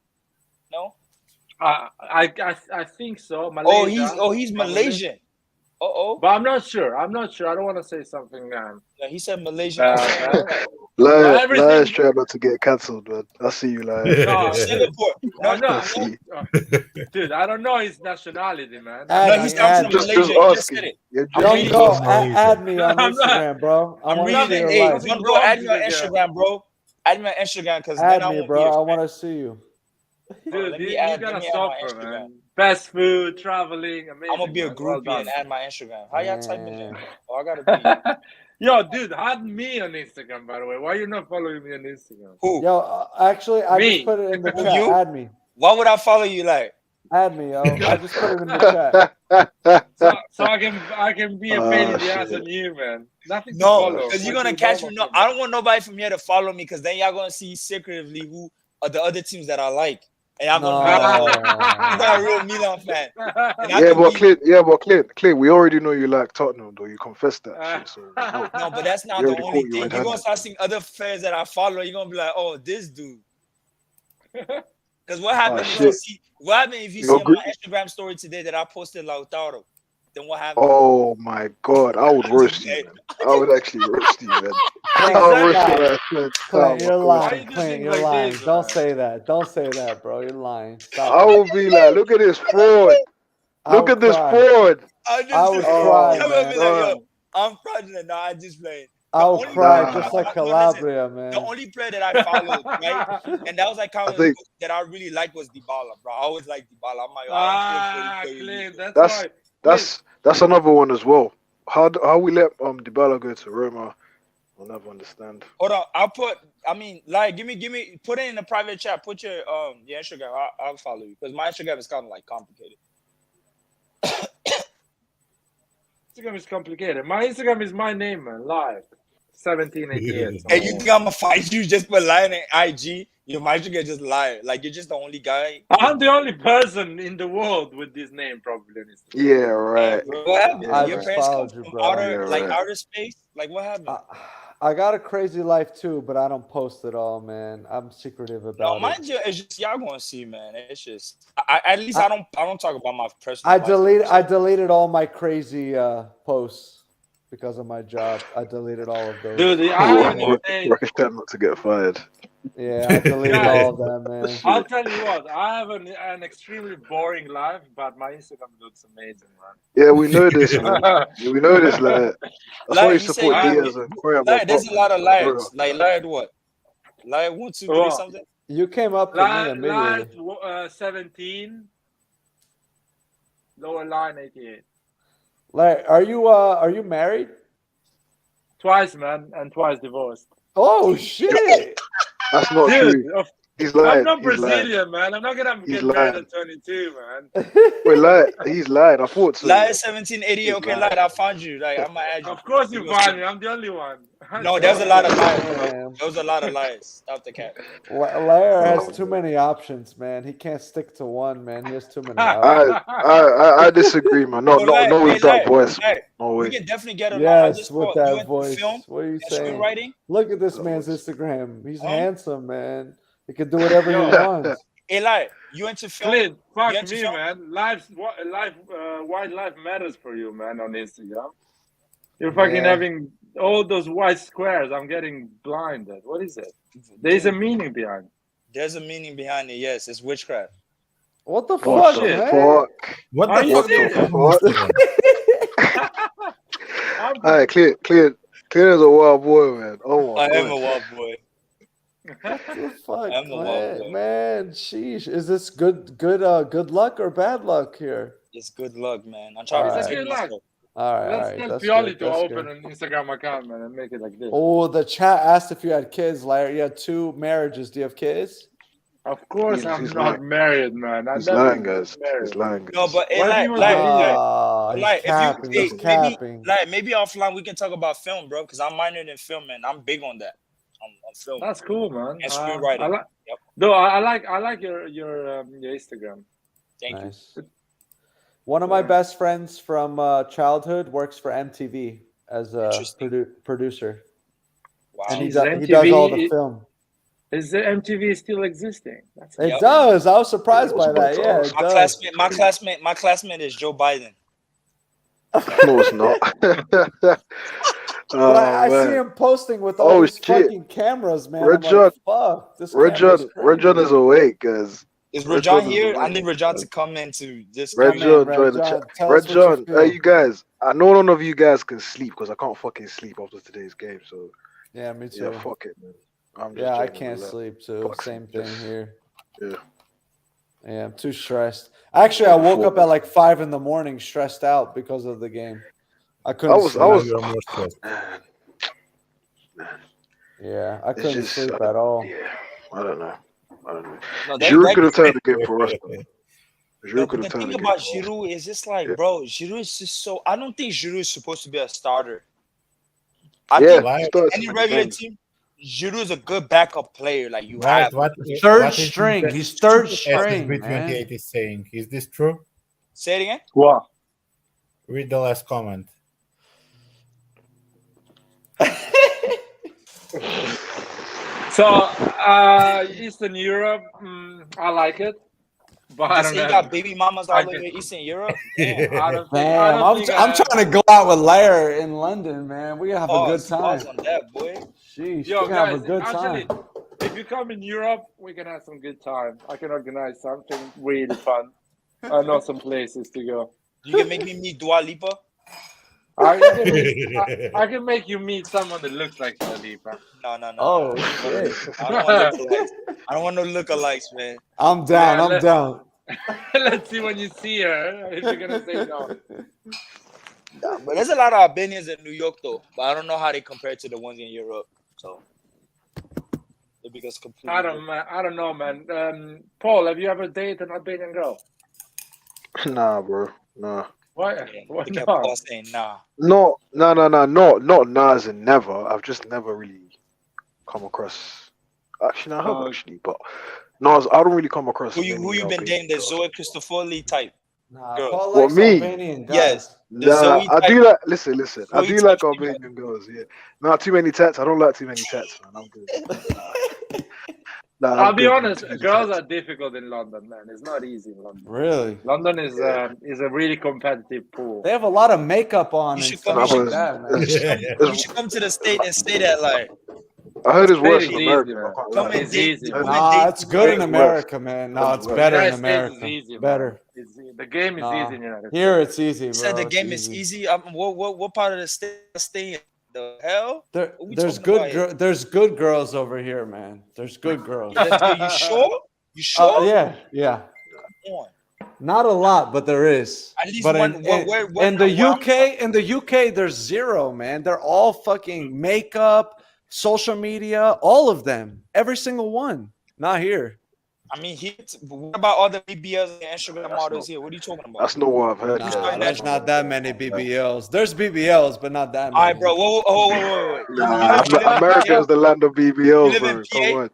No? I think so. Malaysia. He's Malaysian. Uh-oh. But I'm not sure. I don't want to say something. Yeah, he said Malaysian. Liars everything- try not to get cancelled, man. I see you, liars. No, Singapore. no, No, I no, see. dude. I don't know his nationality, man. Add he's me, I'm add from me. Just Malaysia. You just said asking. it. You're I'm Young reading- just Go, Malaysia. add me on I'm not- Instagram, bro. I I'm want to reading- see your Hey, life. Young Go, add me on Instagram, bro. Add me on Instagram because then Add I me, won't bro. be I a want to see you. Dude, let you, me you add- gotta let me add my suffer, Instagram. man. Best food, traveling, amazing. I'm gonna be a man. Well groupie done. and add my Instagram. How y'all type in there? Man. Oh, I gotta be. Yo, dude, add me on Instagram, by the way. Why you not following me on Instagram? Who? Yo, actually, I Me. just put it in the Who, chat. you? Add me. Why would I follow you? Like, Add me, yo. I just put it in the chat. So I can be a pain in the ass shit. on you, man. Nothing to no, follow. because you're What gonna you catch know me. No, about I don't want nobody from here to follow me because then y'all gonna see secretively who are the other teams that I like, and y'all gonna be like, oh, he's not a real Milan fan. And I Yeah, can but be- Clint, we already know you like Tottenham, though. You confessed that shit, so we know. No, but that's not You the already only caught you thing. You're red-handed. gonna start seeing other fans that I follow. You're gonna be like, oh, this dude. Because what happened if you shit. see what happened if you You see on agree? my Instagram story today that I posted Lautaro? Then what happened? Oh my god, I would roast you, man. I would actually roast you, man. I would roast you, man. Oh Clint, my you're God. Why you lying. do Clint, things you're like lying. this, Don't man? say that. Don't say that, bro. You're lying. I Stop. would be like, look at this fraud. I Look would at this cry. fraud. I just I would said- cry, I'm gonna man. be like, yo, Done. I'm fraudulent. No, I just playing. I would only cry player- just like No, listen, Calabria, man. The only player that I followed, right, and that was like kind I of think- that I really liked was Dybala, bro. I always liked Dybala. I'm like, yo, I Ah, don't care if Clint, they that's That's why. that's another one as well. How we let Dybala go to Roma? I'll never understand. Hold on, I'll put. I mean, like, give me, put it in the private chat. Put your Instagram. I'll follow you because my Instagram is kind of like complicated. Instagram is complicated. My Instagram is my name, man. Live. 1788. Hey, you think I'm gonna fight you just for lying in IG? You might just just lie. Like you're just the only guy. I'm the only person in the world with this name, probably. On Instagram. Yeah, right. Bro, what happened? Yeah, Your right. parents come Followed you, from bro. outer, Yeah, like right. outer space. Like what happened? I got a crazy life too, but I don't post it all, man. I'm secretive No, about mind it. you, it's just y'all gonna see, man. It's just at least I don't talk about my personal. I life. deleted all my crazy posts. because of my job. I deleted all of those. Dude, I have an update. Recommend not to get fired. Yeah, I deleted all of them, man. I'll tell you what, I have an extremely boring life, but my Instagram looks amazing, man. Yeah, we know this, man. We know this. Like, that's why you Like, you support say, Diaz and Korea. like, there's a lot of liars. Like, lied what? Lied 1, 2, 3, Oh. something. You came up to me immediately. Line 17, lower line 88. Like, are you married? Twice, man, and twice divorced. Oh shit! That's not Dude, true. He's lying. I'm not He's lying. Brazilian, man. I'm not gonna He's get married lying. at 22, man. Wait, lying. He's lying. I thought so. Lied 1780. He's Okay, lying. lied. I found you. Like, I'm gonna add you. Of course you find me. I'm the only one. No, there's a lot of lies, bro. Damn. There was a lot of lies. Stop the cap. Lair has too many options, man. He can't stick to one, man. He has too many I, options. I disagree, man. No, Yo, no, Lied, no, hey, with that Lied, voice. Lied. No We way. can definitely get along. Yes, just with thought you that went to voice. film What are you and saying? screenwriting. Look at this man's Instagram. He's Huh? handsome, man. He can do whatever he Yo. wants. Hey, Lied, you into film? Clint, fuck You into me, film? man. White life matters for you, man, on Instagram. You're fucking Yeah. having all those white squares. I'm getting blinded. What is it? There's a meaning behind. There's a meaning behind it. Yes, it's witchcraft. What the What fuck, the man? fuck? What Are the you fuck? serious? I'm All right, clear is a wild boy, man. Oh my I am a god. wild boy. What the fuck, I'm the wild boy. man? Sheesh. Is this good luck or bad luck here? It's good luck, man. I'm trying to Alright. protect Good luck. myself. All right, all Let's right. tell That's Pioli good. to That's open good. an Instagram account, man, and make it like this. Oh, the chat asked if you had kids, Larry. You had 2 marriages. Do you have kids? Of course, I'm He's not lying. married, man. I He's never lying, been guys. married. He's lying, guys. No, but hey, What if he like, was like, a DJ? He's like, capping. if you, He's hey, capping. maybe offline we can talk about film, bro, because I'm minored in film, and I'm big on that. On film That's cool, man. and screenwriting. I like. Yep. No, I like your Instagram. Thank you. Nice. One of my best friends from childhood works for MTV as a Interesting. producer, Wow. and he Is does all the MTV film. Is the MTV still existing? That's It Yep. does. I was surprised I was by about that. to Yeah, ask. it does. My classmate is Joe Biden. No, it's not. But Oh I see man. him posting with all Oh these shit. fucking cameras, man. Red I'm like, John. fuck, this camera's Rajon crazy. is awake, guys. Is Red Rajon John is here? I awake. need Rajon to come into this. Red Come in, John, Red join the John. chat. Tell Red us what you John, feel. you guys. I know none of you guys can sleep because I can't fucking sleep after today's game. So Yeah, me too. yeah, fuck it, man. I'm just Yeah, I joining can't the lab. sleep too. Fuck Same it, thing just- here. Yeah. Yeah, I'm too stressed. Actually, I woke up at like 5 in the morning, stressed out because of the game. I couldn't. I was- sleep. I was- You're more stressed. Man, Yeah, I it's couldn't just sleep at all. yeah. I don't know. No, Giroud could have turned the game for us. Though. No, Giroud but could the have turned thing the game about for us. Giroud is just like, Yeah. bro, Giroud is just so. I don't think Giroud is supposed to be a starter. I Yeah, think Right. starts any in regular games. team, Giroud is a good backup player. Like you Right, have. Third what is string. the He's third SSB string, man. 28 is saying? Is this true? Say it again. What? Read the last comment. So, Eastern Europe, I like it, but I They don't say you know. got baby mamas I all over can- Eastern Europe. I don't think. I Damn, don't think I'm trying to go out with Lair in London, man. We gotta have a good Pause time. on that, boy. Sheesh, Yo, we gotta have a guys, good actually, time. if you come in Europe, we can have some good time. I can organize something really fun. I know some places to go. You can make me meet Dua Lipa. I can make you meet someone that looks like Dua Lipa. No. Oh no. shit! I don't want lookalikes. I don't want no lookalikes, man. I'm down. Yeah, I'm down. Let's see when you see her if you're gonna say no. Nah, but there's a lot of Albanians in New York, though. But I don't know how they compare to the ones in Europe. So it becomes completely. I don't know, man. Paul, have you ever dated an Albanian girl? Nah, bro. Nah. Why? different. Why They kept not? Paul saying nah. No, not nah as in never. I've just never really come across. Actually, I have Oh. actually, but no, I don't really come across. Who you many been Albanian dating? The girls. Zoe Cristofoli type. Nah, Girl. Paul What, likes me? Albanian guys. Yes. The Nah, Zoe I type. do like. Listen. I Zoe do type like female. Albanian girls. Yeah, not too many tats. I don't like too many tats, man. I'm good. Nah, I'll I'm be good. honest. Girls are difficult in London, man. It's not easy in London. Really? London is a really competitive pool. They have a lot of makeup on You and should come. stuff You like should, that, man. you should come to the state and stay that like. I heard it's State worse is in easy, America. man. I can't Come lie. and It's date. easy. Come Man. and Nah, date. it's good in It's America, man. No, it's better in United States America. is easy, man. Better. The game is Nah. easy in the United Here States. it's easy, bro. Said the It's game is easy. What part of the state stay in? The hell? There, What we there's talking about good here? there's good girls over here, man. There's good girls. You sure? You sure? Yeah. Come on. Not a lot, but there is. At least But one. in the UK, there's zero, man. They're all fucking makeup, social media, all of them. Every single one. Not here. I mean, what about all the BBLs and Instagram models here? What are you talking about? That's not what I've heard. Nah, there's not that many BBLs. There's BBLs, but not that many. All right, bro. Whoa. Nah, America is the land of You BBLs, live in bro. Come PA? on.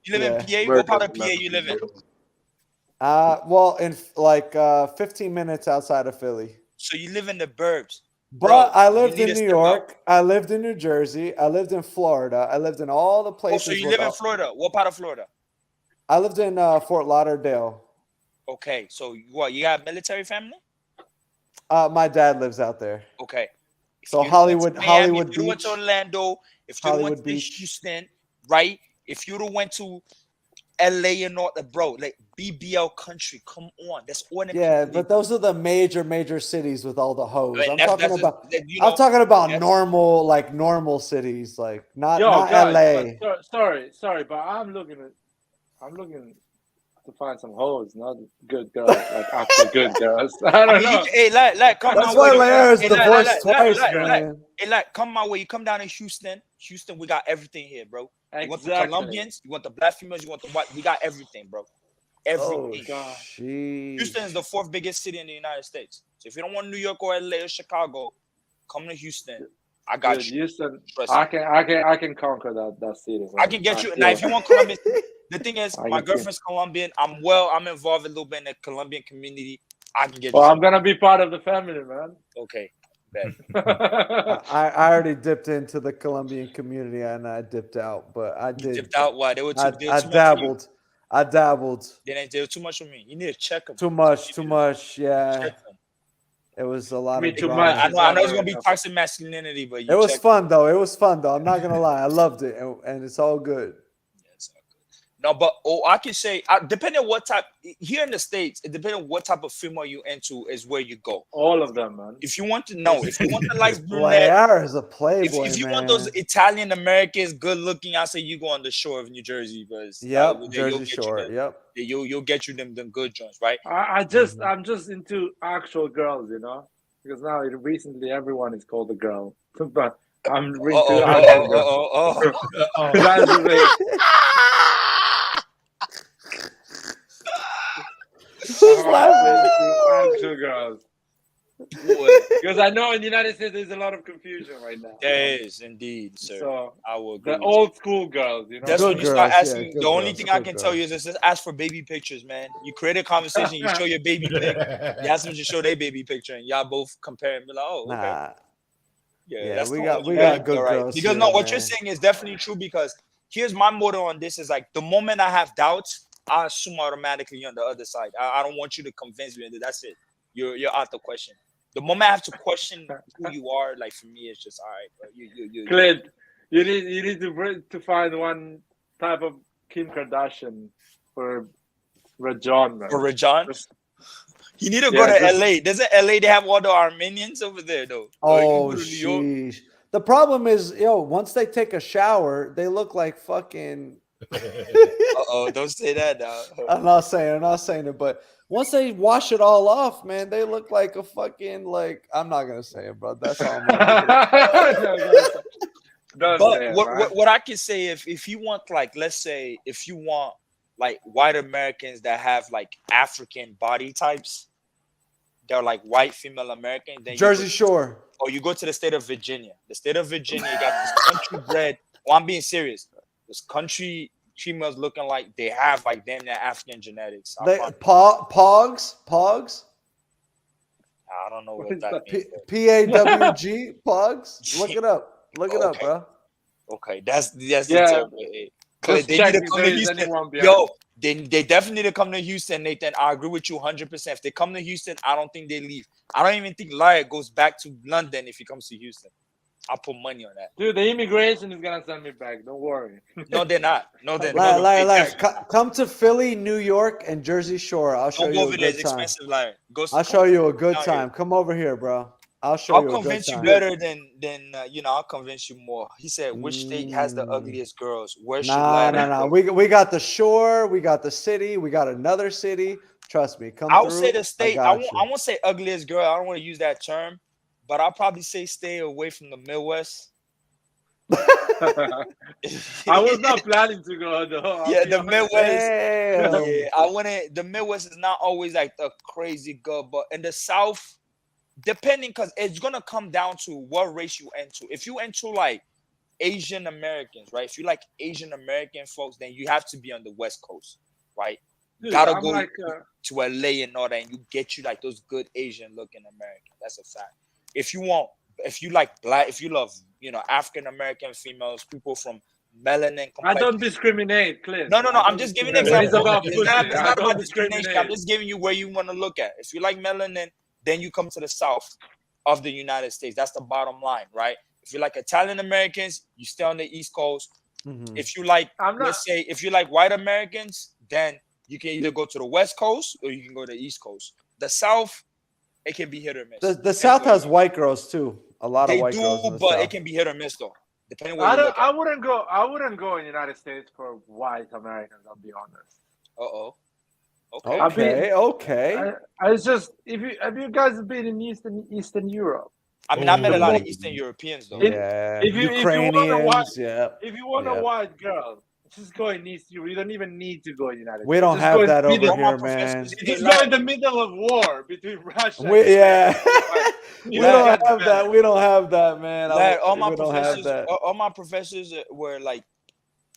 You live in PA? America What part is of the PA land you of live in? BBLs. Well, in like 15 minutes outside of Philly. So you live in the burbs. But Bro, I you lived need in to New step up. York. I lived in New Jersey. I lived in Florida. I lived in all the Oh, places. so you with live in Florida. What part of Florida? I lived in Fort Lauderdale. Okay, so what? You got military family? My dad lives out there. Okay. So You Hollywood, went to Miami, Hollywood if you went Beach. to Orlando, if you Hollywood went to Beach. Houston, right? If you went to LA and all that, bro, like BBL country, come on, that's all. Yeah, but those are the major cities with all the hoes. Right, I'm that's- talking that's about. a- that, you I'm know, talking about that's- normal cities, like not Yo, not guys, LA. but sorry, but I'm looking to find some hoes, not good girls, like actual good girls. I don't know. Hey, like, come That's my why way. Lair is Hey, divorced twice, man. Hey, like, come my way. You come down in Houston. Houston, we got everything here, bro. You want the Exactly. Colombians? You want the black females? You want the white? We got everything, bro. Oh, Everything. jeez. Houston is the 4th biggest city in the United States. So if you don't want New York or LA or Chicago, come to Houston. I got Dude, you. Houston, Trust I can conquer that city. Man. I can get you. feel Now, if you want Colombian, the thing is, I my can feel- girlfriend's Colombian. I'm involved a little bit in the Colombian community. I can get Well, you. I'm gonna be part of the family, man. Okay. Bet. I already dipped into the Colombian community and I dipped out, but I You did. dipped out. Why? They were too, I they were too much for you. dabbled. I dabbled. They were too much for me. You need to check them. Too much. Yeah, Check them. it was a lot Me of too drama. much. I know it's gonna be toxic masculinity, but you It was check fun though. It was fun though. I'm not gonna lie. I loved it, and it's all good. No, but I can say, depending on what type here in the States, it depends on what type of female you into is where you go. All of them, man. If you want to know, if you want the light brunette, Blair is a playboy, if you man. want those Italian Americans, good looking, I say you go on the shore of New Jersey, because Yep, Jersey Shore. Yep. You'll get you them good joints, right? I'm just into actual girls, you know, because now recently everyone is called a girl, but I'm into actual girls. That's the thing. Who's laughing? Actual girls. Because I know in the United States there's a lot of confusion right now. There is indeed, sir. So I will agree. the with you. old school girls, you know. That's when you start asking. good The only girls, thing I good can tell you is just ask for baby pictures, man. You create a conversation, you show your baby pic, you ask them to show their baby picture, and y'all both compare and be like, oh, okay. Nah. Yeah, Yeah, that's we the got only we way, got good all right? girls. Because here, no, what you're man. saying is definitely true. Because here's my motto on this: is like the moment I have doubts, I assume automatically you're on the other side. I don't want you to convince me that that's it. You're out the question. The moment I have to question who you are, like for me, it's just all right. Bro. You Clint, you need to find one type of Kim Kardashian for Rajon, man. For Rajon? You need to Yeah, go to just- LA. Doesn't LA they have all the Armenians over there though? Or you Oh, can go to New York. sheesh. The problem is, once they take a shower, they look like fucking. Uh-oh, don't say that now. I'm not saying it, but once they wash it all off, man, they look like a fucking like. I'm not gonna say it, bro. That's all. I'm gonna do. Don't But say it, man. what I can say, if you want, like, let's say if you want like white Americans that have like African body types, they're like white female American, then Jersey Shore. Or you go to the state of Virginia. The state of Virginia, you got this country bred. Well, I'm being serious. This country females looking like they have like damn near African genetics. They Pogs. I don't know what that means. PAWG. Pogs. Look it up. Look it up, bro. Okay, that's Yeah. the term. Just They check need to if come there to is Houston. anyone behind. Yo, they definitely need to come to Houston, Nathan. I agree with you 100%. If they come to Houston, I don't think they leave. I don't even think Lyle goes back to London if he comes to Houston. I'll put money on that. Dude, the immigration is gonna send me back. Don't worry. No, they're not. No, they're Like, not. like, like, come to Philly, New York, and Jersey Shore. I'll show Don't go you a over there. good It's time. expensive, Lyle. I'll show you a good down here. time. Come over here, bro. I'll show I'll you a good convince you time. better than I'll convince you more. He said, which state has the ugliest girls? Where should Lyle Nah. go? We got the shore, we got the city, we got another city. Trust me, come I would through. say the state. I got you. won't say ugliest girl. I don't want to use that term, but I'll probably say stay away from the Midwest. I was not planning to go though. Yeah, the Midwest. Damn. Yeah, I want to. The Midwest is not always like the crazy good, but in the South, depending, because it's gonna come down to what race you into. If you into like Asian Americans, right? If you like Asian American folks, then you have to be on the West Coast, right? Dude, Gotta I'm go like, to LA and all that, and you get you like those good Asian looking Americans. That's a fact. If you like black, if you love, African American females, people from melanin I complexion. don't discriminate, Clint. No. I'm just giving an It's example. about It's pussy. not I don't about discrimination. discriminate. I'm just giving you where you want to look at. If you like melanin, then you come to the South of the United States. That's the bottom line, right? If you like Italian Americans, you stay on the East Coast. Mhm. If you like, I'm not- let's say, if you like white Americans, then you can either go to the West Coast or you can go to the East Coast. The South, it can be hit or miss. The South has white girls too. A lot They of white do, girls in the but South. it can be hit or miss though, depending where I you don't. look at. I wouldn't go. I wouldn't go in the United States for white Americans. I'll be honest. Okay. Okay. It's just if you guys have been in Eastern Europe. I mean, I met a lot of Oh. Eastern Europeans though. Yeah. If you want a Ukrainians. white, Yeah. if you want Yeah. a white girl, just go in East Europe. You don't even need to go in the United States. We don't Just have go in that the over middle- here, man. Just go in the middle of war between Russia. and Yeah. You We don't get have better. that. We don't have that, man. Like, all my We don't have professors, that. all my professors were like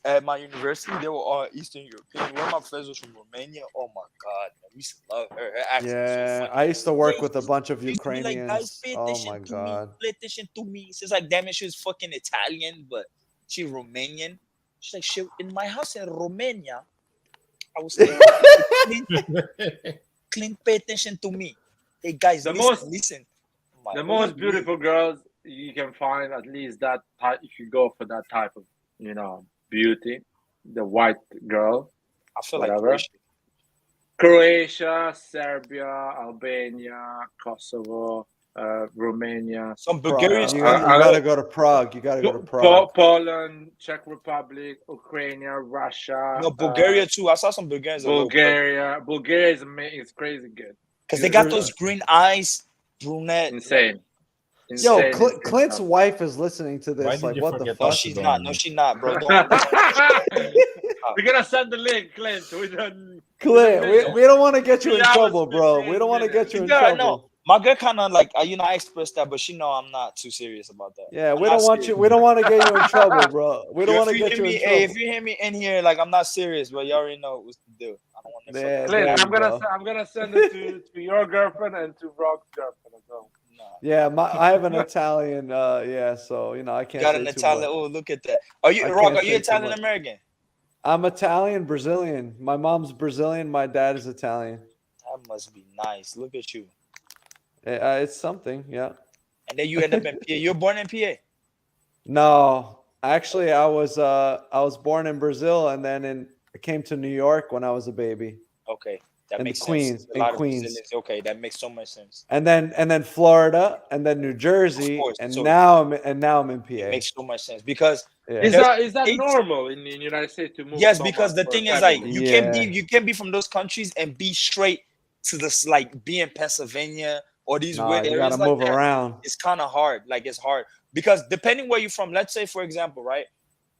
at my university. They were all Eastern European. One of my professors from Romania. Oh my God, man, we used to love her. Her accent was so Yeah, funny. I used to work with a bunch of She used to be like, Ukrainians. guys, pay Oh attention my to god. me. Pay attention to me. It's just like, damn it, she was fucking Italian, but she's Romanian. She's like, shit, in my house in Romania, I was like, Clint, pay attention to me. Hey guys, listen. The most beautiful girls you can find, at least that type. If you go for that type of, beauty, the white girl. I feel whatever. like Croatia, Serbia, Albania, Kosovo, Romania. Some Bulgarians. You gotta go to Prague. You gotta go to Prague. Poland, Czech Republic, Ukraine, Russia. No, Bulgaria too. I saw some Bulgarians. Bulgaria is amazing. It's crazy good. Because they got those green eyes, brunette. Insane. Yo, Clint's wife is listening to Why this. did Like, you what the forget fuck? No, she's not. No, she's not, bro. We're gonna send the link, Clint. Clint, we don't want to get you in 3 hours, trouble, bro. 15 We don't want to get you in Yeah, trouble. no. My girl kind of like, I expressed that, but she know I'm not too serious about that. Yeah, I'm we not don't want serious. you. We don't want to get you in trouble, bro. We don't Yo, want to if get you in Hey, trouble. if you hear me in here, like I'm not serious, but you already know what's the deal. I don't want to. Yeah, Clint, there I'm you gonna go. I'm gonna send it to your girlfriend and to Rock's girlfriend as well. Yeah, I have an Italian. Yeah, so I can't. Got say an too Italian. much. Oh, look at that. Are you I Rock? can't Are you say too Italian much. American? I'm Italian, Brazilian. My mom's Brazilian. My dad is Italian. That must be nice. Look at you. It's something, yeah. And then you end up in PA. You're born in PA. No, actually, I was born in Brazil, and then I came to New York when I was a baby, Okay, that In makes Queens, sense. A in lot of Queens. Brazilians. Okay, that makes so much sense. and then Florida, and then New Jersey, course, and so- now I'm in PA. It makes so much sense because Yeah. Is There's that eight- normal in the United States to move? yes, so because much the for thing a is like family? you can't be from those countries and be straight to this like be in Pennsylvania or these Nah, weird you areas gotta like move that. around. It's kind of hard. Like it's hard because depending where you're from, let's say for example, right?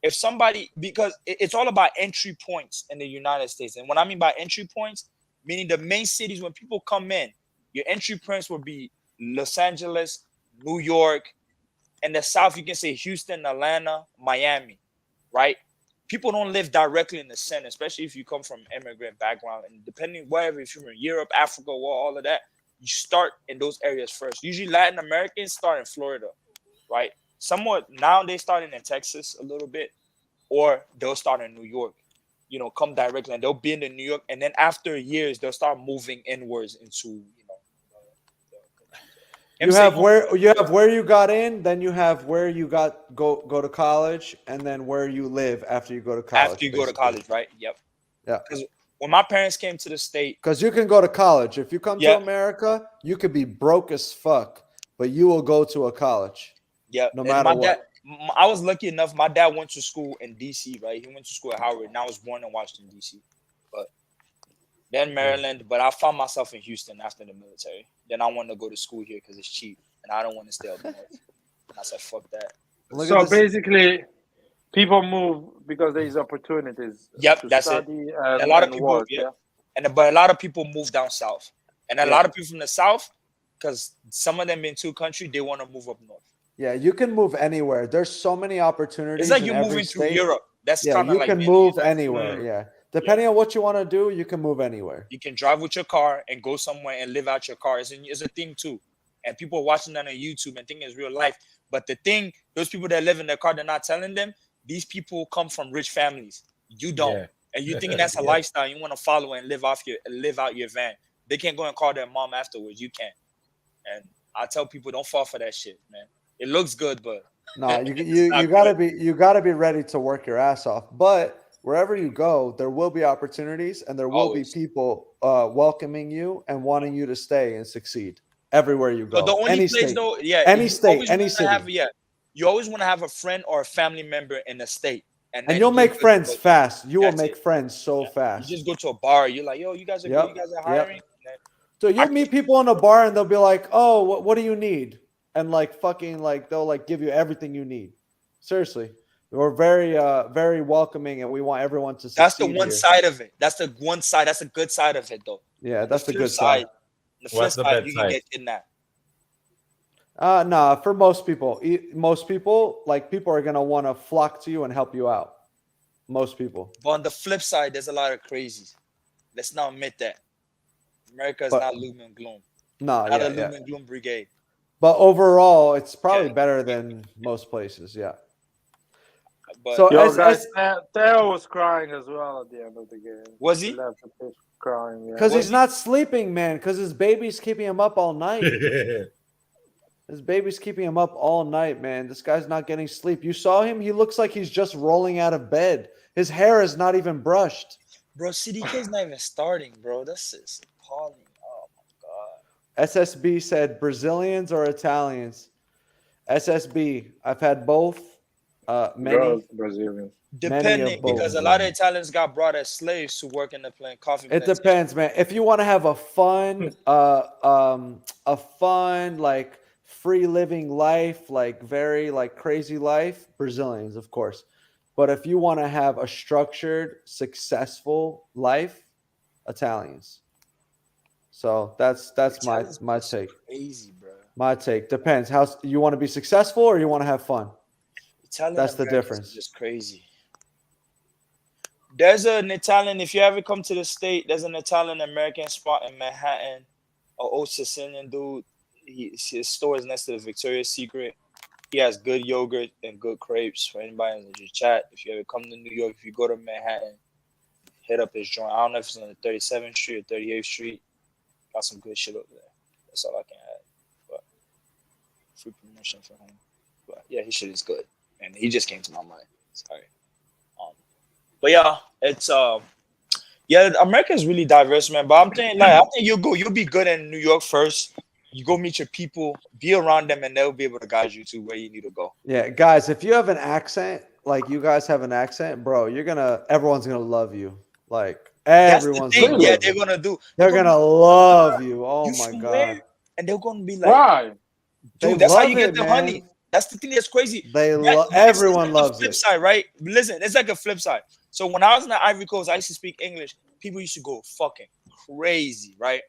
If somebody because it's all about entry points in the United States, and what I mean by entry points, meaning the main cities when people come in, your entry points will be Los Angeles, New York, and the South. You can say Houston, Atlanta, Miami, right? People don't live directly in the center, especially if you come from immigrant background. And depending wherever, if you're in Europe, Africa, all of that, you start in those areas first. Usually Latin Americans start in Florida, right? Somewhat now they starting in Texas a little bit, or they'll start in New York. You know, come directly, and they'll be in New York, and then after years, they'll start moving inwards into You have where you got in, then you have where you go to college, and then where you live after you go to college. After you go to college, right? Yep. Yeah. Because when my parents came to the state, because you can go to college. If you come to America, you could be broke as fuck, but you will go to a college. Yeah. No matter what. I was lucky enough. My dad went to school in DC, right? He went to school at Howard, and I was born in Washington DC, but then Maryland. But I found myself in Houston after the military. Then I wanted to go to school here because it's cheap, and I don't want to stay up north. And I said, "Fuck that." So basically, people move because there is opportunities. Yep, that's it. And a lot of people, work, but a lot of people move down south, and a lot of people from the south, because some of them in two country, they want to move up north. Yeah, you can move anywhere. There's so many opportunities. It's like you're moving through Europe. That's yeah, kind of you like can move anywhere. Yeah, depending on what you want to do, you can move anywhere. You can drive with your car and go somewhere and live out your car. It's a thing too, and people are watching that on YouTube and think it's real life. But the thing, those people that live in their car, they're not telling them. These people come from rich families. You don't, and you think that's a lifestyle you want to follow and live out your van. They can't go and call their mom afterwards. You can't. And I tell people, don't fall for that shit, man. It looks good, but no, you gotta be ready to work your ass off. But wherever you go, there will be opportunities, and there will be people welcoming you and wanting you to stay and succeed everywhere you go. But the only any place, state. though, any state, any city. You always want to have a friend or a family member in the state, and you'll make friends fast. You will make friends so fast. You just go to a bar. You're like, yo, you guys are good. You guys are hiring. So you'll meet people in a bar, and they'll be like, oh, what do you need? And they'll give you everything you need. Seriously, we're very very welcoming, and we want everyone to succeed. That's the one side of it. That's the one side. That's a good side of it, though. Yeah, that's the good side. The flip side, you can get kidnapped. Nah, for most people, people are gonna want to flock to you and help you out. Most people. But on the flip side, there's a lot of crazies. Let's not admit that. America is not loom and gloom. No, not a loom and gloom brigade. But overall, it's probably better than most places. Yeah. But so Theo was crying as well at the end of the game. Was he? Crying. Because he's not sleeping, man. Because his baby's keeping him up all night. His baby's keeping him up all night, man. This guy's not getting sleep. You saw him? He looks like he's just rolling out of bed. His hair is not even brushed. Bro, CDK's not even starting, bro. This is appalling. Oh, my God. SSB said Brazilians or Italians. SSB, I've had both. Many Brazilians. Depending, because a lot of Italians got brought as slaves to work in the coffee. It depends, man. If you want to have a fun, like free living life, like very like crazy life, Brazilians, of course. But if you want to have a structured, successful life, Italians. So that's my take. Crazy, bro. My take depends. How you want to be successful or you want to have fun. That's the difference. Just crazy. There's an Italian. If you ever come to the state, there's an Italian American spot in Manhattan. An old Sicilian dude. His store is next to the Victoria's Secret. He has good yogurt and good crepes for anybody in the chat. If you ever come to New York, if you go to Manhattan, hit up his joint. I don't know if it's on the 37th Street or 38th Street. Got some good shit over there. That's all I can add. But free promotion for him. But yeah, his shit is good. And he just came to my mind. Sorry. But yeah, it's America is really diverse, man. But I think you'll be good in New York first. You go meet your people, be around them, and they'll be able to guide you to where you need to go. Yeah, guys, if you have an accent, like you guys have an accent, bro, everyone's gonna love you. Like everyone's gonna love they're you. gonna do. They're gonna love you. Oh my god. And they're gonna be like, why? Dude, that's how you get the honey. That's the thing that's crazy. Everyone loves flip it. Side, right? Listen, it's like a flip side. So when I was in the Ivory Coast, I used to speak English. People used to go fucking crazy, right?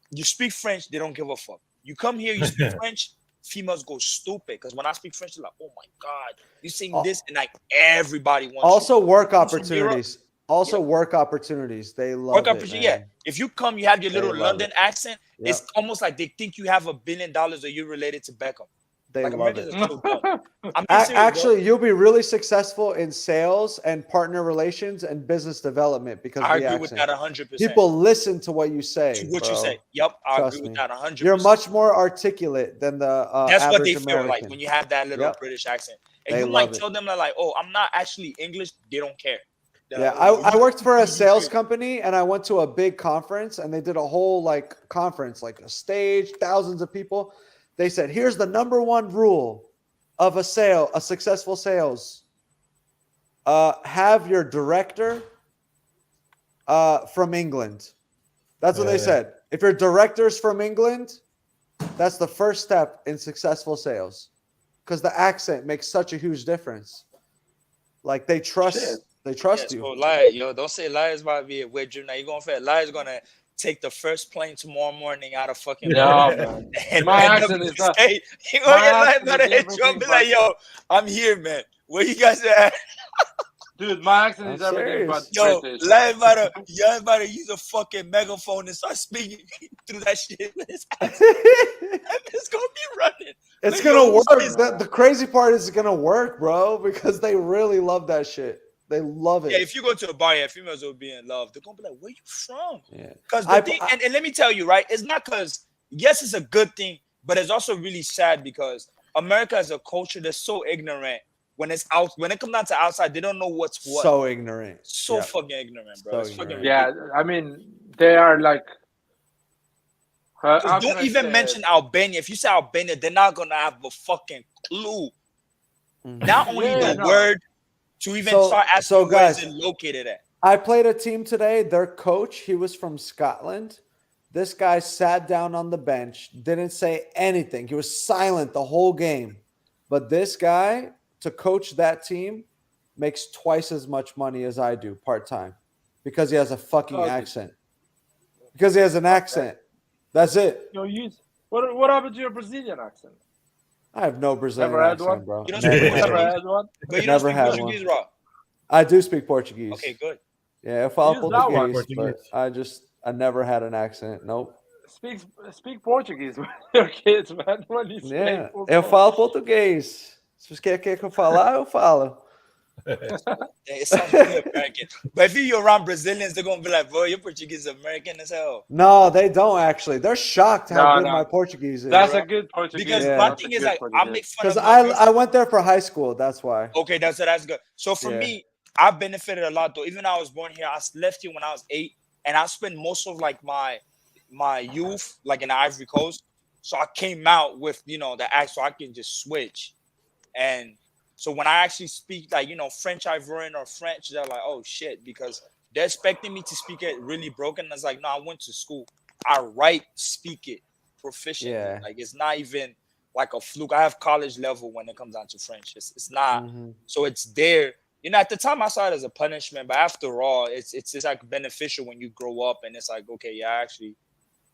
You speak French, they don't give a fuck. You come here, you speak French, females go stupid. Because when I speak French, they're like, oh my God, you saying this? And like everybody wants also work opportunities. Work opportunities. They love it. Yeah. If you come, you have your little London accent. It's almost like they think you have $1 billion or you're related to Beckham. They Like love Americans it. are so dumb. I'm being serious, bro. Actually, you'll be really successful in sales and partner relations and business development because I of the agree with accent. that 100%. People listen to what you To say, what you bro. say. Yep, I Trust agree with me. that 100%. You're much more articulate than the That's what average they feel like American. when you have that little Yep. British accent. And They you might love it. tell them that, like, oh, I'm not actually English. They don't care. They're Yeah, like, oh, I worked for a you sales serious. company and I went to a big conference and they did a whole like conference, like a stage, thousands of people. They said, here's the number one rule of a successful sales. Have your director from England. That's what they said. If your director's from England, that's the first step in successful sales. Because the accent makes such a huge difference. Like they trust you. So lie, don't say lies about be a wet dream. Now you're gonna say lies gonna take the first plane tomorrow morning out of fucking Yeah, London man. and My end up accent in is the not. state. You're My gonna get lied accent about is it. You're gonna everything be like, but. yo, I'm here, man. Where you guys at? Dude, my accent I'm is everything but serious. Yo, British. lie about y'all about to use a fucking megaphone and start speaking through that shit with his accent. It's gonna be running. It's Like, gonna yo, work. who's this? The crazy part is it's gonna work, bro, because they really love that shit. They love it. Yeah, if you go to a bar, yeah, females will be in love. They're gonna be like, "Where you from?" Yeah. Because the thing, and let me tell you, right? It's not because yes, it's a good thing, but it's also really sad because America as a culture, they're so ignorant when it's out. When it comes down to outside, they don't know what's what. So ignorant. So Yeah. fucking ignorant, bro. So It's fucking ignorant. Yeah, ridiculous. I mean, they are like. How can Don't I even say mention it? Albania. If you say Albania, they're not gonna have a fucking clue. Mhm. Not only Yeah, the no. word to even So- start asking so where is guys, it located at. I played a team today. Their coach, he was from Scotland. This guy sat down on the bench, didn't say anything. He was silent the whole game. But this guy, to coach that team, makes twice as much money as I do part time because he has a fucking Okay. accent. Because he has an accent. That's it. You use what happened to your Brazilian accent? I have no Brazilian Never had accent, one? bro. You don't Never speak had Never one. had one. But you don't Never speak had Portuguese, raw. I do speak Portuguese. Okay, good. Yeah, eu falo Use that one. Portuguese, but I never had an accent. Nope. Speak Portuguese with your kids, man. When you play Yeah, football. eu falo português. Se você quer que eu falar, eu falo. It sounds really American. But if you're around Brazilians, they're gonna be like, bro, you're Portuguese American as hell. No, they don't actually. They're shocked how No, good no. my Portuguese is. That's a good Portuguese. Because Yeah. my That's a thing is good like I Portuguese. make fun of Because Americans. I went there for high school. That's why. Okay, that's good. So for Yeah. me, I benefited a lot though. Even though I was born here, I left here when I was 8, and I spent most of like my youth like in the Ivory Coast. So I came out with the act, so I can just switch. And so when I actually speak like French Ivorian or French, they're like, oh shit, because they're expecting me to speak it really broken. I was like, no, I went to school. I speak it proficiently. Yeah. Like it's not even like a fluke. I have college level when it comes down to French. It's not. Mhm. So it's there. At the time I saw it as a punishment, but after all, it's like beneficial when you grow up and it's like, okay, yeah, I actually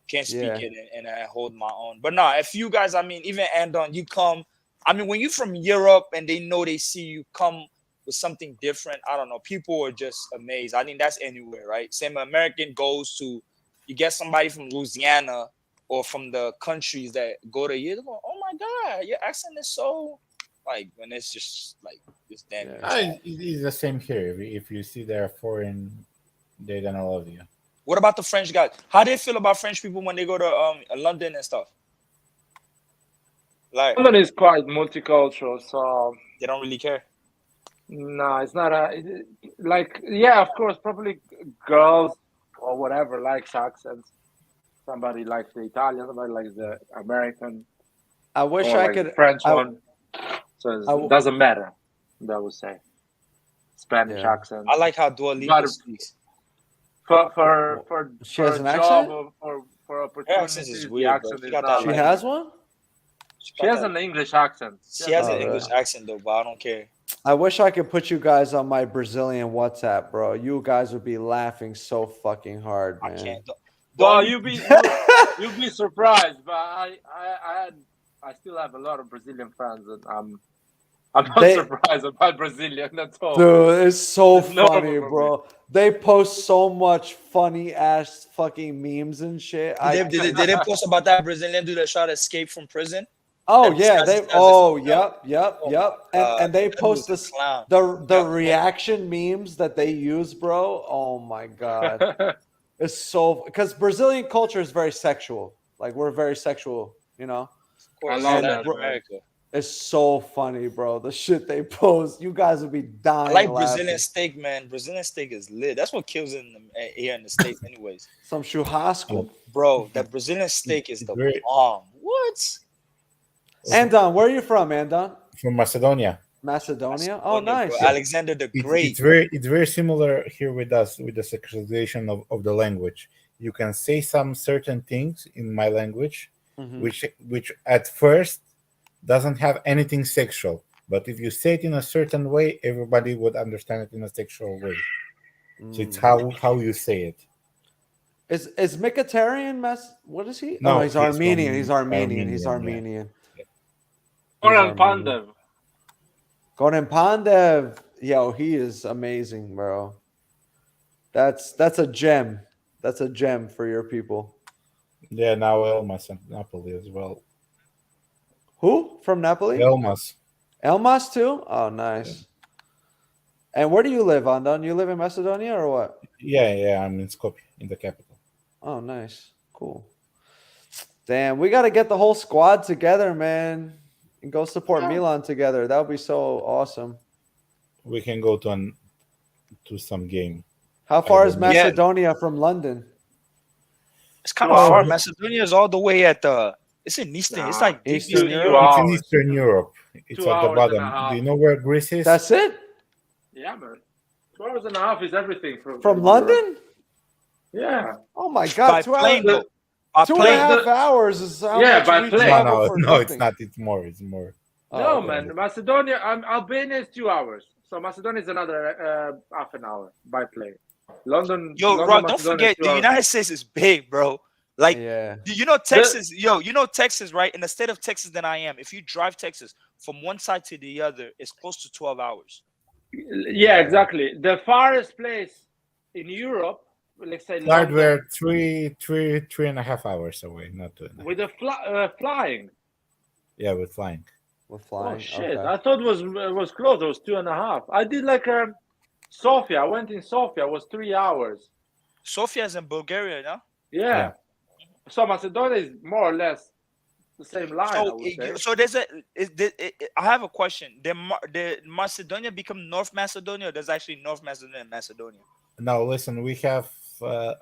can speak Yeah. it and I hold my own. But no, if you guys, I mean, even Andon, you come. I mean, when you're from Europe and they see you come with something different, I don't know. People are just amazed. I think that's anywhere, right? Same American goes to, you get somebody from Louisiana or from the countries that go to you, they go, oh my God, your accent is so like when it's just like this damn. Yeah. It's the same here. If you see they're foreign, they're gonna love you. What about the French guys? How do they feel about French people when they go to London and stuff? Like London is quite multicultural, so they don't really care. no, it's not like yeah, of course, probably girls or whatever likes accents. Somebody likes the Italian, somebody likes the American, I wish or I like the could. French I- one. So I it doesn't matter. I would say Spanish Yeah. accent. I like how Dua Lipa But- speaks. For She has a an job accent? or for Her opportunities, accent is the weird, bro. accent She is got not that She like- has one. She has an English accent. She has an Oh, English really? accent though, but I don't care. I wish I could put you guys on my Brazilian WhatsApp, bro. You guys would be laughing so fucking hard, man. I can't. Well, you'd be surprised, but I still have a lot of Brazilian fans, and I'm not They- surprised about Brazilian at all. Dude, it's so It's normal funny, for bro. They post so much funny ass fucking memes and shit. Did they post about that Brazilian dude that tried to escape from prison? Oh That yeah, disguises they. as a Oh female. yep. Oh my And god, they that dude's post a this clown. the Yep. reaction memes that they use, bro. Oh my god, it's so because Brazilian culture is very sexual. Like we're very sexual, you know. Of course, love And that, Latin bro, man. America. it's so funny, bro. The shit they post, you guys would be I dying like Brazilian laughing. steak, man. Brazilian steak is lit. That's what kills it here in the States, anyways. Some churrasco. Bro, that Brazilian steak is It's the very bomb. What? Andon, where are you from, Andon? from Macedonia. Macedonia. Oh, Macedonia, bro. nice. Alexander the Great. It's very similar here with us with the sexualization of the language. You can say some certain things in my language, Mhm. which at first doesn't have anything sexual, but if you say it in a certain way, everybody would understand it in a sexual way. So it's how you say it. Is Mkhitaryan What is he? No, Oh, he's he's Armenian. from He's Armenian. He's Armenian, yeah. Armenian. Goran Pandev. Goran Pandev. Yo, he is amazing, bro. That's a gem. That's a gem for your people. Yeah, now Elmas and Napoli as well. Who from Napoli? Elmas. Elmas too. Oh, nice. And where do you live, Andon? You live in Macedonia or what? Yeah, I'm in Skopje, in the capital. Oh, nice. Cool. Damn, we got to get the whole squad together, man, and go support Milan together. That would be so awesome. We can go to some game. How far is Yeah. Macedonia from London? It's kind of far. Macedonia is all the way at the. It's in Eastern. It's like deep Eastern Eastern Europe. It's in Eastern Europe. It's 2 at the hours and a bottom. half. Do you know where Greece is? That's it? Yeah, man. 2 hours and a half is everything from From Europe. London? Yeah. Oh my God! by 2 hours. plane though. By 2.5 plane. hours is how Yeah, much by we plane. travel No, for no, it's nothing. not. It's more. It's more. Oh, No, okay. man. Macedonia, Albania is 2 hours. So Macedonia is another half an hour by plane. London. Yo, London, Rob, don't Macedonia is forget 2 the hours. United States is big, bro. Like, Yeah. you know Texas, you know Texas, right? In the state of Texas that I am, if you drive Texas from one side to the other, it's close to 12 hours. Yeah, exactly. The farthest place in Europe, let's say Flight London, were 3.5 hours away, not 2.5. with the flying. Yeah, with flying. We're flying. Oh shit! Okay. I thought it was close. It was 2.5. I did like Sofia. I went in Sofia. It was 3 hours. Sofia is in Bulgaria, no? Yeah. So Macedonia is more or less the same line. I would say. So there's I have a question. Did Macedonia become North Macedonia, or there's actually North Macedonia and Macedonia? Now, listen, we have,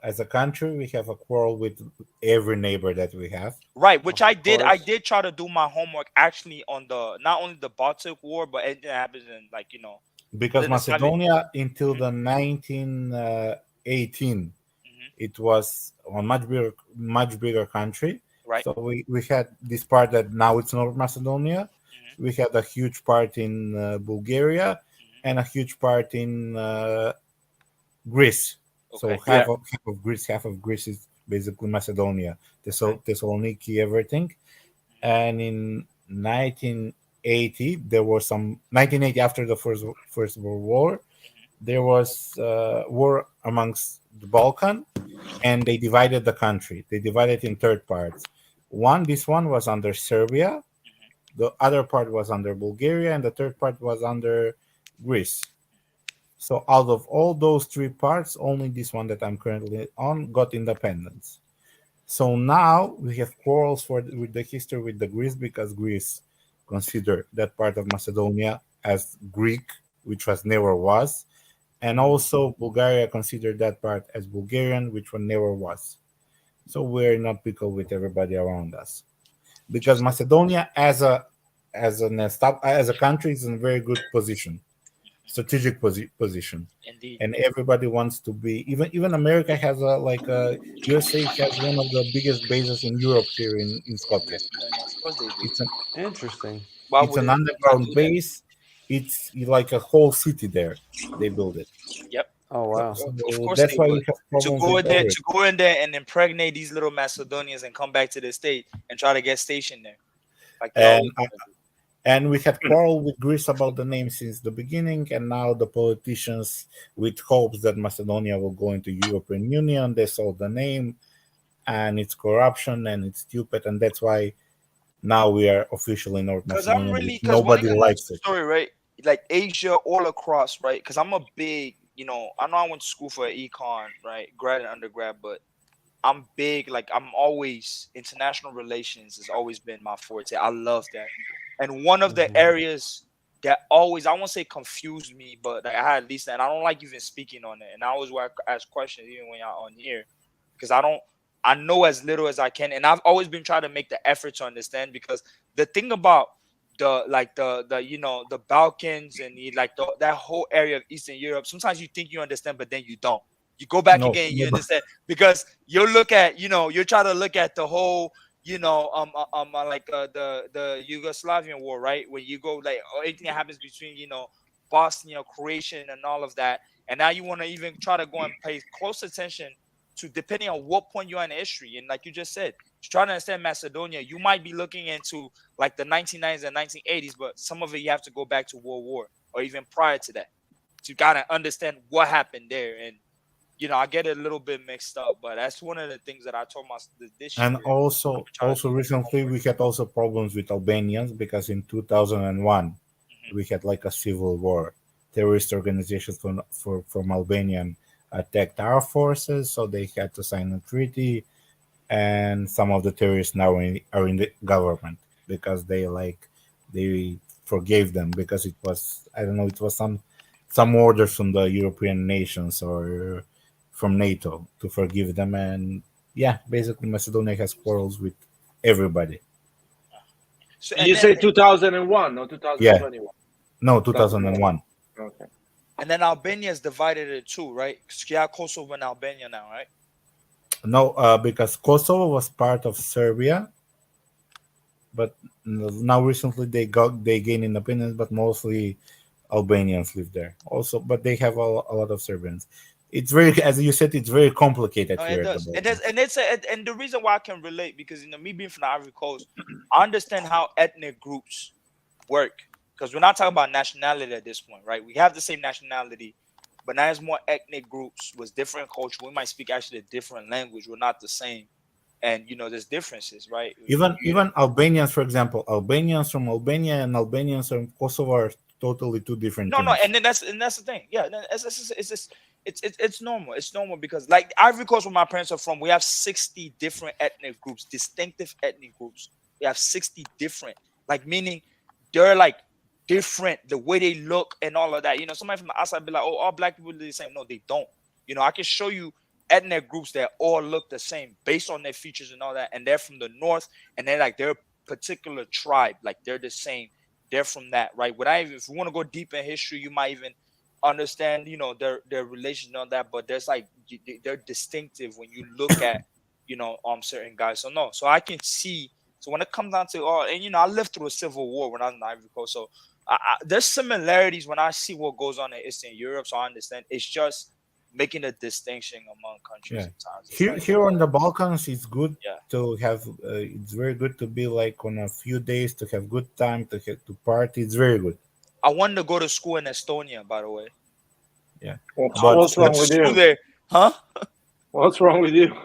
as a country, we have a quarrel with every neighbor that we have. Right, which I did. I course. did try to do my homework actually on the not only the Baltic War, but it happened in Because The Slavic- Macedonia, until the 1918, it was a much bigger country. right. So we had this part that now it's North Macedonia. We had a huge part in Bulgaria and a huge part in Greece. So Okay. half of Greece is basically Macedonia. Thessaloniki, everything. And in 1980, there was 1980 after the First World War, there was war amongst the Balkan, and they divided the country. They divided in third parts. This one was under Serbia, the other part was under Bulgaria, and the third part was under Greece. So out of all those three parts, only this one that I'm currently on got independence. So now we have quarrels with the history with the Greece, because Greece considered that part of Macedonia as Greek, which never was. And also Bulgaria considered that part as Bulgarian, which one never was. So we're not pickle with everybody around us, because Macedonia as a country is in a very good position, strategic position, Indeed. and everybody wants to be. Even America has USA has one of the biggest bases in Europe here in Skopje. Of course they do. Interesting. Why It's would an they not underground do that? base. It's like a whole city there. They build it. Yep. Oh wow. So Of course that's they why would. we have To problems go with in there, terrorists. to go in there and impregnate these little Macedonians and come back to the state and try to get stationed there. Like they And always do. And we had quarrel with Greece about the name since the beginning, and now the politicians, with hopes that Macedonia will go into European Union, they sold the name, and it's corruption and it's stupid, and that's why now we are officially North Because I'm Macedonia, really, which because one nobody thing I noticed likes the it. story, right? Like Asia all across, right? Because I'm a big, you know, I know I went to school for econ, right? Grad and undergrad, but I'm big, like I'm always international relations has always been my forte. I love that. And one of the areas that always, I won't say confused me, but like I had at least, and I don't like even speaking on it. And I always want to ask questions even when y'all on here, because I know as little as I can. And I've always been trying to make the effort to understand, because the thing about the you know, the Balkans and that whole area of Eastern Europe, sometimes you think you understand, but then you don't. You go back No, again, you no, but understand, because you look at, you know, you're trying to look at the whole, you know, the Yugoslavian war, right? When you go like anything that happens between, you know, Bosnia, Croatia, and all of that, and now you want to even try to go and pay close attention to, depending on what point you're in history, and like you just said, trying to understand Macedonia, you might be looking into like the 1990s and 1980s, but some of it you have to go back to World War or even prior to that to kind of understand what happened there. And you know, I get it a little bit mixed up, but that's one of the things that I told myself this year. and also recently we had also problems with Albanians because in 2001 we had like a civil war. Terrorist organizations from Albanian attacked our forces, so they had to sign a treaty, and some of the terrorists now are in the government because they forgave them because it was, I don't know, it was some orders from the European nations or from NATO to forgive them. And yeah, basically Macedonia has quarrels with everybody. So, You say 2001 or Yeah, 2021? no, 2001. Okay. And then Albania is divided into two, right? Yeah, Kosovo and Albania now, right? No, because Kosovo was part of Serbia, but now recently they gained independence, but mostly Albanians live there also, but they have a lot of Serbians. It's very, as you said, it's very complicated No, here it at the does. Balkans. And the reason why I can relate, because you know, me being from the Ivory Coast, I understand how ethnic groups work. Because we're not talking about nationality at this point, right? We have the same nationality, but now it's more ethnic groups with different culture. We might speak actually a different language. We're not the same, and you know, there's differences, right? Even Albanians, for example, Albanians from Albania and Albanians from Kosovo are totally two different No, things. and that's the thing. Yeah, it's normal. It's normal because like Ivory Coast, where my parents are from, we have 60 different ethnic groups, distinctive ethnic groups. We have 60 different, like meaning they're like different, the way they look and all of that. You know, somebody from the outside be like, "Oh, all black people are the same." No, they don't. You know, I can show you ethnic groups that all look the same based on their features and all that, and they're from the north, and they're like their particular tribe, like they're the same. They're from that, right? If you want to go deep in history, you might even understand, you know, their relations and all that. But there's like they're distinctive when you look at, you know, certain guys. So no, so I can see. So when it comes down to and you know, I lived through a civil war when I was in Ivory Coast, so there's similarities when I see what goes on in Eastern Europe. So I understand. It's just making a distinction among countries Yeah, sometimes. It's here like, here on the Balkans, it's good yeah. to have. It's very good to be like on a few days to have good time to party. It's very good. I wanted to go to school in Estonia, by the way. Yeah, What's wrong with you? There, huh? What's wrong with you?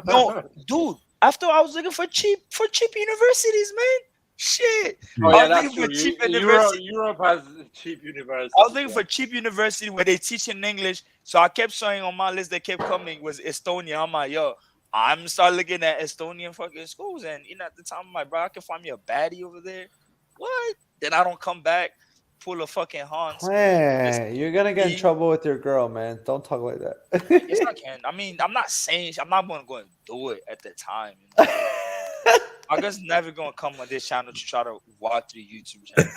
No, dude. After I was looking for cheap universities, man. Shit. Oh I yeah, was that's looking for true. cheap university. Europe has cheap universities. I was looking for cheap university where they teach in English. So I kept showing on my list that kept coming was Estonia. I'm like, yo, I'm start looking at Estonian fucking schools. And you know, at the time, I'm like, bro, I can find me a baddie over there. What? Then I don't come back, pull a fucking Hans. Hey, you're gonna get in trouble with your girl, man. Don't talk like that. Yes, I can. I mean, I'm not saying I'm not gonna go and do it at the time. You know? I guess never gonna come on this channel to try to walk through YouTube channel.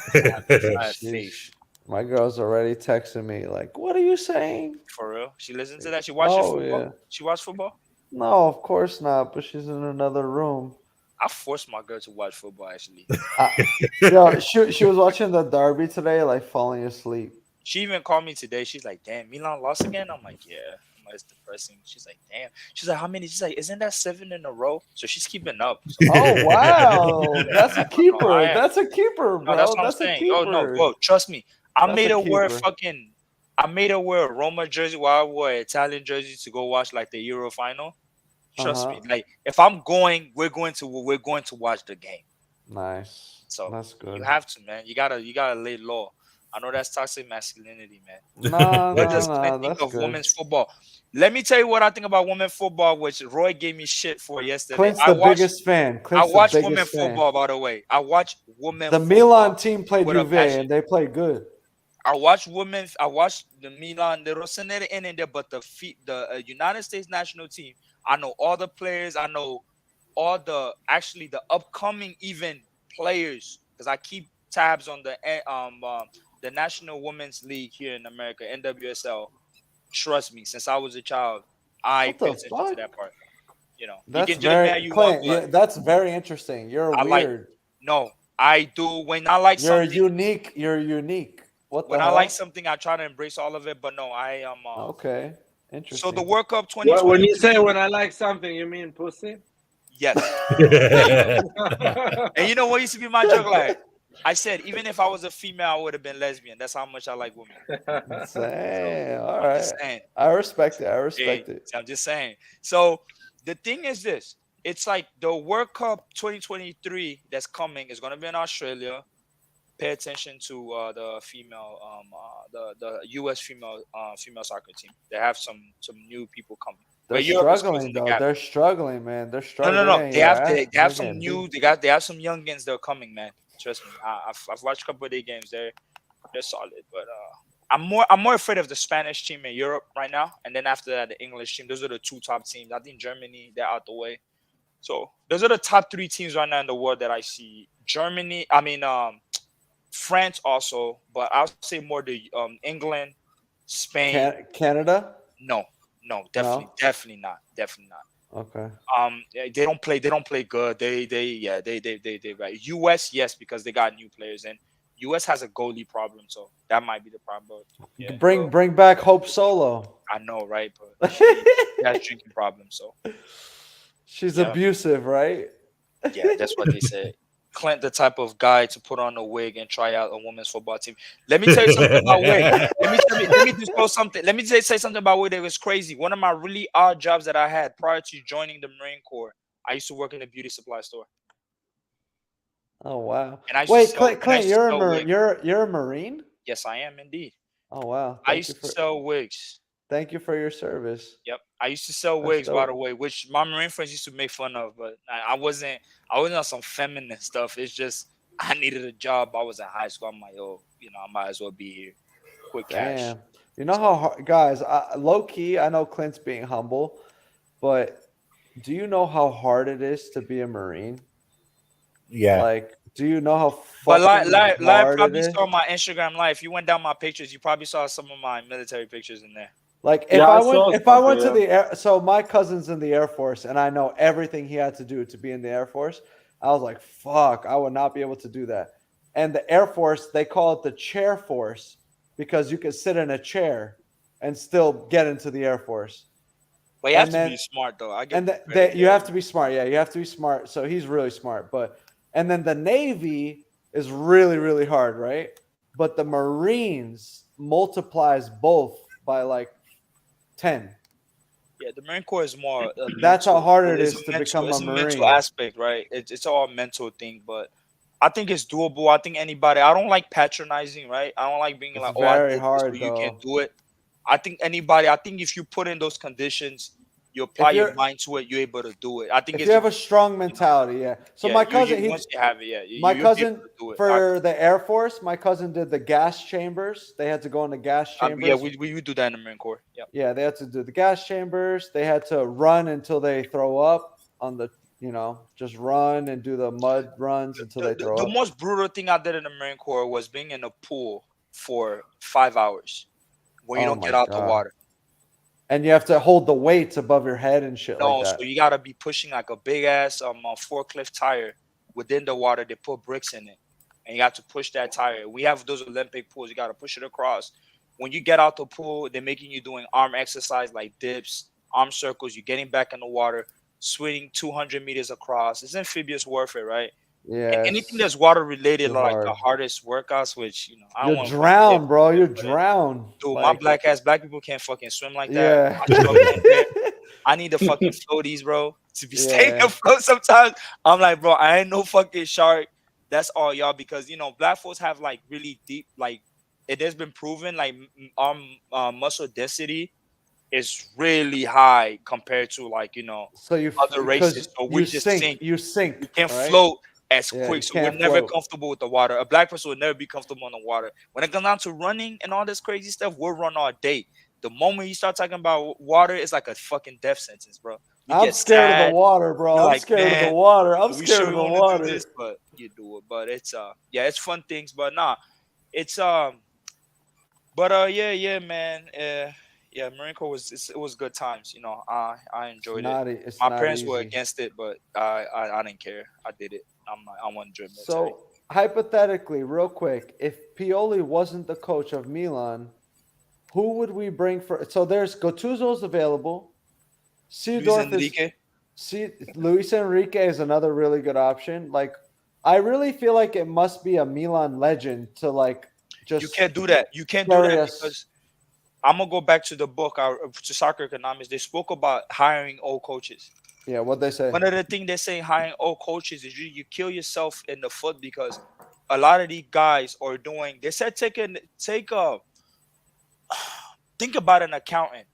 I have faith. My girl's already texting me like, "What are you saying?" For real? She listens to that? She watches football? Yeah. She watch football? No, of course not. But she's in another room. I forced my girl to watch football actually. Yo, she was watching the derby today, like falling asleep. She even called me today. She's like, "Damn, Milan lost again." I'm like, "Yeah." I'm like, it's depressing. She's like, "Damn." She's like, "How many?" She's like, "Isn't that 7 in a row?" So she's keeping up. So. Oh wow, that's a keeper. That's a keeper, bro. No, that's what I'm a saying. keeper. Oh no, bro, trust me. I That's made a her wear keeper. I made her wear a Roma jersey while I wore an Italian jersey to go watch like the Euro final. Trust me. Like if I'm going, we're going to watch the game. Nice. So That's good. you have to, man. You gotta lay low. I know that's toxic masculinity, man. No, But just no, when I no. think That's of good. women's football. Let me tell you what I think about women's football, which Roy gave me shit for yesterday. Clint's I the watched biggest fan. I Clint's the watched women biggest fan. football, by the way. I watch women The football Milan team played with a Juve passion. and they played good. I watched the Milan, the RossonARI in there, but the United States national team. I know all the players. I know all the upcoming even players because I keep tabs on the National Women's League here in America, NWSL. Trust me, since I was a child, I What pay the attention to fuck? that part. You know, you That's can judge me how very you want, Clint. but Yeah, that's very interesting. You're I like. weird. No, I do. When I like You're something, unique. You're unique. What the when I like hell? something, I try to embrace all of it. But no, I am. Okay, So the interesting. World Cup When you 2023. say when I like something, you mean pussy? Yes. And you know what used to be my joke? Like I said, even if I was a female, I would have been lesbian. That's how much I like women. Damn. All I'm right. just saying. I respect it. I Hey, respect it. I'm just saying. So the thing is this: it's like the World Cup 2023 that's coming is going to be in Australia. Pay attention to the female, the U.S. female soccer team. They have some new people coming. They're But Europe is struggling closing the though. gap. They're struggling, man. They're No, struggling. no, no. They have They're some getting new. beat. They have some youngins that are coming, man. Trust me. I've watched a couple of their games. They're solid. But I'm more afraid of the Spanish team in Europe right now, and then after that the English team. Those are the two top teams. I think Germany, they're out the way. So those are the top three teams right now in the world that I see. Germany, France also, but I'll say more the England, Spain. Canada? No, definitely not. Okay. They don't play good. They right. US, yes, because they got new players, and US has a goalie problem, so that might be the problem. Yeah, Bring back Hope Solo. I know, right? But she has drinking problems, so She's yeah. abusive, right? Yeah, that's what they say. Clint, the type of guy to put on a wig and try out a women's football team. Let me tell you something about wig. Let me disclose something. Let me say something about wig that was crazy. One of my really odd jobs that I had prior to joining the Marine Corps, I used to work in a beauty supply store. Oh wow! And I Wait, Clint, you're a Marine? Yes, I am indeed. Oh wow! I used to sell wigs. Thank you for your service. Yep, I used to sell wigs, by the way, which my Marine friends used to make fun of, but I wasn't on some feminine stuff. It's just I needed a job. I was in high school. I'm like, I might as well be here. Quick cash. Damn. You know how hard, guys? Low key, I know Clint's being humble, but do you know how hard it is to be a Marine? Yeah. Like, do you know how? But like probably saw my Instagram live. If you went down my pictures, you probably saw some of my military pictures in there. Like if I went to the air, so my cousin's in the Air Force, and I know everything he had to do to be in the Air Force. I was like, fuck, I would not be able to do that. And the Air Force, they call it the chair force because you can sit in a chair and still get into the Air Force. But you have to be smart, though. You have to be smart. Yeah, you have to be smart. So he's really smart. And then the Navy is really, really hard, right? But the Marines multiplies both by like 10. Yeah, the Marine Corps is more. That's how hard it is to become a Marine. Mental aspect, right? It's all a mental thing, but I think it's doable. I think anybody. I don't like patronizing, right? I don't like being like, very hard, you can't do it. I think anybody. I think if you put in those conditions, you apply your mind to it, you're able to do it. I think if you have a strong mentality, yeah. So my cousin, once you have it, yeah. My cousin for the Air Force, my cousin did the gas chambers. They had to go in the gas chambers. Yeah, we do that in the Marine Corps. Yeah. Yeah, they had to do the gas chambers. They had to run until they throw up on the, just run and do the mud runs until they throw up. The most brutal thing I did in the Marine Corps was being in a pool for 5 hours where you don't get out the water. And you have to hold the weights above your head and shit like that. So you gotta be pushing like a big ass forklift tire within the water. They put bricks in it, and you have to push that tire. We have those Olympic pools. You gotta push it across. When you get out the pool, they're making you doing arm exercise like dips, arm circles. You're getting back in the water, swimming 200 meters across. It's amphibious warfare, right? Yeah. And anything that's water related, like the hardest workouts, which I don't want to drown, bro. You drown. Dude, my black people can't fucking swim like that. Yeah. I need the fucking floaties, bro, to be staying afloat sometimes. I'm like, bro, I ain't no fucking shark. That's all y'all, because black folks have like really deep, like it has been proven, like our muscle density is really high compared to like So you other races. because So we just sink. you We sink, can't right? float as Yeah, quick. you So we're can't never float. comfortable with the water. A black person would never be comfortable in the water. When it comes down to running and all this crazy stuff, we'll run all day. The moment you start talking about water, it's like a fucking death sentence, bro. You I'm get scared of the sad. water, bro. You're I'm like, scared of the man, water. I'm are we scared sure of we the want to do water. this? But you do it. But it's yeah, it's fun things. But nah, it's yeah, man. Yeah, Marine Corps it was good times. I enjoyed it. It's My not parents were easy. against it, but I didn't care. I did it. I want to join military. So hypothetically, real quick, if Pioli wasn't the coach of Milan, who would we bring for? So there's Gattuso's available. Seedorf is Enrique. Luis Enrique is another really good option. Like, I really feel like it must be a Milan legend to like just. You can't do that. You can't do carry that us. because I'm gonna go back to the book, to Soccer Economics. They spoke about hiring old coaches. Yeah, what they say. One of the things they're saying hiring old coaches is you kill yourself in the foot, because a lot of these guys are doing. They said think about an accountant.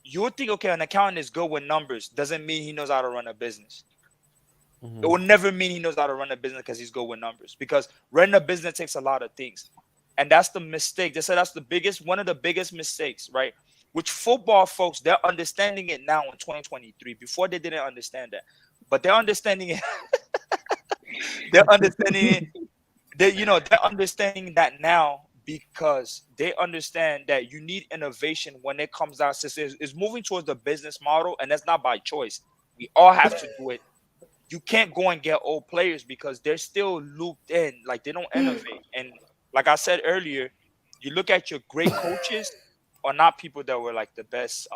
You would think, okay, an accountant is good with numbers. Doesn't mean he knows how to run a business. Mhm. It will never mean he knows how to run a business because he's good with numbers. Because running a business takes a lot of things. And that's the mistake. They said that's one of the biggest mistakes, right? Which football folks, they're understanding it now in 2023. Before they didn't understand that. But they're understanding it. They're understanding it. They're understanding that now, because they understand that you need innovation when it comes down to it's moving towards the business model, and that's not by choice. We all have to do it. You can't go and get old players because they're still looped in, like they don't innovate. And like I said earlier, you look at your great coaches are not people that were like the best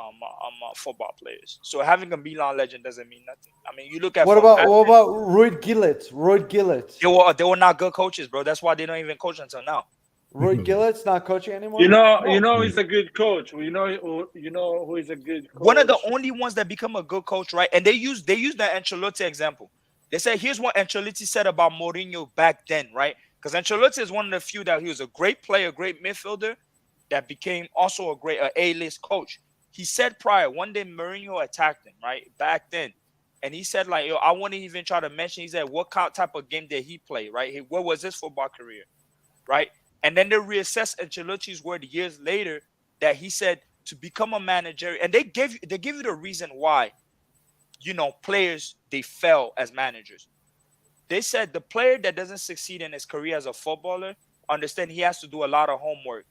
football players. So having a Milan legend doesn't mean nothing. I mean, you look at What about Ruud Gillett? Ruud Gillett. They were not good coaches, bro. That's why they don't even coach until now. Ruud Gillett's not coaching anymore. You know, he's a good coach. You know who is a good coach. One of the only ones that become a good coach, right? And they use that Ancelotti example. They said, here's what Ancelotti said about Mourinho back then, right? Because Ancelotti is one of the few that he was a great player, great midfielder, that became also a great A-list coach. He said prior, one day Mourinho attacked him, right? Back then. And he said, like, yo, I wouldn't even try to mention, he said, what type of game did he play, right? What was his football career, right? And then they reassessed Ancelotti's word years later that he said to become a manager, and they give you the reason why, players, they fail as managers. They said the player that doesn't succeed in his career as a footballer, understand he has to do a lot of homework.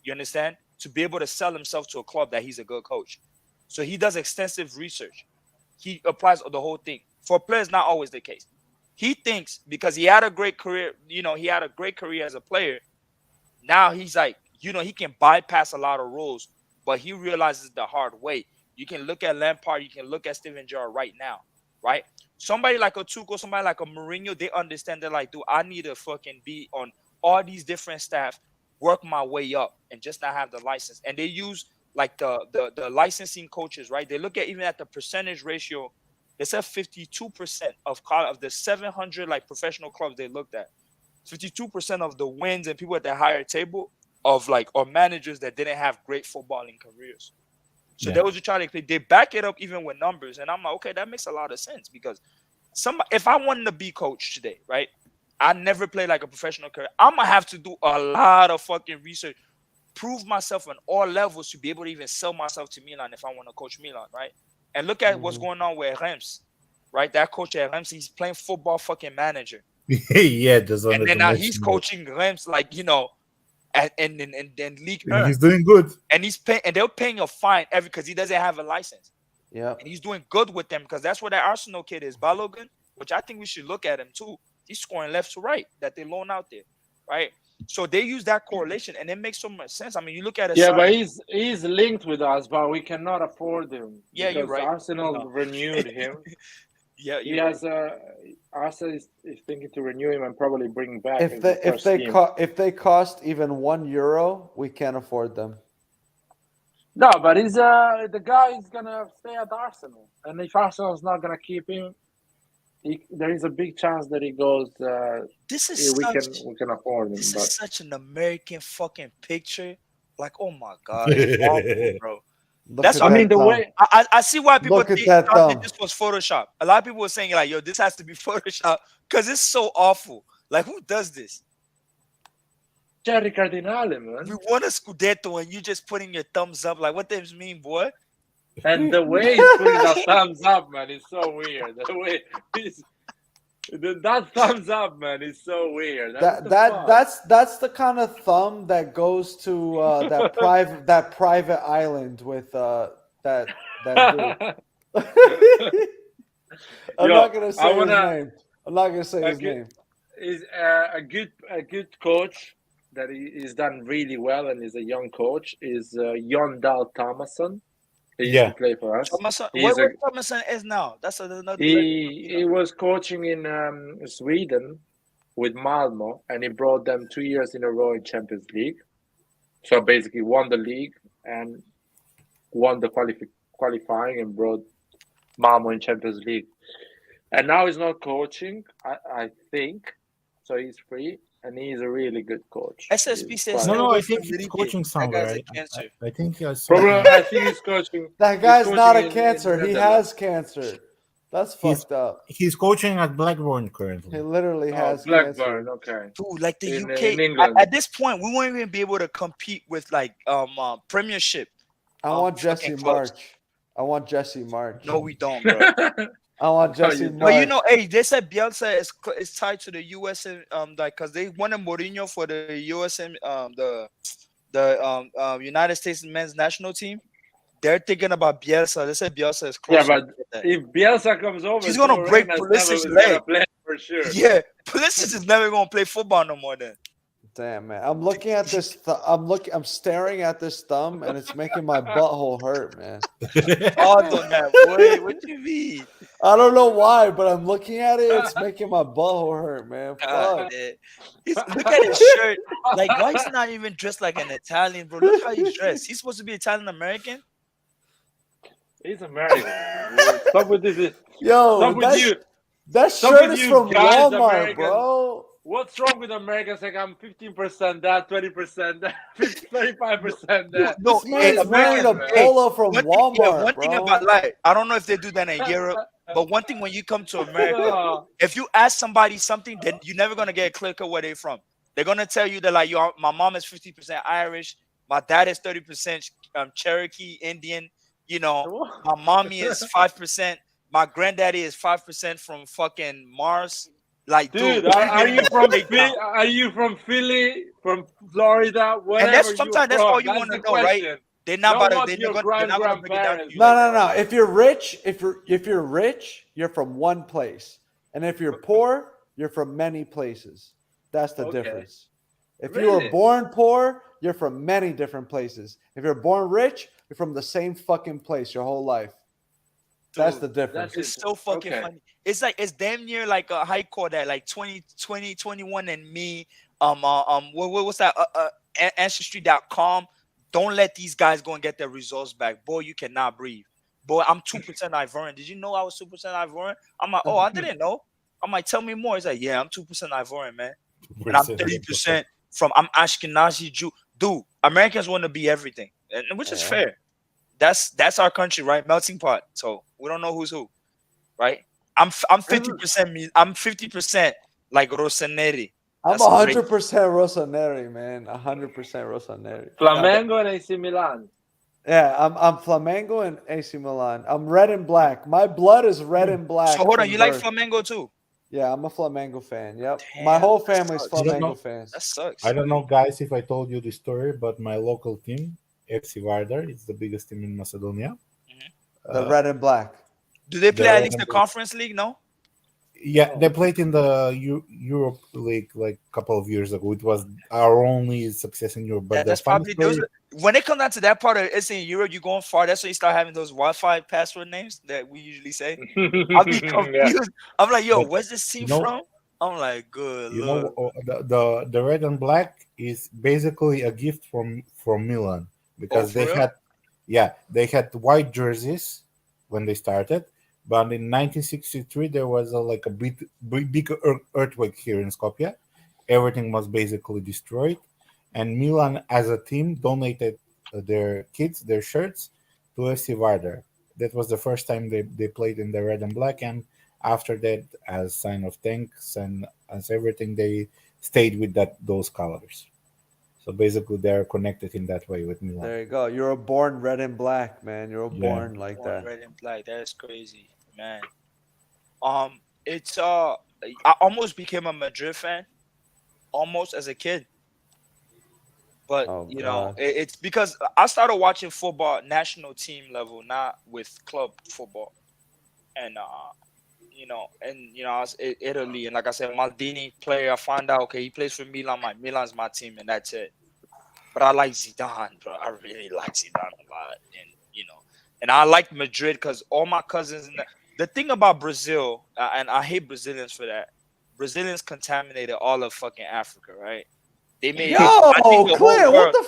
You understand? To be able to sell himself to a club that he's a good coach. So he does extensive research. He applies the whole thing. For players, not always the case. He thinks because he had a great career, he had a great career as a player. Now he's like, he can bypass a lot of rules, but he realizes the hard way. You can look at Lampard, you can look at Steven Gerrard right now, right? Somebody like a Tuchel, somebody like a Mourinho, they understand that, like, dude, I need to fucking be on all these different staff, work my way up, and just not have the license. And they use like the licensing coaches, right? They look at even at the percentage ratio. They said 52% of the 700 like professional clubs they looked at. 52% of the wins and people at the higher table of like or managers that didn't have great footballing careers. So that was trying to they back it up even with numbers, and I'm like, okay, that makes a lot of sense because if I wanted to be coach today, right? I never played like a professional career. I'm gonna have to do a lot of fucking research, prove myself on all levels to be able to even sell myself to Milan if I want to coach Milan, right? And look at what's going on with Reims, right? That coach at Reims, he's playing football fucking manager. Yeah, just and then now he's coaching Reims like and League 1. He's doing good, and he's paying, and they're paying a fine because he doesn't have a license. Yeah, and he's doing good with them because that's where that Arsenal kid is, Balogun, which I think we should look at him too. He's scoring left to right that they loan out there, right? So they use that correlation, and it makes so much sense. I mean, you look at it. Yeah, but he's linked with us, but we cannot afford him. Yeah, you're right. Arsenal renewed him. Yeah, he has Arsenal is thinking to renew him and probably bring back. If they cost even €1, we can't afford them. No, but he's the guy is gonna stay at Arsenal, and if Arsenal's not gonna keep him, there is a big chance that he goes. This is we such can afford him. this But is such an American fucking picture. Like, oh my god, it's awful, bro. Look That's at what I that mean, the thumb. way I see why people Look at think that thought that thumb. this was Photoshop. A lot of people were saying like, yo, this has to be Photoshop because it's so awful. Like, who does this? Jerry Cardinale, man, We won a Scudetto and you just putting your thumbs up. Like, what does this mean, boy? and the way he's putting that thumbs up, man, is so weird. The way that thumbs up, man, is so weird. That's the kind of thumb that goes to that private island with that dude. I'm Yo, not gonna I say his wanna- name. I'm not gonna say his Okay. name. Is a good coach that is done really well and is a young coach is Jon Dahl Thomasson. He used Yeah. to play for us. Thomason, He's where Thomason is now? That's another. He was coaching in Sweden with Malmo, and he brought them 2 years in a row in Champions League. So basically, won the league and won the qualifying and brought Malmo in Champions League. And now he's not coaching, I think. So he's free, and he's a really good coach. SSP He's says quite- No, away I think from he's Ricky. coaching That somewhere. guy's a cancer. I think I saw. Probably, I think he's coaching. That guy's coaching not a in cancer. He Netherlands. has cancer. That's He's- fucked up. He's coaching at Blackburn He currently. literally Oh, has Blackburn, cancer. okay. Dude, like the In UK England. at this point, we won't even be able to compete with like Premiership. I want fucking Jesse clubs. March. I want Jesse March. No, we don't, bro. I want No, Jesse you March. But you know, hey, they said Bielsa is tied to the US like because they wanted Mourinho for the US United States men's national team. They're thinking about Bielsa. They said Bielsa is close. Yeah, to but get that. if Bielsa comes over, He's gonna Joe break Reyna's Pulisic's never gonna leg. play for sure. Yeah, Pulisic is never gonna play football no more. Then Damn, man. I'm looking at this. I'm staring at this thumb, and it's making my butthole hurt, man. pause on that, boy. What do you mean? I don't know why, but I'm looking at it. It's making my butthole hurt, man. God, Fuck. man. Look at his shirt. Like, why is he not even dressed like an Italian, bro? Look how he's dressed. He's supposed to be Italian American. He's American. Stop with this. Yo, Stop with you. that Stop shirt with is you from guys, Walmart, Americans. bro. What's wrong with Americans? Like I'm 15% that, 20% that, 35% that. No, This man's wearing a man. polo from Walmart, one bro. thing about like, I don't know if they do that in Europe, but one thing when you come to America, No. if you ask somebody something, then you're never gonna get a click of where they're from. They're gonna tell you that like, my mom is 50% Irish, my dad is 30% Cherokee Indian. You know, my mommy is 5%. My granddaddy is 5% from fucking Mars. Like, Dude, dude, are you from breakdown. Are you from Philly, from Florida, whatever? And that's sometimes that's all you want want to know, right? They're not Not about what to. your They're not gonna break it down to you. No, no, no. If you're rich, if you're rich, you're from one place, and if you're poor, you're from many places. That's the Okay. difference. If you were Really? born poor, you're from many different places. If you're born rich, you're from the same fucking place your whole life. That's the Dude, difference. It's so fucking Okay. funny. It's like it's damn near like a high call that like 20, 21 and me. What's that? Ancestry.com. Don't let these guys go and get their results back. Boy, you cannot breathe. Boy, I'm 2% Ivorian. Did you know I was 2% Ivorian? I'm like, oh, I didn't know. I'm like, tell me more. He's like, yeah, I'm 2% Ivorian, man. And I'm 30% from I'm Ashkenazi Jew. Dude, Americans want to be everything, and which is Yeah. fair. That's our country, right? Melting pot. So we don't know who's who, right? I'm 50%. I'm 50% like RossonARI. I'm That's great. 100% Rossonari, man. 100% Rossonari. Flamengo and AC Milan. Yeah, I'm Flamengo and AC Milan. I'm red and black. My blood is red and black. So hold on, from you like birth. Flamengo too? Yeah, I'm a Flamengo fan. Yep. Damn, My whole that family's sucks. You don't know- Flamengo fans. That sucks. I don't know, guys, if I told you the story, but my local team, FC Vardar, it's the biggest team in Macedonia. The red and black. Do they the play at red least the and black. Conference League? No. Yeah, they played in the Europe League like a couple of years ago. It was our only success in Europe. But Yeah, the that's funny probably those. story- When it comes down to that part of it's in Europe, you're going far. That's when you start having those Wi-Fi password names that we usually say. I'll be confused. I'm like, yo, But, where's this team you know- from? I'm like, good you lord. know, the red and black is basically a gift from Milan because Oh, for they real? had, yeah, they had white jerseys when they started, But in 1963, there was a big earthquake here in Skopje. Everything was basically destroyed, and Milan, as a team, donated their kits, their shirts, to FC Vardar. That was the first time they played in the red and black, and after that, as sign of thanks and as everything, they stayed with those colors. So basically, they're connected in that way with Milan. There you go. You're born red and black, man. You're Yeah. born like Born that. red and black. That is crazy, man. It's I almost became a Madrid fan, almost as a kid. But Oh, you know, God. it's because I started watching football national team level, not with club football. And I was in Italy, and like I said, Maldini player. I found out, okay, he plays for Milan. Milan's my team, and that's it. But I like Zidane, bro. I really like Zidane a lot, and I like Madrid because all my cousins. The thing about Brazil, and I hate Brazilians for that. Brazilians contaminated all of fucking Africa, right? They made Yo, I think the whole Clint, what world. the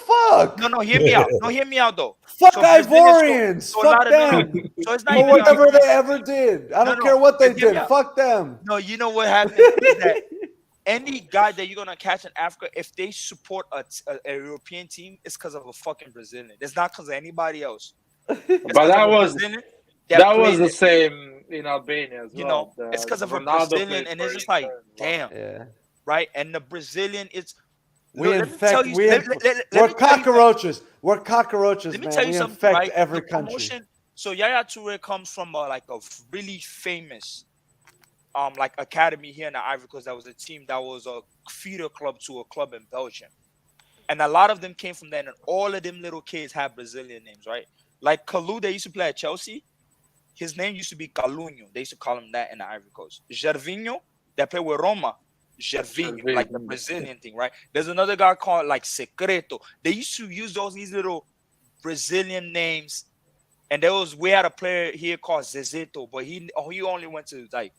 fuck? No, hear me out. No, hear me out though. Fuck So Brazilians, Ivorians. so a Fuck lot of them. them. So it's not For even whatever Ivorians. they ever did. I don't No, care what they hear me did. out. Fuck them. No, you know what happened is that any guy that you're gonna catch in Africa, if they support a European team, it's because of a fucking Brazilian. It's not because of anybody else. It's But 'cause that of a was Brazilian that was played the it. same in Albania as You well. know, it's because of a Ronaldo Brazilian, played and for it's just like, Inter as well. damn, Yeah. right? And the Brazilian, it's We look, let me tell infect. you, We let, inf- let, let, let we're me tell you something. cockroaches. We're cockroaches, Let me man. tell you We something, infect right? every The country. promotion. So Yaya Toure comes from like a really famous like academy here in the Ivory Coast. That was a team that was a feeder club to a club in Belgium, and a lot of them came from there. And all of them little kids have Brazilian names, right? Like Kalu, they used to play at Chelsea. His name used to be Calunho. They used to call him that in the Ivory Coast. Gervinho, that played with Roma. Gervinho, like the Brazilian thing, right? There's another guy called like Secreto. They used to use these little Brazilian names. And we had a player here called Zezito, but he only went to like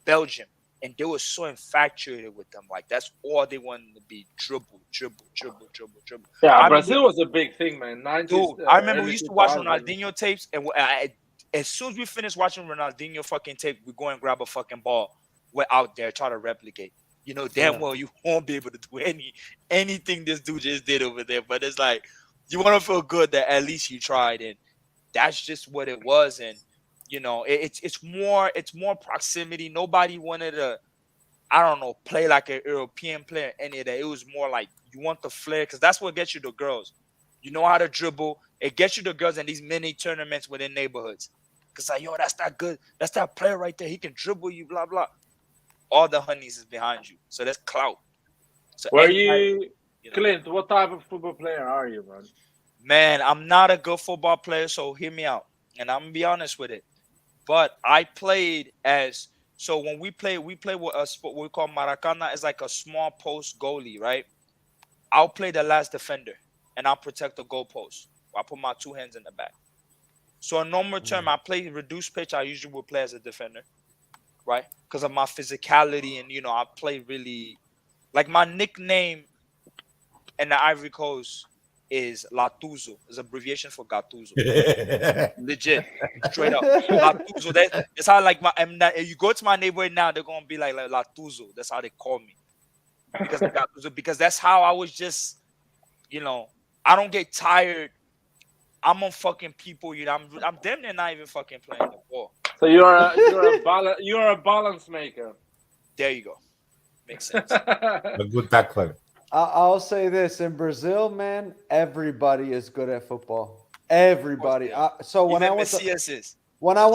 Belgium, and they were so infatuated with them. Like that's all they wanted to be: dribble, dribble, dribble, dribble, dribble. Yeah, Brazil was a big thing, man. 90s, Dude, I remember we early used to watch 2000s. Ronaldinho tapes, and as soon as we finished watching Ronaldinho fucking tape, we go and grab a fucking ball. We're out there try to replicate. You know damn well you won't be able to do anything this dude just did over there. But it's like you want to feel good that at least you tried, and that's just what it was. And you know, it's more proximity. Nobody wanted to, I don't know, play like an European player. Any of that. It was more like you want the flair because that's what gets you the girls. You know how to dribble. It gets you the girls in these mini tournaments within neighborhoods. Cause like, yo, that's that good. That's that player right there. He can dribble you. Blah blah. All the honeys is behind you. So that's clout. So Clint, what type of football player are you, man? Man, I'm not a good football player, so hear me out. And I'm gonna be honest with it. But I played when we play with a sport we call Maracana. It's like a small post goalie, right? I'll play the last defender and I'll protect the goalpost. I put my two hands in the back. So in normal term, I play reduced pitch. I usually will play as a defender, right? Because of my physicality and I play really like my nickname in the Ivory Coast is Latuzo. It's abbreviation for Gattuso. Legit. Straight up. Latuzo. That's how like if you go to my neighborhood now, they're gonna be like Latuzo. That's how they call me. Because that's how I was just, I don't get tired. I'm on fucking people, I'm damn near not even fucking playing the ball. So you're a balance maker. There you go. Makes sense. A good tackler. I'll say this: in Brazil, man, everybody is good at football. Everybody. So when I went to high school, when I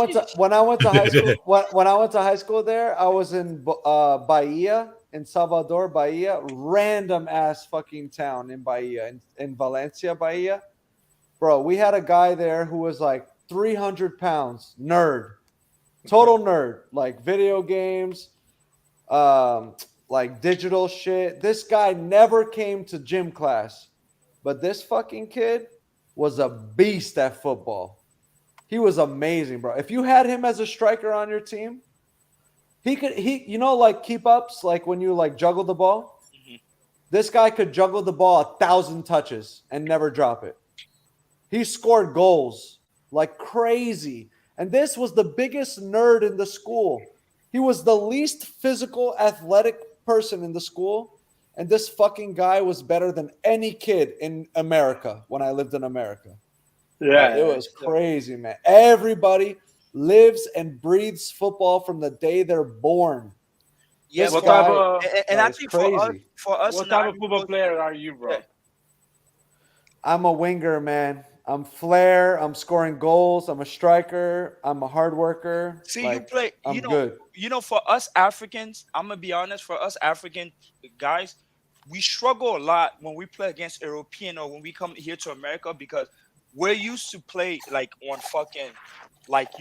went to high school there, I was in Bahia, in Salvador, Bahia, random ass fucking town in Bahia, in Valencia, Bahia. Bro, we had a guy there who was like 300 pounds, nerd, total nerd, like video games, like digital shit. This guy never came to gym class, but this fucking kid was a beast at football. He was amazing, bro. If you had him as a striker on your team, he like keep ups, like when you like juggle the ball. Mm-hmm. This guy could juggle the ball 1,000 touches and never drop it. He scored goals like crazy. And this was the biggest nerd in the school. He was the least physical, athletic person in the school. And this fucking guy was better than any kid in America when I lived in America. Yeah, It was crazy, man. Everybody lives and breathes football from the day they're born. Yeah, This What guy, type of and I is think crazy. for us what in type the of football Ivory player are you, bro? Yeah. I'm a winger, man. I'm flair. I'm scoring goals. I'm a striker. I'm a hard worker. See, Like, you play. I'm good. For us Africans, I'm gonna be honest. For us African guys, we struggle a lot when we play against European or when we come here to America because we're used to play like on fucking, like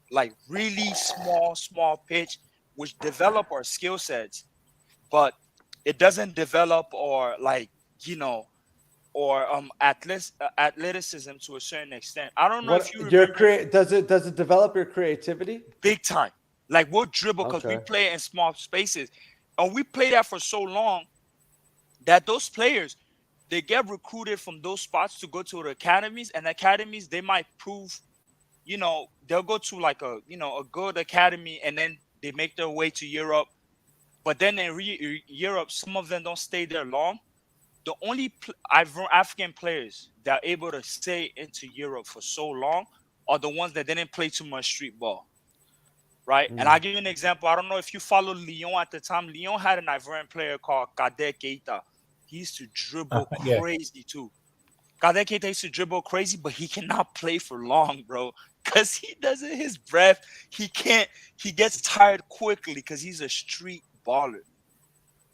like really small pitch, which develop our skill sets, but it doesn't develop or like or athleticism to a certain extent. I don't know if you remember. Does it develop your creativity? Big time. Like we'll dribble because we Okay. play in small spaces, and we play that for so long that those players they get recruited from those spots to go to the academies, and academies they might prove, they'll go to like a good academy, and then they make their way to Europe. But then in Europe, some of them don't stay there long. The only African players that are able to stay into Europe for so long are the ones that didn't play too much street ball, right? And I'll give you an example. I don't know if you followed Lyon at the time. Lyon had an Ivorian player called Cadet Keita. He used to dribble Yeah. crazy too. Cadet Keita used to dribble crazy, but he cannot play for long, bro. Because he doesn't, his breath, he gets tired quickly because he's a street baller.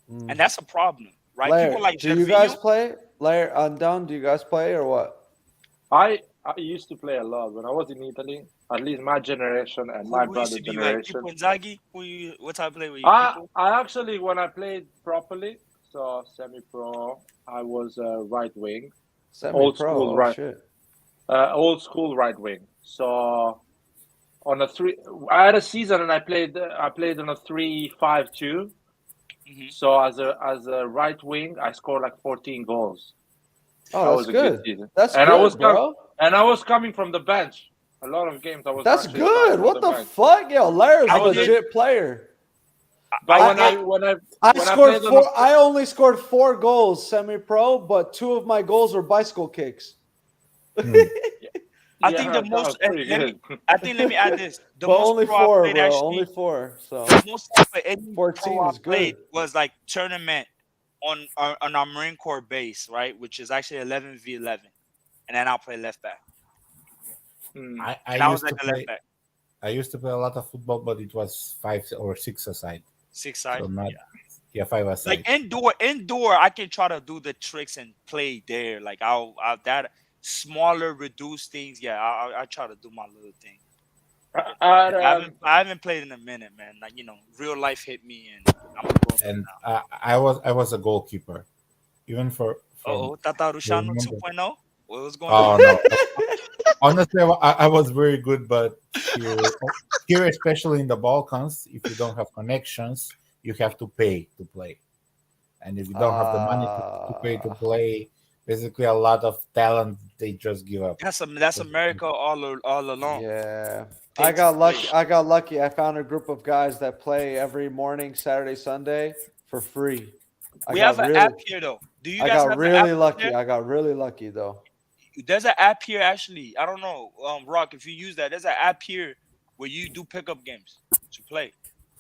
And that's a problem. Right, Lair, people like do you guys Gervinho. play? Lair, Down, do you guys play or what? I used to play a lot when I was in Italy. At least my generation and my Who used brother to be like generation. people Inzaghi? What type of player were you? I actually, when I played properly, so semi-pro, I was right wing, old Semi-pro. school Oh right, shit. old school right wing. So on I had a season and I played on a 3-5-2. So as a right wing, I scored like 14 goals. Oh, That that's was a good. good season. That's And good, bro. and I was coming from the bench. A lot of games I was That's actually starting good. from What the bench. fuck? Yo, Lair's a I was legit player. But I scored played on four. I only scored 4 goals semi-pro, but 2 of my goals were bicycle kicks. I think the most. Let me add this. The But most only pro 4, I played bro. actually. Only 4. So The most for any 14 pro I is good. played was like tournament on our Marine Corps base, right? Which is actually 11v11, and then I'll play left back. I used to play. I used to play a lot of football, but it was 5 or 6 aside. 6 side. So not, 5 aside. Like indoor, I can try to do the tricks and play there. Like I'll that smaller, reduced things. Yeah, I try to do my little thing. I haven't played in a minute, man. Like real life hit me, and I'm a grown up now. I was a goalkeeper, even for. Tata Rushano 2.0. What was going on? on? No. Honestly, I was very good, but here, especially in the Balkans, if you don't have connections, you have to pay to play, and if you don't have the money to pay to play, basically a lot of talent they just give up. That's America all along. Yeah. I got lucky. I found a group of guys that play every morning, Saturday, Sunday for free. We have an app here though. Do you guys have an app lucky. I got really lucky though. There's an app here actually. I don't know, Rock, if you use that. There's an app here where you do pickup games to play.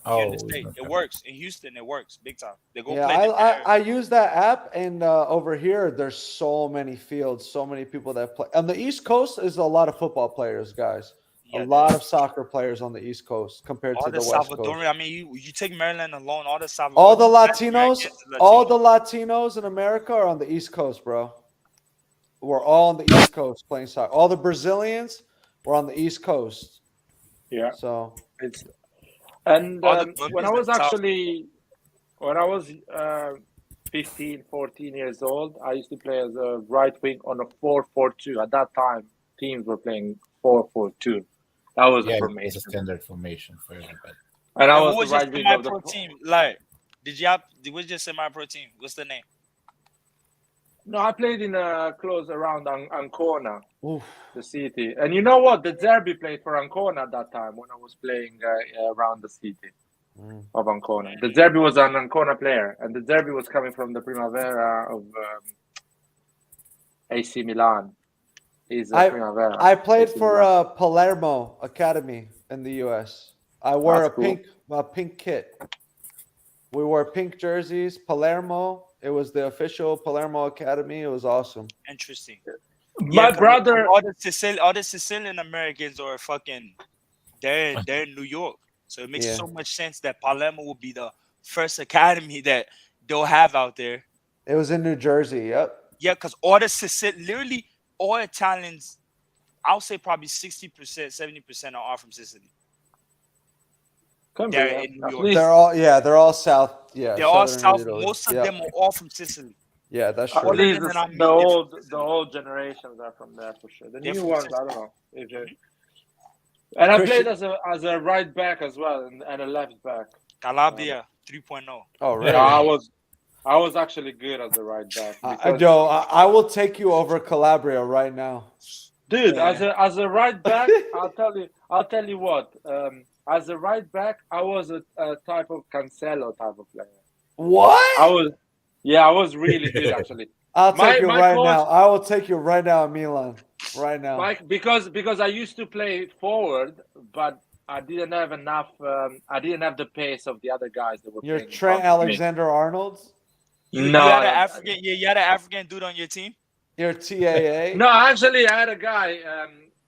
Here in the state. It works. In Houston, it works big time. They go play. I use that app, and over here there's so many fields, so many people that play. On the East Coast is a lot of football players, guys. A lot of soccer players on the East Coast compared to the West Coast. I mean, you take Maryland alone, all the Salvadorian, all the Latinos in America are on the East Coast, bro. We're all on the East Coast playing soccer. All the Brazilians were on the East Coast. Yeah. So it's when I was 15, 14 years old, I used to play as a right wing on a 4-4-2. At that time, teams were playing 4-4-2. That was the formation. It's a standard formation for everybody. And I was the right wing of the team. Like, was your semi-pro team? What's the name? No, I played in close around Ancona, Oof. the city. And you know what? The Derby played for Ancona at that time when I was playing around the city of Ancona. The Derby was an Ancona player, and the Derby was coming from the Primavera of AC Milan. He's a Primavera. I played AC for Milan. Palermo Academy in the U.S. I wore That's a pink kit. We wore pink jerseys. Palermo. It was the official Palermo Academy. It was awesome. Interesting. My brother. all the Sicilian Americans are fucking. They're in New York, so it makes so much sense that Palermo will be the first academy that they'll have out there. It was in New Jersey. Yep. Yeah, because all the literally all Italians, I'll say probably 60%, 70% are all from Sicily. They're in New York. They're all south. Yeah, they're all south. Italy. Most of them are all from Sicily. Yeah, that's At true. least the old generations are from there for sure. The new ones, I don't know. And I played as a right back as well and a left back. Calabria 3.0. Oh, really? I was actually good as a right back. I will take you over Calabria right now, dude. As a right back, I'll tell you what. As a right back, I was a type of Cancelo type of player. What? I was really good actually. I'll take you right now. I will take you right now in Milan. Right now. Because I used to play forward, but I didn't have enough. I didn't have the pace of the other guys that were. You're Trent Alexander-Arnold? You had an African dude on your team? You're TAA? No, actually, I had a guy.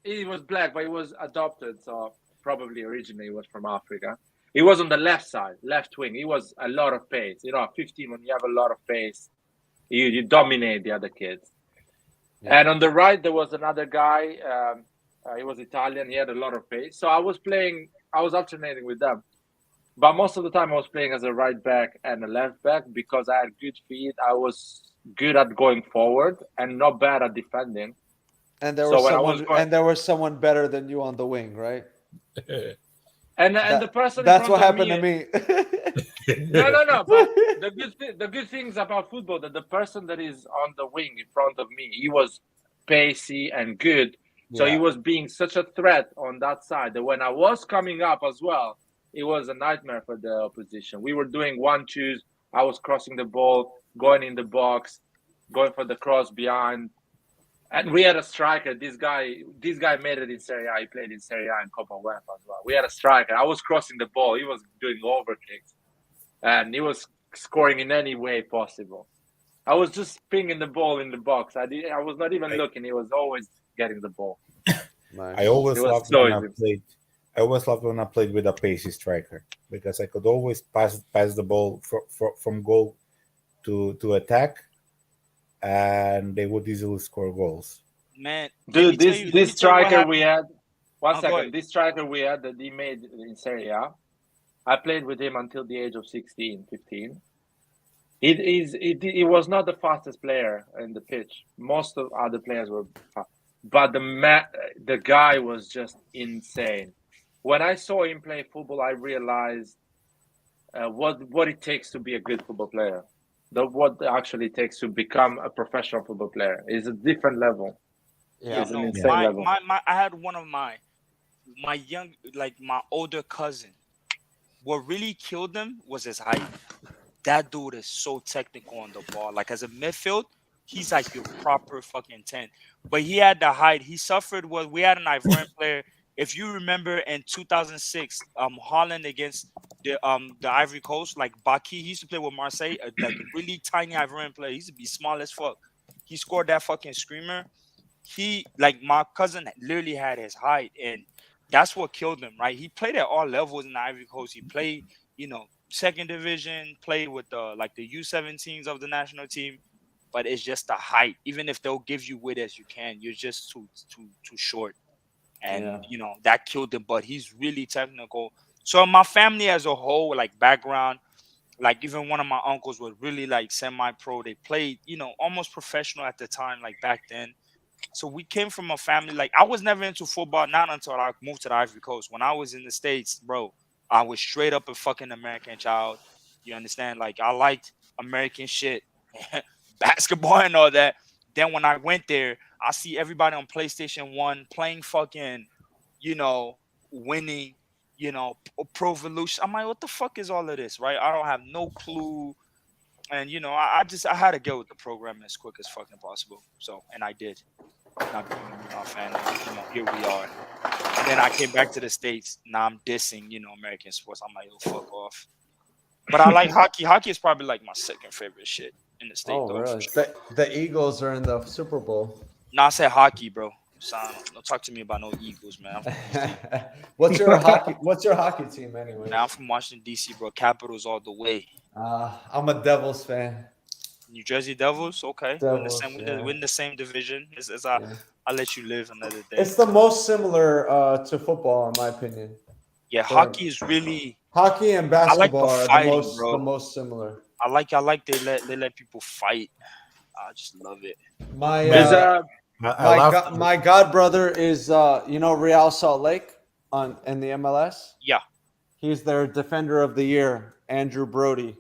He was black, but he was adopted, so probably originally he was from Africa. He was on the left side, left wing. He was a lot of pace. You know, 15, when you have a lot of pace, you dominate the other kids. Yeah. And on the right, there was another guy. He was Italian. He had a lot of pace. So I was alternating with them. But most of the time I was playing as a right back and a left back because I had good feet. I was good at going forward and not bad at defending. And there was someone better than you on the wing, right? And the person that's what happened to me. No. But the good things about football that the person that is on the wing in front of me, he was pacey and good. So he was being such a threat on that side that when I was coming up as well, it was a nightmare for the opposition. We were doing 1-2s. I was crossing the ball, going in the box, going for the cross behind. And we had a striker. This guy made it in Serie A. He played in Serie A and Coppa UEFA as well. We had a striker. I was crossing the ball. He was doing overkicks. And he was scoring in any way possible. I was just pinging the ball in the box. I was not even looking. He was always getting the ball. I always loved when I played with a pacey striker because I could always pass the ball from goal to attack, and they would easily score goals. Man, dude, this striker we had. This striker we had that he made in Serie A. I played with him until the age of 16, 15. He was not the fastest player in the pitch. Most of other players were, but the guy was just insane. When I saw him play football, I realized what it takes to be a good football player. What actually takes to become a professional football player is a different level. Yeah, it's an insane level. I had one of my older cousin. What really killed him was his height. That dude is so technical on the ball. Like as a midfield, he's like your proper fucking 10. But he had the height. He suffered we had an Ivorian player. If you remember in 2006, Holland against the Ivory Coast, like Baki, he used to play with Marseille, like a really tiny Ivorian player. He used to be small as fuck. He scored that fucking screamer. My cousin literally had his height, and that's what killed him, right? He played at all levels in the Ivory Coast. He played, second division, played with the U17s of the national team, but it's just the height. Even if they'll give you width as you can, you're just too short. And that killed him, but he's really technical. So my family as a whole, like background, like even one of my uncles was really like semi-pro. They played, almost professional at the time, like back then. So we came from a family, like I was never into football, not until I moved to the Ivory Coast. When I was in the States, bro, I was straight up a fucking American child. You understand? Like I liked American shit. basketball and all that. Then when I went there, I see everybody on PlayStation 1 playing fucking, winning, Pro Evolution. I'm like, what the fuck is all of this, right? I don't have no clue. And, I had to get with the program as quick as fucking possible. So, and I did. Not being a Milan fan, and, here we are. And then I came back to the States. Now I'm dissing, American sports. I'm like, fuck off. But I like hockey. Hockey is probably like my second favorite shit in the state. Oh, really? The Eagles are in the Super Bowl. No, I said hockey, bro. Son, don't talk to me about no Eagles, man. What's your hockey team anyway? Now I'm from Washington D.C., bro. Capitals all the way. I'm a Devils fan. New Jersey Devils, okay. Devils, we're in the same division. I'll let you live another day. It's the most similar to football, in my opinion. Yeah, hockey is really hockey and basketball I like are the most similar. I like they let people fight. I just love it. My god brother is Real Salt Lake in the MLS. Yeah, he's their defender of the year, Andrew Brody.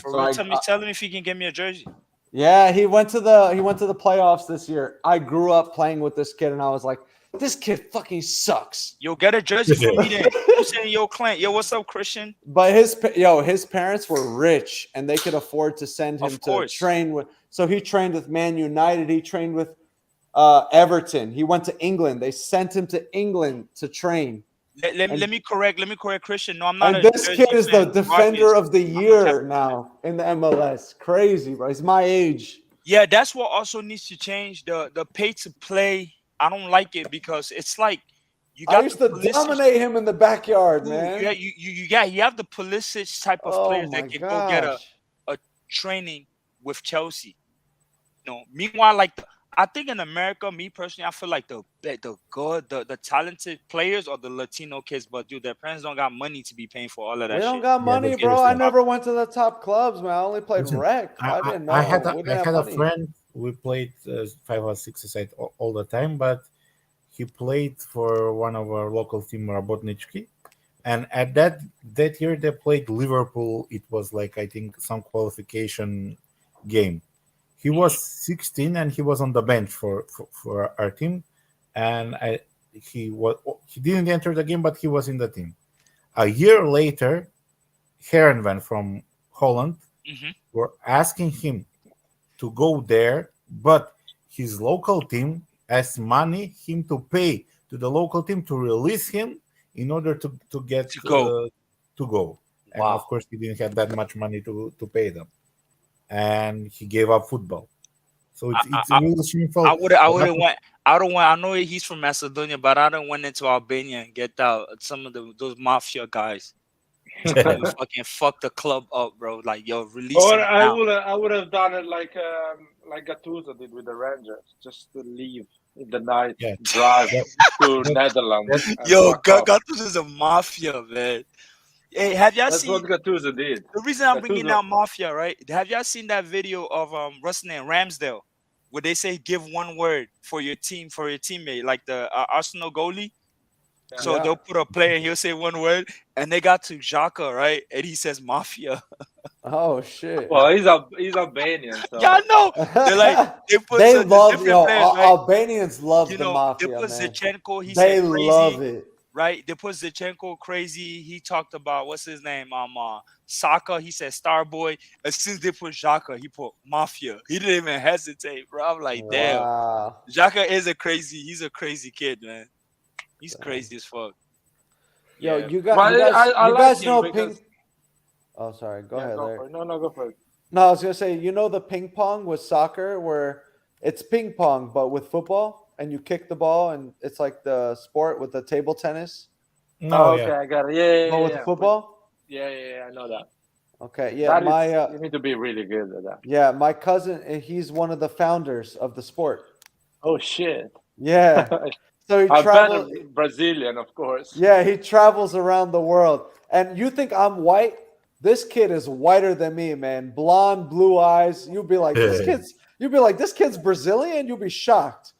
Tell him if he can get me a jersey. Yeah, he went to the playoffs this year. I grew up playing with this kid, and I was like, this kid fucking sucks. Yo, get a jersey for me then. Who's in your clan? Yo, what's up, Christian? But his parents were rich, and they could afford to send him to train with. So he trained with Man United. He trained with Everton. He went to England. They sent him to England to train. Let me correct Christian. No, I'm not. And this kid is the defender of the year now in the MLS. Crazy, bro. He's my age. Yeah, that's what also needs to change. The pay to play. I don't like it because it's like you got. I used to dominate him in the backyard, man. Yeah, you have the Pulisic type of players that can go get a training with Chelsea. Meanwhile, I think in America, me personally, I feel like the talented players are the Latino kids, but dude, their parents don't got money to be paying for all of that. They don't got money, bro. I never went to the top clubs, man. I only played rec. I didn't know. I had a friend. We played 5 or 6 aside all the time, but he played for one of our local team, Rabotnički, and at that year they played Liverpool. It was like I think some qualification game. He was 16 and he was on the bench for our team, and he didn't enter the game, but he was in the team. A year later, Herenveen from Holland were asking him to go there, but his local team asked him to pay to the local team to release him in order to go. And wow. Of course, he didn't have that much money to pay them. And he gave up football. So it's really shameful. I wouldn't want. I don't want. I know he's from Macedonia, but I don't went into Albania and get out some of those mafia guys. Fucking fuck the club up, bro. Like, yo, release. Or I would have done it like Gattuso did with the Rangers, just to leave in the night, drive to Netherlands. Yo, Gattuso is a mafia, man. Hey, have y'all seen? That's what Gattuso did. The reason I'm bringing out mafia, right? Have y'all seen that video of Rustin and Ramsdale, where they say give one word for your team, for your teammate, like the Arsenal goalie? Yeah. So they'll put a player and he'll say one word, and they got to Xhaka, right? And he says mafia. Oh shit! Well, he's Albanian. So. Yeah, I know. They're like they love players, right? Albanians love the mafia. They put man. Zinchenko. He they said crazy, love it. Right? They put Zinchenko crazy. He talked about what's his name? Saka. He said Starboy. As soon as they put Xhaka, he put mafia. He didn't even hesitate, bro. I'm like, damn. Xhaka is he's a crazy kid, man. He's crazy as fuck. Yo, yeah. you guys know because... ping. Oh, sorry. Go ahead, Larry. No, go for it. No, I was gonna say, the ping pong with soccer, where it's ping pong but with football, and you kick the ball, and it's like the sport with the table tennis. Okay, I got it. Yeah. But with football. Yeah, I know that. Okay, yeah, you need to be really good at that. Yeah, my cousin, he's one of the founders of the sport. Oh shit! Yeah. So he travels. Brazilian, of course. Yeah, he travels around the world. And you think I'm white? This kid is whiter than me, man. Blonde, blue eyes. You'll be like, this kid's Brazilian. You'll be shocked.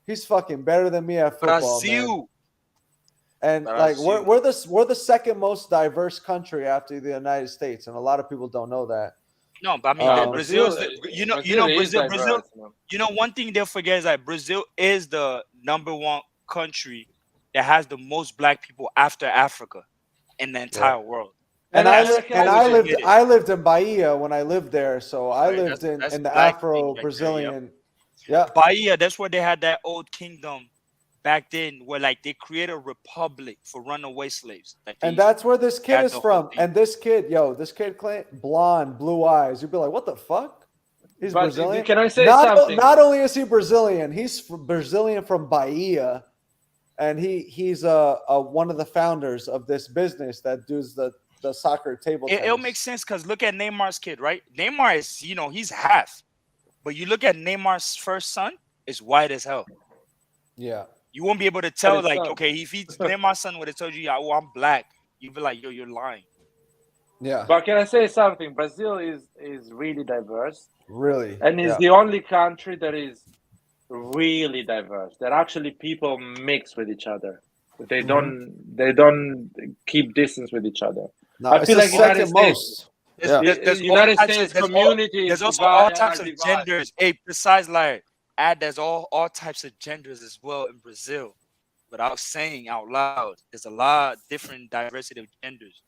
He's fucking better than me at football, man. And like we're the second most diverse country after the United States, and a lot of people don't know that. No, but I mean, Um, Brazil is Brazil is Brazil. diverse, man. You know, one thing they'll forget is that Brazil is the #1 country that has the most black people after Africa in the entire world. And And I I li- reckon and we I should lived get it. I lived in Bahia when I lived there, so I Right, lived that's in the black thing Afro right there, yep. Brazilian. Yeah, Bahia, that's where they had that old kingdom back then, where like they created a republic for runaway slaves. Like and that's where this kid had is the whole from. thing. And this kid, blonde, blue eyes. You'd be like, what the fuck? He's But Brazilian. can I say not, something? Not only is he Brazilian, he's Brazilian from Bahia, and he's one of the founders of this business that does the soccer table tennis. It'll make sense because look at Neymar's kid, right? Neymar is, he's half, but you look at Neymar's first son, it's white as hell. Yeah, you won't be able to tell, his like, son. okay, if he's Neymar's son would have told you, oh, I'm black, you'd be like, yo, you're lying. yeah, But can I say something? Brazil is really diverse, really, and is yeah. the only country that is really diverse. That actually people mix with each other. They don't keep distance with each other. No, I it's feel the like United second States. most. Yeah. There's all United types States of, community. there's is also divide- all types are of divided. genders. Hey, besides like there's all types of genders as well in Brazil. Without saying out loud, there's a lot of different diversity of genders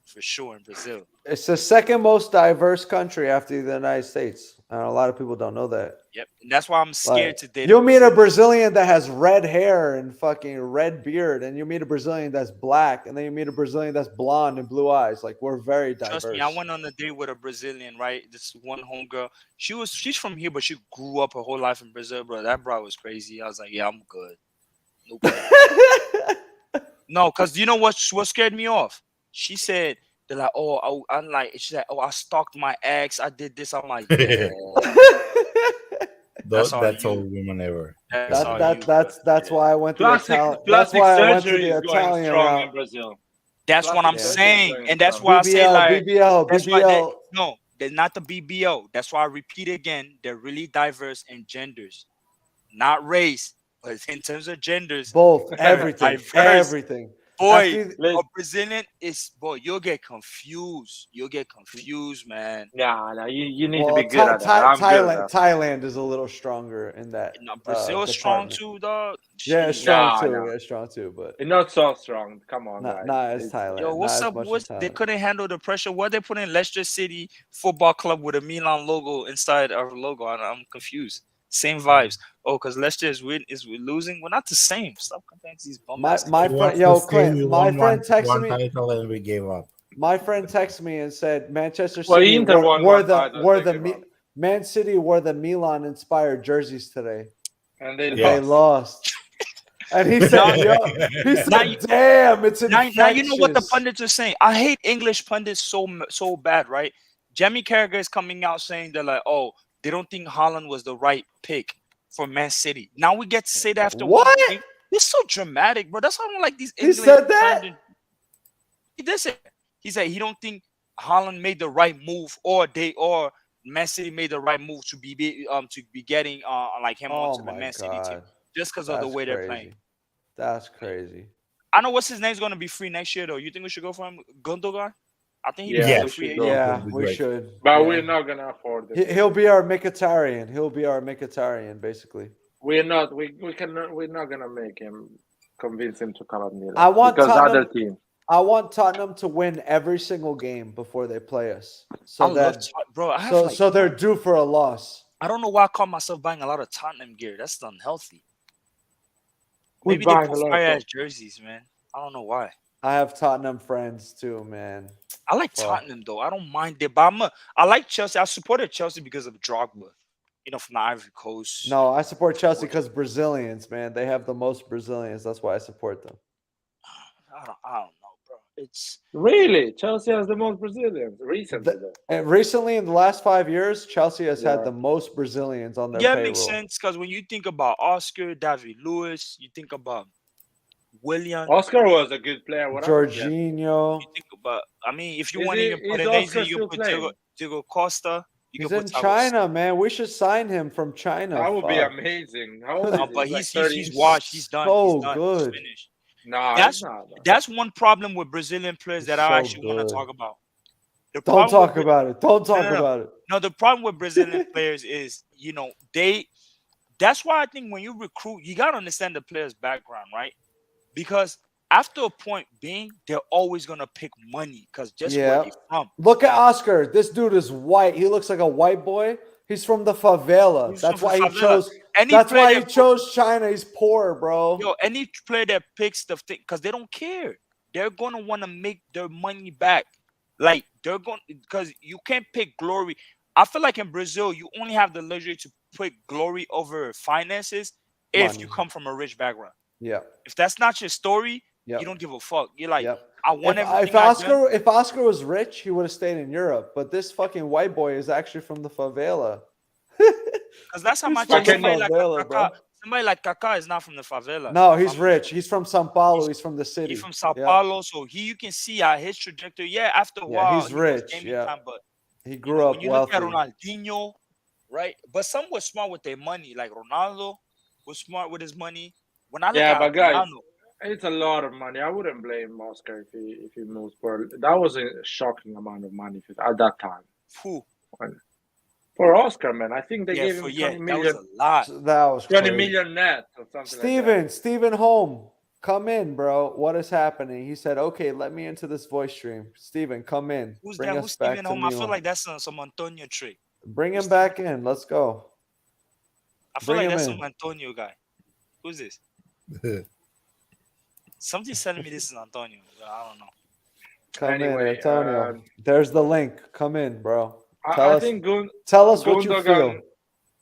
for sure in Brazil. It's the second most diverse country after the United States. And a lot of people don't know that. Yep, and that's why I'm scared Like, to date. you'll meet a Brazilian that has red hair and fucking red beard, and you meet a Brazilian that's black, and then you meet a Brazilian that's blonde and blue eyes. Like, we're very diverse. Trust me, I went on a date with a Brazilian, right? This one homegirl. She's from here, but she grew up her whole life in Brazil, bro. That bro was crazy. I was like, yeah, I'm good. No, because you know what scared me off? She said, they're like, I'm like, she's like, I stalked my ex. I did this. I'm like, yeah. That's all all women ever. That's why I went to the Italian. That's Plastic why I went to surgery the is going Italian strong route. in Brazil. That's what I'm Plastic surgery is saying, going and that's strong. why I say like BBL, that's why BBL. no, they're not the BBO. That's why I repeat again, they're really diverse in genders, not race, but in terms of genders, Both, everything, diverse. everything. Boy, After a Brazilian is you'll get confused. You'll get confused, man. No, you need Well, to be good at that. I'm good at that. Thailand is a little stronger in that. No, Brazil is strong department. too, dog. Yeah, it's strong too. No. Yeah, it's strong too, but It's not so strong. Come on, guys. not as Thailand. Yo, what's not up? As much as They Thailand. couldn't handle the pressure. What they put in Leicester City Football Club with a Milan logo inside our logo? I'm confused. Same vibes. Oh, because Leicester is losing. We're not the same. Stop comparing these bum. My It friend, was yo, the same, Clint, we my won friend one texted me. title and we gave up. My friend texted me and said Manchester Well, City Inter won one title, wore they the gave up. Man City wore the Milan inspired jerseys today. And they They lost. And he said, he said, damn, it's infectious. Now you know what the pundits are saying. I hate English pundits so bad, right? Jamie Carragher is coming out saying they're like, oh, they don't think Haaland was the right pick for Man City. Now we get to say that after What? one game. It's so dramatic, bro. That's how I don't like these English. He said that? He did say that. He said he don't think Haaland made the right move, or Man City made the right move to be getting like him onto the Man City team just because of the way they're playing. That's crazy. I know what's his name's gonna be free next year though. You think we should go for him, Gundogan? I think he'd Yeah, be a free agent. Yeah, we should. But Yeah. we're not gonna afford it. He'll be our Mkhitaryan. He'll be our Mkhitaryan, basically. We're not. We're not gonna make him convince him to come at Milan. I want because Tottenham- other team. I want Tottenham to win every single game before they play us. So I love that, bro. I have so they're due for a loss. I don't know why I call myself buying a lot of Tottenham gear. That's unhealthy. We're Maybe they buying put a lot of fire ass stuff. jerseys, man. I don't know why. I have Tottenham friends too, man. I like Well, Tottenham though. I don't mind it, but I like Chelsea. I supported Chelsea because of Drogba. You know, from the Ivory Coast. No, I support Chelsea because Brazilians, man. They have the most Brazilians. That's why I support them. I don't know, bro. It's Really, Chelsea has the most Brazilians recently. though. And recently, in the last 5 years, Chelsea has had the most Brazilians on their yeah, it payroll. makes sense because when you think about Oscar, David Lewis, you think about William. Oscar was a good player. What happened? Jorginho. You think about. I mean, if you Is want to he- even put is an Oscar easy, you still can put playing? Diego Costa. You He's can in put Thiago China, man. We should sign him from China. That would be Fuck. amazing. How old is No, he? but He's he's like washed. He's done. So He's done. good. He's finished. Nah, That's it's not. that's one problem with Brazilian players He's that I so actually want good. to talk about. The Don't problem talk with about it. Don't no, talk no, no. about it. No, the problem with Brazilian players is, that's why I think when you recruit, you gotta understand the player's background, right? Because after a point being, they're always gonna pick money because just where Yeah. they from. Look at Oscar. This dude is white. He looks like a white boy. He's from the favela. He's That's from why the he favela. chose. Any That's player why he that chose China. He's poor, bro. Yo, any player that picks the thing, because they don't care. They're gonna want to make their money back. Like they're going because you can't pick glory. I feel like in Brazil, you only have the luxury to pick glory over finances if you Money. come from a rich background. Yeah. If that's not your story, Yep. you don't give a fuck. You're like, Yep. I want If everything I done. Oscar was rich, he would have stayed in Europe. But this fucking white boy is actually from the favela. Because that's how He's much from the somebody like favela, bro. Kaká. Somebody like Kaká is not from the favela. No, he's rich. He's from São Paulo. He's from the city. He's from Sao Yeah. Paulo, so you can see how his trajectory. Yeah, after a Yeah, while, he's he was rich. gaming Yeah. time, but He grew when up you look at wealthy. Ronaldinho, right? But some were smart with their money. Like Ronaldo was smart with his money. When I look Yeah, at but guys, Ronaldo, it's a lot of money. I wouldn't blame Oscar if he moves for that was a shocking amount of money at that time. who? For Oscar, man, I think they Yeah, gave for him yeah, 20 that was million, a lot. That was 20 crazy. million net or something like that. Steven Home, come in, bro. What is happening? He said, "Okay, let me into this voice stream." Steven, come in. Who's Bring that? us Who's back Steven to Home? I feel Milan. like that's some Antonio trick. Bring him back in. Let's go. I feel Bring like him that's in. some Antonio guy. Who's this? Somebody's telling me this is Antonio, but I don't know. Come Anyway, in, Antonio. There's the link. Come in, bro. I think Tell us what you feel.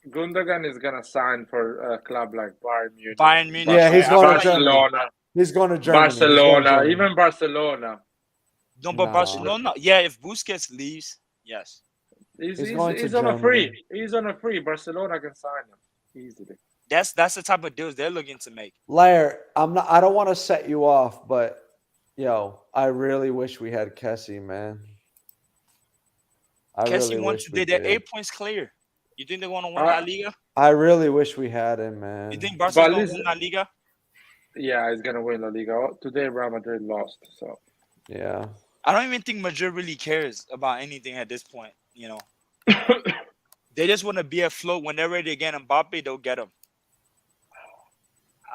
Gundogan is gonna sign for a club like Bayern Munich. Bayern Munich. Yeah, he's right? going to Germany. Barcelona. He's going to Germany. He's going to Barcelona, Germany. even Barcelona. No, but Nah. Barcelona. Yeah, if Busquets leaves, yes. He's going to on a free. Germany. He's on a free. Barcelona can sign him easily. That's the type of deals they're looking to make. Lair, I don't want to set you off, but yo, I really wish we had Kessie, man. I Kessie really won wish we today. They're did. 8 points clear. You think they want to win La Liga? I really wish we had him, man. You think Barca's going to listen- win La Liga? Yeah, he's gonna win La Liga. Today, Real Madrid lost. So Yeah. I don't even think Madrid really cares about anything at this point. You know, they just want to be afloat. When they're ready to get Mbappe, they'll get him.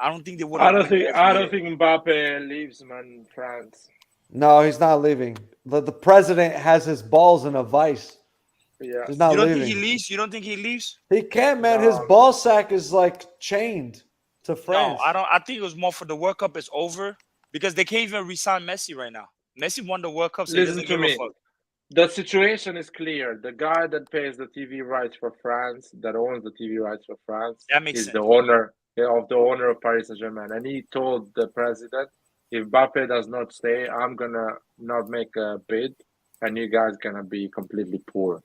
I don't think they would. I don't think Mbappe leaves, man. France. No, he's not leaving. The president has his balls in a vice. Yeah. He's not You don't leaving. think he leaves? You don't think he leaves? He can't, man. His ball sack is like chained to France. No, I don't. I think it was more for the World Cup is over because they can't even resign Messi right now. Messi won the World Cup, so he Listen doesn't to give me. a fuck. The situation is clear. The guy that pays the TV rights for France, that owns the TV rights for France, That makes is sense. the owner of Paris Saint-Germain, and he told the president, if Mbappe does not stay, I'm gonna not make a bid, and you guys gonna be completely poor.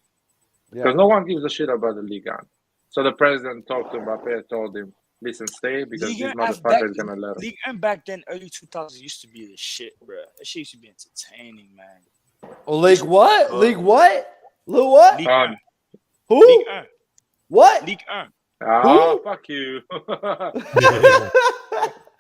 Because no one gives a shit about the Liga. So the president talked to Mbappe, told him, listen, stay, because League this One motherfucker is gonna let him. League One back then, early 2000s used to be the shit, bro. That shit used to be entertaining, man. League what? League what? League what? League One. Who? League One. What? League One. Ah, fuck you.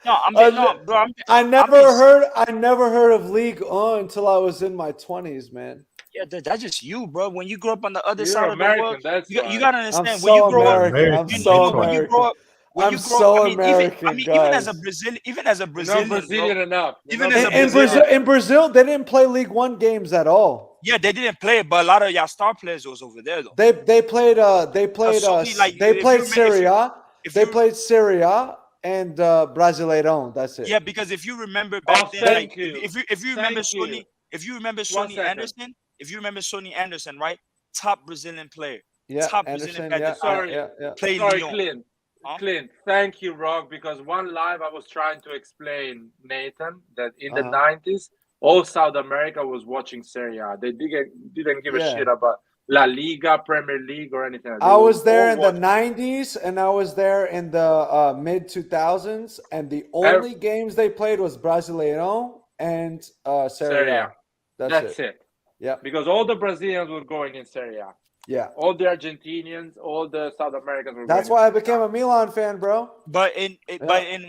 No, I'm being, no, bro. I I'm never being- heard of League On until I was in my 20s, man. Yeah, that's just you, bro. When you grow up on the other You're side American, of the world, that's you why. gotta understand I'm when you so grow American. up. I'm You so know, when you American. grow up, when I'm you grow so up, I mean, American, even as a guys. Brazilian, You're not Brazilian enough. You're Even not as a In Brazilian, Brazil, they didn't play League One games at all. yeah, they didn't play it, but a lot of y'all star players was over there though. They played Sony, like, they if you played remember- Serie A. if They you- played Serie A and Brasileirão. That's it. Yeah, because if you remember back then, thank like you. if you remember Thank you. Sony, if you remember One Sony second. Anderson, if you remember Sony Anderson, right? Top Brazilian player. Yeah, Top Anderson. Brazilian player. Yeah, that Sorry. yeah. Play Sorry, Lyon. Clint. Huh? Clint, thank you, Rock, because one live I was trying to explain, Nathan, that in the Uh-huh. 90s, all South America was watching Serie A. They didn't give a Yeah. shit about La Liga, Premier League, or anything. I was there in the the 90s and I was there in the mid 2000s, and the only games they played was Brasileirão and Serie Serie A. A. That's That's it. it. Yeah, Because all the Brazilians were going in Serie A. yeah. All the Argentinians, all the South Americans were That's going why I became a Milan fan, bro. But in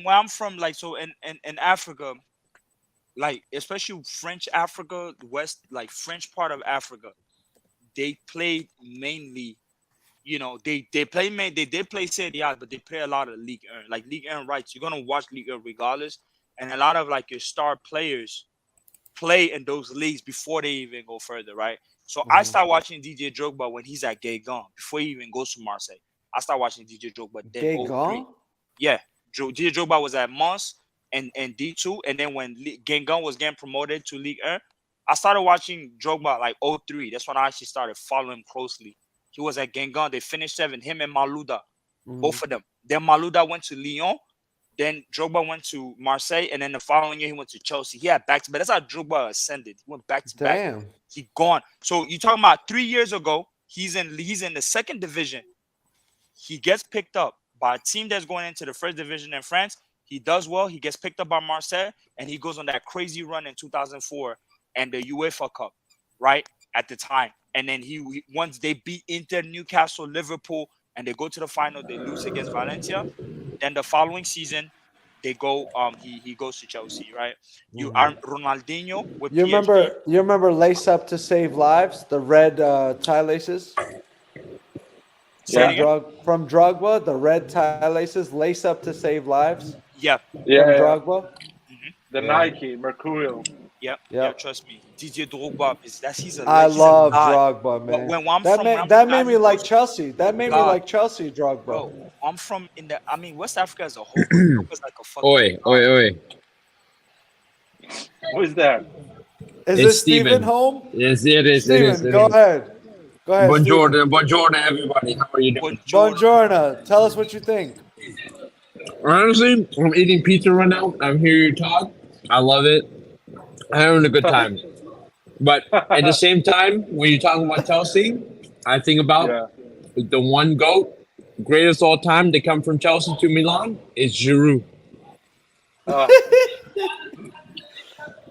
where I'm from, like so in Africa, like especially French Africa, West, like French part of Africa, they played mainly. They did play Serie A, but they play a lot of League 1. Like League 1 rights. You're gonna watch League 1 regardless. And a lot of like your star players play in those leagues before they even go further, right? So I start watching DJ Drogba when he's at Guingamp, before he even goes to Marseille. I start watching DJ Drogba then. Guingamp? Yeah. DJ Drogba was at Mons and D2, and then when Guingamp was getting promoted to League 1, I started watching Drogba like 03. That's when I actually started following him closely. He was at Guingamp. They finished 7th. Him and Malouda, both of them. Then Malouda went to Lyon. Then Drogba went to Marseille. And then the following year, he went to Chelsea. He had back-to-back. That's how Drogba ascended. He went back-to-back. Damn. He gone. So you're talking about 3 years ago, he's in the 2nd division. He gets picked up by a team that's going into the 1st division in France. He does well. He gets picked up by Marseille. And he goes on that crazy run in 2004 and the UEFA Cup, right, at the time. And then he once they beat Inter, Newcastle, Liverpool, and they go to the final, they lose against Valencia. Then the following season, they go. He goes to Chelsea, right? You are Ronaldinho with PSG. You remember Lace Up to Save Lives, the red tie laces? From Drogba, the red tie laces, Lace Up to Save Lives. Yeah. From Drogba. The Nike Mercurial. Yeah, trust me. DJ Drogba he's a I love god. Drogba, man. When that made me like Chelsea. That made me like Chelsea, Drogba. Bro, I'm from West Africa as a whole. Drogba's like a fucking Oi. Who is there? Is it Steven home? Yes, it is. Steven, go ahead. Buongiorno, everybody. How are you doing? Buongiorno. Tell us what you think. Honestly, I'm eating pizza right now. I'm hearing you talk. I love it. I'm having a good time. But at the same time, when you're talking about Chelsea, I think about the one GOAT, greatest all time to come from Chelsea to Milan is Giroud.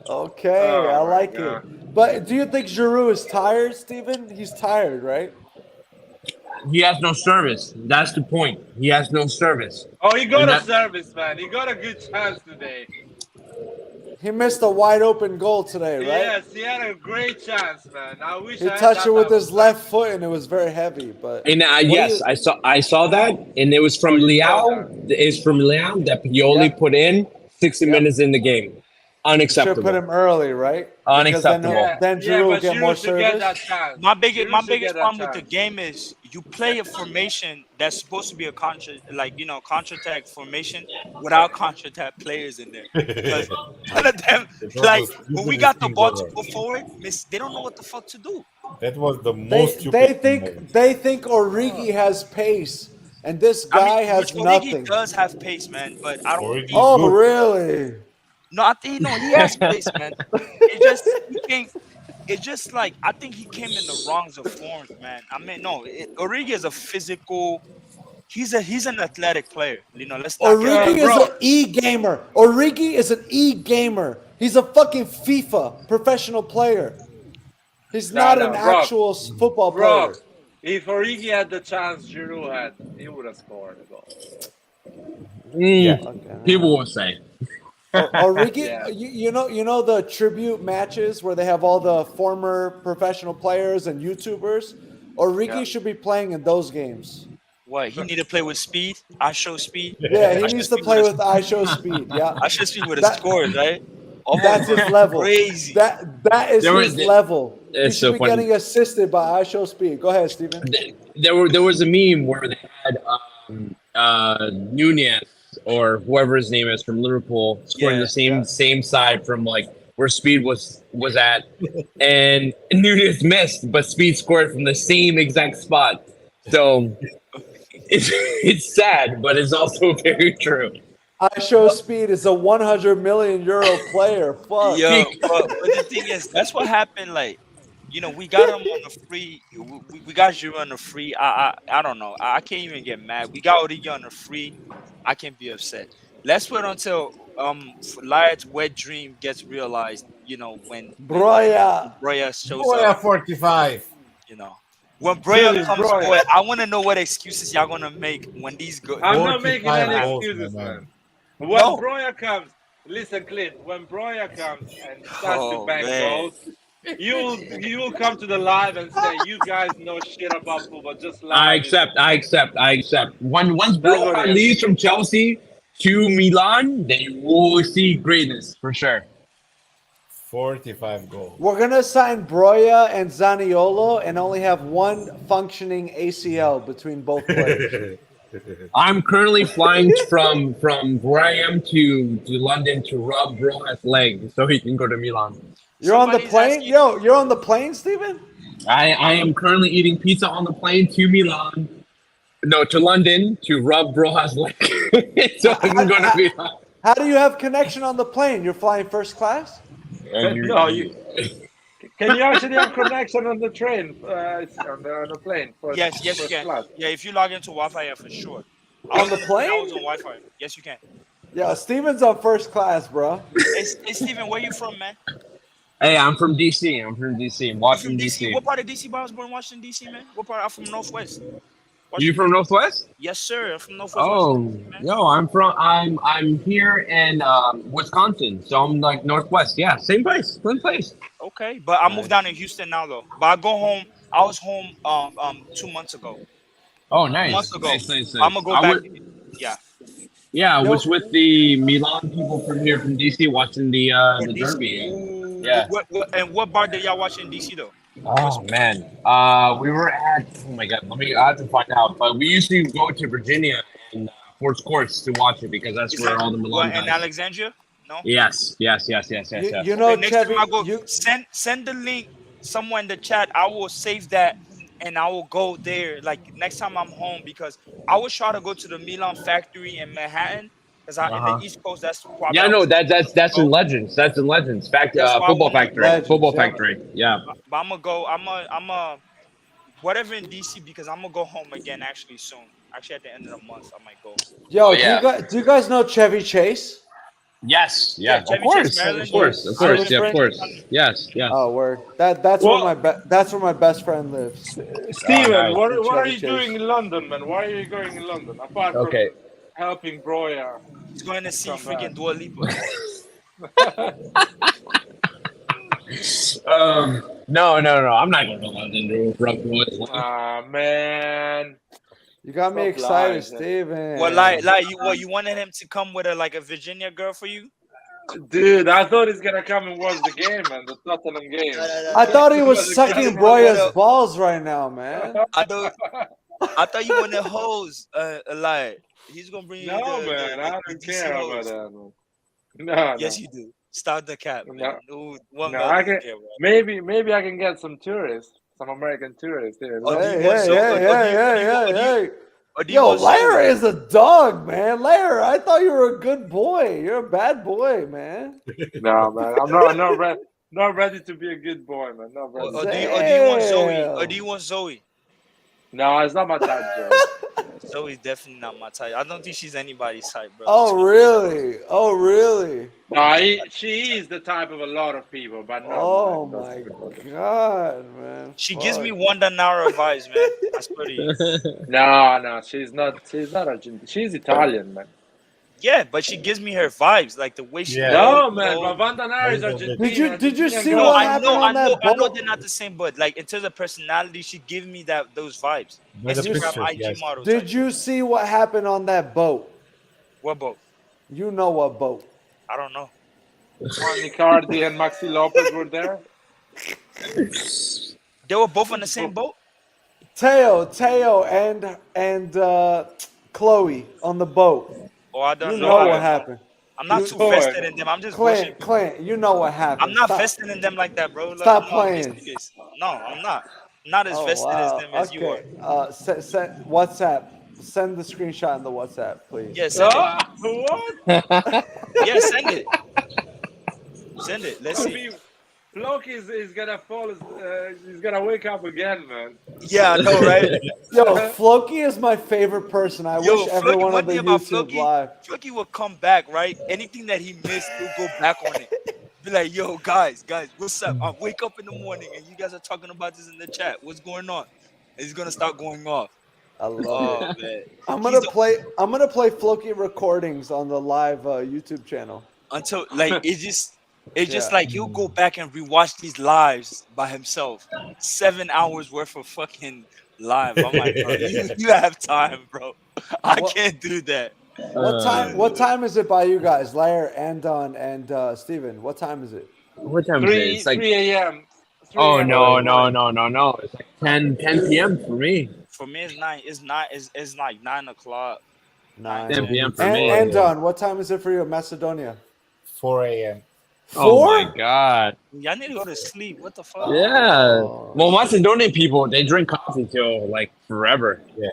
Okay, I like it. But do you think Giroud is tired, Steven? He's tired, right? He has no service. That's the point. He has no service. Oh, he got a service, man. He got a good chance today. He missed a wide open goal today, right? Yes, he had a great chance, man. I wish he touched it with his left foot, and it was very heavy. But and I saw that, and it was from Leao. It's from Leao that Pioli put in 60 minutes in the game. Unacceptable. Should put him early, right? Unacceptable. Then Giroud will get more service. My biggest problem with the game is you play a formation that's supposed to be a counter-attack formation without counter-attack players in there. Because none of them, like when we got the ball to go forward, they don't know what the fuck to do. That was the most. They think Origi has pace, and this guy has nothing. Origi does have pace, man, but I don't. Oh, really? No, I think he has pace, man. It's just like I think he came in the wrongs of forms, man. I mean, Origi is a physical. He's an athletic player. Let's not. Origi is an e-gamer. Origi is an e-gamer. He's a fucking FIFA professional player. He's not an actual football player. If Origi had the chance Giroud had, he would have scored a goal. People will say. Origi, you know the tribute matches where they have all the former professional players and YouTubers. Origi should be playing in those games. What, he need to play with speed? I show speed. Yeah, he needs to play with I show speed. Yeah, I show speed with his scores, right? That's his level. Crazy. That is his level. He should be funny. getting assisted by I show speed. Go ahead, Steven. There was a meme where they had Nunez or whoever his name is from Liverpool scoring the same side from like where Speed was at, and Nunez missed, but Speed scored from the same exact spot. So it's sad, but it's also very true. I show Speed is a 100 million euro player. Fuck. Yo, but the thing is, that's what happened. Like, we got him on the free. We got Giroud on the free. I don't know. I can't even get mad. We got Origi on the free. I can't be upset. Let's wait until Layat's wet dream gets realized. When Broya shows up. 45. When Broya comes, boy, I want to know what excuses y'all gonna make when these go. I'm not making any excuses, man. When Broya comes, Listen, Clint. When Broya comes and starts to Oh bang man. goals, you'll come to the live and say, "You guys know shit about football. Just I live it." accept. I accept. I accept. Once That's what Broha it is. leaves from Chelsea to Milan, they will see greatness for sure. 45 goals. We're gonna sign Broya and Zaniolo and only have one functioning ACL between both players. I'm currently flying from where I am to London to rub Broha's leg so he can go to Milan. You're on the Somebody's plane? asking- Yo, you're on the plane, Steven? I am currently eating pizza on the plane to Milan. No, to London to rub Broha's leg so I can go to Milan. How do you have connection on the plane? You're flying first class? No, can you actually have connection on the train, on the plane? Yes, you first can. class? Yeah, if you log into Wi-Fi, yeah, for sure. On the I plane? was on Wi-Fi. Yes, you can. Yeah, Steven's on first class, bro. Hey, Steven, where you from, man? Hey, I'm from DC. I'm from DC. Washington, From DC. DC. What part of DC? I was born in Washington, DC, man. What part? I'm from Northwest. You from Northwest? Yes, sir. I'm from Northwest. Oh, Washington, man. yo, I'm here in Wisconsin, so I'm like Northwest. Yeah, same place. Okay, but I moved down in Houston now, though. But I go home. I was home 2 months ago. Oh, nice. 2 months ago. Nice. I'm gonna go back. Yeah. Yeah, I was with the Milan people from here from DC watching the derby. Yeah. What bar did y'all watch in DC though? Oh man, we were at. Oh my god, I have to find out. But we used to go to Virginia and Fort Courts to watch it because that's where all the Milan in guys. Alexandria? No. Yes. You know, Okay, next Chevy, time I go, send the link somewhere in the chat. I will save that and I will go there like next time I'm home because I was trying to go to the Milan factory in Manhattan because in the East Coast that's probably Yeah, no, that's in Legends. That's in Legends. Football factory. Legends, Football yeah. factory. Yeah. But I'm gonna go. I'm a whatever in DC because I'm gonna go home again actually soon. Actually, at the end of the month, I might go. Yo, yeah. do you guys know Chevy Chase? Yes. Yeah, Of Chevy course. Chase, Maryland. Of course. Yeah, of course. Yes. Oh, word. That's where my best friend lives. Steven, nice. what Chevy are you Chase. doing in London, man? Why are you going in London? Apart from Okay. helping Broya. He's going to see Come freaking back. Dua Lipa. No. I'm not going to London to rub boys. Ah, man. You got me Stop excited, lying. Steven. What you wanted him to come with a Virginia girl for you? Dude, I thought he's gonna come and watch the game, man. The Tottenham game. I thought he was sucking Broya's What balls right now, man. I thought you wanted hoes, he's gonna bring you. No, the, man. the, I the don't DC care about hoes. that, man. No, Yes, no. you do. Start the cap, man. One No, girl I doesn't can. care, bro. Maybe I can get some tourists, some American tourists here. Oh, do you Hey, want hey, so- hey, or do you- hey. Or do you Yo, want so- Lara is a dog, man. Lara, I thought you were a good boy. You're a bad boy, man. No, man. I'm not ready to be a good boy, man. Not ready. Or do you want Zoe? Or Damn. do you want Zoe? No, it's not my type, Joe. Zoe's definitely not my type. I don't think she's anybody's type, bro. Oh, really? Oh, really? No, she is the type of a lot of people, but not Oh, mine. my God, man. She gives me Fuck. Wanda Nara vibes, man. That's pretty. No, she's not Argentine. She's Italian, man. Yeah, but she gives me her vibes, like the way she. Yeah. No, man, but Wanda Nara is Argentine. Did you see No, what I happened know, on that I know boat? they're not the same, but like in terms of personality, she give me those vibes. By the Instagram pictures, IG yes. model. Did type. you see what happened on that boat? What boat? You know what boat. I don't know. Juan Icardi and Maxi Lopez were there. They were both on the same boat. Teo and Chloe on the boat. Oh, I don't You know. know what happened. I'm not too vested in them. I'm just watching. Clint, you know what happened. I'm not Stop. vested in them like that, bro. Like, Stop no, playing. No, I'm not. I'm not as Oh, vested wow. as them as you are. Okay. Send WhatsApp. Send the screenshot in the WhatsApp, please. Yeah, send What? it. Yeah, send it. Send it. Let's I see. mean, Floki is gonna fall. He's gonna wake up again, man. Yeah, I know, right? Yo, Floki is my favorite person. I wish everyone one on the thing about YouTube Floki, live. Floki will come back, right? Anything that he missed, he'll go back on it. Be like, yo, guys, what's up? I wake up in the morning and you guys are talking about this in the chat. What's going on? And he's gonna start going off. I love it. Man. I'm gonna play Floki recordings on the live YouTube channel. until like it's just Yeah. like he'll go back and rewatch these lives by himself. 7 hours worth of fucking live. I'm like, bro, you have time, bro. I What can't do that. what time is it by you guys, Lair, Andon, and Steven? What time is it? What time is it? It's like 3 a.m. 3 oh a.m. no in the morning. no. It's like 10 p.m. for me. For me, it's nine. It's like 9 o'clock. 9. 10 p.m. for And me. Andon, what time is it for you in Macedonia? 4 a.m. Oh 4? my god. Y'all need to go to sleep. What the fuck? Yeah. Well, Macedonian people, they drink coffee till like forever. Yeah.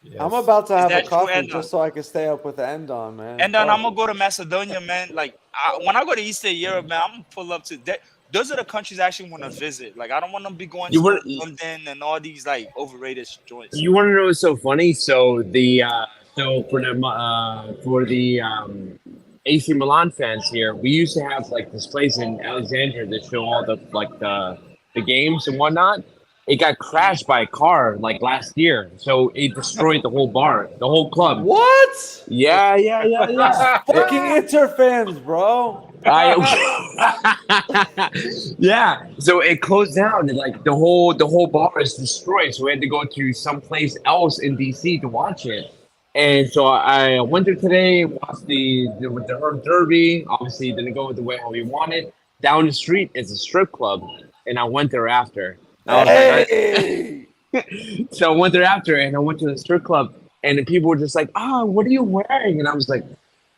Yes. I'm about to Is have a that true, coffee Andon? just so I can stay up with Andon, man. And then I'm Fuck. gonna go to Macedonia, man. Like when I go to Eastern Europe, man, I'm gonna pull up to that. Those are the countries I actually want to visit. Like I don't want to be going You to want London and all these like overrated joints. you want to know what's so funny? So the for the AC Milan fans here, we used to have like this place in Alexandria that show all the like the games and whatnot. It got crashed by a car like last year, so it destroyed the whole bar, the whole club. What? Yeah. Fucking Inter fans, bro. Yeah, so it closed down and like the whole bar is destroyed. So we had to go to someplace else in DC to watch it. And so I went there today, watched the Herb Derby. Obviously, didn't go the way how we wanted. Down the street is a strip club, and I went there after. I was Hey! so I went there after, and I went to the strip club, and the people were just like, "Ah, what are you wearing?" And I was like,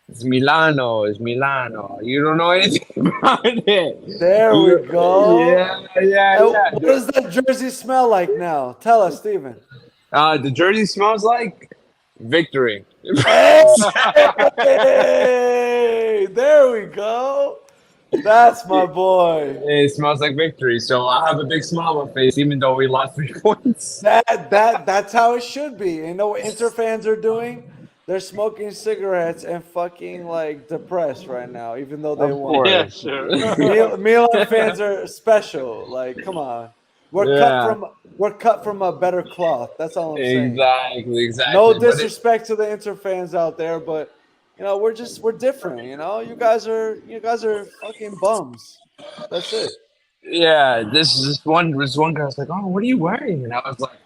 "It's Milano. It's Milano. You don't know anything about it." There we go. Yeah. What does that jersey smell like now? Tell us, Steven. The jersey smells like victory. Hey! There we go. That's my boy. It smells like victory. So I have a big smile on my face, even though we lost 3 points. That's how it should be. You know what Inter fans are doing? They're smoking cigarettes and fucking like depressed right now, even though they Of won. Yeah, course. sure. Milan fans are special. Like, come on. We're cut from a better cloth. That's all I'm saying. Exactly. No But disrespect to the Inter fans out there, but you know, we're different, you know. You guys are fucking bums. That's it. yeah, this one girl's like, "Oh, what are you wearing?" And I was like,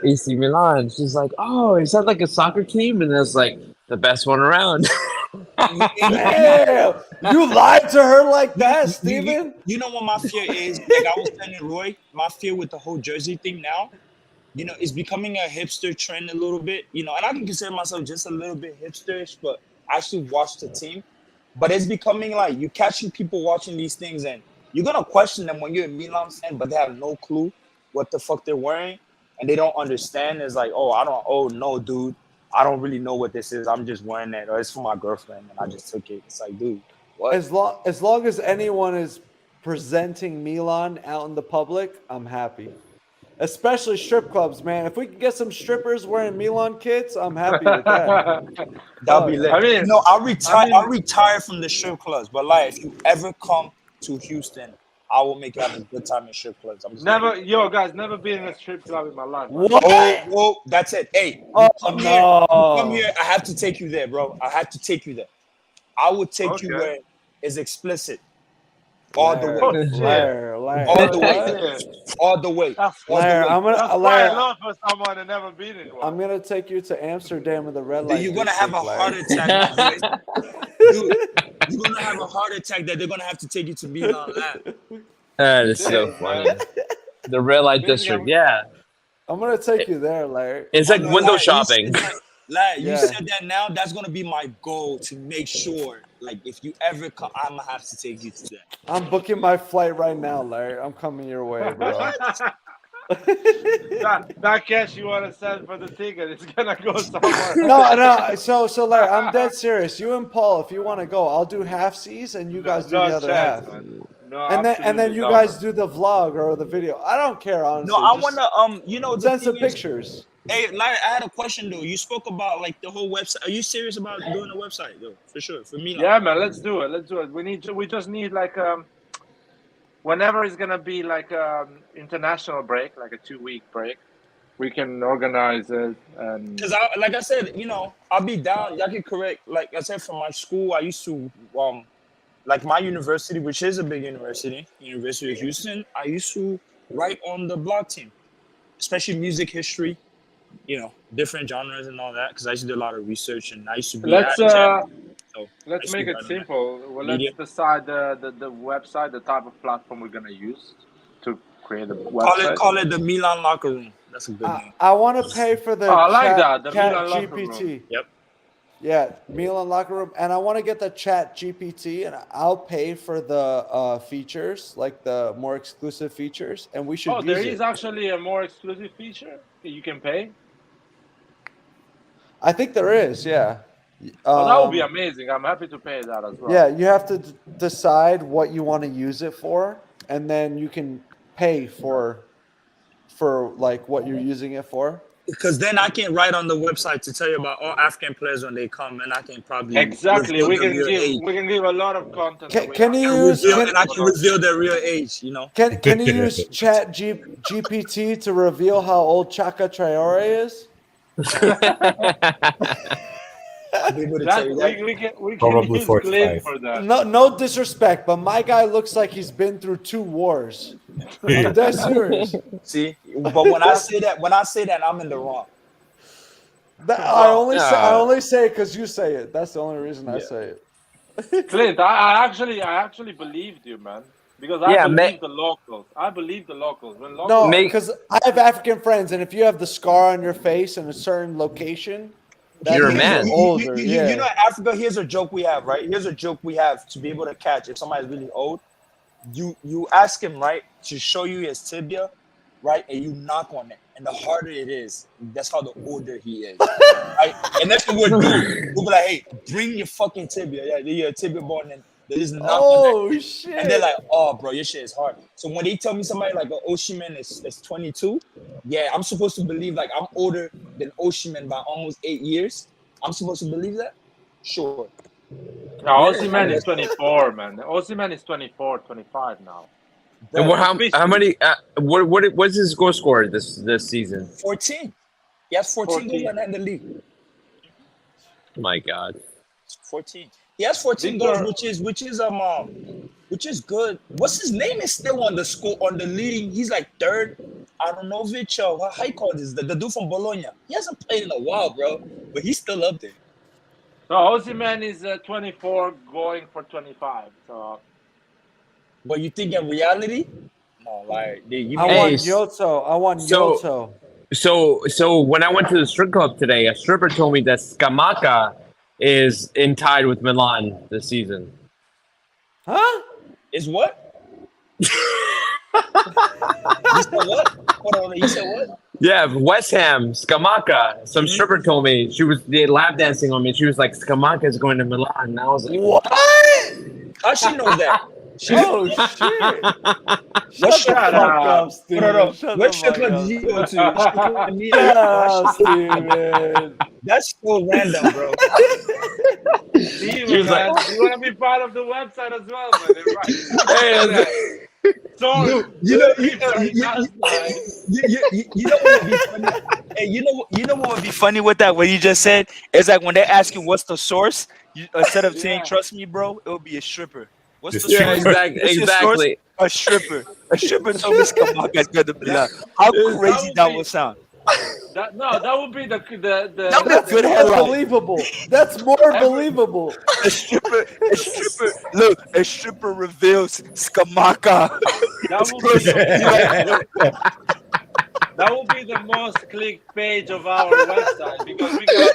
AC Milan. She's like, "Oh, is that like a soccer team?" And it's like the best one around. Damn, you lied to her like that, Steven? You know what my fear is? Like I was telling Roy, my fear with the whole jersey thing now, you know, it's becoming a hipster trend a little bit, you know, and I can consider myself just a little bit hipsterish, but I actually watch the team. But it's becoming like you catching people watching these things and you're gonna question them when you're a Milan fan, but they have no clue what the fuck they're wearing and they don't understand. It's like, oh no, dude, I don't really know what this is. I'm just wearing that, or it's for my girlfriend and I just took it. It's like, dude, what? As long as anyone is presenting Milan out in the public, I'm happy. Especially strip clubs, man. If we can get some strippers wearing Milan kits, I'm happy with that. That'll be lit. I mean, no, I'll retire from the strip clubs. But like, if you ever come to Houston, I will make you have a good time in strip clubs. I'm just guys, never been in a strip club in my life. What? Whoa, that's it. Hey, Oh, come no. here. I have to take you there, bro. I have to take you there. I will take you Okay. where it's explicit. All the way. Lair. All the way. All the way. That's Lair, I'm quite a gonna lot for someone that never been in one. I'm gonna take you to Amsterdam with the red Dude, light. you're gonna have a district, heart Lair. attack, my boy. Dude, you're gonna have a heart attack that they're gonna have to take you to Milan Lab. That is so funny. The red light district, yeah. I'm gonna take you there, Larry. It's like window shopping. You said that now. That's gonna be my goal to make sure, like, if you ever come, I'm gonna have to take you to that. I'm booking my flight right now, Larry. I'm coming your way, bro. that cash you want to send for the ticket, it's gonna go somewhere. No. So Larry, I'm dead serious. You and Paul, if you want to go, I'll do half C's and you guys do the other half. No, and then you guys do the vlog or the video. I don't care, honestly. No, I wanna send some pictures. Hey, Larry, I had a question though. You spoke about like the whole website. Are you serious about doing a website though? For sure, for me. Yeah, man, let's do it. We just need like whenever it's gonna be like international break, like a 2-week break. we can organize it. And Because like I said, I'll be down. Y'all can correct. Like I said, from my school, I used to like my university, which is a big university, University of Houston. I used to write on the blog team, especially music history, different genres and all that. Because I used to do a lot of research, and I used to be let's at Jam. So let's make it simple. Well, let's decide the website, the type of platform we're gonna use to create a website. Call it the Milan locker room. That's a good name. I want to pay for the I like chat, that, the chat Milan locker GPT. room. Yep. Yeah, Milan locker room, and I want to get the chat GPT, and I'll pay for the features, like the more exclusive features, and we should. Oh, there use is it. actually a more exclusive feature you can pay. I think there is, yeah. Oh, that would be amazing. I'm happy to pay that as well. Yeah, you have to decide what you want to use it for, and then you can pay for like what you're using it for. Because then I can write on the website to tell you about all African players when they come, and I can probably Exactly. reveal We their can real give age. a lot of content. Can you use? And I can reveal their real age. Can you use Chat GPT to reveal how old Chaka Traore is? We can Probably use 45. Glenn for that. No disrespect, but my guy looks like he's been through 2 wars. I'm dead serious. See, but when I say that, I'm in the wrong. I only say it because you say it. That's the only reason I say it. Clint, I actually believed you, man. Because I believe the locals. I believe the locals. When locals because I have African friends, and if you have the scar on your face in a certain location, you're a man. Older, You know, in Africa, here's a joke we have, right? Here's a joke we have to be able to catch if somebody's really old. You ask him, right, to show you his tibia, right, and you knock on it, and the harder it is, that's how the older he is, right? And that's what we'll do. We'll be like, hey, bring your fucking tibia. Yeah, you're a tibia born, and they just knock on that. Shit. And they're like, oh, bro, your shit is hard. So when they tell me somebody like Oshiman is 22, yeah, I'm supposed to believe like I'm older than Oshiman by almost 8 years. I'm supposed to believe that? Sure. No, Osimhen is 24, man. Osimhen is 24, 25 now. And how many? What's his goal score this season? 14. He has 14 goals in the league. My God. 14. He has 14 goals, which is good. What's his name is still on the leading. He's like third. Aronovich, how you call this? The dude from Bologna. He hasn't played in a while, bro, but he's still up there. So Osimhen is 24, going for 25. So, but you think in reality? No, like I want Yoto. So when I went to the strip club today, a stripper told me that Scamacca is in tied with Milan this season. Huh? Is what? You said what? Hold on, you said what? Yeah, West Ham, Scamacca. Some stripper told me they lap dancing on me. She was like, Scamacca is going to Milan. And I was like, what? How she know that? Oh shit! Shut up, Steven. What strip club did you go to? Steven. That's so random, bro. Steven, you want to be part of the website as well, man. Right. So you know what would be funny? Hey, you know what would be funny with that? What you just said is like when they ask you what's the source, instead of saying "trust me, bro," it would be a stripper. What's the source? Exactly. A stripper. A stripper told me Scamacca is going to Milan. How crazy that would sound. That would be the that's good headline. Believable. That's more believable. A stripper. Look, a stripper reveals Scamacca. That will be the most clicked page of our website because we got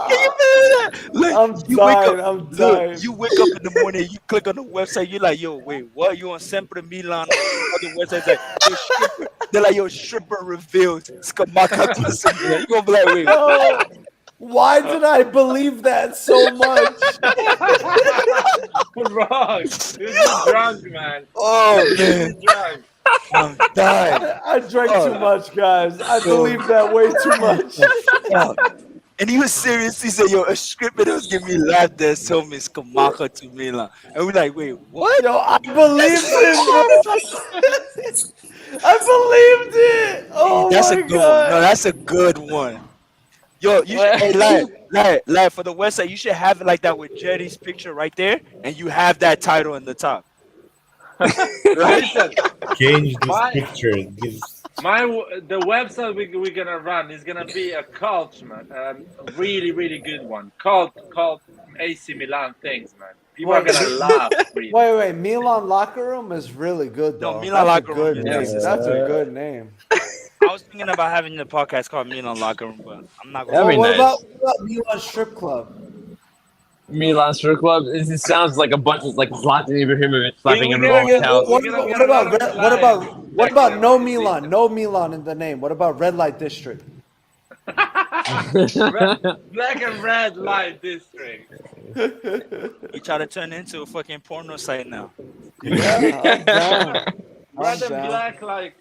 Can you believe that? Look, I'm dying. You wake up in the morning, you click on the website, you're like, yo, wait, what? You on Sempre Milan? The website's like, yo, stripper. They're like, yo, stripper reveals Scamacca. You're gonna be like, wait, what? Why did I believe that so much? Wrong. This is drunk, man. Oh, man. Drunk. I'm dying. I drank too much, guys. I believed that way too much. And he was serious. He said, yo, a script that was giving me laugh there told me Scamacca to Milan. And we're like, wait, what? Yo, I believed it. I believed it. Oh That's a my good one. No, god. that's a good one. Yo, you should, hey, like for the website, you should have it like that with Jetty's picture right there, and you have that title in the top. Right? Listen, Change this my picture. It gives the website we're gonna run is gonna be a cult, man. Really good one. Cult AC Milan things, man. People are Wait, gonna laugh. Really. wait. Milan locker room is really good No, though. Milan That's a locker room good is name. nice. That's a good name. I was thinking about having the podcast called Milan Locker Room, but I'm not That'd gonna. be What nice. about Milan Strip Club? Milan Strip Club. It sounds like a bunch of like Zlatan Ibrahimovic slapping we in gotta wrong get- house. we're gonna get a lot of clients What back about there, no man. Milan? No Milan in the name. What about Red Light District? Black and red light district. You try to turn it into a fucking porno site now. Yeah, I'm down. Red and down. black like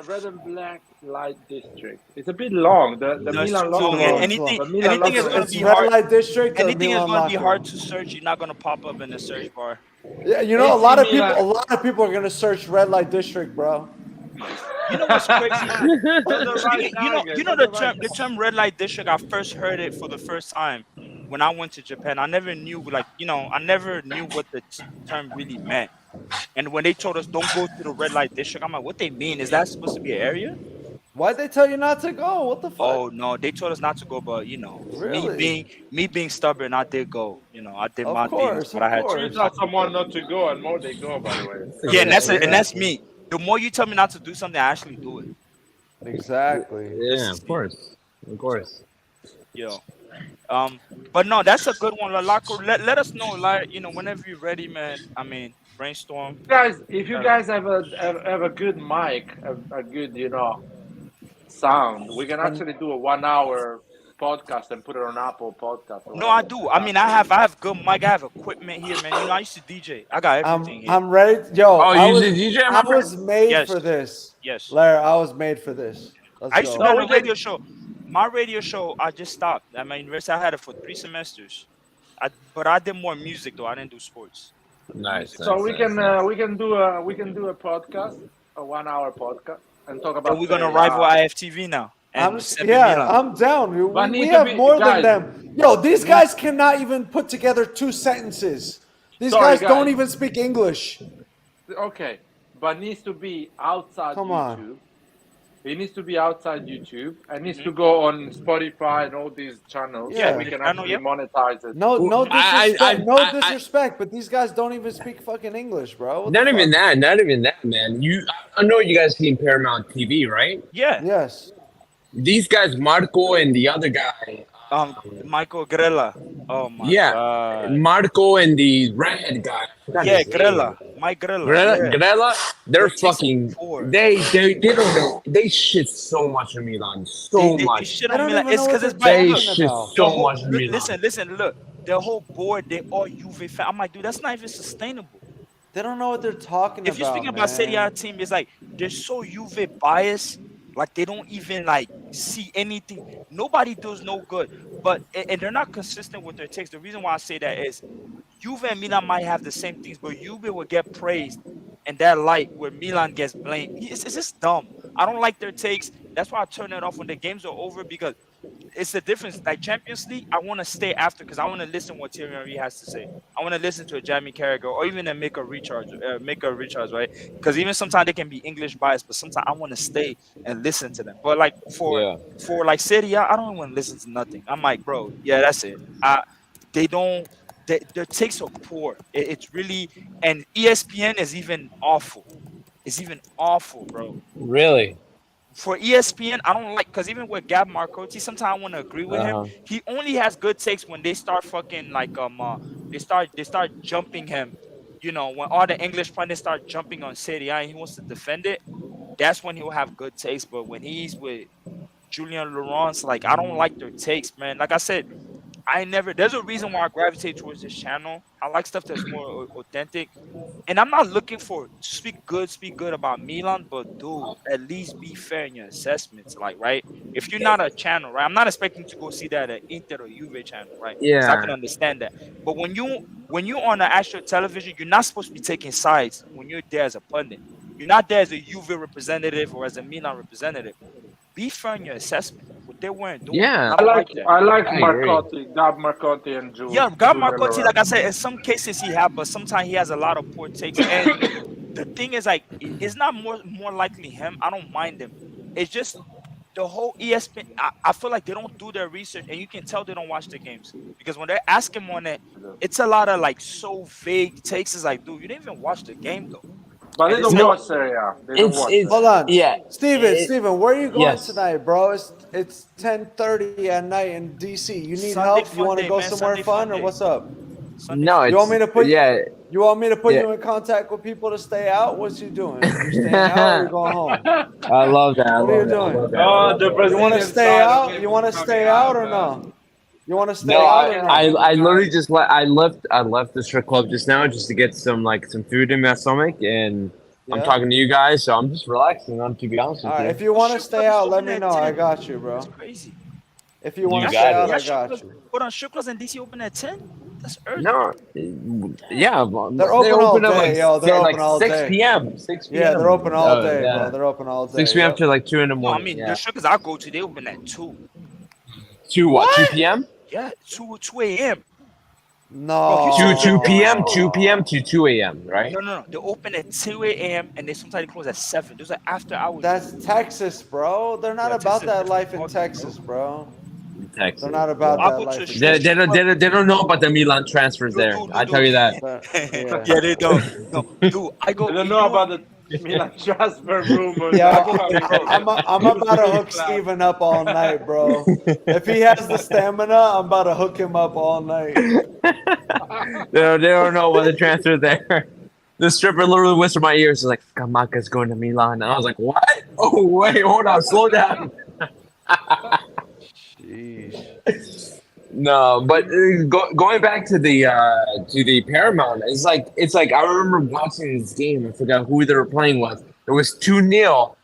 red and black light district. It's a bit long. The No, it's Milan too locker long. room. Anything, the Milan anything is locker gonna room. It's be Red hard. Light District or Anything is Milan gonna be locker hard room. to search. You're not gonna pop up in the search bar. Yeah, you know AC a lot Milan. of people are gonna search Red Light District, bro. You know what's crazy? Those are right You know the term red light district. I first heard it for the first time when I went to Japan. I never knew I never knew what the term really meant. And when they told us don't go to the red light district, I'm like, what they mean? Is that supposed to be an area? Why'd they tell you not to go? What the fuck? Oh no, they told us not to go, but Really? me being stubborn, I did go. I did Of my course, things, but I had of to. You course. tell someone not to go, and more they go. By the way. Yeah, and that's me. The more you tell me not to do something, I actually do it. Exactly. Yeah, of course. Yo. But no, that's a good one. Lalaco, let us know, like, whenever you're ready, man. I mean, brainstorm. Guys, if you guys have a good mic, a good sound, we can actually do a 1 hour podcast and put it on Apple Podcast. Or No, I whatever. do. I mean, I have good mic. I have equipment here, man. I used to DJ. I got everything here. I'm ready. Yo, Oh, I you was, did DJ, my I friend? was made Yes. for this. Yes. Larry, I was made for this. Let's I used to go. No, run we a radio show. My radio show, I just stopped. At my university, I had it for 3 semesters. But I did more music though. I didn't do sports. Nice. So nice, we nice, can nice. we can do a podcast, a 1 hour podcast, and talk about. And we're gonna Serie rival A. IFTV now. And Seppe Yeah, Milan. I'm down. But We need to have be- more guys, than them. Yo, these guys cannot even put together 2 sentences. These Sorry, guys don't guys. even speak English. Okay, but needs to be outside Come YouTube. on. It needs to be outside YouTube. And needs to go on Spotify and all these channels. Yeah. So we can I know, actually yeah. monetize it. No disrespect. I- disrespect, but these guys don't even speak fucking English, bro. What Not the even fuck? that, man. I know you guys seen Paramount TV, right? Yeah. Yes. These guys, Marco and the other guy. Michael Grella. Oh my Yeah, god. Marco and the redhead guy. I forgot Yeah, his name. Grella. Mike Grella. Yeah. Grella, they're That takes fucking. four. They don't know. They shit so much in Milan, so They much. shit I on don't Milan. even It's know because what it's they're They by talking shit about. so much in Milan. Listen, look. The whole board, they all Juve fan. I'm like, dude, that's not even sustainable. They don't know what they're talking If about. you're speaking about Serie A man. team, it's like they're so Juve biased, like they don't even like see anything. Nobody does no good, but and they're not consistent with their takes. The reason why I say that is Juve and Milan might have the same things, but Juve will get praised in that light where Milan gets blamed. It's just dumb. I don't like their takes. That's why I turn it off when the games are over because it's the difference. Like Champions League, I want to stay after because I want to listen what Thierry Henry has to say. I want to listen to a Jamie Carragher or even a make a recharge, right? Because even sometimes they can be English biased, but sometimes I want to stay and listen to them. But like for like Serie A, I don't want to listen to nothing. I'm like, bro, yeah, that's it. They don't. Their takes are poor. It's really, and ESPN is even awful. It's even awful, bro. Really? For ESPN, I don't like because even with Gab Marcotti, sometimes I want to agree with him. He only has good takes when they start fucking like they start jumping him. When all the English pundits start jumping on Serie A and he wants to defend it, that's when he'll have good takes. But when he's with Julian Laurence, like I don't like their takes, man. Like I said, there's a reason why I gravitate towards this channel. I like stuff that's more authentic. And I'm not looking for speak good about Milan, but dude, at least be fair in your assessments. Like, right? If you're not a channel, right? I'm not expecting to go see that at Inter or Juve channel, right? 'Cause Yeah. I can understand that. But when you're on the actual television, you're not supposed to be taking sides when you're there as a pundit. You're not there as a Juve representative or as a Milan representative. Be fair in your assessment. What they weren't doing. Yeah. I don't like that. I like I agree. Marcotti, Gab Marcotti, and Jude. Yeah, Gab Jude Marcotti, Bellerin. like I said, in some cases he have, but sometimes he has a lot of poor takes. And the thing is, like, it's not more likely him. I don't mind him. It's just the whole ESPN. I feel like they don't do their research, and you can tell they don't watch the games because when they ask him on it, it's a lot of like so vague takes. It's like, dude, you didn't even watch the game though. But they And don't it's- watch Serie A. They don't watch Serie A. Hold on. Yeah. Steven, where are you going Yes. tonight, bro? It's 10:30 at night in DC. You need Sunday help? You fun want to day, go man. somewhere Sunday fun, fun or day. what's up? Sunday No, You want me to put yeah. You want me to put Yeah. you in contact with people to stay out? What's you doing? You staying out or you going home? I love that. What are you doing? Oh, the You want Brazilian to stay side of out? him You want to is stay coming out out, or man. no? You want to stay No, out or no? I literally just I left the strip club just now just to get some food in my stomach, and I'm Yeah? talking to you guys, so I'm just relaxing. To be honest All with right. you. If you want to Strip stay club is out, let open me at know. I 10. got you, bro. That's crazy. If you want You to got stay it. out, Your I strip got club, you. hold on, strip clubs in DC open at 10? That's early. No, yeah, They're open all at day, yo. They're open all 6 day. p.m. 6 p.m. Yeah, they're open all Oh, day, yeah. bro. They're open all day. 6 p.m. Yep. to like 2 in the No, I morning. mean yeah. the strip clubs I go to, they open at 2. 2 p.m. Yeah, 2 a.m. No. 2 p.m. 2 p.m. to 2 a.m. Right? No. They open at 2 a.m. and they sometimes close at 7. Those are after hours. That's Texas, bro. They're not Yeah, about Texas that is life in different, Texas, bro. Texas. They're not about I'll that go to life a in strip Texas. They don't know about the Milan transfers there. I tell you that. Yeah. Yeah, they don't. No, dude, I go. I don't you know know about the Milan transfer rumors. Yo, that are coming from I'm the about to hook club. Steven up all night, bro. If he has the stamina, I'm about to hook him up all night. They don't know about the transfer there. The stripper literally whispered in my ears, "She's like, Kamaka's going to Milan." And I was like, "What? Oh wait, hold on, slow down." Sheesh. No, but going back to the Paramount, it's like I remember watching this game. I forgot who they were playing with. It was 2-0,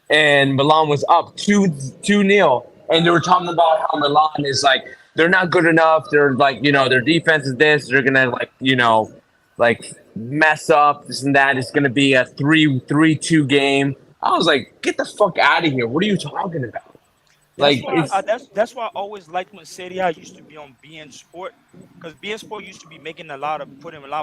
and Milan was up 2-0, and they were talking about how Milan is like they're not good enough. They're like their defense is this. They're gonna mess up this and that. It's gonna be a 3-2 game. I was like, get the fuck out of here. What are you talking about? That's why I always liked when Serie A used to be on BN Sport, because BN Sport used to be putting a lot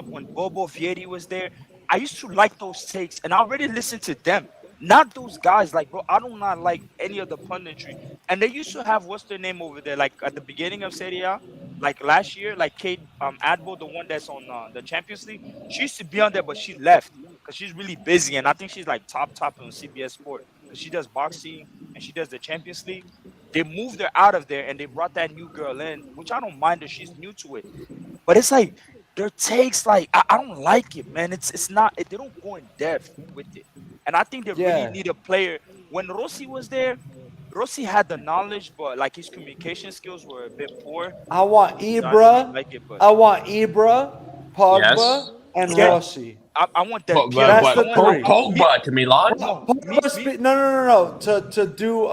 when Bobo Vieri was there. I used to like those takes, and I already listened to them, not those guys. Like, bro, I do not like any of the punditry. And they used to have what's their name over there, like at the beginning of Serie A, like last year, like Kate Adbo, the one that's on the Champions League. She used to be on there, but she left because she's really busy, and I think she's like top on CBS Sport because she does boxing and she does the Champions League. They moved her out of there and they brought that new girl in, which I don't mind her. She's new to it. But it's like their takes, like I don't like it, man. It's not they don't go in depth with it. And I think they really need a player. When Rossi was there, Rossi had the knowledge, but like his communication skills were a bit poor. I want So I didn't Ibra. like it, but I want Ibra, Pogba, Yes. and Yeah. Rossi. I want that. That's the three. Pogba to Milan. No. To do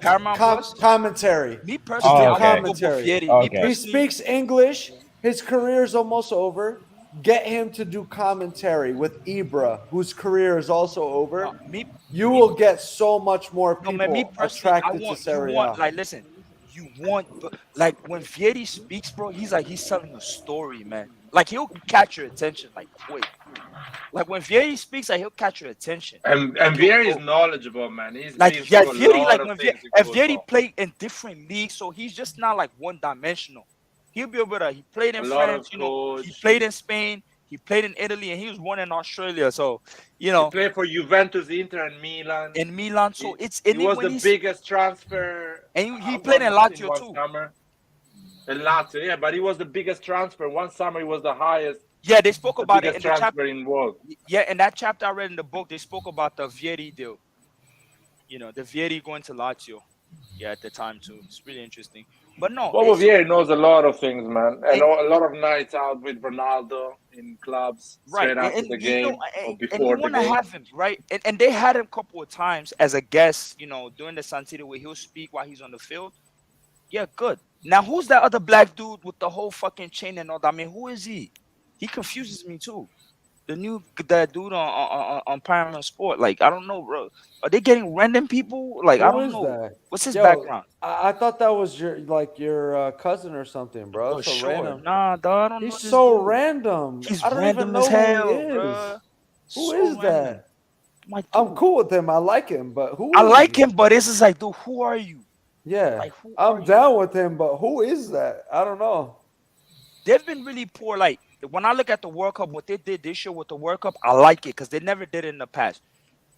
Paramount Plus? commentary. Me personally, To do I want commentary. Vieri. Me Okay. He personally, speaks English. His career is almost over. Get him to do commentary with Ibra, whose career is also over. You will get so much more no, people man, me personally, attracted to Serie A. like, listen, like when Vieri speaks, bro, he's telling a story, man. Like he'll catch your attention, like quick. Like when Vieri speaks, like he'll catch your attention. And Vieri is knowledgeable, man. He's Like been yeah, through a Vieri, lot like of when things in Vieri football. played in different leagues, so he's just not like one dimensional. He'll be able to. He played in A lot France, of he coach. played in Spain, he played in Italy, and he was born in Australia. So He played for Juventus, Inter, and Milan. in Milan, so it's He was the biggest transfer. and he played in Lazio too. Summer. In Lazio, yeah, but he was the biggest transfer. One summer, he was the highest. Yeah, they spoke the about it in biggest the transfer chapter. in world. Yeah, in that chapter I read in the book, they spoke about the Vieri deal. The Vieri going to Lazio. Yeah, at the time too. It's really interesting. But no, Bobo Vieri knows a lot of things, man. And a lot of nights out with Ronaldo in clubs straight after the game or before and you the want to game. have him, right? And they had him a couple of times as a guest, during the San Siro where he'll speak while he's on the field. Yeah, good. Now, who's that other black dude with the whole fucking chain and all that? I mean, who is he? He confuses me too. that dude on Paramount Sport. Like, I don't know, bro. Are they getting random people? Like, I Who don't is know. that? What's his Yo, background? I thought that was your cousin or something, bro. Yo, That's so sure. random. Nah, dog, I don't know He's this so dude. random. He's I don't random even as know who he hell, is. bro. Who So is random. that? Like, I'm dude, cool with him. I like him, but who I is like he? him, but it's just like, dude, who are you? Yeah, Like, who are I'm you? down with him, but who is that? I don't know. They've been really poor. Like, when I look at the World Cup, what they did this year with the World Cup, I like it because they never did it in the past.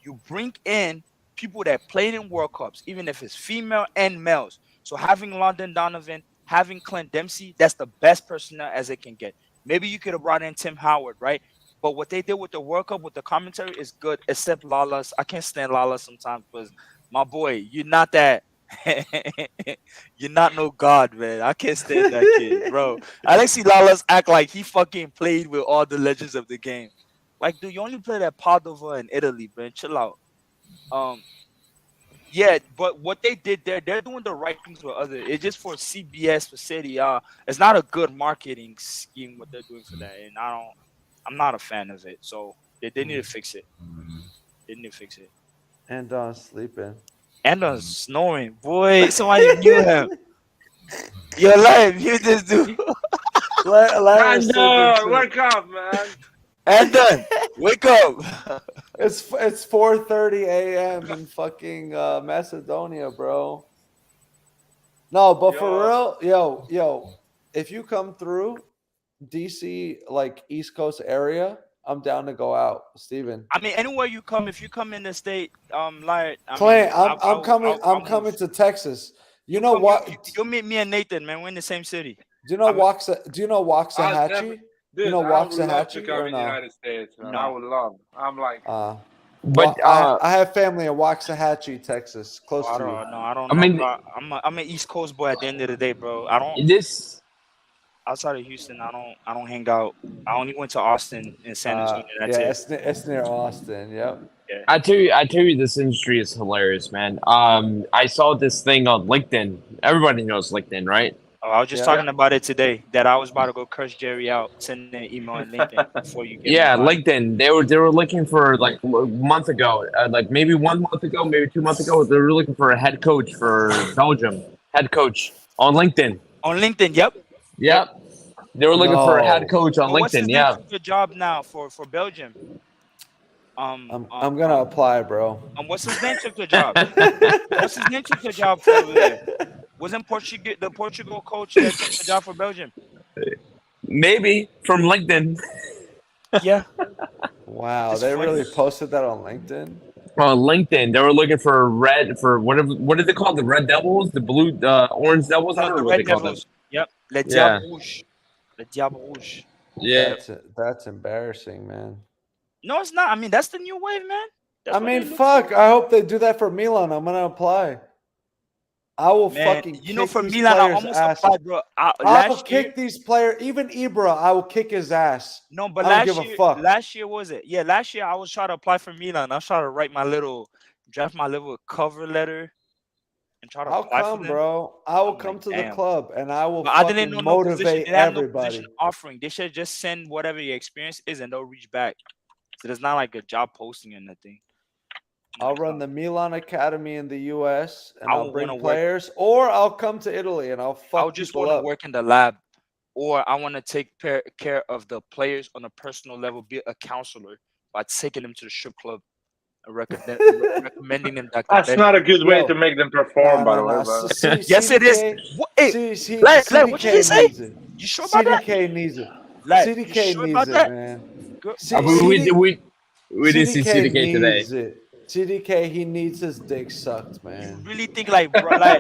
You bring in people that played in World Cups, even if it's female and males. So having London Donovan, having Clint Dempsey, that's the best personnel as it can get. Maybe you could have brought in Tim Howard, right? But what they did with the World Cup with the commentary is good, except Lala's. I can't stand Lala sometimes because my boy, you're not that. You're not no god, man. I can't stand that kid, bro. Alexi Lalas act like he fucking played with all the legends of the game. Like, dude, you only played at Padova in Italy, man. Chill out. Yeah, but what they did there, they're doing the right things with other. It's just for CBS for City. It's not a good marketing scheme what they're doing for that, and I'm not a fan of it. So they need to fix it. They need to fix it. And sleeping. And snoring, boy. Somebody mute him. You're alive. Mute this dude. Larry is sleeping And too. wake up, man. And done. Wake up. It's 4:30 a.m. in fucking Macedonia, bro. No, but for real, yo, if you come through DC, like East Coast area, I'm down to go out, Steven. I mean, anywhere you come, if you come in the state, like Clint, I'm coming to Texas. You know what? You'll meet me and Nathan, man. We're in the same city. Do you know Waxahachie? Dude, You know I would love to Waxahachie come or in the no? United States, man. No. I would love. I'm like, But I have family in Waxahachie, Texas, close I to you. don't know. I don't I know. mean- bro. I'm an East Coast boy at the end of the day, bro. I don't. this Outside of Houston, I don't hang out. I only went to Austin and San Antonio. That's it. It's near Austin. Yep. Yeah. I tell you, this industry is hilarious, man. I saw this thing on LinkedIn. Everybody knows LinkedIn, right? Oh, I was just talking about it today. That I was about to go curse Jerry out, send an email and LinkedIn before you get. Yeah, LinkedIn. They were looking for like a month ago, like maybe 1 month ago, maybe 2 months ago. They were looking for a head coach for Belgium. Head coach on LinkedIn. On LinkedIn, yep. Yep. They were looking for a head coach on What's his LinkedIn. name Yeah. took the job now for Belgium? I'm gonna apply, bro. What's his name took the job? What's his name took the job for over there? Wasn't the Portugal coach that took the job for Belgium? Maybe from LinkedIn. Yeah. Wow, It's they funny. really posted that on LinkedIn. On LinkedIn, they were looking for what did they call the Red Devils, the blue, orange Devils? I don't know what they Red call them. Devils. Yep. Le Yeah. Diable Rouge. Le Diable Rouge. Yeah. That's embarrassing, man. No, it's not. I mean, that's the new wave, man. That's I what mean, they look fuck. for. I hope they do that for Milan. I'm gonna apply. I will Man, fucking you know, kick for these Milan, I players' almost asses. applied, bro. I will Last kick year, these players. Even Ibra, I will kick his ass. no, but I don't last give a year, fuck. last year was it? Yeah, last year I was trying to apply for Milan. I was trying to draft my little cover letter, and try to How apply for come, them. bro? I will I'm come like, to the damn. club and I will But I didn't fucking know no position. motivate They have no everybody. position offering. They should just send whatever your experience is, and they'll reach back. So there's not like a job posting or nothing. I'll run the Milan Academy in the U.S. and I I'll would bring wanna work- players, or I'll come to Italy and I'll fuck I would just people want to up. work in the lab, or I want to take care of the players on a personal level, be a counselor by taking them to the strip club and recommending them that. that's not a good way to make them perform, by the way. But Yes, it is. What, hey, Larry, what did you say? Needs it. You sure about that? CDK needs it. Larry, you CDK sure needs about it, that? man. Girl, We did see CDK today. needs it. CDK, he needs his dick sucked, man. really think like, bro, like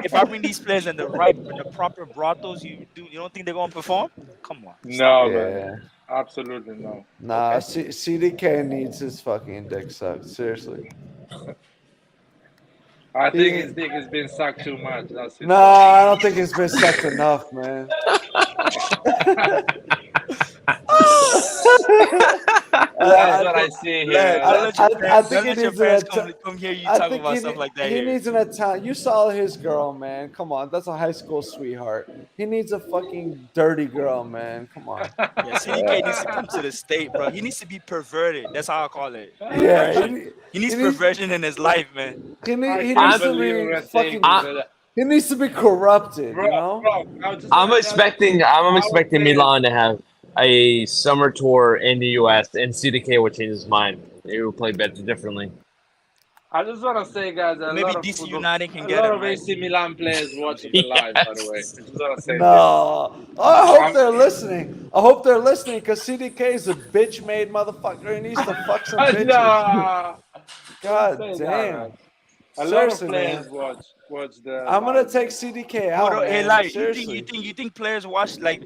if I bring these players in the proper brothels, you don't think they're gonna perform? Come on. no, Yeah. man, absolutely no. Nah, CDK needs his fucking dick sucked. Seriously. I think his dick has been sucked too much. That's it. No, I don't think it's been sucked enough, man. That's what I see here. I think he needs come hear you I talk think about he stuff ne- like that He here. needs an Italian. You saw his girl, man. Come on, that's a high school sweetheart. He needs a fucking dirty girl, man. Come on. Yeah, CDK needs to come to the state, bro. He needs to be perverted. That's how I call it. Yeah, Perversion. He needs perversion in his life, man. He needs can't to believe be we're fucking. thinking that. He needs to be corrupted, Bro, you know. I just I'm wanna tell you, I'm our expecting players- Milan to have a summer tour in the US, and CDK will change his mind. He will play better differently. I just want to say, guys, a Maybe lot of DC football, United can a get lot him, of right? AC Milan players watching the live. By the way, I just want to say this. No, I hope they're listening. I hope they're listening because CDK is a bitch-made motherfucker. He needs to fuck some bitches. Nah, God don't say that, damn. man. A lot of Seriously, players man. watch the. I'm gonna live. take CDK Hold out, on, hey, man. like, Seriously. you think players watch like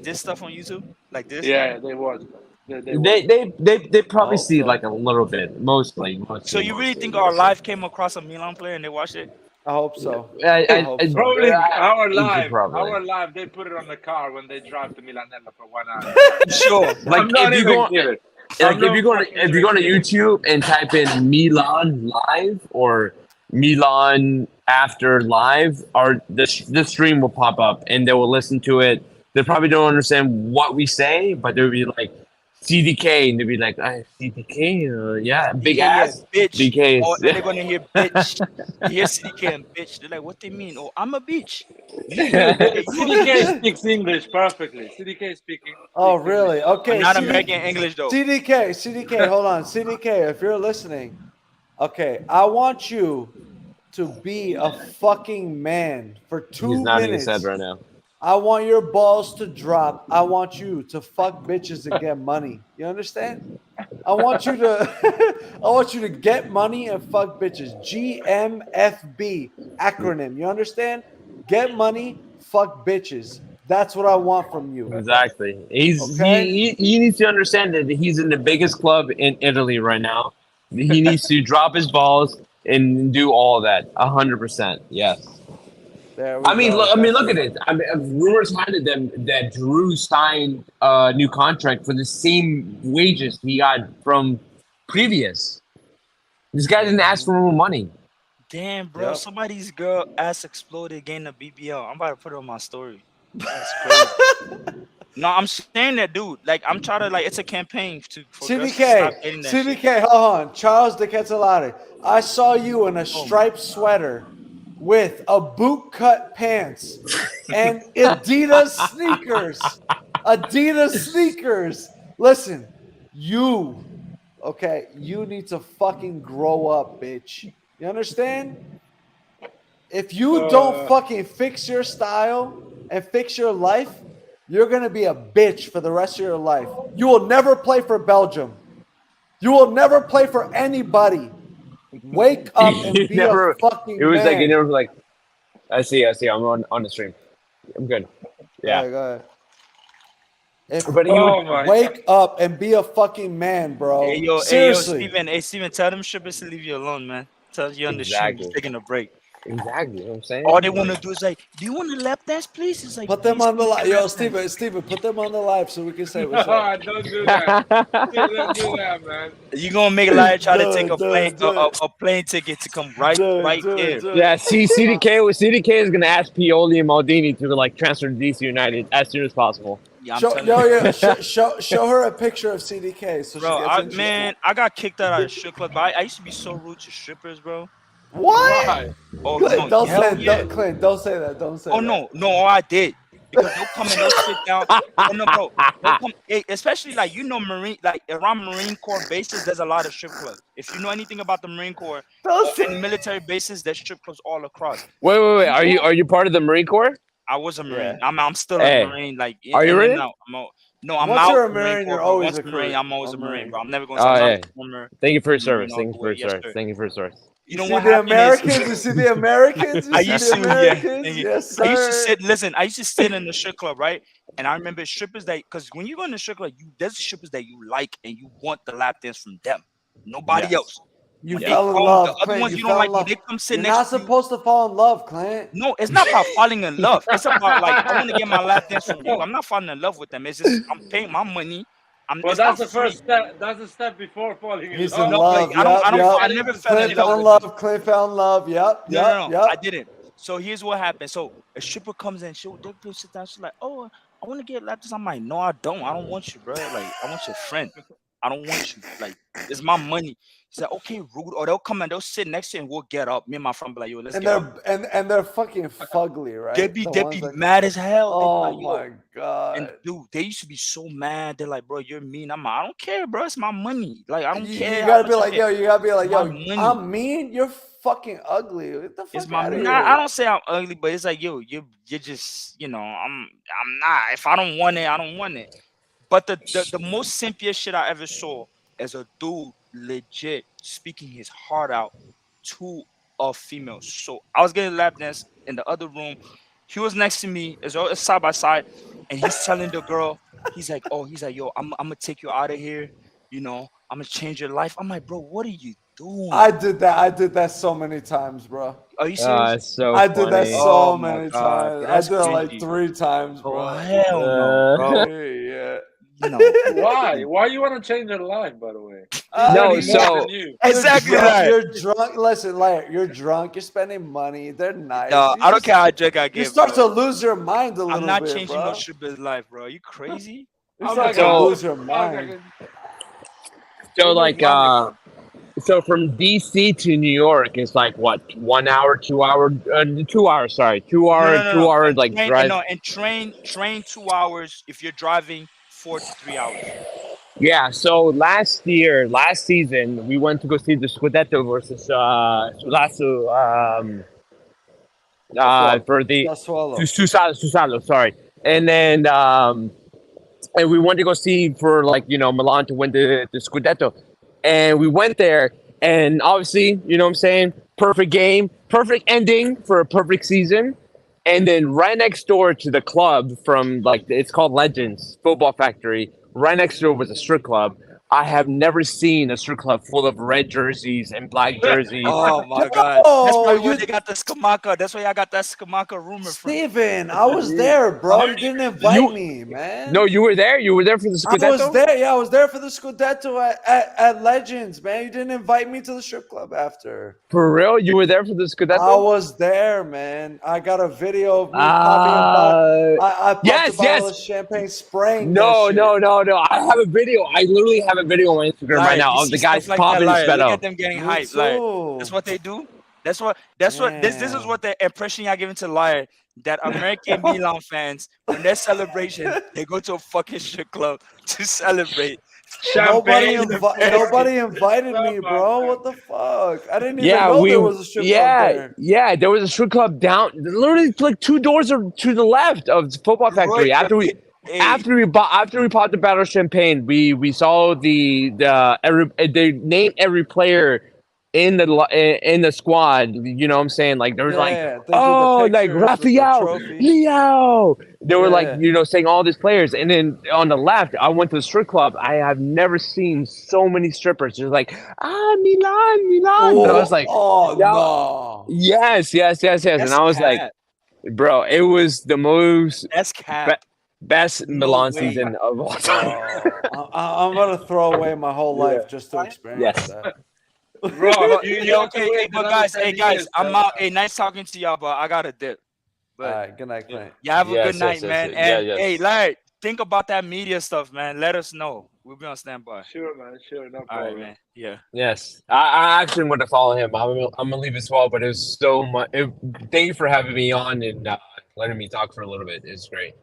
this stuff on YouTube, like this? Yeah, they watch. They watch. They probably hope see so. like a little bit, mostly. So you really think our live came across a Milan player and they watched it? I hope so. I hope so. Probably our probably. live. They put it on the car when they drive to Milanella for 1 hour. Sure. Like not if you even go, kidding. like I'm if you not go to fucking if you go to even kidding. YouTube and type in Milan live or Milan after live, or the stream will pop up and they will listen to it. They probably don't understand what we say, but they'll be like CDK, and they'll be like, CDK, yeah, big ass, bitch. BK. Oh, and they're gonna hear bitch. You hear CDK and bitch. They're like, what they mean? Oh, I'm a bitch. CDK speaks English perfectly. CDK speaking. Oh, really? Okay. Not American English though. CDK, hold on. CDK, if you're listening, okay, I want you to be a fucking man for 2 He's nodding his minutes. head right now. I want your balls to drop. I want you to fuck bitches and get money. You understand? I want you to get money and fuck bitches. GMFB acronym. You understand? Get money, fuck bitches. That's what I want from you. Exactly. Okay? He needs to understand that he's in the biggest club in Italy right now. He needs to drop his balls and do all of that. 100%. Yes. There we I mean, go. look at it. I mean, rumors handed them that Drew signed a new contract for the same wages he got from previous. This guy didn't ask for more money. Damn, bro. Somebody's girl ass exploded getting a BBL. I'm about to put it on my story. That's crazy. No, I'm saying that, dude. Like, I'm trying to, like, it's a campaign for girls to stop getting that shit. CDK, hold on. Charles de Ketelare. I saw you in a striped sweater with a boot cut pants and Adidas sneakers. Adidas sneakers. Listen, you need to fucking grow up, bitch. You understand? If you don't fucking fix your style and fix your life, you're going to be a bitch for the rest of your life. You will never play for Belgium. You will never play for anybody. Wake up and be a fucking man. It was like, he never was like, I see. I'm on the stream. I'm good. Yeah. Go ahead. But he would Wake up and be a fucking man, bro. Hey, Seriously. Steven, tell them strippers to leave you alone, man. Tell you on the stream, Exactly. taking a break. Exactly. You know what I'm saying? All they want to do is like, do you want to lap dance, please? It's like, Put them please, on the live. please, Yo, lap dance. Steven, put them on the live so we can say what's No, up. don't do that. Don't do that, man. You gonna make Liar try to take Dude, a plane ticket to come right here. Yeah, CDK is gonna ask Pioli and Maldini to like transfer to DC United as soon as possible. Yeah, I'm telling you. Show her a picture of CDK so Bro, she gets interested. man, I got kicked out of the strip club. I used to be so rude to strippers, bro. What? Why? Oh, Clint, no, don't hell say yeah. Clint, don't say that. Don't say Oh that. no, I did. Because they'll come and they'll sit down. Oh no, bro. They'll come, especially like Marine, like around Marine Corps bases, there's a lot of strip clubs. If you know anything about the Marine Corps and military bases, there's strip clubs all across. Wait. Are you part of the Marine Corps? I was a Marine. Yeah. I'm still Hey, a Marine. Like, are you in really? and out. I'm Once out. you're a the Marine, Corps, you're bro. always Once a Marine. I'm always a Marine, Marine. bro. I'm never gonna Oh, say I'm yeah. not a former. Thank you for your No, service. no, Thank you for your yes, service. sir. Thank you for your service. You know see what the happened Americans? is, You see the Americans? You I see used the to, yeah. Americans? Thank you. Yes, sir. I used to sit. Listen, I used to sit in the strip club, right? And I remember strippers that, because when you go in the strip club, there's strippers that you like and you want the lap dance from them, nobody else. You when they fell in come, love, the other Clint. ones You you don't fell like in when love. they come sit You're next not to you. supposed to fall in love, Clint. No, it's not about falling in love. It's about like I want to get my lap dance from you. I'm not falling in love with them. It's just I'm paying my money. Well, It's that's not the free. first step. That's the step before falling in He's love. in No, like love. I don't. I Getting never to fell Clint in love fell in with them. love. Clint fell in love. Yep. No, I Yep. didn't. So here's what happened. So a stripper comes in, they'll sit down. She's like, "Oh, I want to get lap dance." I'm like, "No, I don't. I don't want you, bro. Like, I want your friend. I don't want you. Like, it's my money." He's like, "Okay, rude." Or they'll come and they'll sit next to you and we'll get up. Me and my friend be like, "Yo, let's And get up." they're fucking fugly, right? They be The ones that- mad as hell. They be Oh like, "Yo." my god. And dude, they used to be so mad. They're like, "Bro, you're mean." I'm like, "I don't care, bro. It's my money. Like, I don't You care." gotta how be much like, you get. yo, you gotta be like, My yo, money. I'm mean. You're fucking ugly. Get the It's fuck my out of money. here. I don't say I'm ugly, but it's like, yo, you're just, I'm not. If I don't want it, I don't want it. But the most simplest shit I ever saw is a dude legit speaking his heart out to a female. So I was getting lap dance in the other room. He was next to me, it's side by side, and he's telling the girl, he's like, yo, I'm gonna take you out of here. I'm gonna change your life. I'm like, bro, what are you doing? I did that so many times, bro. Are you serious? It's so I did that funny. so Oh my many God, times. bro, I that's did it like cringy. 3 times, Oh bro. hell no, bro. Yeah. No. Why? Why you want to change your life? By the way, No, he's more so than you. Exactly drunk, right. You're drunk. Listen, like you're drunk. You're spending money. They're nice. No, You I don't just- care how drunk I You get, start bro. to lose your mind a little I'm not bit, changing bro. no stripper's life, bro. You crazy? You I'm start like, to how lose the your fuck? mind. so It like makes sense. so from DC to New York is like what 1 hour, 2 hour, 2 hours. Sorry, 2 hour, No. 2 hours like Train, drive. no, and train 2 hours if you're driving 4 to 3 hours. Yeah. So last season, we went to go see the Scudetto versus Lazio. For the Sassuolo. Susalo, sorry, and then and we went to go see for like Milan to win the Scudetto, and we went there, and obviously what I'm saying, perfect game, perfect ending for a perfect season, and then right next door to the club from like it's called Legends Football Factory. Right next door was a strip club. I have never seen a strip club full of red jerseys and black jerseys. Oh my God. That's Oh, probably where you, they got the Skamaka. That's why I got that Skamaka rumor from. Steven, I was there, bro. You didn't invite me, man. No, you were there. You were there for the Scudetto. I was there. Yeah, I was there for the Scudetto at Legends, man. You didn't invite me to the strip club after. For real, you were there for the Scudetto. I was there, man. I got a video of me popping a bottle. I popped a bottle of champagne, spraying. No. that shit. I have a video. I literally have a video on Instagram right now of the guys popping Look Spetto. at them getting Me hyped. too. Like, that's what they do. That's what this is what the impression y'all giving to Liar, that American Milan fans, when their celebration, they go to a fucking strip club to celebrate. Nobody Champagne. invited me, bro. What the fuck? I didn't even Yeah, know there was a strip club there. Yeah, there was a strip club down, literally like 2 doors or to the left of the Football Factory. Right. After we popped the bottle of champagne, we saw they named every player in the squad. You know what I'm saying? Like there was they did the like pictures with the Rafael, trophy. Leo. They were like Yeah. saying all these players, and then on the left, I went to the strip club. I have never seen so many strippers. Just like Milan, and I was like, no. yes, and I was like, bro, it was the most That's cap. best No Milan way. season of all time. I'm gonna throw away my whole life just to experience that. Bro, but guys, I'm out. Hey, nice talking to y'all, but I gotta dip. But all right, good night, Clint. yeah, have a Yes, good night, yes, man. yes. And Yeah, yes. hey, Larry, think about that media stuff, man. Let us know. We'll be on standby. Sure, man. Sure, no All problem. right, man. Yeah. Yes, I actually want to follow him. I'm gonna leave as well, but it was so much. Thank you for having me on and letting me talk for a little bit. It's great.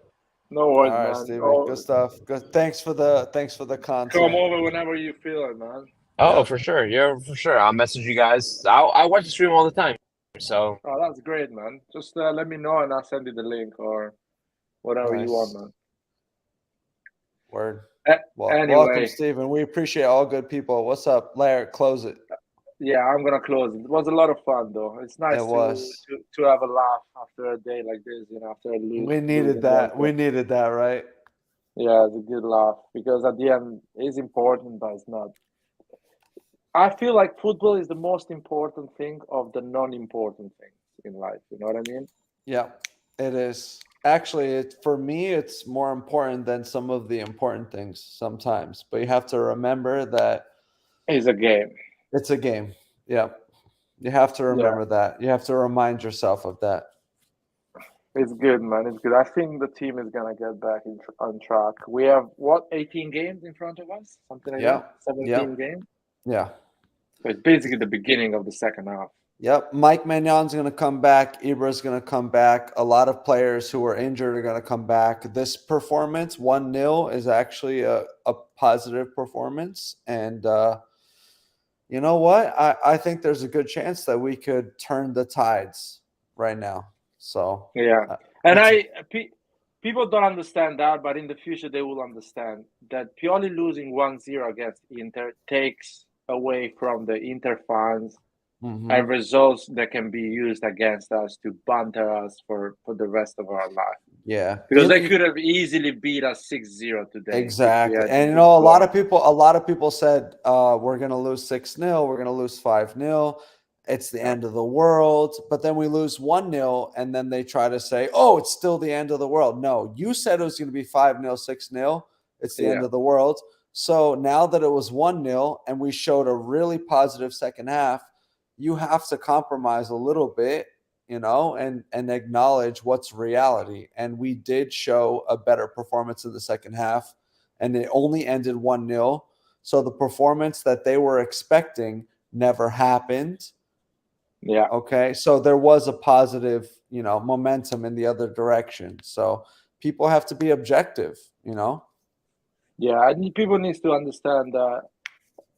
No worries, All right, man. Steven. Oh, Good stuff. Good. Thanks for the content. come over whenever you feel it, man. Oh, for sure. Yeah, for sure. I'll message you guys. I watch the stream all the time. So. Oh, that's great, man. Just let me know and I'll send you the link or whatever you want, man. Word. Anyway. Welcome, Steven. We appreciate all good people. What's up, Larry? Close it. Yeah, I'm gonna close it. It was a lot of fun, though. It's nice to have a laugh after a day like this, after a lose. We needed that. We needed that, right? Yeah, it's a good laugh because at the end it's important, but it's not. I feel like football is the most important thing of the non-important things in life. You know what I mean? Yeah, it is. Actually, for me, it's more important than some of the important things sometimes. But you have to remember that It's a game. it's a game. Yeah. You have to Yeah, remember that. You have to remind yourself of that. it's good, man. It's good. I think the team is gonna get back on track. We have what 18 games in front of us, something like Yeah. that. 17 Yep. games. Yeah. So it's basically the beginning of the second half. Yep. Mike Magnon's going to come back. Ibra's going to come back. A lot of players who are injured are going to come back. This performance, 1-0, is actually a positive performance. And you know what? I think there's a good chance that we could turn the tides right now. So, Yeah, and people don't understand that, but in the future they will understand that purely losing 1-0 against Inter takes away from the Inter fans mhm. and results that can be used against us to banter us for the rest of our life. Yeah. Because they could have easily beat us 6-0 today. if we Exactly. had And been a lot going. of people said we're going to lose 6-0, we're going to lose 5-0. It's the end of the world. But then we lose 1-0 and then they try to say, "Oh, it's still the end of the world." No, you said it was going to be 5-0, 6-0. It's the end Yeah. of the world. So now that it was 1-0 and we showed a really positive second half, you have to compromise a little bit, and acknowledge what's reality. And we did show a better performance in the second half, and it only ended 1-0. So the performance that they were expecting never happened. Yeah. Okay. So there was a positive, momentum in the other direction. So people have to be objective. Yeah, and people need to understand that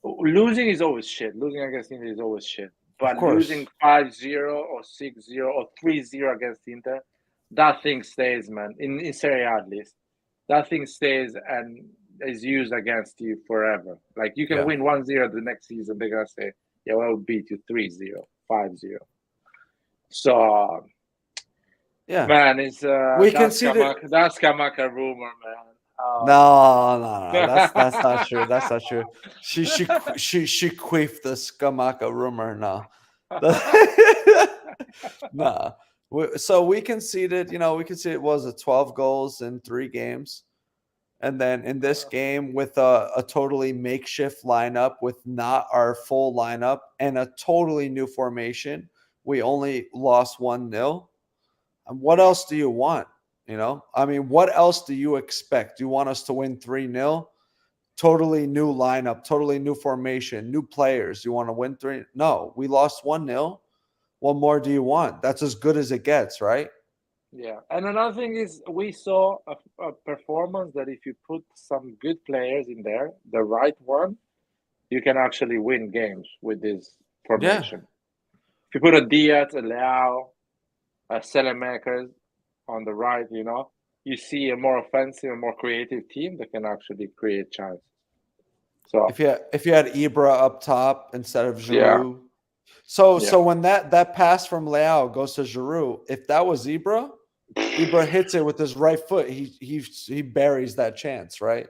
losing is always shit. Losing against Inter is always shit. Of But course. losing 5-0 or 6-0 or 3-0 against Inter, that thing stays, man. In Serie A at least. That thing stays and is used against you forever. Like you can Yeah. win 1-0 the next season, they're gonna say, yeah, we'll beat you 3-0, 5-0. So Yeah. man, it's We can see that. that's Kamaka rumor, man. No. That's not true. That's not true. She queefed the Skamaka rumor. No. No. So we conceded, it was a 12 goals in 3 games. And then in this game with a totally makeshift lineup with not our full lineup and a totally new formation, we only lost 1-0. And what else do you want? What else do you expect? Do you want us to win 3-0? Totally new lineup, totally new formation, new players. You want to win 3? No, we lost 1-0. What more do you want? That's as good as it gets, right? Yeah, and another thing is we saw a performance that if you put some good players in there, the right one, you can actually win games with this formation. If you put a Diaz, a Leao, a Selemakers on the right, you see a more offensive, a more creative team that can actually create chances. So if you had Ibra up top instead of Giroud. Yeah. So when that pass from Leao goes to Giroud, if that was Ibra hits it with his right foot, he buries that chance, right?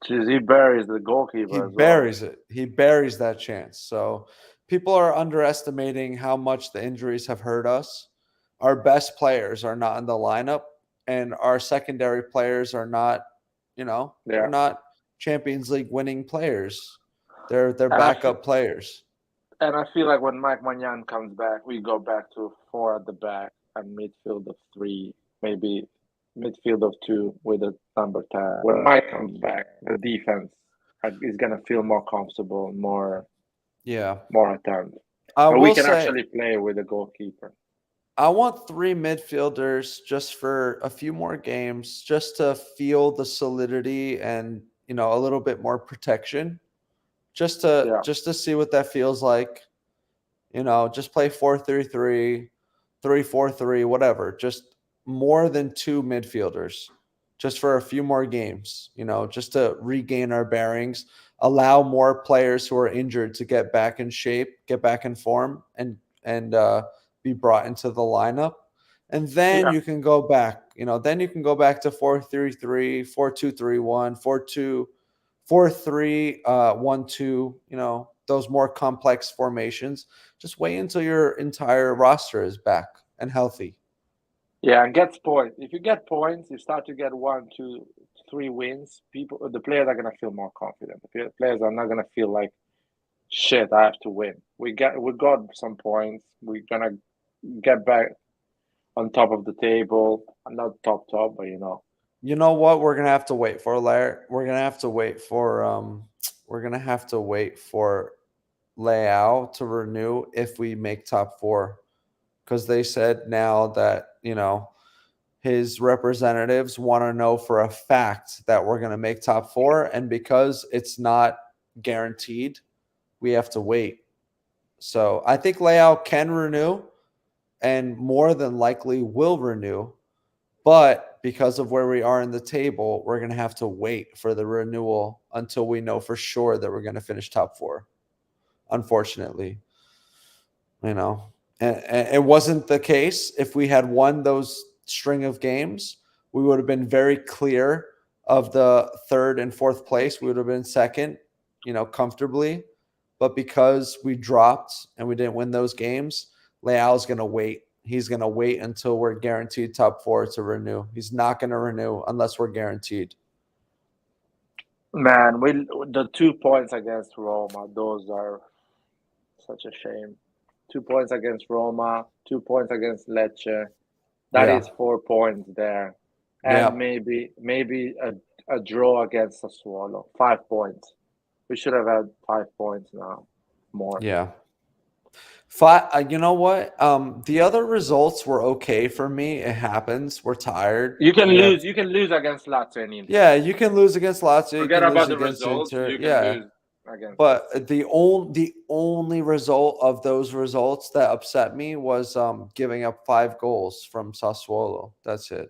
Jeez, he buries the goalkeeper. He buries it. He buries that chance. So people are underestimating how much the injuries have hurt us. Our best players are not in the lineup, and our secondary players are not, they're not Champions League winning players. They're backup players. And I feel like when Mike Magnan comes back, we go back to 4 at the back and midfield of 3, maybe midfield of 2 with a number 10. When Mike comes back, the defense is going to feel more comfortable, more attempt. We can actually play with a goalkeeper. I want 3 midfielders just for a few more games, just to feel the solidity and, a little bit more protection. Just to see what that feels like. Just play 4-3-3, 3-4-3, whatever. Just more than 2 midfielders, just for a few more games. Just to regain our bearings, allow more players who are injured to get back in shape, get back in form, and be brought into the lineup. And then you can go back. Then you can go back to 4-3-3, 4-2-3-1, 4-2. 4-3-1-2, those more complex formations, just wait until your entire roster is back and healthy. Yeah, and gets points. If you get points, you start to get 1, 2, 3 wins. The players are gonna feel more confident. The players are not gonna feel like, shit, I have to win. We got some points. We're gonna get back on top of the table. I'm not top, but You know what? We're gonna have to wait for, Larry. We're gonna have to wait for Leao to renew if we make top 4, because they said now that his representatives want to know for a fact that we're going to make top 4, and because it's not guaranteed, we have to wait. So I think Leao can renew and more than likely will renew, but because of where we are in the table, we're going to have to wait for the renewal until we know for sure that we're going to finish top 4. Unfortunately, and it wasn't the case. If we had won those string of games, we would have been very clear of the 3rd and 4th place. We would have been 2nd, comfortably. But because we dropped and we didn't win those games, Leao's going to wait. He's going to wait until we're guaranteed top 4 to renew. He's not going to renew unless we're guaranteed. Man, the 2 points against Roma, those are such a shame. 2 points against Roma, 2 points against Lecce. That is 4 points there. And maybe a draw against Sassuolo. 5 points. We should have had 5 points now. More. Yeah. 5. You know what? The other results were okay for me. It happens. We're tired. You can lose. You can lose against Lazio and Inter. Yeah, you can lose against Lazio. Forget you can about lose the against results. Inter. You can lose against. But the only result of those results that upset me was giving up 5 goals from Sassuolo. That's it.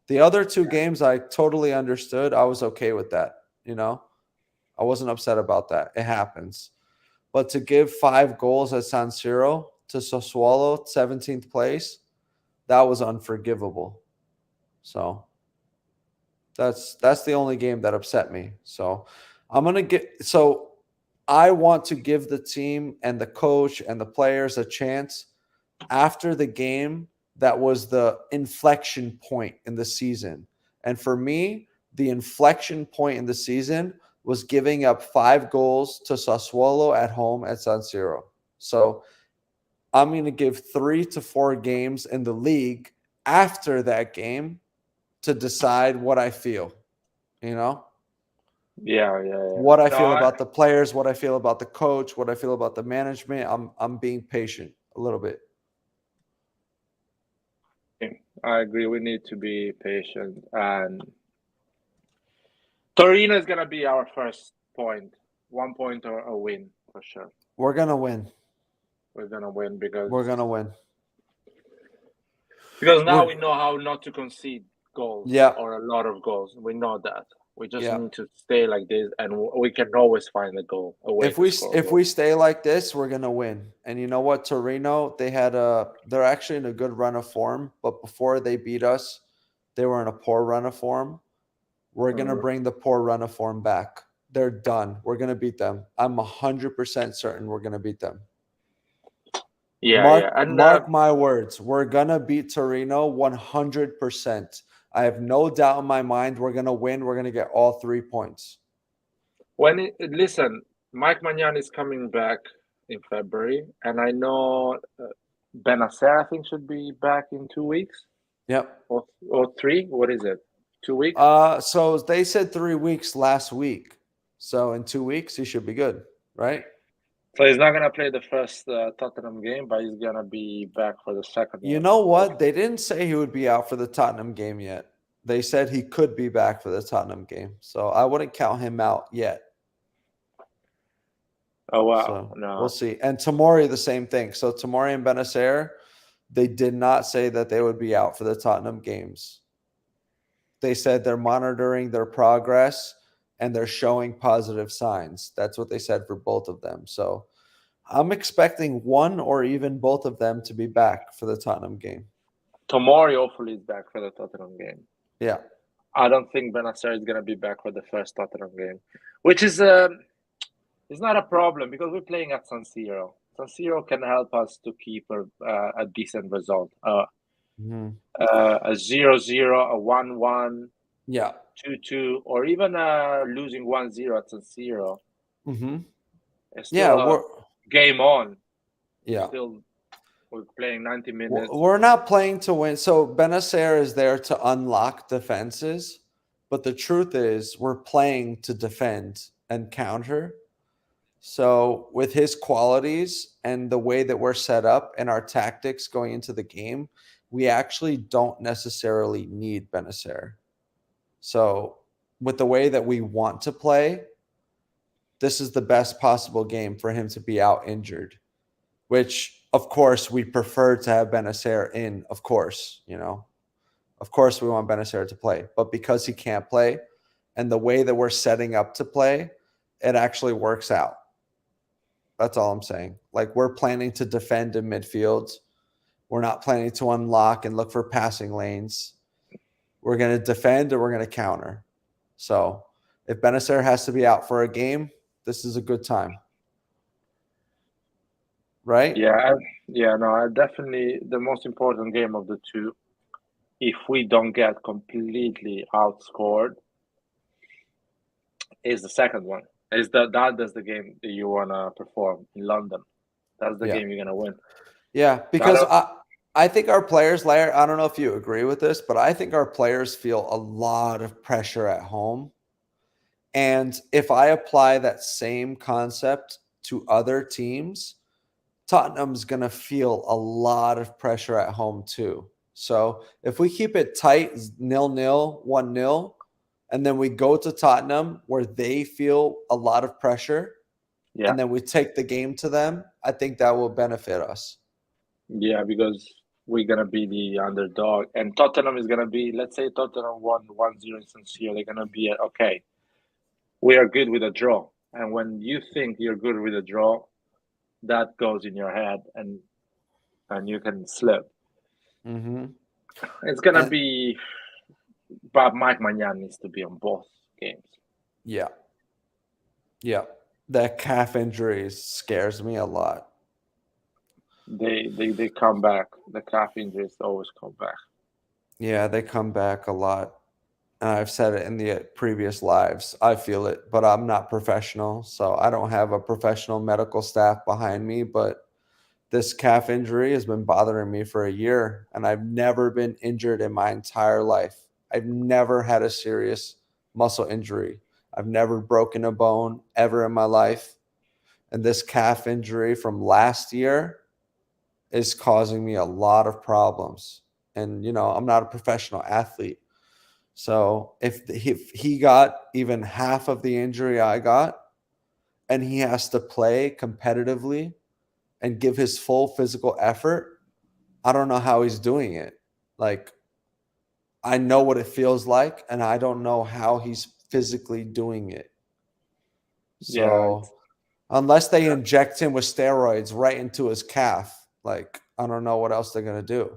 The other 2 games I totally understood. I was okay with that. I wasn't upset about that. It happens. But to give 5 goals at San Siro to Sassuolo, 17th place, that was unforgivable. So that's the only game that upset me. So I want to give the team and the coach and the players a chance after the game that was the inflection point in the season. And for me, the inflection point in the season was giving up 5 goals to Sassuolo at home at San Siro. So I'm going to give 3 to 4 games in the league after that game to decide what I feel, Yeah. What I feel about the players, what I feel about the coach, what I feel about the management. I'm being patient a little bit. I agree. We need to be patient, and Torino is gonna be our first point. 1 point or a win for sure. We're gonna win. We're gonna win because now we know how not to concede goals or a lot of goals. We know that. We just need to stay like this, and we can always find a goal. If we stay like this, we're gonna win. And you know what, Torino, they're actually in a good run of form, but before they beat us, they were in a poor run of form. We're gonna bring the poor run of form back. They're done. We're gonna beat them. I'm 100% certain we're gonna beat them. Mark my words. We're gonna beat Torino 100%. I have no doubt in my mind we're gonna win. We're gonna get all 3 points. Listen, Mike Maignan is coming back in February, and I know Benacer, I think, should be back in 2 weeks. Yep. Or 3. What is it? 2 weeks? So they said 3 weeks last week. So in 2 weeks, he should be good, right? So he's not going to play the first Tottenham game, but he's going to be back for the second one. You know what? They didn't say he would be out for the Tottenham game yet. They said he could be back for the Tottenham game. So I wouldn't count him out yet. Oh, wow. So no. We'll see. And Tomori, the same thing. So Tomori and Benacer, they did not say that they would be out for the Tottenham games. They said they're monitoring their progress and they're showing positive signs. That's what they said for both of them. So I'm expecting one or even both of them to be back for the Tottenham game. Tomori hopefully is back for the Tottenham game. Yeah. I don't think Benacer is going to be back for the first Tottenham game, which is It's not a problem because we're playing at San Siro. San Siro can help us to keep a decent result. Mhm. A 0-0, a 1-1, Yeah. 2-2, or even losing 1-0 at San Siro. Mm-hmm. It's Yeah, still a game on. Yeah. We're playing 90 minutes. We're not playing to win. So Benacer is there to unlock defenses, but the truth is we're playing to defend and counter. So with his qualities and the way that we're set up and our tactics going into the game, we actually don't necessarily need Benacer. So with the way that we want to play, this is the best possible game for him to be out injured, which of course we prefer to have Benacer in, of course, of course we want Benacer to play, but because he can't play and the way that we're setting up to play, it actually works out. That's all I'm saying. Like, we're planning to defend in midfield. We're not planning to unlock and look for passing lanes. We're going to defend or we're going to counter. So if Benacer has to be out for a game, this is a good time. Right? Yeah, no, definitely the most important game of the two. If we don't get completely outscored, is the second one. That's the game that you wanna perform in London. That's the game you're gonna win. Yeah, because I think our players, Lair, I don't know if you agree with this, but I think our players feel a lot of pressure at home. And if I apply that same concept to other teams, Tottenham's going to feel a lot of pressure at home too. So if we keep it tight, 0-0, 1-0, and then we go to Tottenham where they feel a lot of pressure, and then we take the game to them, I think that will benefit us. Yeah, because we're gonna be the underdog, and Tottenham is gonna be. Let's say Tottenham won 1-0 in San Siro. They're gonna be okay. We are good with a draw, and when you think you're good with a draw, that goes in your head, and you can slip. Mm-hmm. It's gonna be, but Mike Maignan needs to be on both games. Yeah. That calf injury scares me a lot. They come back. The calf injuries always come back. Yeah, they come back a lot. And I've said it in the previous lives. I feel it, but I'm not professional, so I don't have a professional medical staff behind me. But this calf injury has been bothering me for a year, and I've never been injured in my entire life. I've never had a serious muscle injury. I've never broken a bone ever in my life. And this calf injury from last year is causing me a lot of problems. And, I'm not a professional athlete. So if he got even half of the injury I got, and he has to play competitively and give his full physical effort, I don't know how he's doing it. Like, I know what it feels like, and I don't know how he's physically doing it. So unless they inject him with steroids right into his calf, like, I don't know what else they're going to do.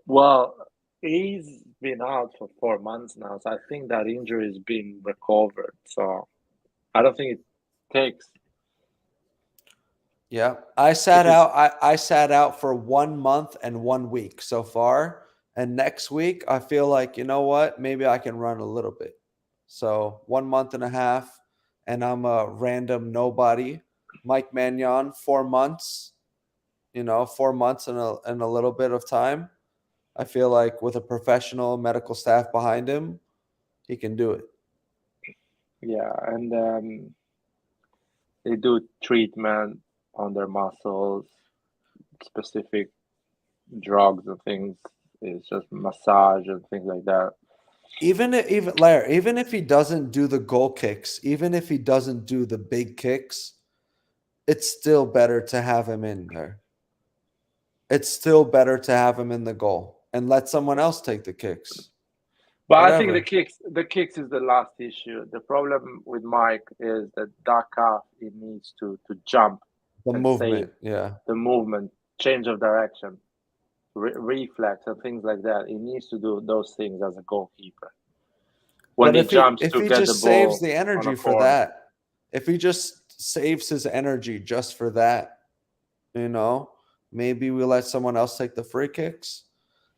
Well, he's been out for 4 months now, so I think that injury has been recovered. So I don't think it takes. Yeah, I sat out for 1 month and 1 week so far, and next week I feel like, you know what, maybe I can run a little bit. So 1 month and a half, and I'm a random nobody. Mike Maignan, 4 months. 4 months and a little bit of time. I feel like with a professional medical staff behind him, he can do it. Yeah, and they do treatment on their muscles, specific drugs and things. It's just massage and things like that. Even if he doesn't do the goal kicks, even if he doesn't do the big kicks, it's still better to have him in there. It's still better to have him in the goal and let someone else take the kicks. But whatever. I think the kicks is the last issue. The problem with Mike is that calf, he needs to jump. The movement, the movement, change of direction, reflex, and things like that. He needs to do those things as a goalkeeper. When he jumps to get the ball, if he just saves the energy for that, If he just saves his energy just for that, maybe we let someone else take the free kicks.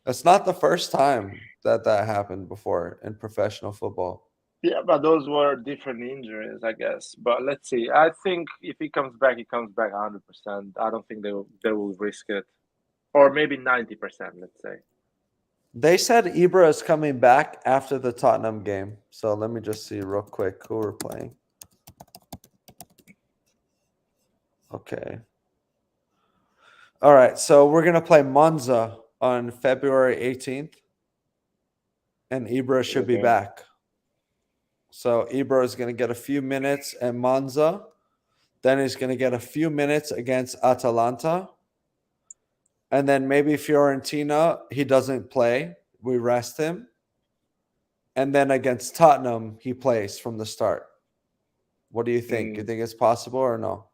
That's not the first time that happened before in professional football. Yeah, but those were different injuries, I guess. But let's see. I think if he comes back, he comes back 100%. I don't think they will risk it, or maybe 90%. Let's say. They said Ibra is coming back after the Tottenham game. So let me just see real quick who we're playing. Okay. All right. So we're going to play Monza on February 18th. And Ibra should be back. So Ibra is going to get a few minutes at Monza. Then he's going to get a few minutes against Atalanta. And then maybe Fiorentina, he doesn't play. We rest him. And then against Tottenham, he plays from the start. What do you think? You think it's possible or no?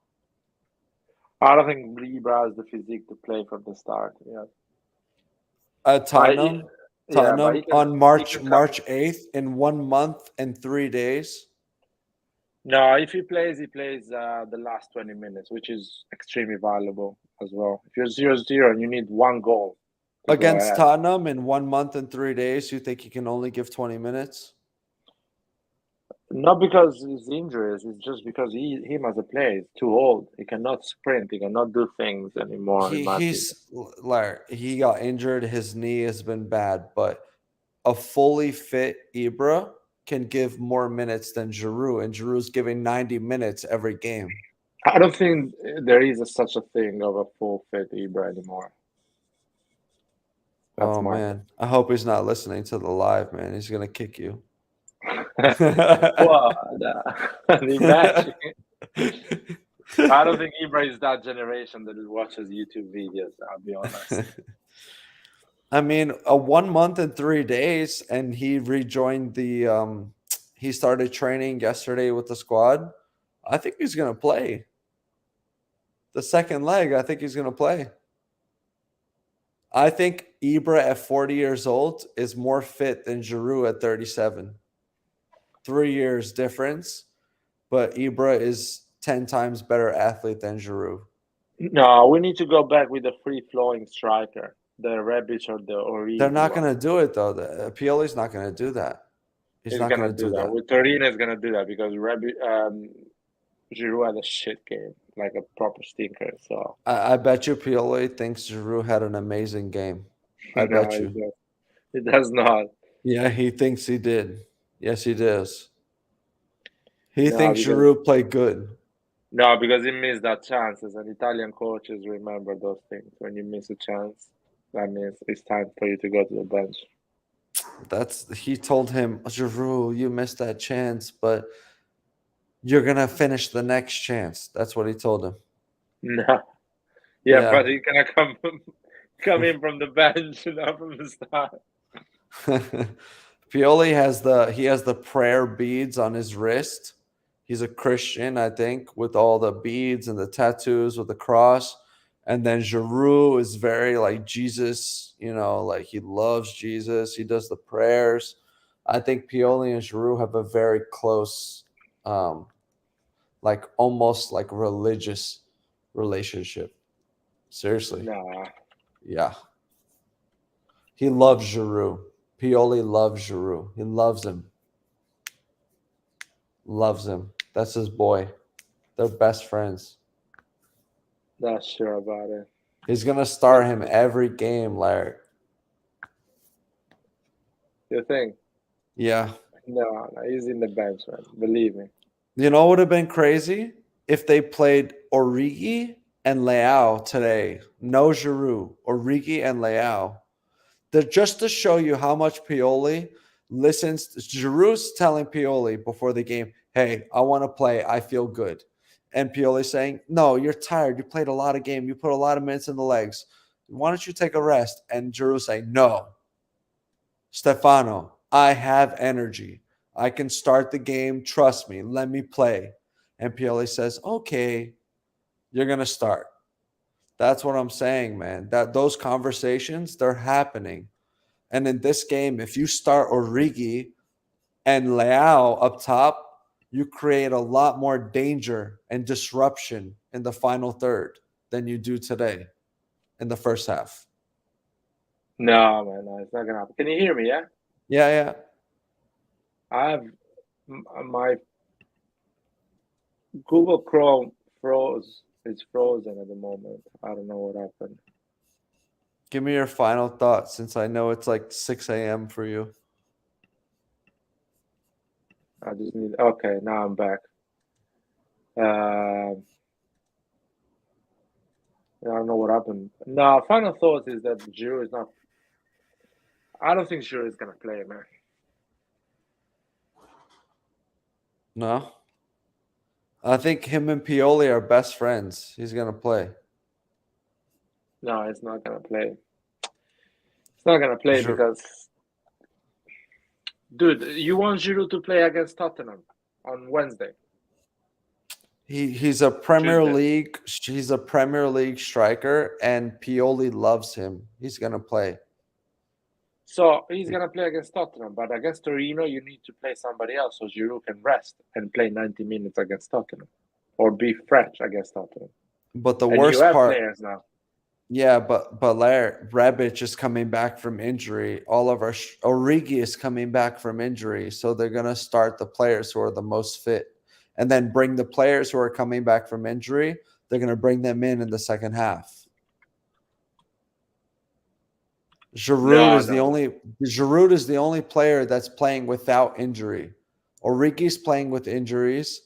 I don't think Ibra has the physique to play from the start. Yeah. Tottenham can, on March 8th in 1 month and 3 days. No, if he plays the last 20 minutes, which is extremely valuable as well. If you're 0-0 and you need one goal against Tottenham in 1 month and 3 days, you think he can only give 20 minutes? Not because his injuries, it's just because him as a player is too old. He cannot sprint. He cannot do things anymore. He got injured. His knee has been bad, but a fully fit Ibra can give more minutes than Giroud, and Giroud's giving 90 minutes every game. I don't think there is such a thing of a full fit Ibra anymore. That's man, I hope he's not listening to the live, man. He's gonna kick you. Well, imagine. I don't think Ibra is that generation that watches YouTube videos. I'll be honest. I mean, a 1 month and 3 days, and he rejoined the. He started training yesterday with the squad. I think he's gonna play. The second leg, I think he's gonna play. I think Ibra at 40 years old is more fit than Giroud at 37. 3 years difference, but Ibra is 10 times better athlete than Giroud. No, we need to go back with a free-flowing striker, the Rebic or the Origi. They're not going to do it, though. Pioli's not going to do that. He's not going to do that. With Torino is going to do that because Giroud had a shit game, like a proper stinker. So I bet you Pioli thinks Giroud had an amazing game. I bet you. It does not. Yeah, he thinks he did. Yes, he does. He thinks Giroud played good. No, because he missed that chance. As an Italian coaches remember those things. When you miss a chance, that means it's time for you to go to the bench. He told him, Giroud, you missed that chance, but you're gonna finish the next chance. That's what he told him. No. Yeah. But he's gonna come in from the bench, not from the start. Pioli has the prayer beads on his wrist. He's a Christian, I think, with all the beads and the tattoos with the cross. And then Giroud is very like Jesus, like he loves Jesus. He does the prayers. I think Pioli and Giroud have a very close, like almost like religious relationship. Seriously. Nah. Yeah. He loves Giroud. Pioli loves Giroud. He loves him. Loves him. That's his boy. They're best friends. Not sure about it. He's going to start him every game, Larry. You think? Yeah. No, he's in the bench, man. Believe me. You know what would have been crazy? If they played Origi and Leao today. No Giroud. Origi and Leao. Just to show you how much Pioli listens. Giroud's telling Pioli before the game, hey, I want to play. I feel good. And Pioli saying, no, you're tired. You played a lot of game. You put a lot of minutes in the legs. Why don't you take a rest? And Giroud saying, no. Stefano, I have energy. I can start the game. Trust me. Let me play. And Pioli says, okay, you're going to start. That's what I'm saying, man. Those conversations, they're happening. And in this game, if you start Origi and Leao up top, you create a lot more danger and disruption in the final third than you do today in the first half. No, man, no, it's not gonna happen. Can you hear me? Yeah. Yeah. I have my Google Chrome froze. It's frozen at the moment. I don't know what happened. Give me your final thoughts, since I know it's like 6 a.m. for you. I just need. Okay, now I'm back. I don't know what happened. No, final thought is that Giroud is not. I don't think Giroud is gonna play, man. No? I think him and Pioli are best friends. He's going to play. No, it's not gonna play. It's not gonna play because, dude, you want Giroud to play against Tottenham on Wednesday. He's a Premier League. He's a Premier League striker, and Pioli loves him. He's going to play. So he's gonna play against Tottenham, but against Torino, you need to play somebody else so Giroud can rest and play 90 minutes against Tottenham, or be fresh against Tottenham. But the And worst you have part, players now. yeah, but Rebic is coming back from injury. All of our Origi is coming back from injury, so they're gonna start the players who are the most fit, and then bring the players who are coming back from injury. They're gonna bring them in the second half. Giroud is the only player that's playing without injury. Origi's playing with injuries.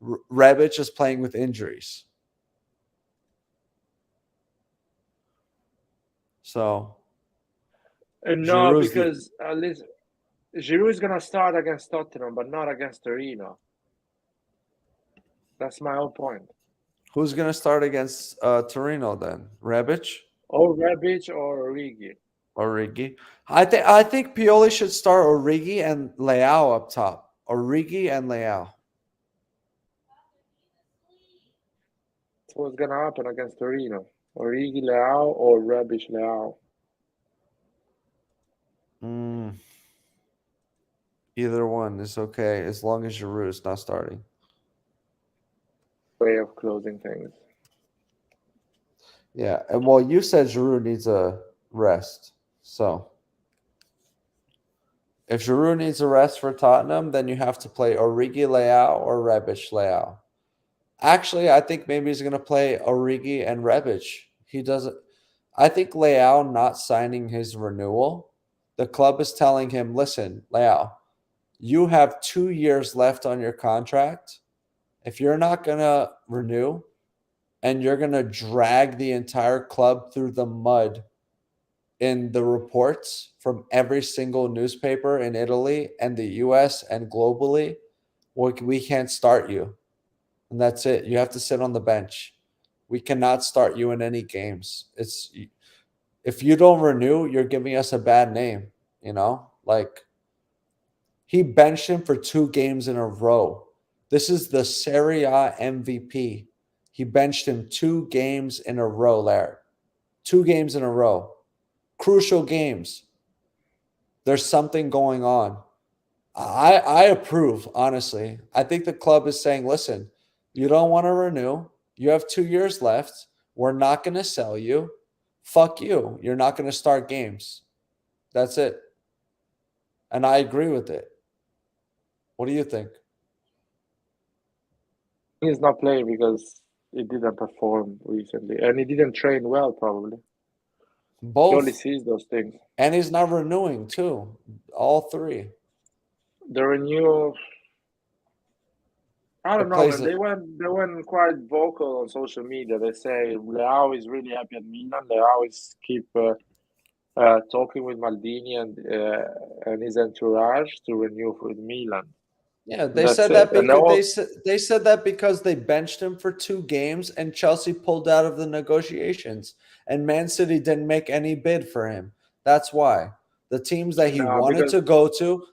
Rebic is playing with injuries. So No, because listen, Giroud is gonna start against Tottenham, but not against Torino. That's my whole point. Who's gonna start against Torino then? Rebic? Or Rebic or Origi. Origi. I think Pioli should start Origi and Leao up top. Origi and Leao. That's what's gonna happen against Torino. Origi Leao or Rebic Leao. Either one is okay as long as Giroud is not starting. Way of closing things. Yeah, and well, you said Giroud needs a rest. So if Giroud needs a rest for Tottenham, then you have to play Origi Leao or Rebic Leao. Actually, I think maybe he's going to play Origi and Rebic. He doesn't. I think Leao not signing his renewal, the club is telling him, listen, Leao, you have 2 years left on your contract. If you're not going to renew and you're going to drag the entire club through the mud in the reports from every single newspaper in Italy and the US and globally, we can't start you. And that's it. You have to sit on the bench. We cannot start you in any games. If you don't renew, you're giving us a bad name, you know? Like, he benched him for 2 games in a row. This is the Serie A MVP. He benched him 2 games in a row, Larry. 2 games in a row. Crucial games. There's something going on. I approve, honestly. I think the club is saying, listen, you don't want to renew. You have 2 years left. We're not going to sell you. Fuck you. You're not going to start games. That's it. And I agree with it. What do you think? He's not playing because he didn't perform recently. And he didn't train well, probably. Both. He only sees those things. And he's not renewing, too. All 3. The renewal... I don't know, man. They went quite vocal on social media. They say Leao is really happy at Milan. They always keep talking with Maldini and his entourage to renew with Milan. Yeah, they said that because they said that because they benched him for 2 games and Chelsea pulled out of the negotiations and Man City didn't make any bid for him. That's why. The teams that he wanted to go to,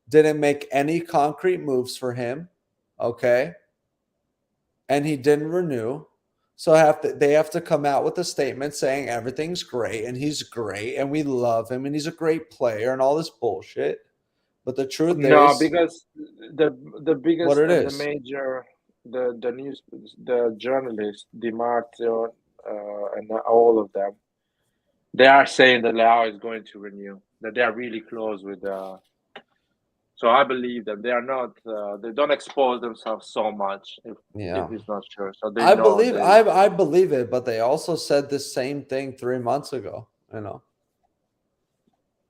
didn't make any concrete moves for him, okay? And he didn't renew. So they have to come out with a statement saying everything's great and he's great and we love him and he's a great player and all this bullshit. But the truth No, is because the what biggest it and the is. major the journalists, DiMarzio, and all of them, they are saying that Leao is going to renew. That they are really close with. So I believe that they are not. They don't expose themselves so much if he's not sure. So they know they. I believe it, but they also said the same thing 3 months ago. You know,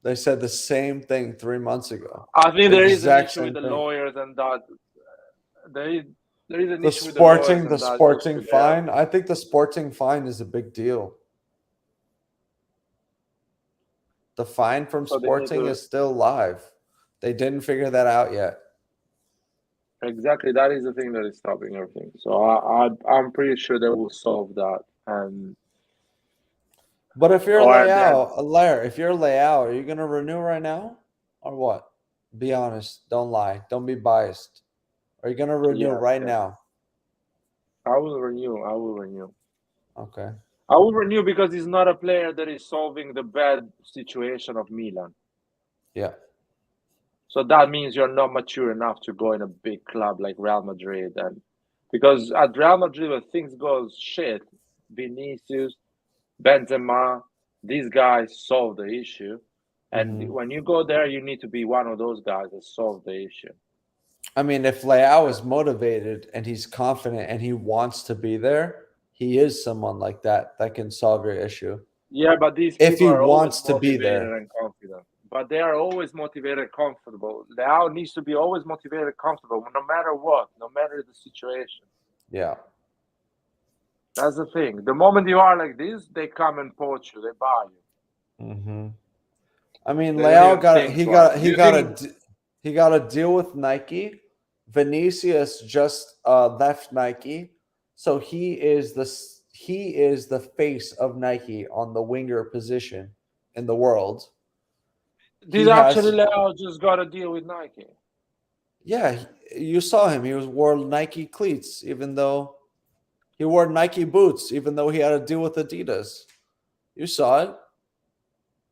they said the same thing 3 months ago. I think there is an Exact issue with same the thing. lawyers and that. There is an The issue with the lawyers sporting and that issue there. fine. I think the sporting fine is a big deal. The fine from So they need sporting to is still live. They didn't figure that out yet. exactly that is the thing that is stopping everything. So I'm pretty sure they will solve that. And But if you're or that Lair, if you're Leao, are you gonna renew right now, or what? Be honest. Don't lie. Don't be biased. Are you gonna renew right now? I will renew. I will renew. Okay. I will renew because he's not a player that is solving the bad situation of Milan. Yeah. So that means you're not mature enough to go in a big club like Real Madrid, and because at Real Madrid when things go shit, Vinicius, Benzema, these guys solve the issue, and when you go there, you need to be one of those guys that solve the issue. I mean, if Leao is motivated and he's confident and he wants to be there, he is someone like that that can solve your issue. Yeah, but these If people he are always wants to be motivated there. and confident. But they are always motivated and comfortable. Leao needs to be always motivated and comfortable, no matter what, no matter the situation. Yeah. That's the thing. The moment you are like this, they come and poach you. They buy you. Mm-hmm. I mean, They Leao don't even think he got a deal with Nike. Vinicius just left Nike, so he is the face of Nike on the winger position in the world. Did actually Leao just got a deal with Nike? Yeah, you saw him. He wore Nike cleats, even though he wore Nike boots, even though he had a deal with Adidas. You saw it.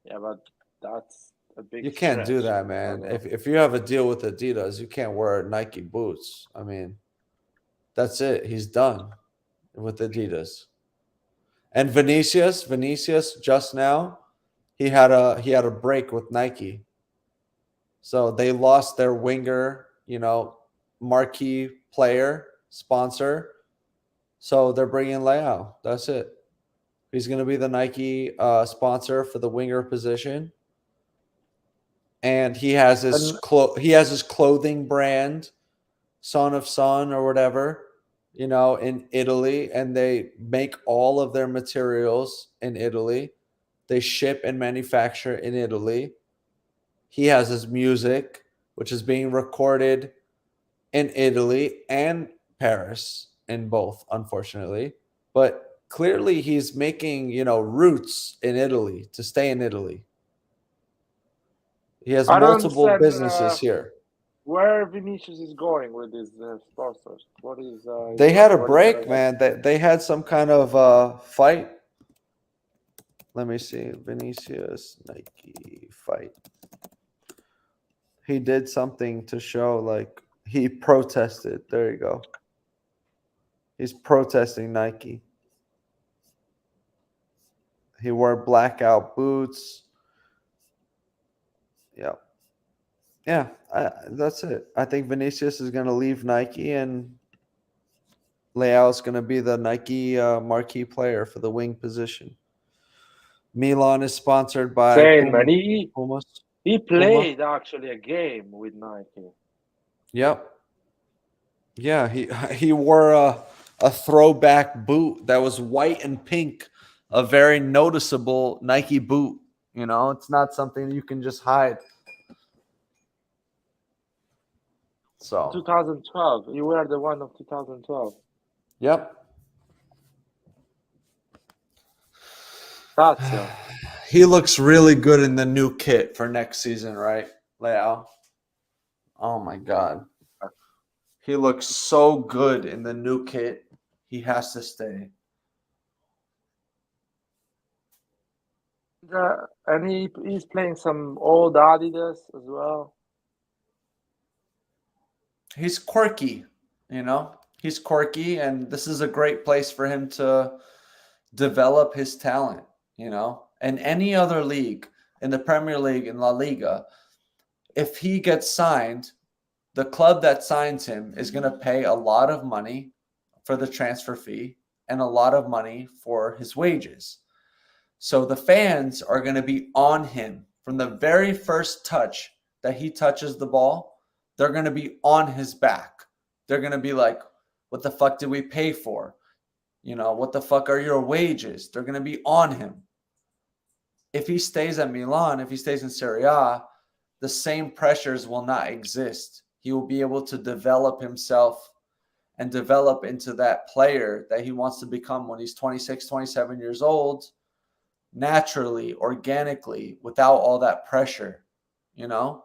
Yeah, but that's a big. You can't do stretch. that, man. If you have a deal with Adidas, you can't wear Nike boots. I mean, that's it. He's done with Adidas. And Vinicius just now, he had a break with Nike. So they lost their winger, marquee player, sponsor. So they're bringing Leao. That's it. He's going to be the Nike sponsor for the winger position. And he has his clothing brand, Son of Son or whatever, in Italy, and they make all of their materials in Italy. They ship and manufacture in Italy. He has his music, which is being recorded in Italy and Paris, in both, unfortunately. But clearly he's making, roots in Italy to stay in Italy. He has multiple businesses here. Where Vinicius is going with his sponsors? What is? They had a break, man. They had some kind of fight. Let me see. Vinicius Nike fight. He did something to show, like, he protested. There you go. He's protesting Nike. He wore blackout boots. Yeah. Yeah, that's it. I think Vinicius is going to leave Nike, and Leao is going to be the Nike marquee player for the wing position. Milan is sponsored by Puma. He played actually a game with Nike. Yep. Yeah, he wore a throwback boot that was white and pink, a very noticeable Nike boot. It's not something you can just hide. So 2012. You were the one of 2012. Yep. That's he looks really good in the new kit for next season, right, Leao? Oh my God. He looks so good in the new kit. He has to stay. And he's playing some old Adidas as well. he's quirky, you know. He's quirky, and this is a great place for him to develop his talent, you know. And any other league, in the Premier League, in La Liga, if he gets signed, the club that signs him is going to pay a lot of money for the transfer fee and a lot of money for his wages. So the fans are going to be on him from the very first touch that he touches the ball. They're going to be on his back. They're going to be like, what the fuck did we pay for? You know, what the fuck are your wages? They're going to be on him. If he stays at Milan, if he stays in Serie A, the same pressures will not exist. He will be able to develop himself and develop into that player that he wants to become when he's 26, 27 years old, naturally, organically, without all that pressure, you know?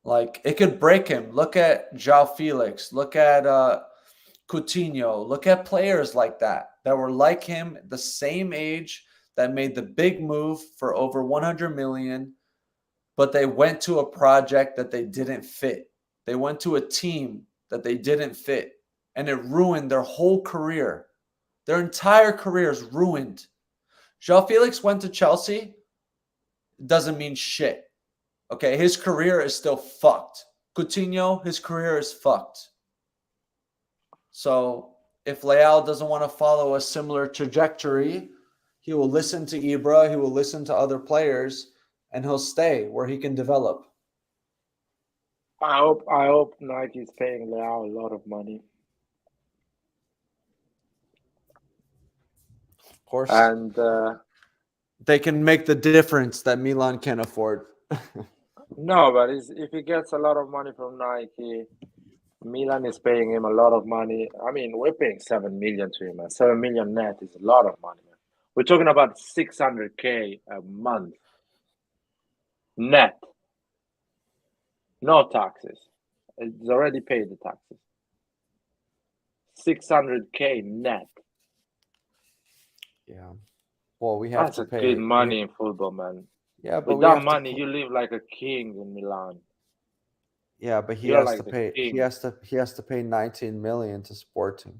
Like, it could break him. Look at João Felix. Look at Coutinho. Look at players like that were like him, the same age, that made the big move for over 100 million, but they went to a project that they didn't fit. They went to a team that they didn't fit, and it ruined their whole career. Their entire career is ruined. João Felix went to Chelsea. Doesn't mean shit. Okay, his career is still fucked. Coutinho, his career is fucked. So if Leao doesn't want to follow a similar trajectory, he will listen to Ibra, he will listen to other players, and he'll stay where he can develop. I hope Nike is paying Leao a lot of money. Of course. And they can make the difference that Milan can't afford. no, but if he gets a lot of money from Nike, Milan is paying him a lot of money. I mean, we're paying 7 million to him, man. 7 million net is a lot of money, man. We're talking about 600K a month net. No taxes. It's already paid the taxes. 600K net. Yeah. Well, we have That's to a pay good money in football, man. Yeah, but with that money, you live like a king in Milan. Yeah, but he You're has like to the pay. king. He has to pay 19 million to Sporting.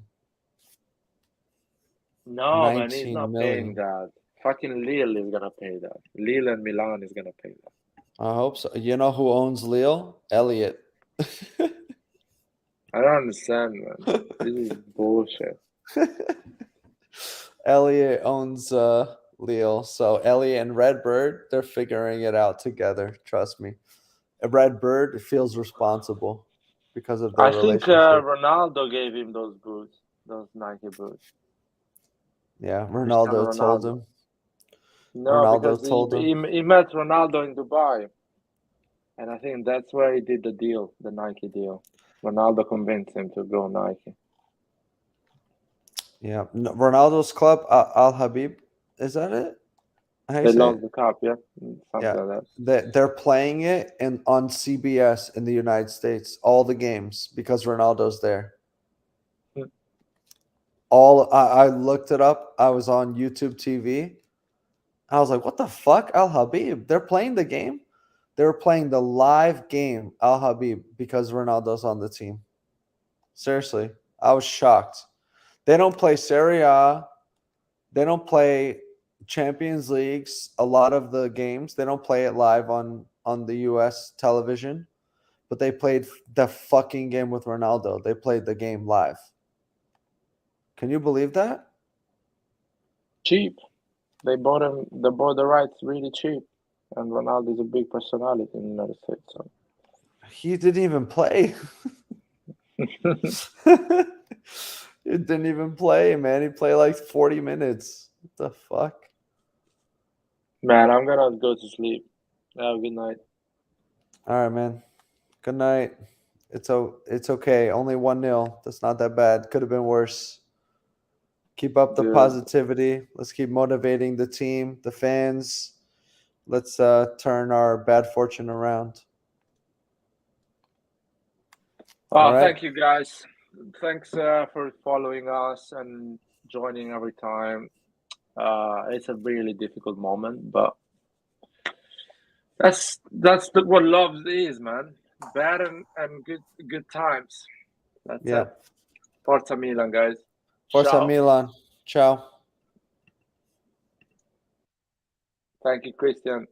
No, man, he's 19 not million. paying that. Fucking Lille is gonna pay that. Lille and Milan is gonna pay that. I hope so. You know who owns Lille? Elliot. I don't understand, man. This is bullshit. Elliot owns Lille. So Elliot and Redbird, they're figuring it out together. Trust me. Redbird feels responsible because of their I think relationship. Ronaldo gave him those boots, those Nike boots. Yeah, Cristiano Ronaldo told Ronaldo. him. No, Ronaldo because told him. he met Ronaldo in Dubai, and I think that's where he did the deal, the Nike deal. Ronaldo convinced him to go Nike. Yeah, Ronaldo's club, Al Habib, is that it? How you They say lost it? the cup, yeah, something Yeah, like that. they're playing it on CBS in the United States, all the games, because Ronaldo's there. Hmm. I looked it up. I was on YouTube TV. I was like, what the fuck? Al Habib, they're playing the game? They were playing the live game, Al Habib, because Ronaldo's on the team. Seriously, I was shocked. They don't play Serie A. They don't play Champions Leagues, a lot of the games. They don't play it live on the US television, but they played the fucking game with Ronaldo. They played the game live. Can you believe that? Cheap. They bought the rights really cheap. And Ronaldo is a big personality in the United States. So. He didn't even play. He didn't even play, man. He played like 40 minutes. What the fuck? Man, I'm gonna go to sleep. Have a good night. All right, man. Good night. It's okay. Only 1-0. That's not that bad. Could have been worse. Keep up the Dude. positivity. Let's keep motivating the team, the fans. Let's turn our bad fortune around. Oh, All right. thank you guys. Thanks for following us and joining every time. It's a really difficult moment, but that's what love is, man. bad and good times. That's Yeah. it. Forza Milan, guys. Forza Ciao. Milan. Ciao. Thank you, Christian.